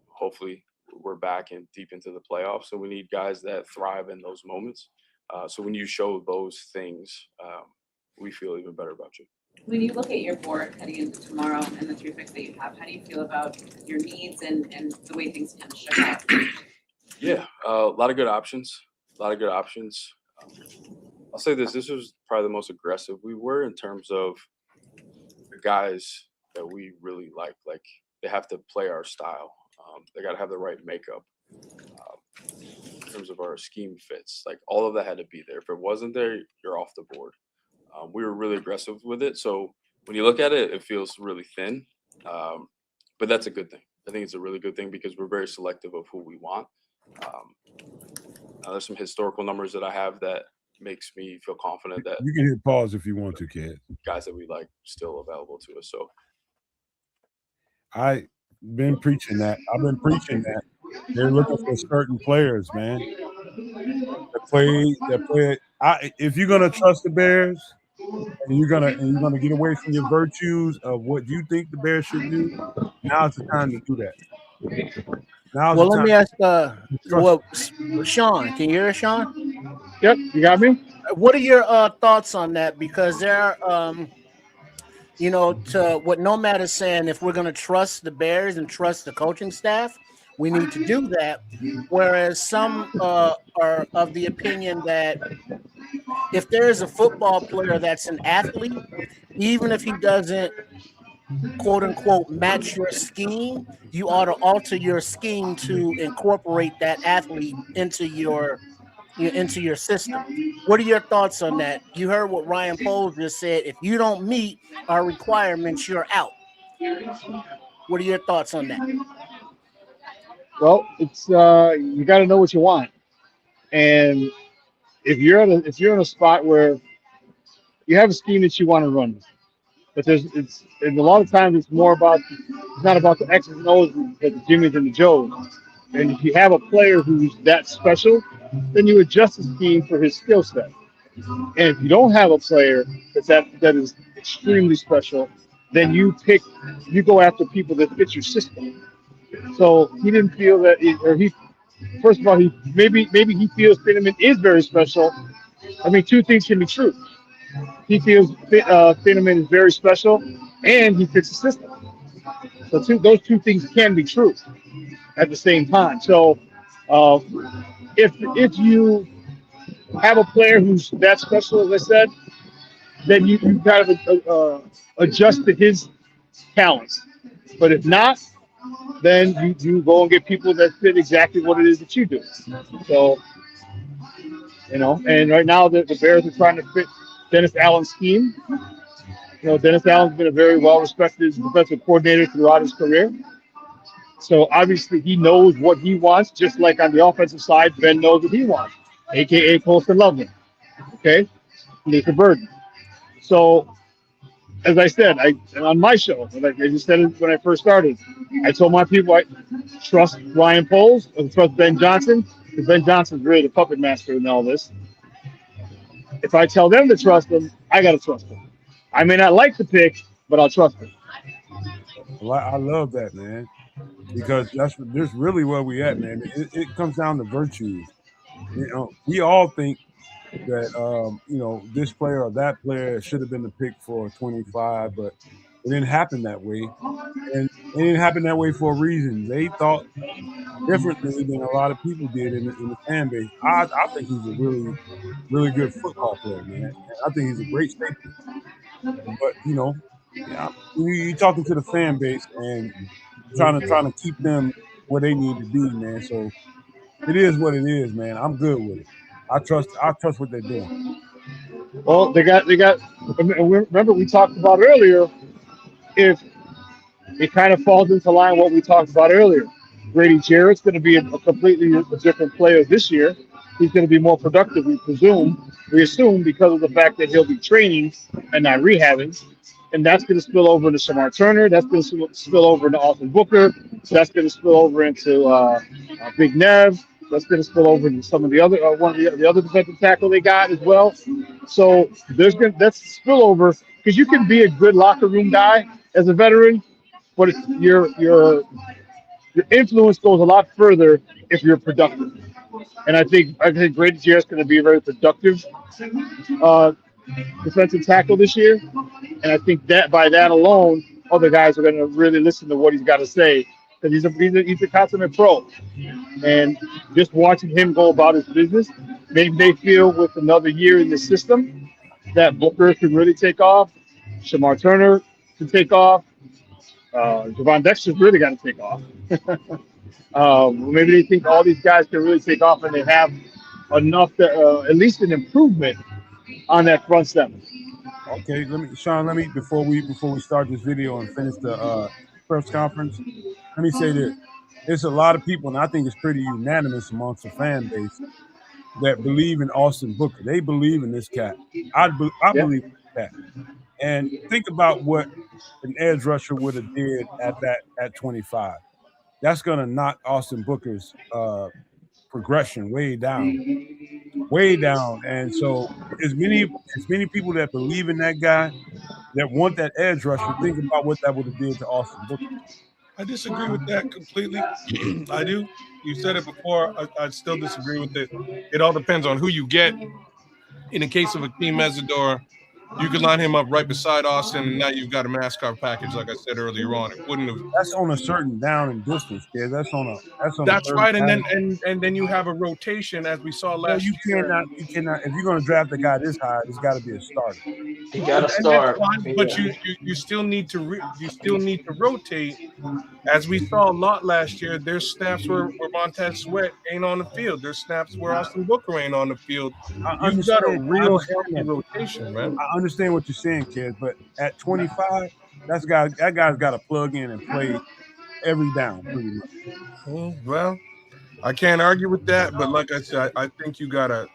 hopefully, we're back and deep into the playoffs. So we need guys that thrive in those moments. So when you show those things, we feel even better about you. When you look at your board heading into tomorrow and the 3 picks that you have, how do you feel about your needs and the way things kind of shook out? Yeah, a lot of good options. I'll say this was probably the most aggressive we were in terms of the guys that we really like. Like, they have to play our style. They got to have the right makeup in terms of our scheme fits. Like, all of that had to be there. If it wasn't there, you're off the board. We were really aggressive with it. So when you look at it, it feels really thin. But that's a good thing. I think it's a really good thing because we're very selective of who we want. There's some historical numbers that I have that makes me feel confident that You can hit pause if you want to, kid. guys that we like still available to us. So I've been preaching that. They're looking for certain players, man. That play. If you're gonna trust the Bears and you're gonna get away from your virtues of what you think the Bears should do, now's the time to do that. Now's Well, the let time. me ask, Trust Sean, can you hear us, Sean? Yep, you got me. What are your thoughts on that? Because there are, you know, to what Nomad is saying, if we're going to trust the Bears and trust the coaching staff, we need to do that. Whereas some are of the opinion that if there is a football player that's an athlete, even if he doesn't quote unquote match your scheme, you ought to alter your scheme to incorporate that athlete into your system. What are your thoughts on that? You heard what Ryan Poles just said. If you don't meet our requirements, you're out. What are your thoughts on that? Well, it's you got to know what you want, and if you're in a spot where you have a scheme that you want to run, but and a lot of times it's not about the X's and O's, but the Jimmys and the Joes. And if you have a player who's that special, then you adjust the scheme for his skill set. And if you don't have a player that is extremely special, then you go after people that fit your system. So he didn't feel that, first of all, maybe he feels Finneman is very special. I mean, two things can be true. He feels Finneman is very special, and he fits the system. So those two things can be true at the same time. So if you have a player who's that special, as I said, then you kind of adjust to his talents. But if not, then you go and get people that fit exactly what it is that you do. So, and right now the Bears are trying to fit Dennis Allen's scheme. Dennis Allen's been a very well-respected defensive coordinator throughout his career. So obviously he knows what he wants, just like on the offensive side, Ben knows what he wants, a.k.a. Colston Loveland, okay? Lisa Burden. So, as I said, on my show, like I just said it when I first started, I told my people I trust Ryan Poles and trust Ben Johnson, because Ben Johnson's really the puppet master in all this. If I tell them to trust him, I got to trust him. I may not like the pick, but I'll trust him. I love that, man, because that's really where we at, man. It comes down to virtues. We all think that this player or that player should have been the pick for 25, but it didn't happen that way, and it didn't happen that way for a reason. They thought differently than a lot of people did in the fan base. I think he's a really, really good football player, man. I think he's a great safety. But you're talking to the fan base and trying to keep them where they need to be, man. So it is what it is, man. I'm good with it. I trust what they're doing. Well, they got. Remember, we talked about earlier. If it kind of falls into line what we talked about earlier, Grady Jarrett's going to be a completely different player this year. He's going to be more productive, we assume, because of the fact that he'll be training and not rehabbing. And that's going to spill over into Shamar Turner. That's going to spill over into Austin Booker. That's going to spill over into Big Nev. That's going to spill over into some of the other one of the other defensive tackle they got as well. So that's spillover, because you can be a good locker room guy as a veteran, but your influence goes a lot further if you're productive. And I think Grady Jarrett's going to be a very productive defensive tackle this year. And I think that by that alone, other guys are going to really listen to what he's got to say, because he's a consummate pro. And just watching him go about his business, maybe they feel with another year in the system that Booker can really take off, Shamar Turner can take off, Javon Dexter's really got to take off. Maybe they think all these guys can really take off, and they have enough to at least an improvement on that front seven. Okay, Sean, before we start this video and finish the press conference, let me say this. There's a lot of people, and I think it's pretty unanimous amongst the fan base, that believe in Austin Booker. They believe in this cat. I believe in this cat. And think about what an edge rusher would have did at 25. That's gonna knock Austin Booker's progression way down. And so as many people that believe in that guy that want that edge rusher, think about what that would have did to Austin Booker. I disagree with that completely. I do. You said it before. I still disagree with it. It all depends on who you get. In the case of Akeem Mesidor, you could line him up right beside Austin, and now you've got a NASCAR package, like I said earlier on. It wouldn't have. That's on a certain down and distance, kid. That's That's right, and then you have a rotation as we saw last you year. You cannot. If you're going to draft a guy this high, it's got to be a starter. You got to And start. that's fine, but you still need to rotate. As we saw a lot last year, there's snaps where Montez Sweat ain't on the field. There's snaps where Austin Booker ain't on the field. You've got a real healthy rotation, man. I understand what you're saying, kid, but at 25, that guy's got to plug in and play every down, pretty much. Well, I can't argue with that, but like I said, I think you got a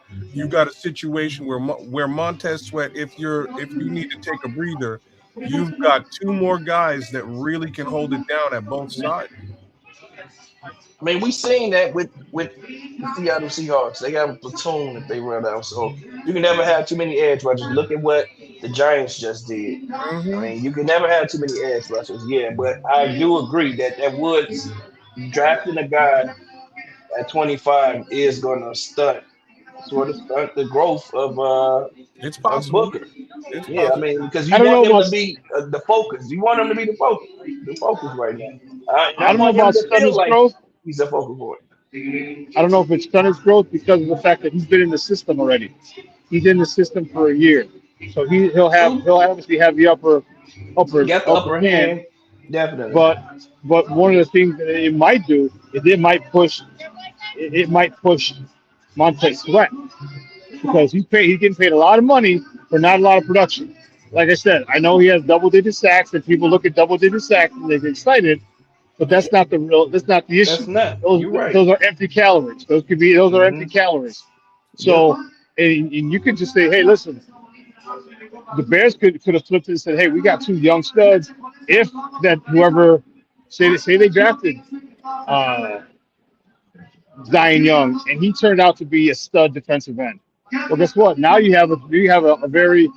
situation where Montez Sweat, if you need to take a breather, you've got two more guys that really can hold it down at both sides. I mean, we seen that with the Seattle Seahawks. They got a platoon that they run out, so you can never have too many edge rushers. Look at what the Giants just did. I mean, you can never have too many edge rushers. Yeah, but I do agree that Woods drafting a guy at 25 is going to stunt the growth of it's possible. Booker. It's yeah, possible. I mean, because you want him to be the focus. You want him to be the focus right now. I don't know about Sutton's growth. He's a focal point. I don't know if it's Sutton's growth because of the fact that he's been in the system already. He's in the system for a year, so he'll obviously have the upper hand. Definitely. But one of the things that it might do is it might push Montez Sweat because he's getting paid a lot of money for not a lot of production. Like I said, I know he has double-digit sacks, and people look at double-digit sacks and they get excited, but that's not the issue. That's not. Those are empty calories. Those are empty calories. So, and you could just say, hey, listen, the Bears could have flipped it and said, hey, we got two young studs. If that whoever say they drafted Zion Young and he turned out to be a stud defensive end. Well, guess what? Now you have a very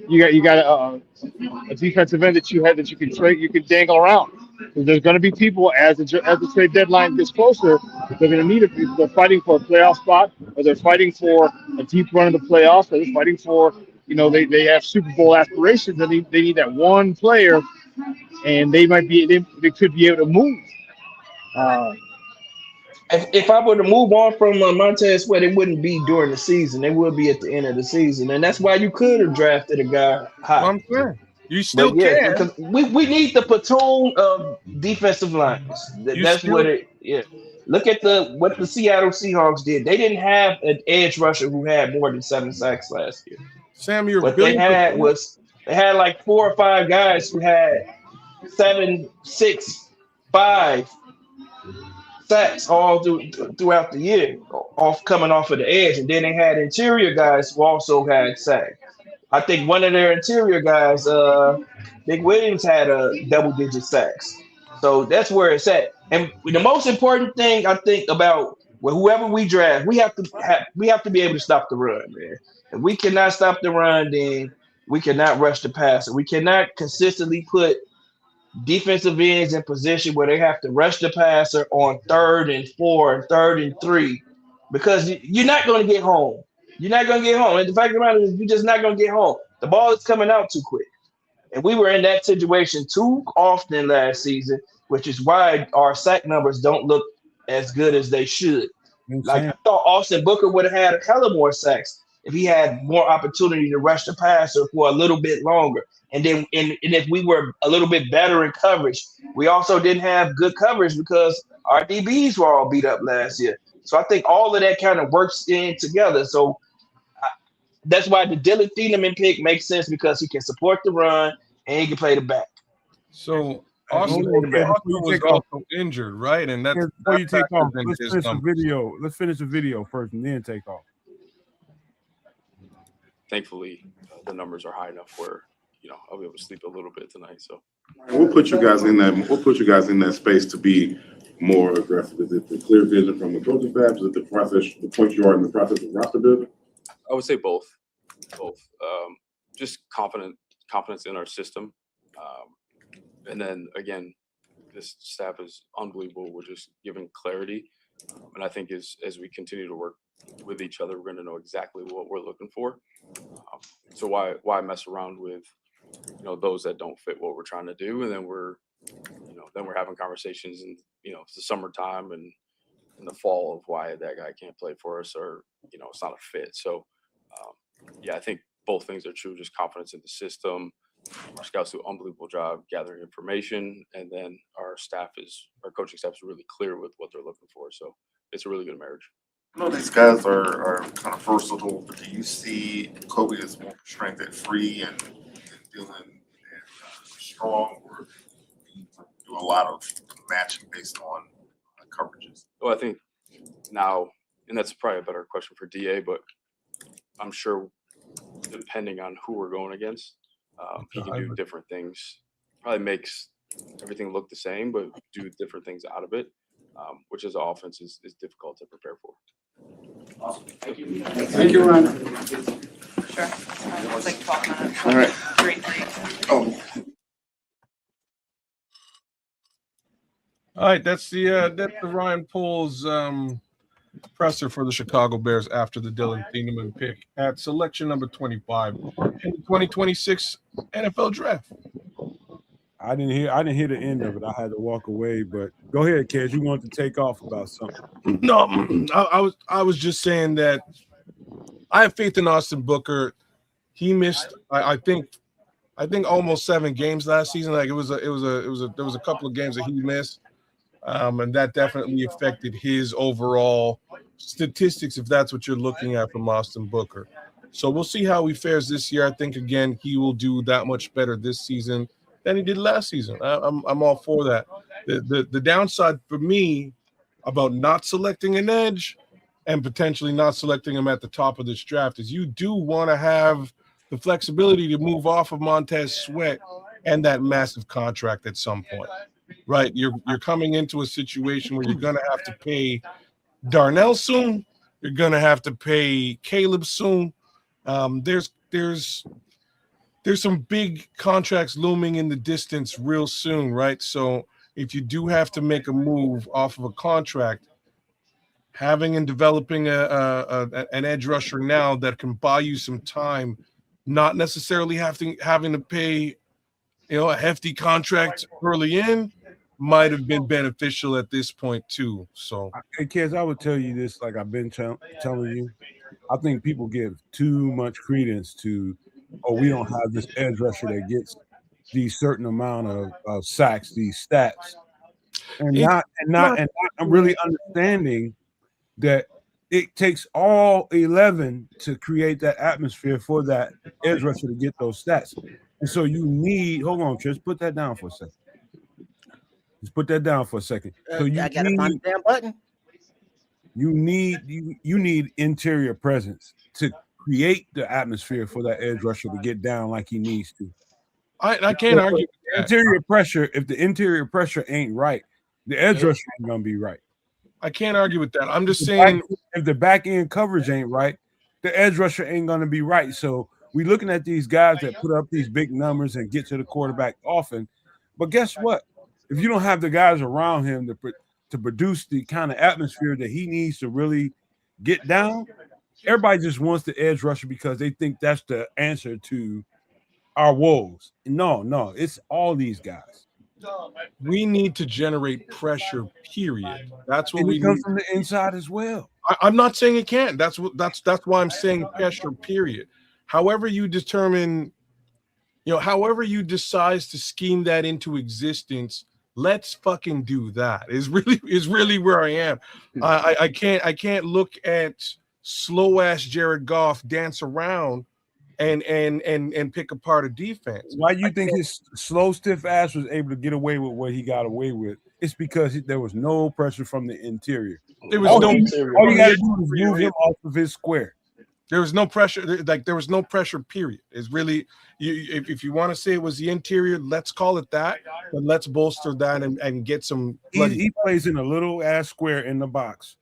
you got a defensive end that you can trade, you can dangle around. Because there's going to be people as the trade deadline gets closer, they're going to need it. They're fighting for a playoff spot, or they're fighting for a deep run of the playoffs, or they're fighting for they have Super Bowl aspirations, and they need that one player, and they could be able to move. If I were to move on from Montez Sweat, it wouldn't be during the season. It would be at the end of the season, and that's why you could have drafted a guy high. I'm sure. You still can. Because we need the platoon of defensive lines. That's what it. Yeah. Look at what the Seattle Seahawks did. They didn't have an edge rusher who had more than 7 sacks last year. Sam, what they had like 4 or 5 guys who had 7, 6, 5 sacks all throughout the year, coming off of the edge, and then they had interior guys who also had sacks. I think one of their interior guys, Nick Williams, had a double-digit sacks. So that's where it's at. And the most important thing I think about whoever we draft, we have to be able to stop the run, man. If we cannot stop the run, then we cannot rush the passer. We cannot consistently put defensive ends in position where they have to rush the passer on 3rd and 4 and 3rd and 3, because you're not going to get home. You're not going to get home. And the fact of the matter is, you're just not going to get home. The ball is coming out too quick. And we were in that situation too often last season, which is why our sack numbers don't look as good as they should. Like, I thought Austin Booker would have had a hell of more sacks if he had more opportunity to rush the passer for a little bit longer. And then and if we were a little bit better in coverage, we also didn't have good coverage because our DBs were all beat up last year. So I think all of that kind of works in together. So that's why the Dylan Thieneman pick makes sense, because he can support the run and he can play the back. So Austin, hold on, Kev, before Austin you was take off. also injured, right? And that, Before you take off, into let's his finish the numbers. video. Let's finish the video first and then take off. Thankfully, the numbers are high enough where I'll be able to sleep a little bit tonight. So What put you guys in that? What put you guys in that space to be more aggressive? Is it the clear vision from the coaching staff? Is it the process, the point you are in the process of roster building? I would say both. Just confidence in our system, and then again, this staff is unbelievable. We're just giving clarity, and I think as we continue to work with each other, we're going to know exactly what we're looking for. So why mess around with those that don't fit what we're trying to do, and then we're having conversations, and it's the summertime and in the fall of why that guy can't play for us, or it's not a fit. So I think both things are true. Just confidence in the system. Our scouts do an unbelievable job gathering information, and then our coaching staff is really clear with what they're looking for. So it's a really good marriage. I know these guys are kind of versatile, but do you see Kobe as more strength at free and Dylan and strong, or do you do a lot of matching based on coverages? Well, I think now, and that's probably a better question for DA, but I'm sure depending on who we're going against, he can do different things. Probably makes everything look the same, but do different things out of it, which as an offense is difficult to prepare for. Awesome. Thank you. Thank you, Ryan. Sure. It's like 12 minutes. All right. Great. Oh. All right, that's the Ryan Poles presser for the Chicago Bears after the Dylan Thieneman pick at selection number 25 in the 2026 NFL Draft. I didn't hear the end of it. I had to walk away, but go ahead, Kez. You wanted to take off about something. No, I was just saying that I have faith in Austin Booker. He missed, I think almost 7 games last season. Like there was a couple of games that he missed. And that definitely affected his overall statistics, if that's what you're looking at from Austin Booker. So we'll see how he fares this year. I think, again, he will do that much better this season than he did last season. I'm all for that. The downside for me about not selecting an edge and potentially not selecting him at the top of this draft is you do want to have the flexibility to move off of Montez Sweat and that massive contract at some point. Right, you're coming into a situation where you're going to have to pay Darnell soon. You're going to have to pay Caleb soon. There's some big contracts looming in the distance real soon, right? So if you do have to make a move off of a contract, having and developing an edge rusher now that can buy you some time, not necessarily having to pay a hefty contract early in, might have been beneficial at this point too. So, hey, Kez, I would tell you this, like I've been telling you. I think people give too much credence to, we don't have this edge rusher that gets these certain amount of sacks, these stats, and not really understanding that it takes all 11 to create that atmosphere for that edge rusher to get those stats. And so you need, hold on, Trish, put that down for a second. Just put that down for a second. So I gotta find the damn button. You need interior presence to create the atmosphere for that edge rusher to get down like he needs to. I can't argue with that. Interior pressure, if the interior pressure ain't right, the edge rusher ain't gonna be right. I can't argue with that. I'm just saying if the back end coverage ain't right, the edge rusher ain't gonna be right. So we're looking at these guys that put up these big numbers and get to the quarterback often. But guess what? If you don't have the guys around him to produce the kind of atmosphere that he needs to really get down, everybody just wants the edge rusher because they think that's the answer to our woes. No, it's all these guys. We need to generate pressure, period. That's what and we it comes need from the inside as well. I'm not saying it can't. That's why I'm saying pressure, period. However you determine, however you decide to scheme that into existence, let's fucking do that. Is really where I am. I can't look at slow ass Jared Goff dance around and pick apart a defense. Why you think his slow, stiff ass was able to get away with what he got away with? It's because there was no pressure from the interior. There was no interior. All you got to do is move him off of his square. There was no pressure. Like there was no pressure. Period. It's really if you want to say it was the interior, let's call it that. But let's bolster that and get some. He plays in a little ass square in the box,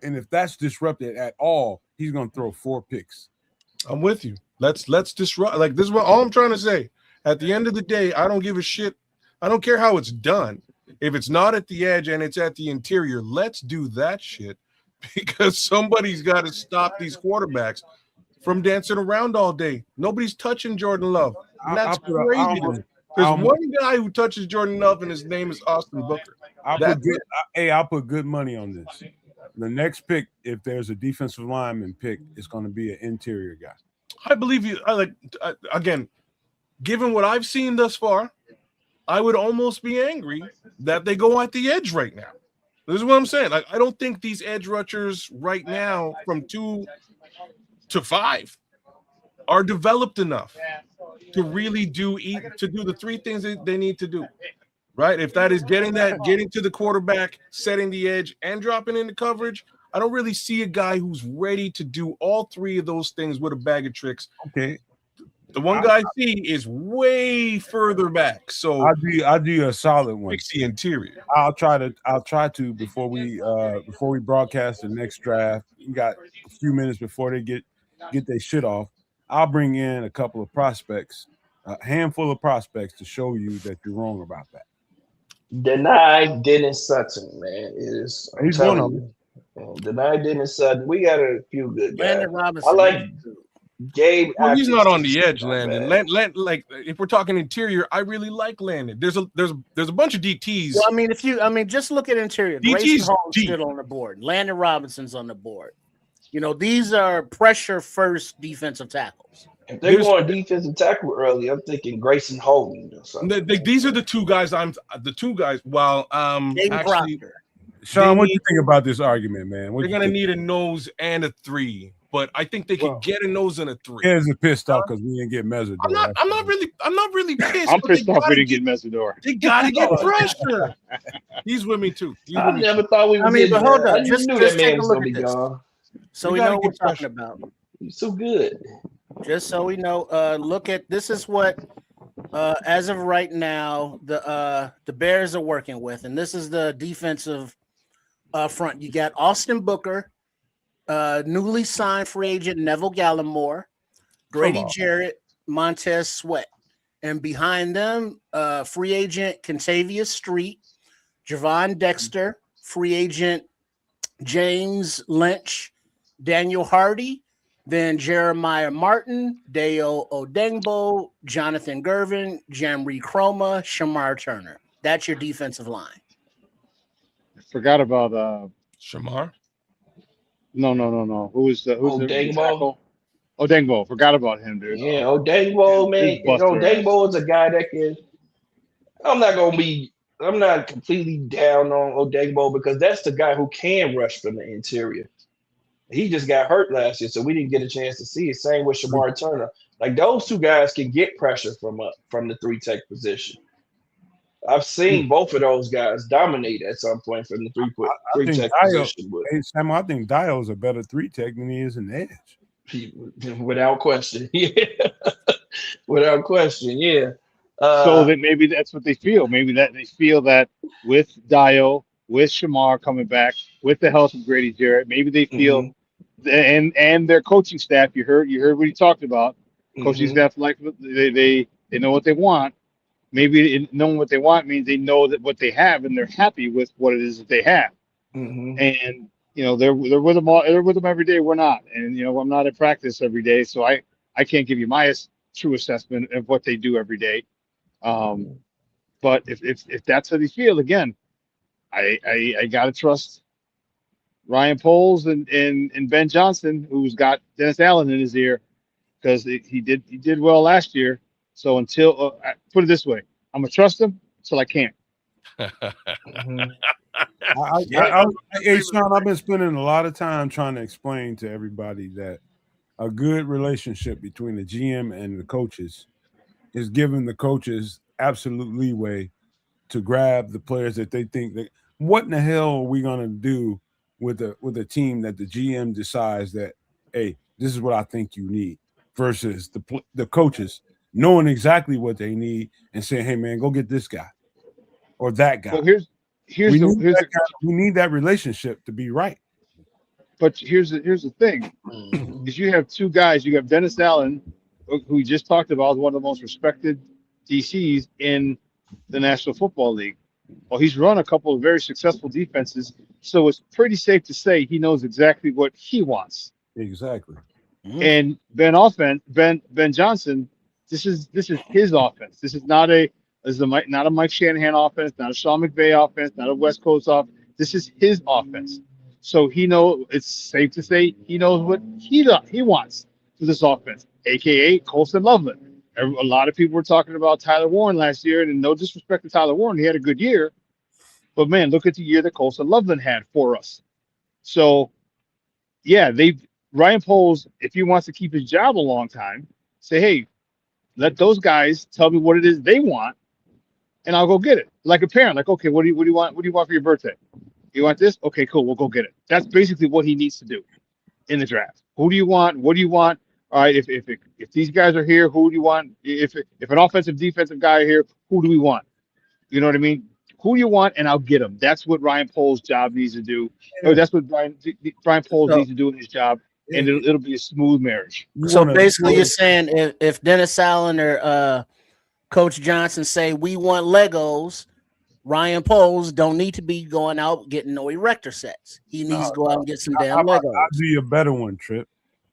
and if that's disrupted at all, he's gonna throw 4 picks. I'm with you. Let's disrupt. Like this is what all I'm trying to say. At the end of the day, I don't give a shit. I don't care how it's done. If it's not at the edge and it's at the interior, let's do that shit. Because somebody's got to stop these quarterbacks from dancing around all day. Nobody's touching Jordan Love. And that's crazy. There's one guy who touches Jordan Love, and his name is Austin Booker. I'll put good money on this. The next pick, if there's a defensive lineman pick, it's going to be an interior guy. I believe you. Again, given what I've seen thus far, I would almost be angry that they go at the edge right now. This is what I'm saying. Like, I don't think these edge rushers right now from 2 to 5 are developed enough to really do the 3 things that they need to do. Right? If that is getting to the quarterback, setting the edge, and dropping into coverage, I don't really see a guy who's ready to do all 3 of those things with a bag of tricks. Okay. The one guy I see is way further back. So I'll do you a solid one. Fix the interior. I'll try to before we broadcast the next draft. We got a few minutes before they get their shit off. I'll bring in a couple of prospects, a handful of prospects to show you that you're wrong about that. Deny Dennis-Sutton, man. He's one of them. Deny Dennis-Sutton. We got a few good guys. Landon Robinson. I like Gabe. Well, he's not on the edge, Landon. Like if we're talking interior, I really like Landon. There's a bunch of DTs. Well, I mean, just look at interior. Grayson Holmes still on the board. Landon Robinson's on the board. You know, these are pressure first defensive tackles. If they're going defensive tackle early, I'm thinking Grayson Holden or something. These are the 2 guys. While actually, Sean, what do you think about this argument, man? They're gonna need a nose and a 3. But I think they could get a nose and a 3. Guys are pissed off because we didn't get Mesidor. I'm not really pissed. I'm pissed off we didn't get Mesidor. They gotta get pressure. He's with me too. I never thought we would. But hold on. Just knew that man was gonna be gone. So we know what we're talking about. He's so good. Just so we know, look at this is what as of right now the Bears are working with, and this is the defensive front. You got Austin Booker, newly signed free agent Neville Gallimore, Grady Jarrett, Montez Sweat, and behind them, free agent Contavious Street, Javon Dexter, free agent James Lynch, Daniel Hardy, then Jeremiah Martin, Deo Odengbo, Jonathan Gervin, Jamri Chroma, Shamar Turner. That's your defensive line. Forgot about Shamar. No. Who's Odengbo? Odengbo. Forgot about him, dude. Yeah, Odengbo, man. Odengbo is a guy that can. I'm not completely down on Odengbo because that's the guy who can rush from the interior. He just got hurt last year, so we didn't get a chance to see it. Same with Shamar Turner. Like those 2 guys can get pressure from the 3 tech position. I've seen both of those guys dominate at some point from the 3 tech position. Hey, Sam, I think Dio's a better 3 tech than he is an edge. Without question. Yeah. Without question, yeah. So that maybe that's what they feel. Maybe that they feel that with Dio, with Shamar coming back, with the help of Grady Jarrett, maybe they feel, and their coaching staff. You heard what he talked about. Coaching staff like they know what they want. Maybe knowing what they want means they know that what they have and they're happy with what it is that they have. And they're with them all. They're with them every day. We're not, and I'm not at practice every day, so I can't give you my true assessment of what they do every day. But if that's how they feel, again, I gotta trust Ryan Poles and Ben Johnson, who's got Dennis Allen in his ear, because he did well last year. So until put it this way, I'm gonna trust him until I can't. Hey, Sean, I've been spending a lot of time trying to explain to everybody that a good relationship between the GM and the coaches is giving the coaches absolute leeway to grab the players that they think that. What in the hell are we gonna do with a team that the GM decides that, hey, this is what I think you need, versus the coaches knowing exactly what they need and saying, hey man, go get this guy or that guy. Well, here's we the need that relationship to be right. But here's the thing: is you have two guys. You have Dennis Allen, who we just talked about, one of the most respected DCs in the National Football League. Well, he's run a couple of very successful defenses, so it's pretty safe to say he knows exactly what he wants. Exactly. And Ben Johnson, this is his offense. This is not a Mike Shanahan offense, not a Sean McVay offense, not a West Coast offense. This is his offense. So it's safe to say he knows what he wants for this offense, aka Colston Loveland. A lot of people were talking about Tyler Warren last year, and no disrespect to Tyler Warren, he had a good year. But man, look at the year that Colston Loveland had for us. So yeah, Ryan Poles, if he wants to keep his job a long time, say, hey, let those guys tell me what it is they want, and I'll go get it. Like a parent, like, okay, what do you want? What do you want for your birthday? You want this? Okay, cool. We'll go get it. That's basically what he needs to do in the draft. Who do you want? What do you want? All right, if these guys are here, who do you want? If an offensive, defensive guy are here, who do we want? You know what I mean? Who do you want? And I'll get them. That's what Ryan Poles' job needs to do. Yeah. Or that's what Brian Poles needs to do in his job, and it'll be a smooth marriage. So basically, you're saying if Dennis Allen or Coach Johnson say we want Legos, Ryan Poles don't need to be going out getting no erector sets. He needs to go out and get some damn Legos. I'll do a better one, Trip.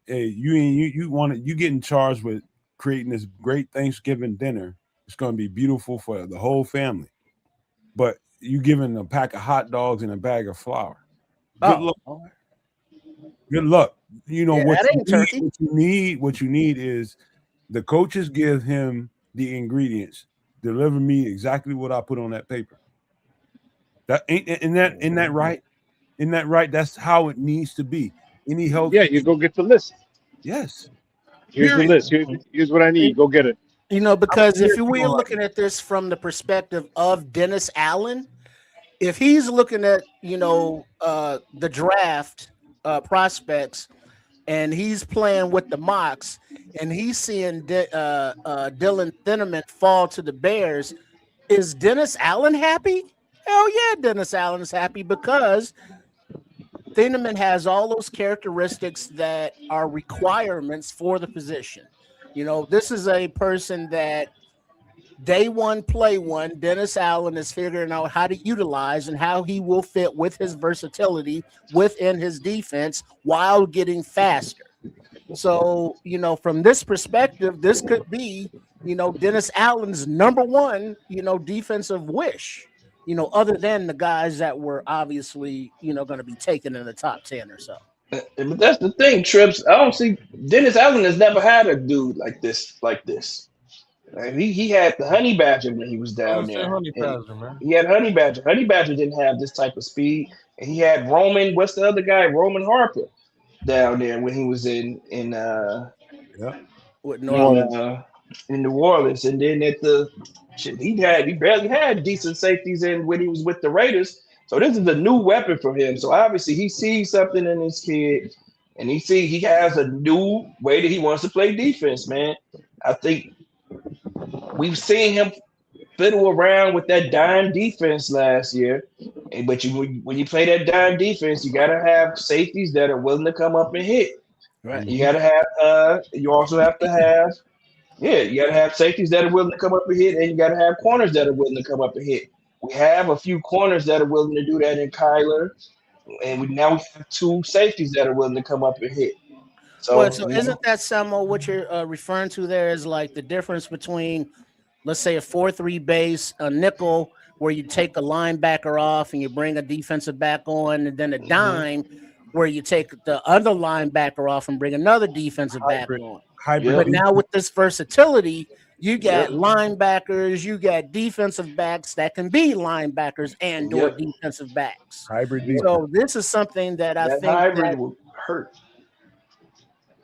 Hey, you getting charged with creating this great Thanksgiving dinner. It's going to be beautiful for the whole family. But you giving a pack of hot dogs and a bag of flour. Good luck. Good luck. You know what you need is the coaches give him the ingredients. Deliver me exactly what I put on that paper. That ain't that right? Isn't that right? That's how it needs to be. Any help? Yeah, you go get the list. Yes. Here's the list. Here's what I need. Go get it. You know, because if we're looking at this from the perspective of Dennis Allen, if he's looking at, the draft prospects and he's playing with the mocks and he's seeing Dylan Thieneman fall to the Bears, is Dennis Allen happy? Hell yeah, Dennis Allen is happy because Thieneman has all those characteristics that are requirements for the position. This is a person that day one, play one, Dennis Allen is figuring out how to utilize and how he will fit with his versatility within his defense while getting faster. So, from this perspective, this could be, Dennis Allen's number one, defensive wish, other than the guys that were obviously, going to be taken in the top 10 or so. But that's the thing, Trips. I don't see Dennis Allen has never had a dude like this. He had the Honey Badger when he was down there. Honey Badger, man. He had Honey Badger. Honey Badger didn't have this type of speed, and he had Roman. What's the other guy? Roman Harper down there when he was in New Orleans, and then he barely had decent safeties in when he was with the Raiders. So this is a new weapon for him. So obviously he sees something in this kid, and he has a new way that he wants to play defense, man. I think we've seen him fiddle around with that dime defense last year. But when you play that dime defense, you gotta have safeties that are willing to come up and hit. Right. You gotta have you also have to have you gotta have safeties that are willing to come up and hit, and you gotta have corners that are willing to come up and hit. We have a few corners that are willing to do that in Kyler, and now we have two safeties that are willing to come up and hit. So isn't that some of what you're referring to there is like the difference between, let's say, a 4-3 base, a nickel, where you take a linebacker off and you bring a defensive back on, and then a dime where you take the other linebacker off and bring another defensive back on. But now with this versatility, you got linebackers, you got defensive backs that can be linebackers and or defensive backs. Hybrid. So this is something that I think hybrid will hurt.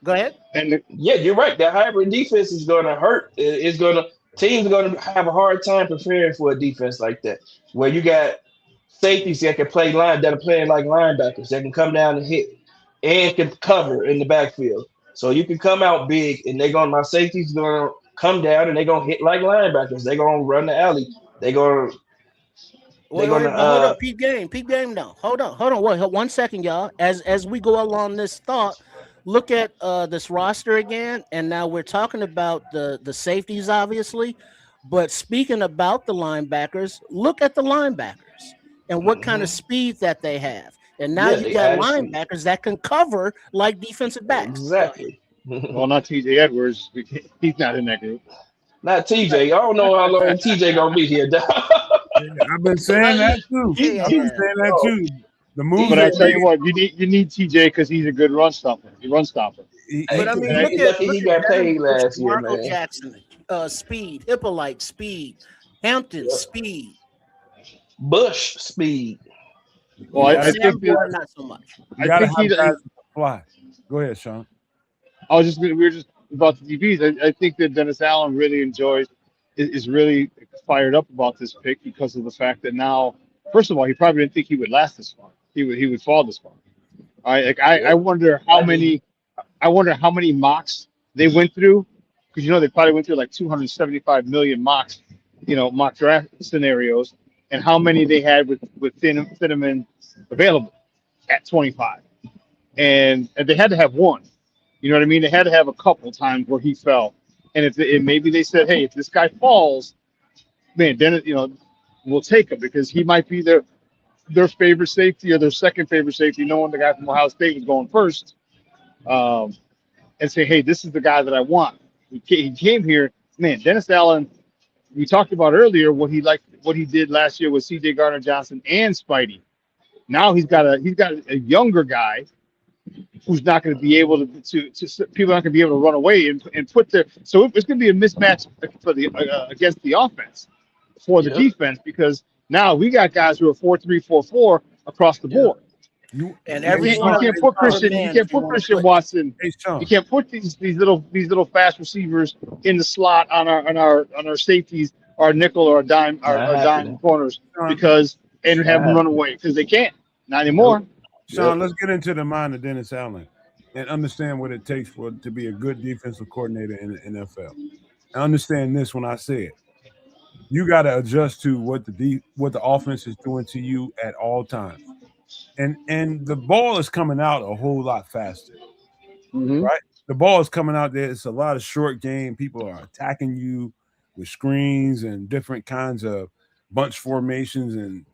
Go ahead. And Yeah, you're right. That hybrid defense is going to hurt. Teams are going to have a hard time preparing for a defense like that, where you got safeties that can play that are playing like linebackers that can come down and hit and can cover in the backfield. So you can come out big, and my safeties going to come down and they're going to hit like linebackers. They're going to run the alley. They're going to Wait, but hold up, peep game now. Hold on. Wait, 1 second, y'all. As we go along this thought, look at this roster again, and now we're talking about the safeties, obviously. But speaking about the linebackers, look at the linebackers and what kind of speed that they have. And now you got linebackers that can cover like defensive backs. Exactly. Well, not TJ Edwards. He's not in that group. Not TJ. I don't know how long TJ gonna be here. I've been saying that too. I've been saying that too. The move. But I tell you what, you need TJ because he's a good run stopper. But I mean, look he got paid last year, Marco man. Jackson, speed, Hippolyte speed, Hampton speed, Bush speed. Well, I think not so much. I think he fly. Go ahead, Sean. We were just about the DBs. I think that Dennis Allen really is really fired up about this pick because of the fact that now, first of all, he probably didn't think he would last this far. He would fall this far. All right, I wonder how many mocks they went through, because they probably went through like 275 million mocks, mock draft scenarios, and how many they had with Thieneman available at 25, and they had to have one. You know what I mean? They had to have a couple times where he fell, and maybe they said, hey, if this guy falls, man, then we'll take him because he might be their favorite safety or their second favorite safety, knowing the guy from Ohio State was going first, and say, hey, this is the guy that I want. He came here, man. Dennis Allen, we talked about earlier what he did last year with C.J. Gardner-Johnson and Spidey. Now he's got a younger guy who's not going to be able to people aren't going to be able to run away and put their. So it's going to be a mismatch for against the offense for the defense, because now we got guys who are 4-3, 4-4 across the board. And you can't put Christian Watson. You can't put these little fast receivers in the slot on our safeties, our nickel or dime corners and have them run away because they can't. Not anymore. Sean, let's get into the mind of Dennis Allen and understand what it takes to be a good defensive coordinator in the NFL. I understand this when I say it. You got to adjust to what the offense is doing to you at all times. And the ball is coming out a whole lot faster, right? The ball is coming out there. It's a lot of short game. People are attacking you with screens and different kinds of bunch formations, and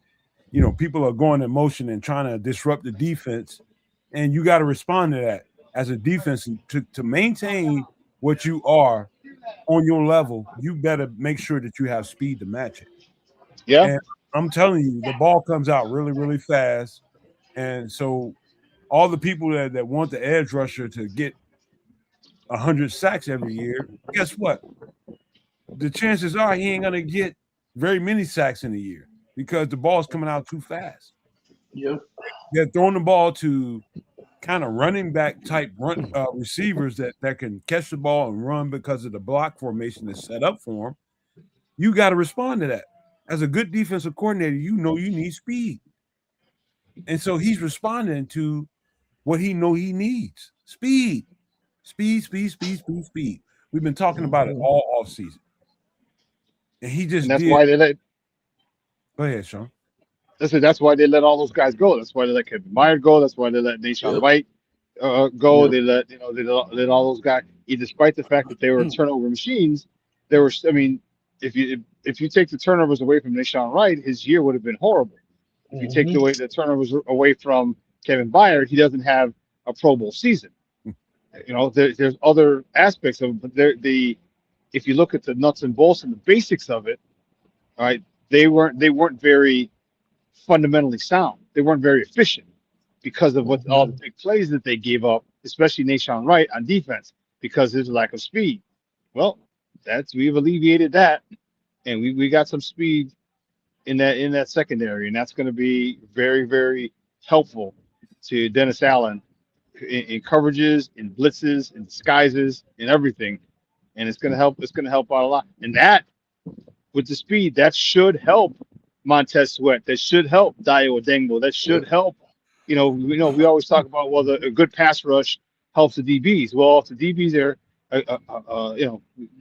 people are going in motion and trying to disrupt the defense. And you got to respond to that as a defense to maintain what you are on your level. You better make sure that you have speed to match it. Yeah, and I'm telling you, the ball comes out really, really fast. And so all the people that want the edge rusher to get 100 sacks every year, guess what? The chances are he ain't going to get very many sacks in a year because the ball's coming out too fast. Yep. They're throwing the ball to kind of running back type receivers that can catch the ball and run because of the block formation that's set up for them. You got to respond to that. As a good defensive coordinator, you need speed. And so he's responding to what he needs. Speed. We've been talking about it all offseason. And he just why they let. Go ahead, Sean. That's why they let all those guys go. That's why they let Kevin Byard go. That's why they let Nashon Wright go. Yep. They let all those guys. Despite the fact that they were turnover machines, there were. I mean, if you take the turnovers away from Nashon Wright, his year would have been horrible. If you take the turnovers away from Kevin Byard, he doesn't have a Pro Bowl season. There's other aspects of it, but if you look at the nuts and bolts and the basics of it, all right, they weren't very fundamentally sound. They weren't very efficient because of all the big plays that they gave up, especially Nashon Wright on defense because of his lack of speed. Well, we've alleviated that, and we got some speed in that secondary, and that's going to be very, very helpful to Dennis Allen in coverages, in blitzes, in disguises, in everything, and it's gonna help. It's gonna help out a lot. And that with the speed, that should help Montez Sweat. That should help Dio Odengbo. That should help. We always talk about a good pass rush helps the DBs. Well, if the DBs are,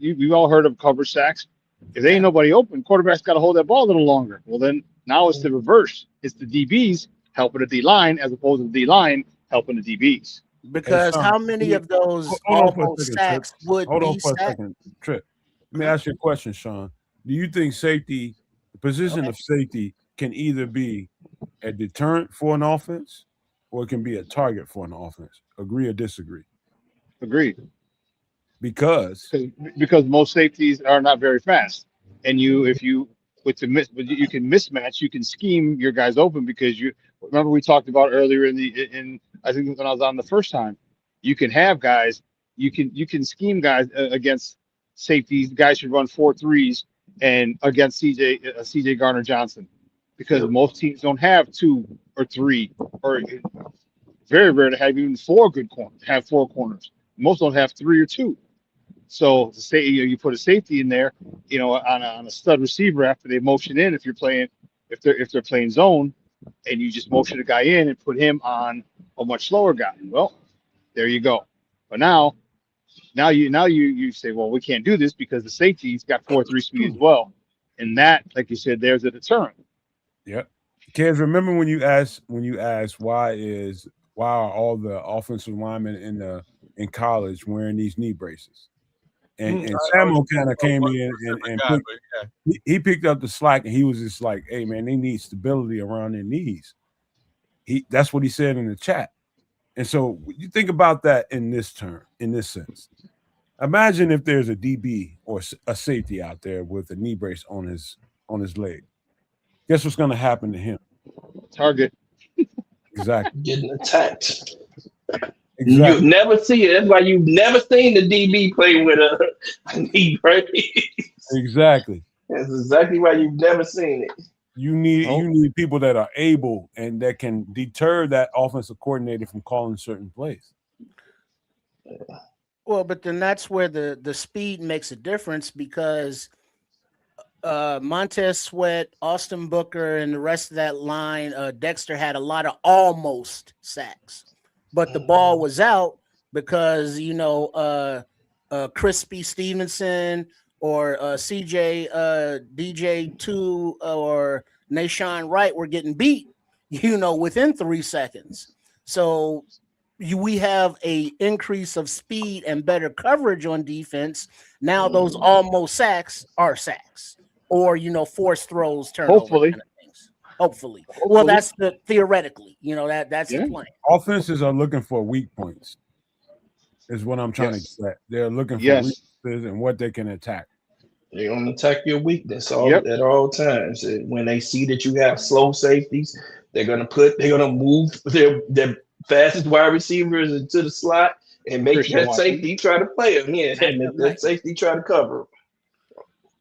we've all heard of coverage sacks. If there ain't nobody open, quarterback's got to hold that ball a little longer. Well, then now it's the reverse. It's the DBs helping the D line as opposed to the D line helping the DBs. Because how many of those almost sacks would Hold on be for a sacks? second, Trip. Let me ask you a question, Sean. Do you think the position of safety can either be a deterrent for an offense or it can be a target for an offense? Agree or disagree? Agreed. Because most safeties are not very fast, and you can mismatch. You can scheme your guys open because you remember we talked about earlier in I think when I was on the first time. You can have guys. You can scheme guys against safeties. Guys should run 4-3s and against CJ Garner Johnson because most teams don't have 2 or 3 or very rare to have even 4 good corners. Have 4 corners. Most don't have 3 or 2. So to say you put a safety in there, on a stud receiver after they motion in, if they're playing zone, and you just motion a guy in and put him on a much slower guy. Well, there you go. But now you say, well, we can't do this because the safety's got 4-3 speed as well, and that, like you said, there's a deterrent. Yep. Kids, remember when you asked why are all the offensive linemen in college wearing these knee braces? And Samuel kind of came in and he picked up the slack, and he was just like, hey man, they need stability around their knees. That's what he said in the chat. And so you think about that in this sense. Imagine if there's a DB or a safety out there with a knee brace on his leg. Guess what's going to happen to him? Target. Exactly. Getting attacked. Exactly. You never see it. That's why you've never seen the DB play with a knee brace. Exactly. That's exactly why you've never seen it. You need people that are able and that can deter that offensive coordinator from calling certain plays. Well, but then that's where the speed makes a difference because Montez Sweat, Austin Booker, and the rest of that line, Dexter had a lot of almost sacks, but the ball was out because Crispy Stevenson or CJ DJ2 or Nashawn Wright were getting beat, within 3 seconds. So we have a increase of speed and better coverage on defense. Now those almost sacks are sacks, or forced throws, turnovers. Hopefully. Well, that's theoretically, that's the plan. Offenses are looking for weak points. Is what I'm trying to get at. They're looking for weaknesses and what they can attack. They're going to attack your weakness at all times. And when they see that you have slow safeties, they're going to move their fastest wide receivers into the slot and make that safety try to play them. Yeah, and that safety try to cover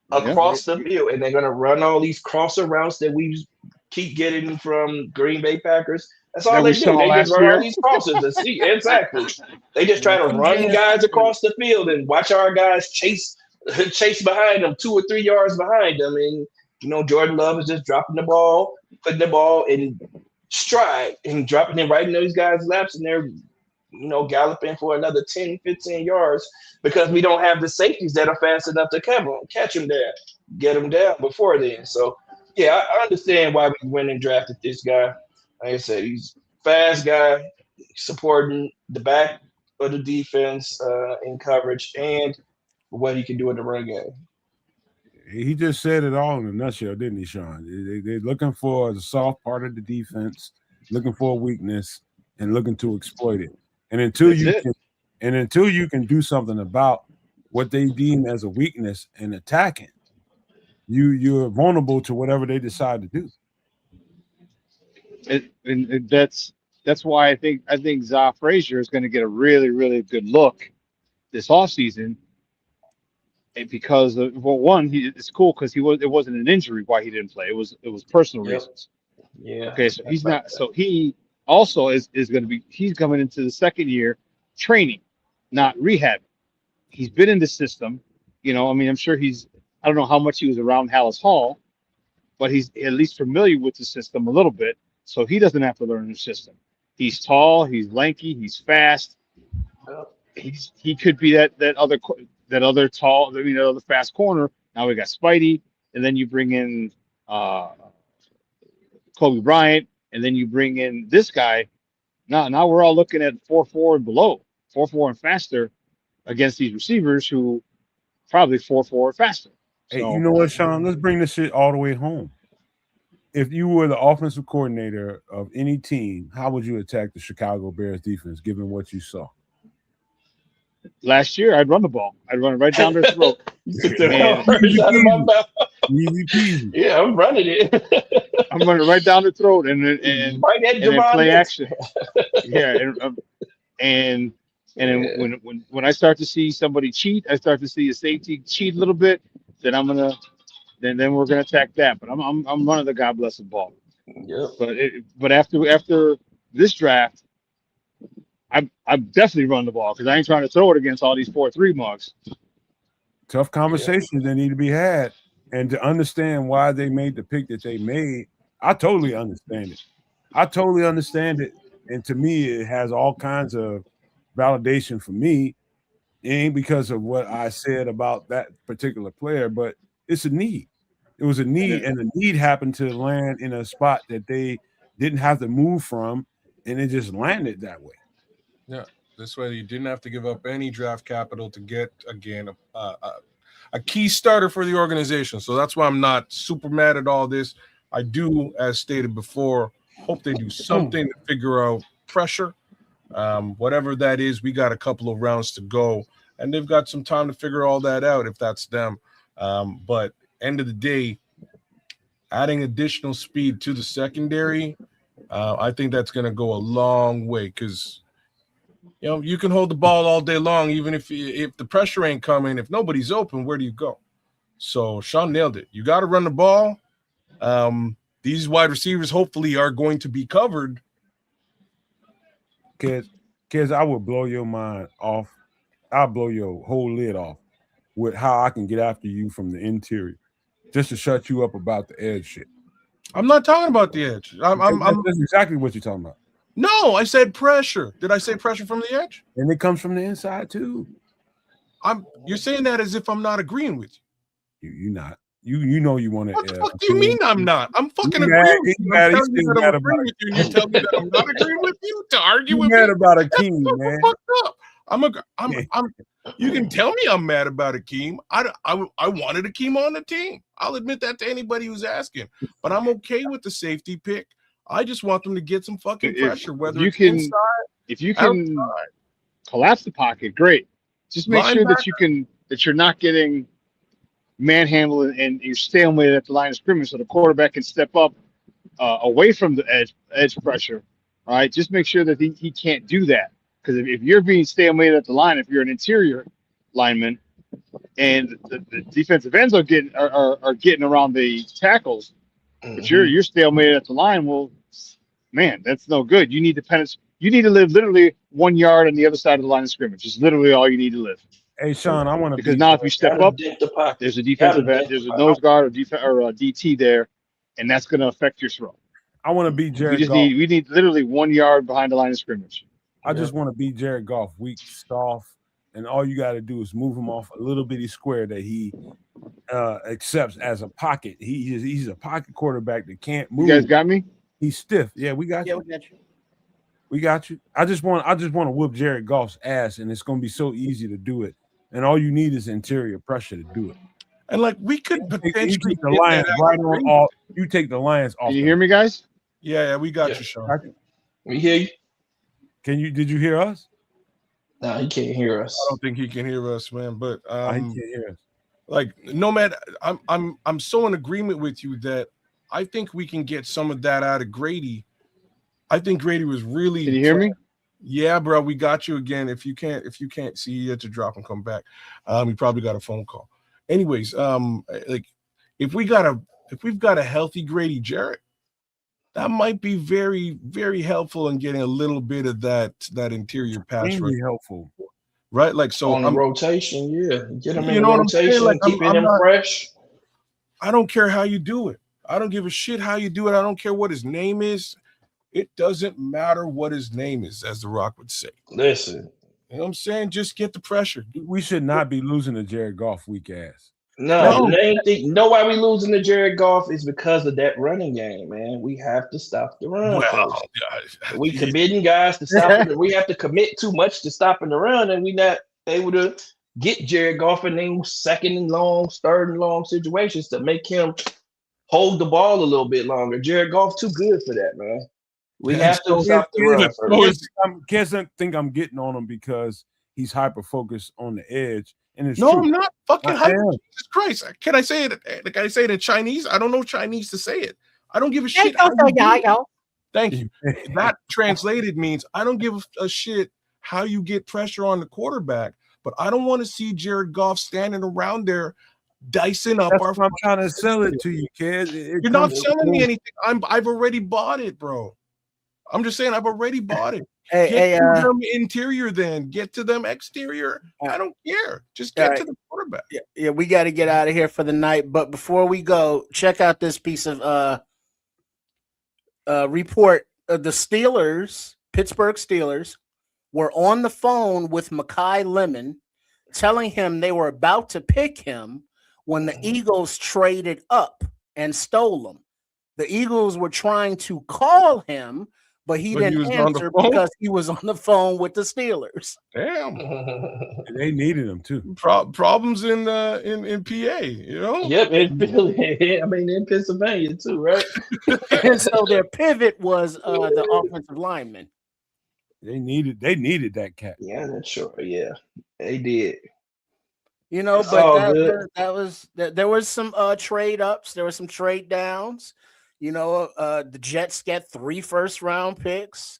across the field. And they're going to run all these crosser routes that we keep getting from Green Bay Packers. That's all they do. They just run all these crosses. Exactly. They just try to run guys across the field and watch our guys chase behind them, 2 or 3 yards behind them. And, Jordan Love is just dropping the ball, putting the ball in stride and dropping it right in those guys' laps. And they're, galloping for another 10, 15 yards because we don't have the safeties that are fast enough to catch them there, get them down before then. So, yeah, I understand why we went and drafted this guy. Like I said, he's a fast guy, supporting the back of the defense in coverage and what he can do in the run game. He just said it all in a nutshell, didn't he, Sean? They're looking for the soft part of the defense, looking for a weakness, and looking to exploit it. And until you can do something about what they deem as a weakness and attacking, you're vulnerable to whatever they decide to do. And that's why I think Za Frazier is going to get a really, really good look this offseason. And because it's cool because it wasn't an injury why he didn't play. It was personal reasons. Yeah. Okay, so he's not. So he also is going to be, he's coming into the second year training, not rehab. He's been in the system, I mean, I'm sure I don't know how much he was around Hallis Hall, but he's at least familiar with the system a little bit, so he doesn't have to learn the system. He's tall, he's lanky, he's fast. He could be that other tall, that other fast corner. Now we got Spidey, and then you bring in Kobe Bryant, and then you bring in this guy. Now we're all looking at 4-4 and below, 4-4 and faster against these receivers who probably 4-4 or faster. Hey, So, you know what, Sean? Let's bring this shit all the way home. If you were the offensive coordinator of any team, how would you attack the Chicago Bears defense, given what you saw? Last year, I'd run the ball. I'd run it right down their throat. Easy peasy. Yeah, I'm running it. I'm running right down the throat and then play action. Yeah, and then when I start to see somebody cheat, I start to see a safety cheat a little bit, then then we're gonna attack that. But I'm running the God bless the ball. Yeah. But after this draft, I'm definitely running the ball because I ain't trying to throw it against all these 4-3 mugs. Tough conversations that need to be had, and to understand why they made the pick that they made. I totally understand it. And to me, it has all kinds of validation for me. It ain't because of what I said about that particular player, but it's a need. It was a need, and the need happened to land in a spot that they didn't have to move from, and it just landed that way. Yeah, this way you didn't have to give up any draft capital to get, again, a key starter for the organization. So that's why I'm not super mad at all this. I do, as stated before, hope they do something to figure out pressure. Whatever that is, we got a couple of rounds to go, and they've got some time to figure all that out if that's them. But end of the day, adding additional speed to the secondary, I think that's going to go a long way because you can hold the ball all day long, even if the pressure ain't coming. If nobody's open, where do you go? So Sean nailed it. You got to run the ball. These wide receivers hopefully are going to be covered. Kids, I would blow your mind off. I'll blow your whole lid off with how I can get after you from the interior, just to shut you up about the edge shit. I'm not talking about the edge. That's exactly what you're talking about. No, I said pressure. Did I say pressure from the edge? And it comes from the inside too. You're saying that as if I'm not agreeing with you. You're not. You know you want to. What the fuck do you mean I'm not? I'm fucking agreeing with you. I'm telling you that I'm agreeing with you, and you tell me that I'm not agreeing with you to argue with me. Mad about Akeem, man. Fucked up. You can tell me I'm mad about Akeem. I wanted Akeem on the team. I'll admit that to anybody who's asking. But I'm okay with the safety pick. I just want them to get some fucking pressure, whether it's inside, if you can outside. Collapse the pocket, great. Just make sure that you're not getting manhandled and you're stalemated at the line of scrimmage, so the quarterback can step up away from the edge pressure. All right, just make sure that he can't do that, because if you're being stalemated at the line, if you're an interior lineman, and the defensive ends are getting around the tackles, but you're stalemated at the line, well, man, that's no good. You need to penetrate. You need to live literally 1 yard on the other side of the line of scrimmage. It's literally all you need to live. Hey, Sean, I want to, because now if you step up, there's a defensive end, there's a nose guard or a DT there, and that's going to affect your throw. I want to beat Jared Goff. We need literally 1 yard behind the line of scrimmage. I just want to beat Jared Goff weak, soft, and all you got to do is move him off a little bitty square that he accepts as a pocket. He's a pocket quarterback that can't move. You guys got me? He's stiff. Yeah, we got you. We got you. We got you. I just want to whoop Jared Goff's ass, and it's going to be so easy to do it. And all you need is interior pressure to do it. And like we could potentially take the Lions right on off. You take the Lions off. Can you hear me, guys? Yeah, we got you, Sean. We hear you. Did you hear us? No, he can't hear us. I don't think he can hear us, man. But he can't hear us. Like Nomad, I'm so in agreement with you that I think we can get some of that out of Grady. I think Grady was really. Can you hear me? Yeah, bro, we got you again. If you can't see, you have to drop and come back. We probably got a phone call. Anyways, like if we've got a healthy Grady Jarrett, that might be very, very helpful in getting a little bit of that interior pass rush. Extremely helpful. Right? Like, so on the rotation, yeah. Get him in you the know what I'm saying? rotation, Like, keeping I'm him not, fresh. I don't care how you do it. I don't give a shit how you do it. I don't care what his name is. It doesn't matter what his name is, as The Rock would say. Listen. You know what I'm saying? Just get the pressure. We should not be losing to Jared Goff weak ass. No, the main thing, you know why we losing to Jared Goff is because of that running game, man. We have to stop the run. Well, we committing guys to stop it. We have to commit too much to stopping the run, and we not able to get Jared Goff in those second and long, third and long situations to make him hold the ball a little bit longer. Jared Goff too good for that, man. We have to stop the run first. Kids think I'm getting on him because he's hyper focused on the edge. And it's no, true. I'm not fucking I hyper. am. Jesus Christ. Can I say it? Can I say it in Chinese? I don't know Chinese to say it. I don't give a shit. Thank you. That translated means I don't give a shit how you get pressure on the quarterback, but I don't want to see Jared Goff standing around there dicing up That's our. what I'm trying to sell it to you, kid. You're not selling me anything. I've already bought it, bro. I'm just saying I've already bought it. Get to them interior, then get to them exterior. I don't care. Just get to the quarterback. Yeah, we got to get out of here for the night. But before we go, check out this piece of report. The Steelers, Pittsburgh Steelers, were on the phone with Mekhi Lemon, telling him they were about to pick him when the Eagles traded up and stole him. The Eagles were trying to call him, but he didn't answer because he was on the phone with the Steelers. Damn, they needed him too. Problems in PA, you know. Yep, in Philly. I mean, in Pennsylvania too, right? And so their pivot was the offensive lineman. They needed that cat. Yeah, that's sure. Yeah, they did. You know, It's but all good. there was some trade ups, there were some trade downs. You know, the Jets get 3 first-round picks.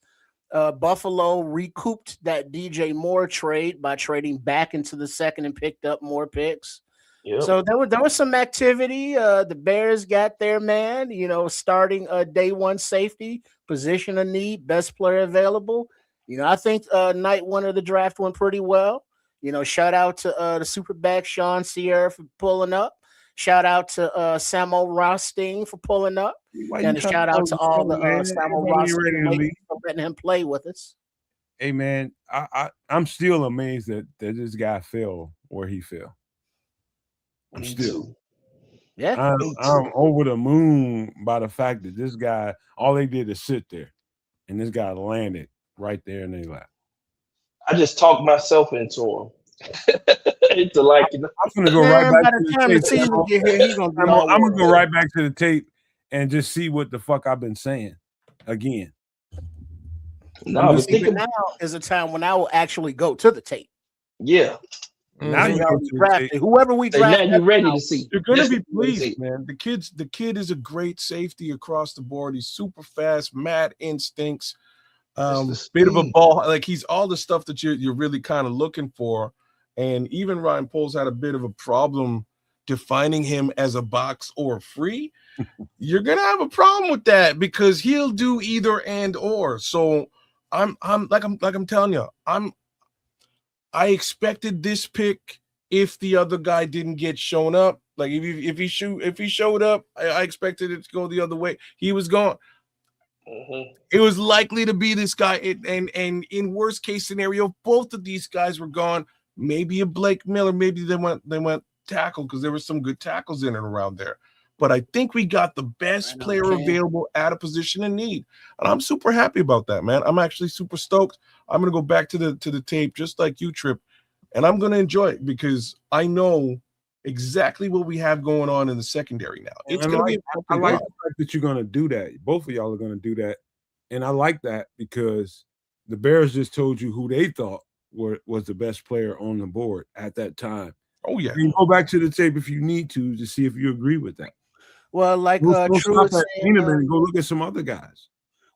Buffalo recouped that DJ Moore trade by trading back into the second and picked up more picks. Yep. So there was some activity. The Bears got their man, you know, starting day one safety, position of need, best player available. You know, I think night one of the draft went pretty well. You know, shout out to the superback Sean Sierra for pulling up. Shout out to Samo Rothstein for pulling up. And a shout out to all the Samo Rothstein for letting him play with us. Hey man, I'm still amazed that this guy fell where he fell. I'm still. Yeah. I'm over the moon by the fact that this guy, all they did is sit there, and this guy landed right there in their lap. I just talked myself into him. Into like, I'm gonna go right back to the tape. I'm gonna go right back to the tape and just see what the fuck I've been saying again. No, but now is a time when I will actually go to the tape. Yeah. Now you go to the tape. Whoever we draft, now you're ready to see. You're gonna be pleased, man. The kid is a great safety across the board. He's super fast, mad instincts, bit of a ball. Like he's all the stuff that you're really kind of looking for. And even Ryan Poles had a bit of a problem defining him as a box or free. You're gonna have a problem with that because he'll do either and or. So I'm telling you, I expected this pick if the other guy didn't get shown up. Like if he showed up, I expected it to go the other way. He was gone. It was likely to be this guy, and in worst case scenario, both of these guys were gone. Maybe a Blake Miller, maybe they went tackle because there were some good tackles in and around there. But I think we got the best player available at a position in need, and I'm super happy about that, man. I'm actually super stoked. I'm gonna go back to the tape just like you, Trip, and I'm gonna enjoy it because I know exactly what we have going on in the secondary now. It's gonna be. I like the fact that you're gonna do that. Both of y'all are gonna do that, and I like that because the Bears just told you who they thought was the best player on the board at that time. Oh yeah, you can go back to the tape if you need to see if you agree with that. Well, like True was saying, saying, go look at some other guys.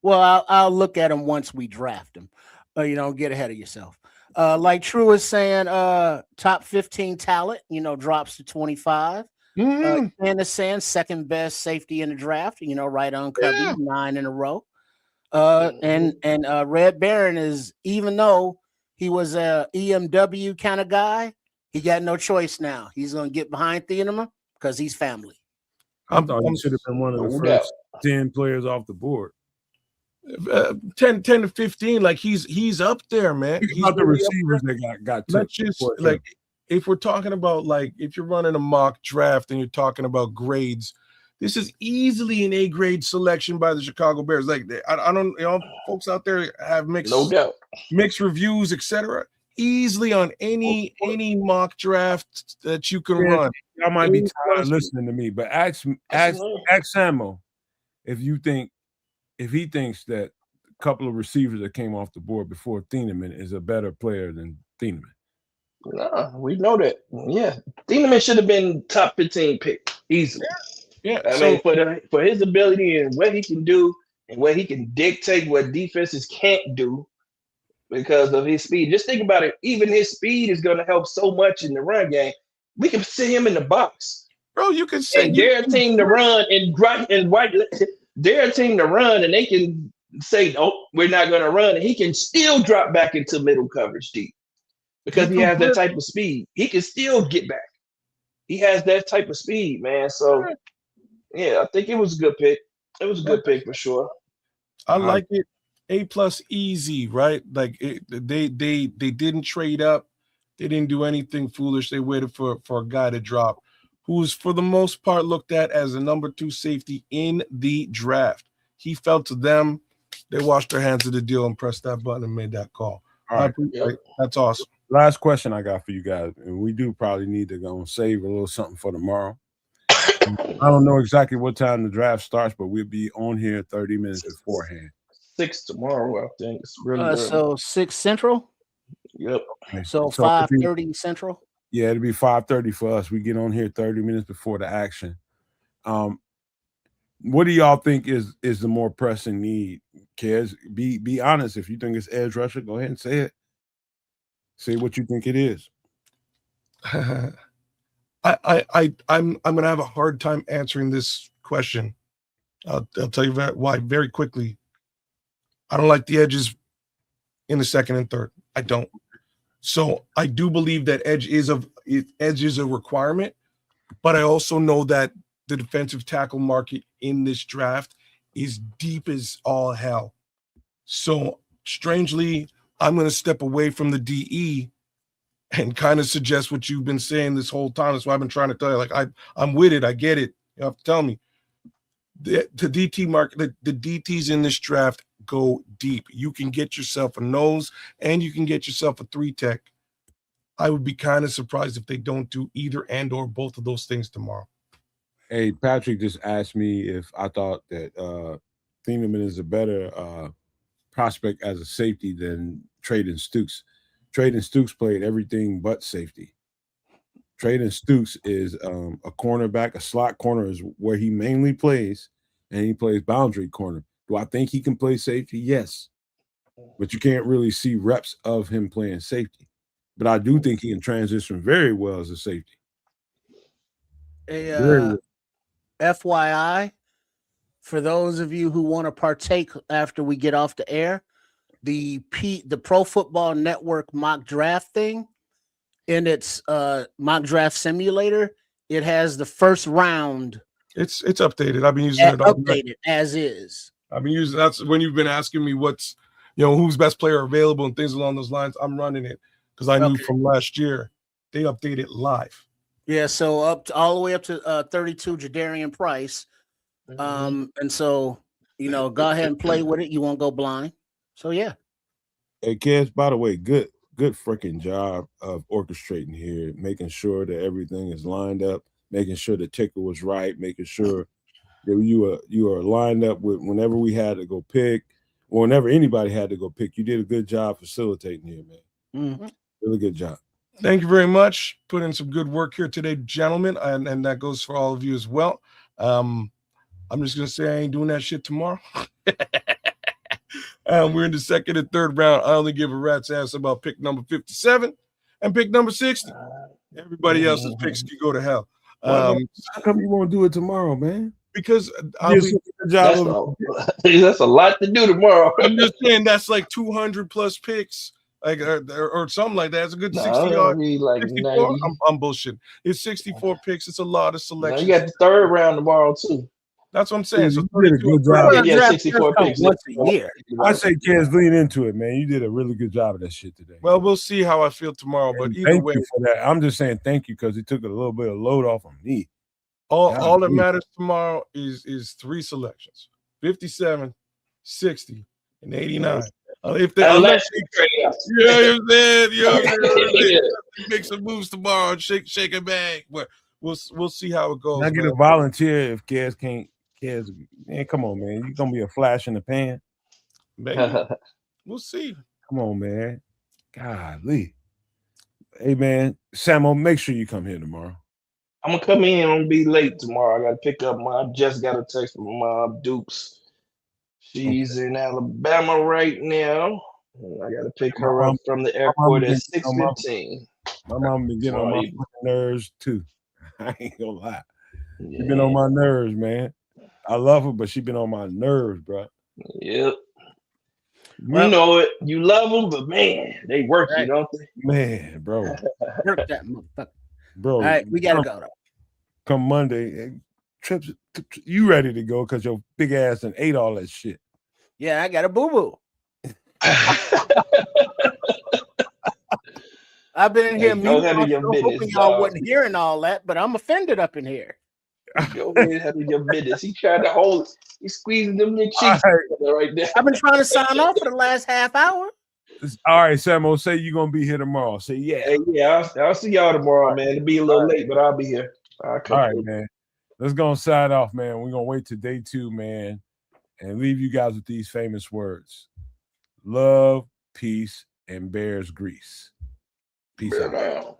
Well, I'll look at them once we draft them. You know, get ahead of yourself. Like True is saying, top 15 talent, you know, drops to 25. Anderson, second best safety in the draft. Right on Cubby, Yeah. 9 in a row. And Red Baron is, even though he was a EMW kind of guy, he got no choice now. He's gonna get behind Thieneman because he's family. I thought he should have been one of the first 10 players off the board. 10 to 15, like he's up there, man. Think He's about the really up receivers there. that got Let's took just before like, if we're talking about, like, if you're running a mock draft and you're talking about grades, this is easily an A grade selection by the Chicago Bears. Like, I don't, folks out there have mixed reviews, etc. Easily on any mock draft that you can run. Y'all might be tired of listening to me, but ask Samo if he thinks that a couple of receivers that came off the board before Thieneman is a better player than Thieneman. Nah, we know that. Yeah, Thieneman should have been top 15 pick easily. Yeah, I mean, for his ability and what he can do and what he can dictate what defenses can't do because of his speed. Just think about it. Even his speed is going to help so much in the run game. We can sit him in the box, bro. You can say dare a team to run dare a team to run, and they can say, "Nope, we're not going to run," and he can still drop back into middle coverage deep. Because he has that type of speed. He can still get back. He has that type of speed, man. So, yeah, I think it was a good pick. It was a good pick for sure. I like it. A+ easy, right? Like they didn't trade up. They didn't do anything foolish. They waited for a guy to drop, who's for the most part looked at as a number 2 safety in the draft. He fell to them. They washed their hands of the deal and pressed that button and made that call. All right. That's awesome. Last question I got for you guys, and we do probably need to go and save a little something for tomorrow. I don't know exactly what time the draft starts, but we'll be on here 30 minutes beforehand. 6 tomorrow, I think. It's really good. So 6 Central? Yep. So 5:30 Central? Yeah, it'll be 5:30 for us. We get on here 30 minutes before the action. What do y'all think is the more pressing need? Kez, be honest. If you think it's edge rusher, go ahead and say it. Say what you think it is. I'm gonna have a hard time answering this question. I'll tell you why very quickly. I don't like the edges in the second and third. I don't. So I do believe that edge is a requirement, but I also know that the defensive tackle market in this draft is deep as all hell. So strangely, I'm going to step away from the DE and kind of suggest what you've been saying this whole time. That's why I've been trying to tell you. Like, I'm with it. I get it. You have to tell me. The DT market, the DTs in this draft go deep. You can get yourself a nose and you can get yourself a 3-tech. I would be kind of surprised if they don't do either and or both of those things tomorrow. Hey, Patrick just asked me if I thought that Thieneman is a better prospect as a safety than Traden Stukes. Traden Stukes played everything but safety. Traden Stukes is a cornerback. A slot corner is where he mainly plays, and he plays boundary corner. Do I think he can play safety? Yes. But you can't really see reps of him playing safety. But I do think he can transition very well as a safety. FYI, for those of you who want to partake after we get off the air, the Pro Football Network mock draft thing, in its mock draft simulator, it has the first round. It's updated. I've been using it all updated as is. I've been using that's when you've been asking me what's who's best player available and things along those lines. I'm running it because I knew from last year they updated live. Yeah, so all the way up to 32 Jadarian Price. And so go ahead and play with it. You won't go blind. So yeah. Hey kids, by the way, good freaking job of orchestrating here, making sure that everything is lined up, making sure the ticker was right, making sure that you are lined up with whenever we had to go pick, or whenever anybody had to go pick. You did a good job facilitating here, man. Really good job. Thank you very much. Put in some good work here today, gentlemen, and that goes for all of you as well. I'm just gonna say I ain't doing that shit tomorrow. We're in the second and third round. I only give a rat's ass about pick number 57 and pick number 60. Everybody else's picks can go to hell. How come you won't do it tomorrow, man? Because I'll be That's a lot to do tomorrow. I'm just saying that's like 200 plus picks, like or something like that. It's a good 60 yard. Like 64. 90. I'm bullshitting. It's 64 picks. It's a lot of Now selections. you got the third round tomorrow too. That's what I'm saying. So you did a good job. Yeah, 64 picks. once a year. I say, kids, lean into it, man. You did a really good job of that shit today. Well, we'll see how I feel tomorrow. But either Thank way, you for that. I'm just saying thank you because it took a little bit of load off on me. all that matters tomorrow is 3 selections: 57, 60, and 89. If they, unless make some moves tomorrow and shake a bag, but we'll see how it goes. Can I get a volunteer if Kaz can't? Kaz, man, come on, man. You gonna be a flash in the pan? Maybe. We'll see. Come on, man. Golly. Hey, man, Samo, make sure you come here tomorrow. I'm gonna come in. I'm gonna be late tomorrow. I gotta pick up I just got a text from my Dukes. She's in Alabama right now. I gotta pick her up from the airport at 6:15. My mom been getting on my fucking nerves too. I ain't gonna lie. She been on my nerves, man. I love her, but she been on my nerves, bro. Yep. You know it. You love them, but man, they work you, don't they? Man, bro. Work that motherfucker. Bro. All right, we gotta go though. Come Monday, trips. You ready to go because your big ass and ate all that shit. Yeah, I got a boo-boo. I've been in here hoping y'all wasn't hearing all that, but I'm offended up in here. Go ahead, handle your business. He tried to hold it. He's squeezing them little cheeks right there. I've been trying to sign off for the last half hour. All right, Samo, say you're gonna be here tomorrow. Say yeah. Hey, yeah, I'll see y'all tomorrow, man. It'll be a little late, but I'll be here. All right, man. Let's go and sign off, man. We're gonna wait till day 2, man, and leave you guys with these famous words: love, peace, and bears grease. Peace out.